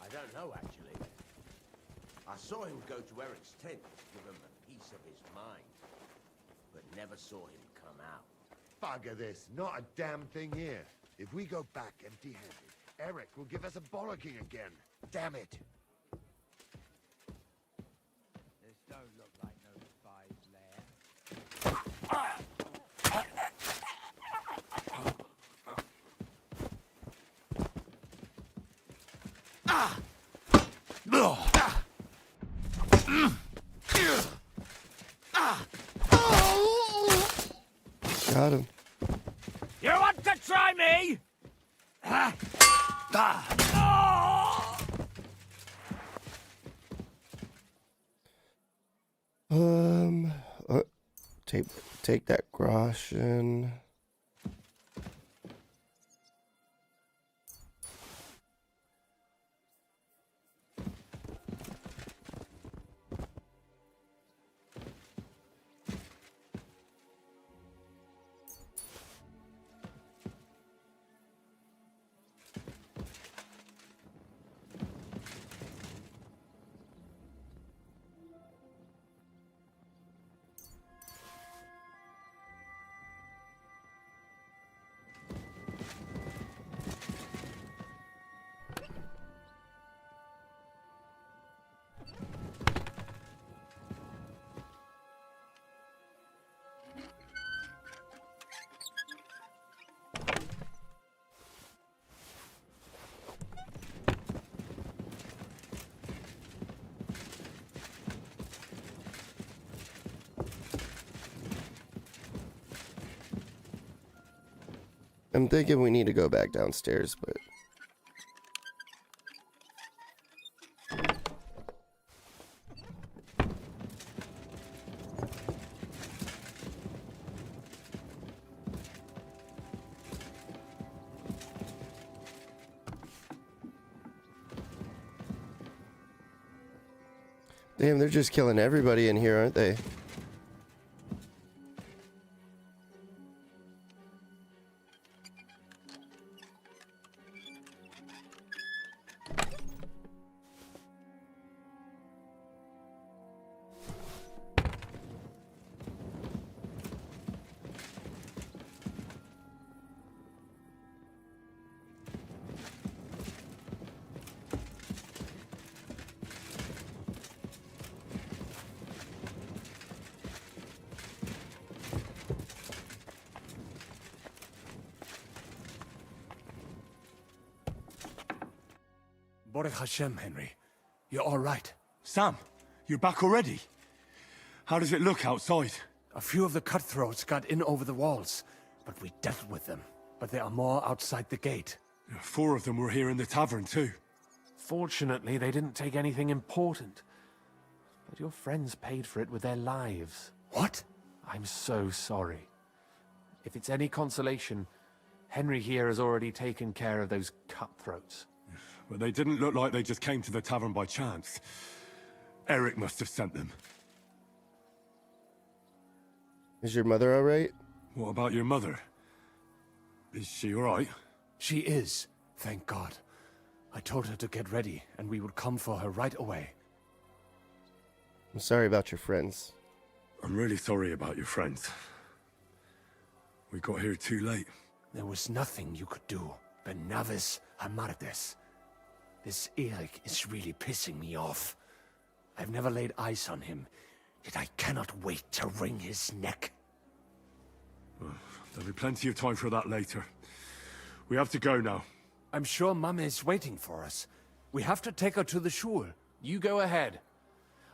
I don't know, actually. I saw him go to Eric's tent to give him a piece of his mind, but never saw him come out.
Bugger this, not a damn thing here. If we go back empty-handed, Eric will give us a bollocking again. Damn it.
This don't look like no spy's lair.
Got him.
You want to try me?
Take that groschen. I'm thinking we need to go back downstairs, but... Damn, they're just killing everybody in here, aren't they?
Baruch Hashem, Henry. You're all right.
Sam, you're back already? How does it look outside?
A few of the cutthroats got in over the walls, but we dealt with them. But there are more outside the gate.
4 of them were here in the tavern, too.
Fortunately, they didn't take anything important. But your friends paid for it with their lives.
What?
I'm so sorry. If it's any consolation, Henry here has already taken care of those cutthroats.
But they didn't look like they just came to the tavern by chance. Eric must have sent them.
Is your mother alright?
What about your mother? Is she alright?
She is, thank God. I told her to get ready, and we would come for her right away.
I'm sorry about your friends.
I'm really sorry about your friends. We got here too late.
There was nothing you could do. Benavis Hamardes. This Eric is really pissing me off. I've never laid eyes on him, yet I cannot wait to wring his neck.
There'll be plenty of time for that later. We have to go now.
I'm sure Mama is waiting for us. We have to take her to the shul.
You go ahead.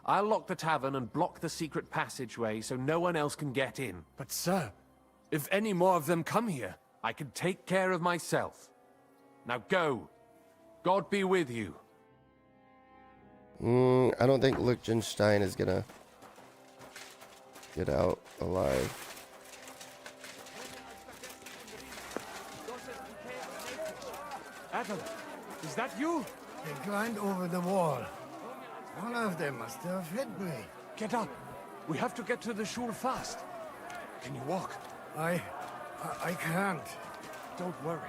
I'll lock the tavern and block the secret passageway so no one else can get in.
But sir, if any more of them come here...
I can take care of myself. Now go. God be with you.
I don't think Liechtenstein is gonna get out alive.
Adam, is that you?
They climbed over the wall. One of them must have hit me.
Get up. We have to get to the shul fast. Can you walk?
I can't.
Don't worry.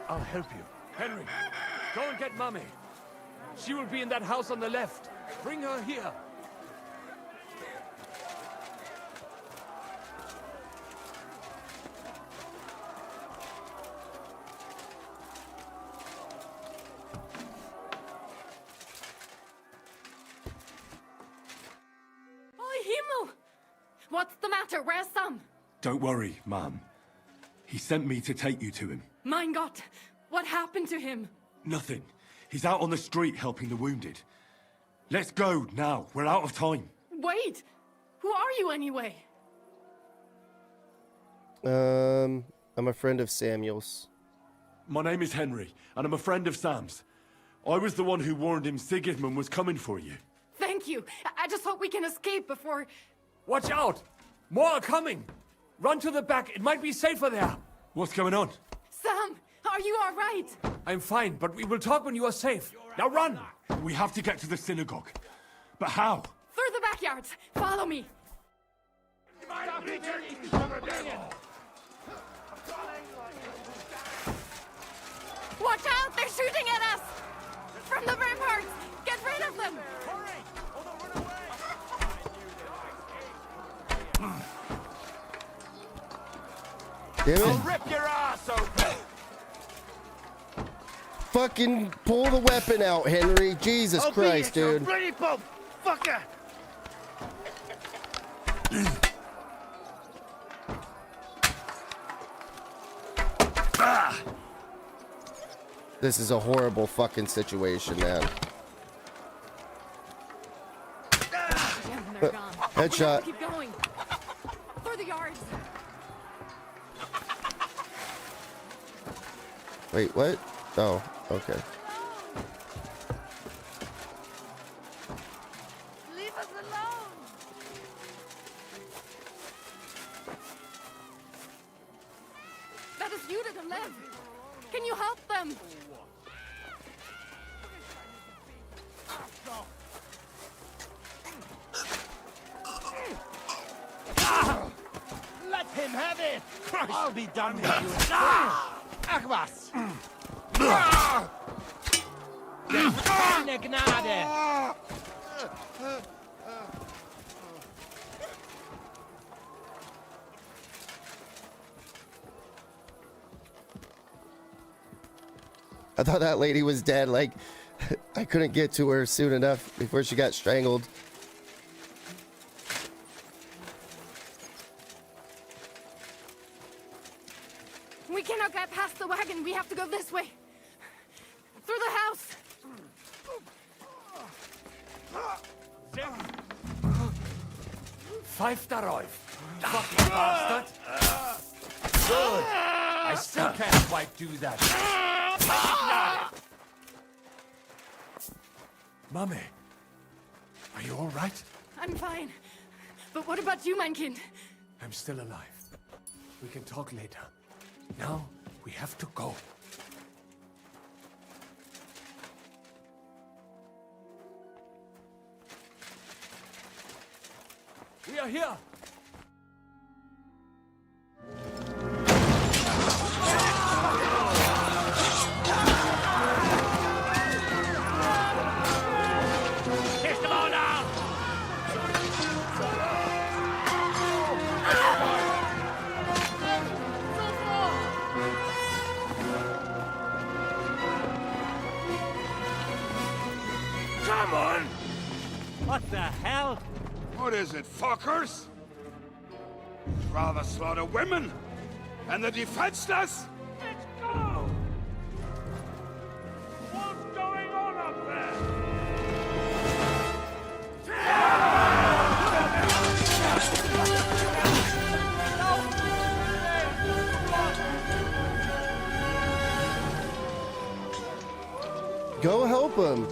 I'll help you. Henry, go and get Mummy. She will be in that house on the left. Bring her here.
Oh, Himmel! What's the matter? Where's Sam?
Don't worry, Ma'am. He sent me to take you to him.
Mein Gott! What happened to him?
Nothing. He's out on the street helping the wounded. Let's go now. We're out of time.
Wait! Who are you anyway?
I'm a friend of Samuel's.
My name is Henry, and I'm a friend of Sam's. I was the one who warned him Sigismund was coming for you.
Thank you. I just hope we can escape before...
Watch out! More are coming! Run to the back. It might be safer there.
What's going on?
Sam, are you all right?
I'm fine, but we will talk when you are safe. Now run!
We have to get to the synagogue. But how?
Through the backyards. Follow me. Watch out! They're shooting at us! From the ramparts! Get rid of them!
Damn it.
I'll rip your ass open!
Fucking pull the weapon out, Henry. Jesus Christ, dude.
Bloody pulp, fucker!
This is a horrible fucking situation, man.
Damn, they're gone.
Headshot.
Keep going. Through the yards.
Wait, what? Oh, okay.
Leave us alone! That is you to live. Can you help them?
Let him have it! I'll be done with you. Akwas! Keine Gnade!
I thought that lady was dead. Like, I couldn't get to her soon enough before she got strangled.
We cannot get past the wagon. We have to go this way. Through the house.
Pfeif darauf, fucking bastard! Good! I still can't quite do that. Mummy, are you all right?
I'm fine. But what about you, mein Kind?
I'm still alive. We can talk later. Now, we have to go. We are here!
Come on! What the hell?
What is it, fuckers? Rather slaughter women and the defenseless?
Let's go! What's going on up there?
Go help him.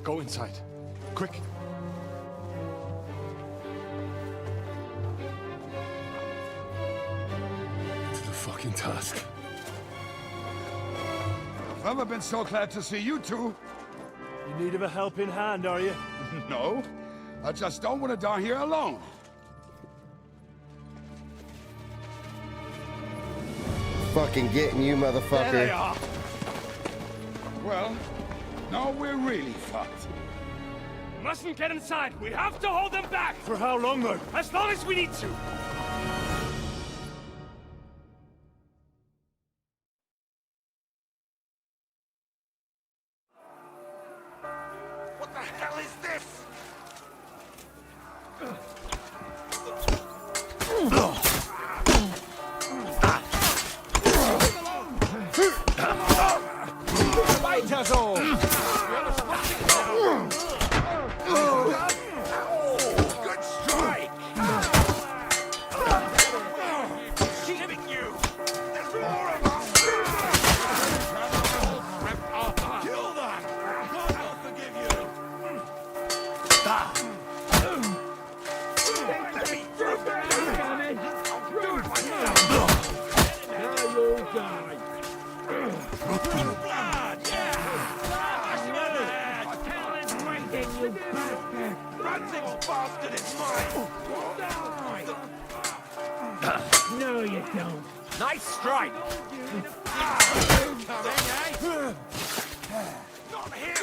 Go inside. Quick. To the fucking task.
Never been so glad to see you two.
In need of a helping hand, are you?
No, I just don't want to die here alone.
Fucking getting you, motherfucker.
There they are. Well, now we're really fucked.
Mustn't get inside. We have to hold them back. For how long, though? As long as we need to.
What the hell is this? Weiter so! Good strike! Shooting you! There's more of them! Kill them! God will forgive you! Let me through! I'll do it myself! Now you'll die! Blood! You bastard! Ranzig's bastard is mine!
No, you don't.
Nice strike! Not here!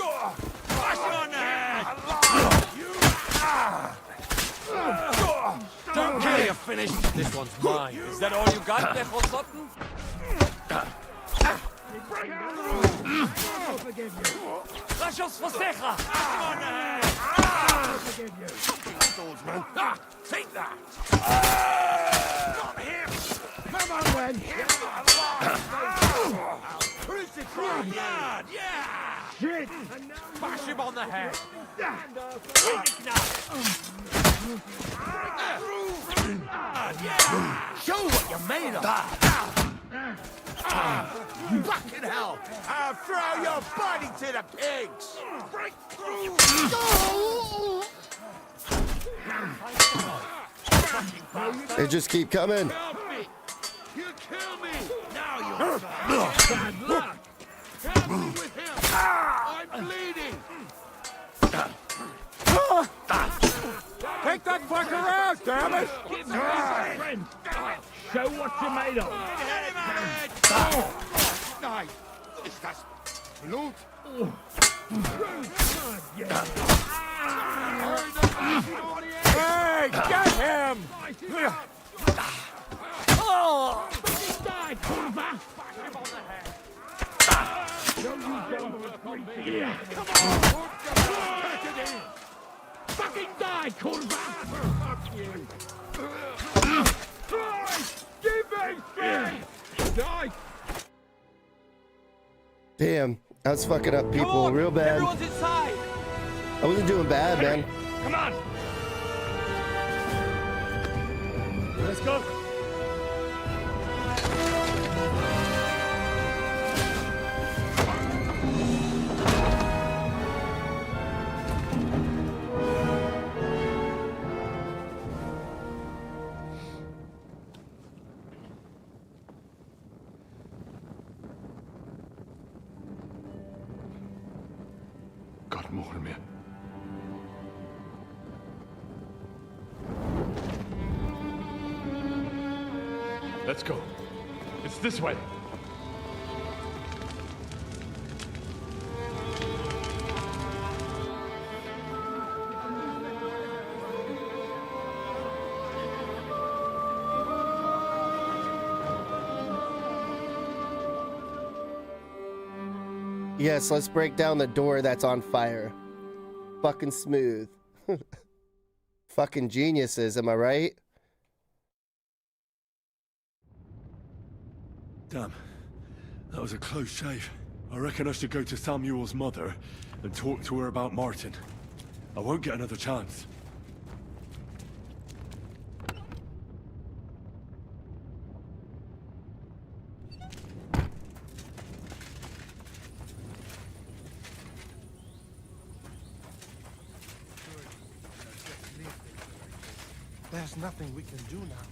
Flash on the head!
Don't kill you, finished. This one's mine. Is that all you got, Nechosotten?
I'll forgive you.
Rashos Fostecha!
I'll forgive you.
Swordsman! Take that! Not him!
Come on, Wen.
Crucify him! Yeah!
Shit! Bash him on the head!
Show what you're made of! Fucking hell! I'll throw your body to the pigs! Break through!
They just keep coming.
You kill me! Now you're bad luck! Help me with him! I'm bleeding!
Take that fucker out, damn it! Give me my friend! Show what you're made of!
Nein! Ist das Blut?
Hey, get him! Oh! Die, kurva! Bash him on the head! Don't you dare retreat! Yeah, come on! Fucking die, kurva! Fuck you! Give me strength! Die!
Damn, I was fucking up people real bad.
Everyone's inside!
I wasn't doing bad, man.
Come on! Let's go!
God more me.
Let's go. It's this way.
Yes, let's break down the door that's on fire. Fucking smooth. Fucking geniuses, am I right?
Damn, that was a close shave. I reckon I should go to Samuel's mother and talk to her about Martin. I won't get another chance.
There's nothing we can do now.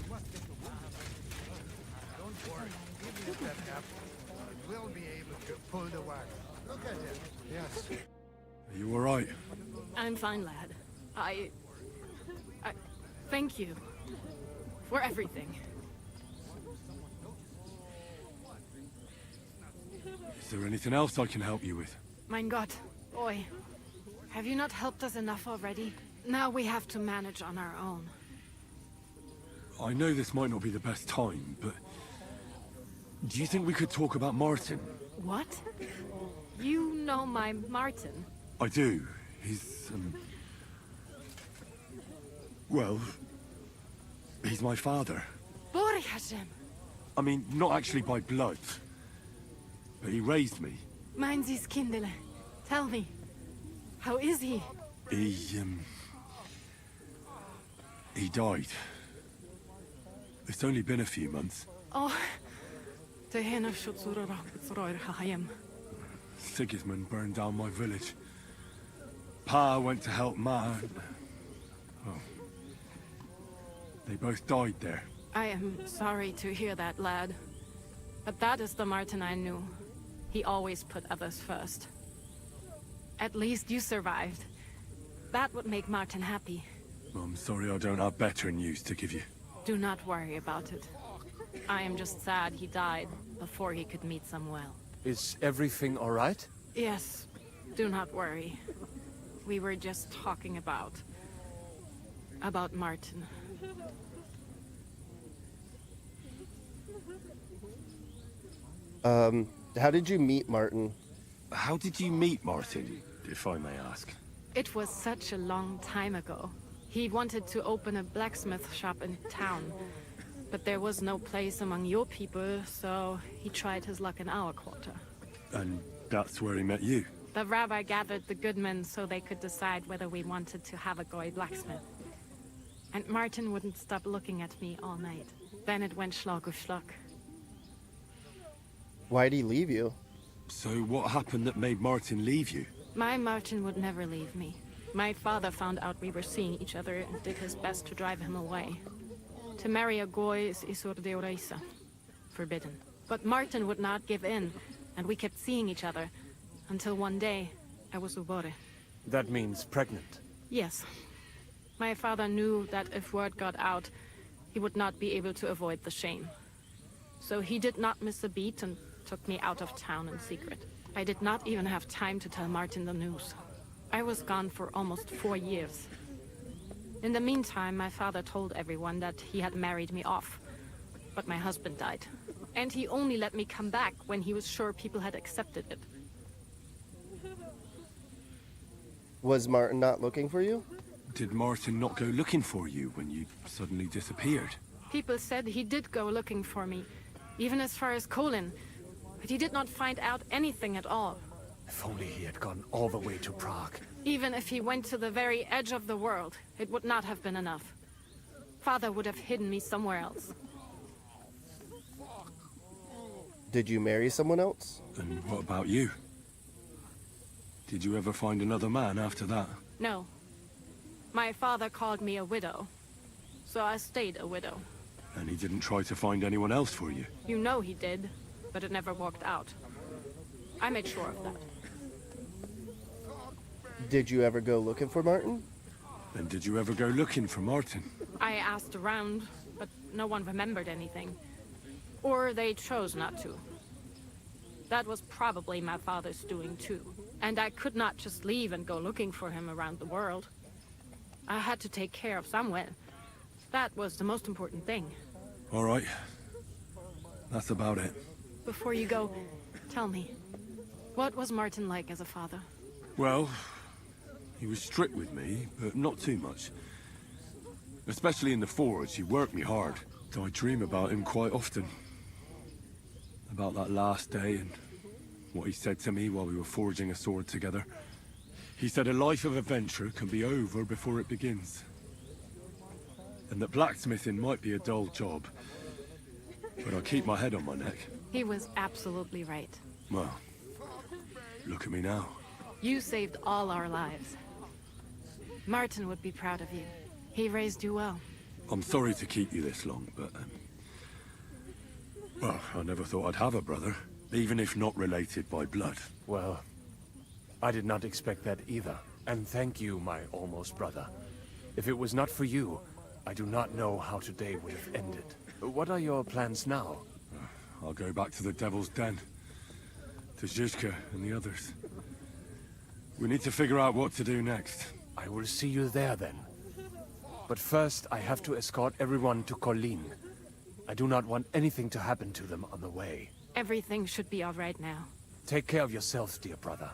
We must get the woman.
Don't worry. Even if that happens, we will be able to pull the wagon. Look at him.
Yes.
Are you alright?
I'm fine, lad. I thank you for everything.
Is there anything else I can help you with?
Mein Gott, boy, have you not helped us enough already? Now we have to manage on our own.
I know this might not be the best time, but... do you think we could talk about Martin?
What? You know my Martin?
I do. He's, well... he's my father.
Bori Hashem.
I mean, not actually by blood. But he raised me.
Mein Sis Kindele. Tell me, how is he?
He died. It's only been a few months.
Oh, Tehena Shutsura Rocketsroir Hayem.
Sigismund burned down my village. Pa went to help Ma. Oh. They both died there.
I am sorry to hear that, lad. But that is the Martin I knew. He always put others first. At least you survived. That would make Martin happy.
I'm sorry I don't have better news to give you.
Do not worry about it. I am just sad he died before he could meet Samuel.
Is everything all right?
Yes, do not worry. We were just talking about Martin.
How did you meet Martin?
How did you meet Martin, if I may ask?
It was such a long time ago. He wanted to open a blacksmith shop in town. But there was no place among your people, so he tried his luck in our quarter.
And that's where he met you?
The rabbi gathered the good men so they could decide whether we wanted to have a goy blacksmith. And Martin wouldn't stop looking at me all night. Then it went Schlag auf Schlag.
Why'd he leave you?
So what happened that made Martin leave you?
My Martin would never leave me. My father found out we were seeing each other and did his best to drive him away. To marry a goy is isur deoraisa, forbidden. But Martin would not give in, and we kept seeing each other, until one day, I was ubore.
That means pregnant.
Yes. My father knew that if word got out, he would not be able to avoid the shame. So he did not miss a beat and took me out of town in secret. I did not even have time to tell Martin the news. I was gone for almost 4 years. In the meantime, my father told everyone that he had married me off. But my husband died. And he only let me come back when he was sure people had accepted it.
Was Martin not looking for you?
Did Martin not go looking for you when you suddenly disappeared?
People said he did go looking for me, even as far as Colin. But he did not find out anything at all.
If only he had gone all the way to Prague.
Even if he went to the very edge of the world, it would not have been enough. Father would have hidden me somewhere else.
Did you marry someone else?
And what about you? Did you ever find another man after that?
No. My father called me a widow. So I stayed a widow.
And he didn't try to find anyone else for you?
You know he did, but it never worked out. I made sure of that.
Did you ever go looking for Martin?
And did you ever go looking for Martin?
I asked around, but no one remembered anything. Or they chose not to. That was probably my father's doing too. And I could not just leave and go looking for him around the world. I had to take care of someone. That was the most important thing.
All right. That's about it.
Before you go, tell me, what was Martin like as a father?
Well, he was strict with me, but not too much. Especially in the forge, he worked me hard. I dream about him quite often. About that last day and what he said to me while we were forging a sword together. He said a life of adventure can be over before it begins. And that blacksmithing might be a dull job, but I'll keep my head on my neck.
He was absolutely right.
Well, look at me now.
You saved all our lives. Martin would be proud of you. He raised you well.
I'm sorry to keep you this long, but... well, I never thought I'd have a brother, even if not related by blood.
Well, I did not expect that either. And thank you, my almost brother. If it was not for you, I do not know how today would have ended. What are your plans now?
I'll go back to the Devil's Den. To Zizka and the others. We need to figure out what to do next.
I will see you there then. But first, I have to escort everyone to Colleen. I do not want anything to happen to them on the way.
Everything should be all right now.
Take care of yourself, dear brother.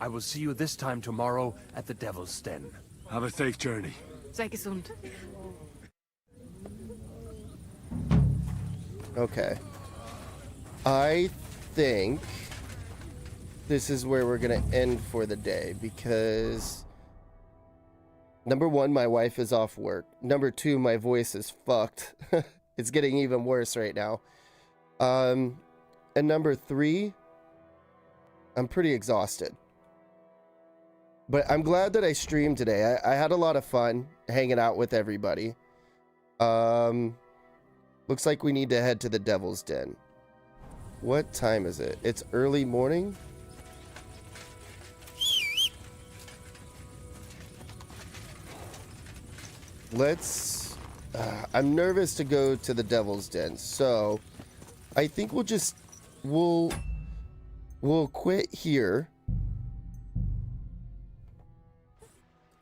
I will see you this time tomorrow at the Devil's Den.
Have a safe journey.
Sei gesund.
Okay. I think this is where we're gonna end for the day because number one, my wife is off work. Number two, my voice is fucked. It's getting even worse right now. And number three, I'm pretty exhausted. But I'm glad that I streamed today. I had a lot of fun hanging out with everybody. Looks like we need to head to the Devil's Den. What time is it? It's early morning? Let's... I'm nervous to go to the Devil's Den, so I think we'll quit here.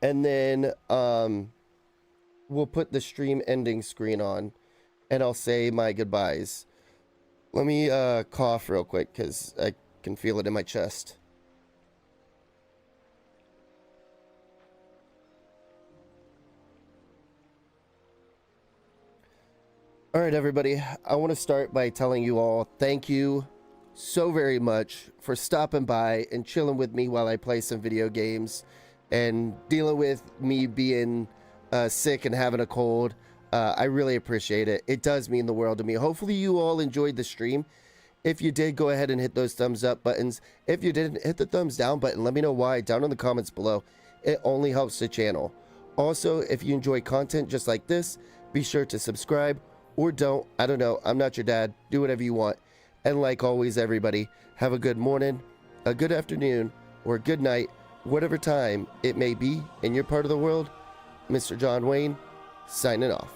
And then we'll put the stream ending screen on and I'll say my goodbyes. Let me cough real quick because I can feel it in my chest. All right, everybody. I want to start by telling you all thank you so very much for stopping by and chilling with me while I play some video games and dealing with me being sick and having a cold. I really appreciate it. It does mean the world to me. Hopefully you all enjoyed the stream. If you did, go ahead and hit those thumbs up buttons. If you didn't, hit the thumbs down button. Let me know why down in the comments below. It only helps the channel. Also, if you enjoy content just like this, be sure to subscribe, or don't. I don't know. I'm not your dad. Do whatever you want. And like always, everybody, have a good morning, a good afternoon, or a good night, whatever time it may be in your part of the world. Mr. John Wayne, signing off.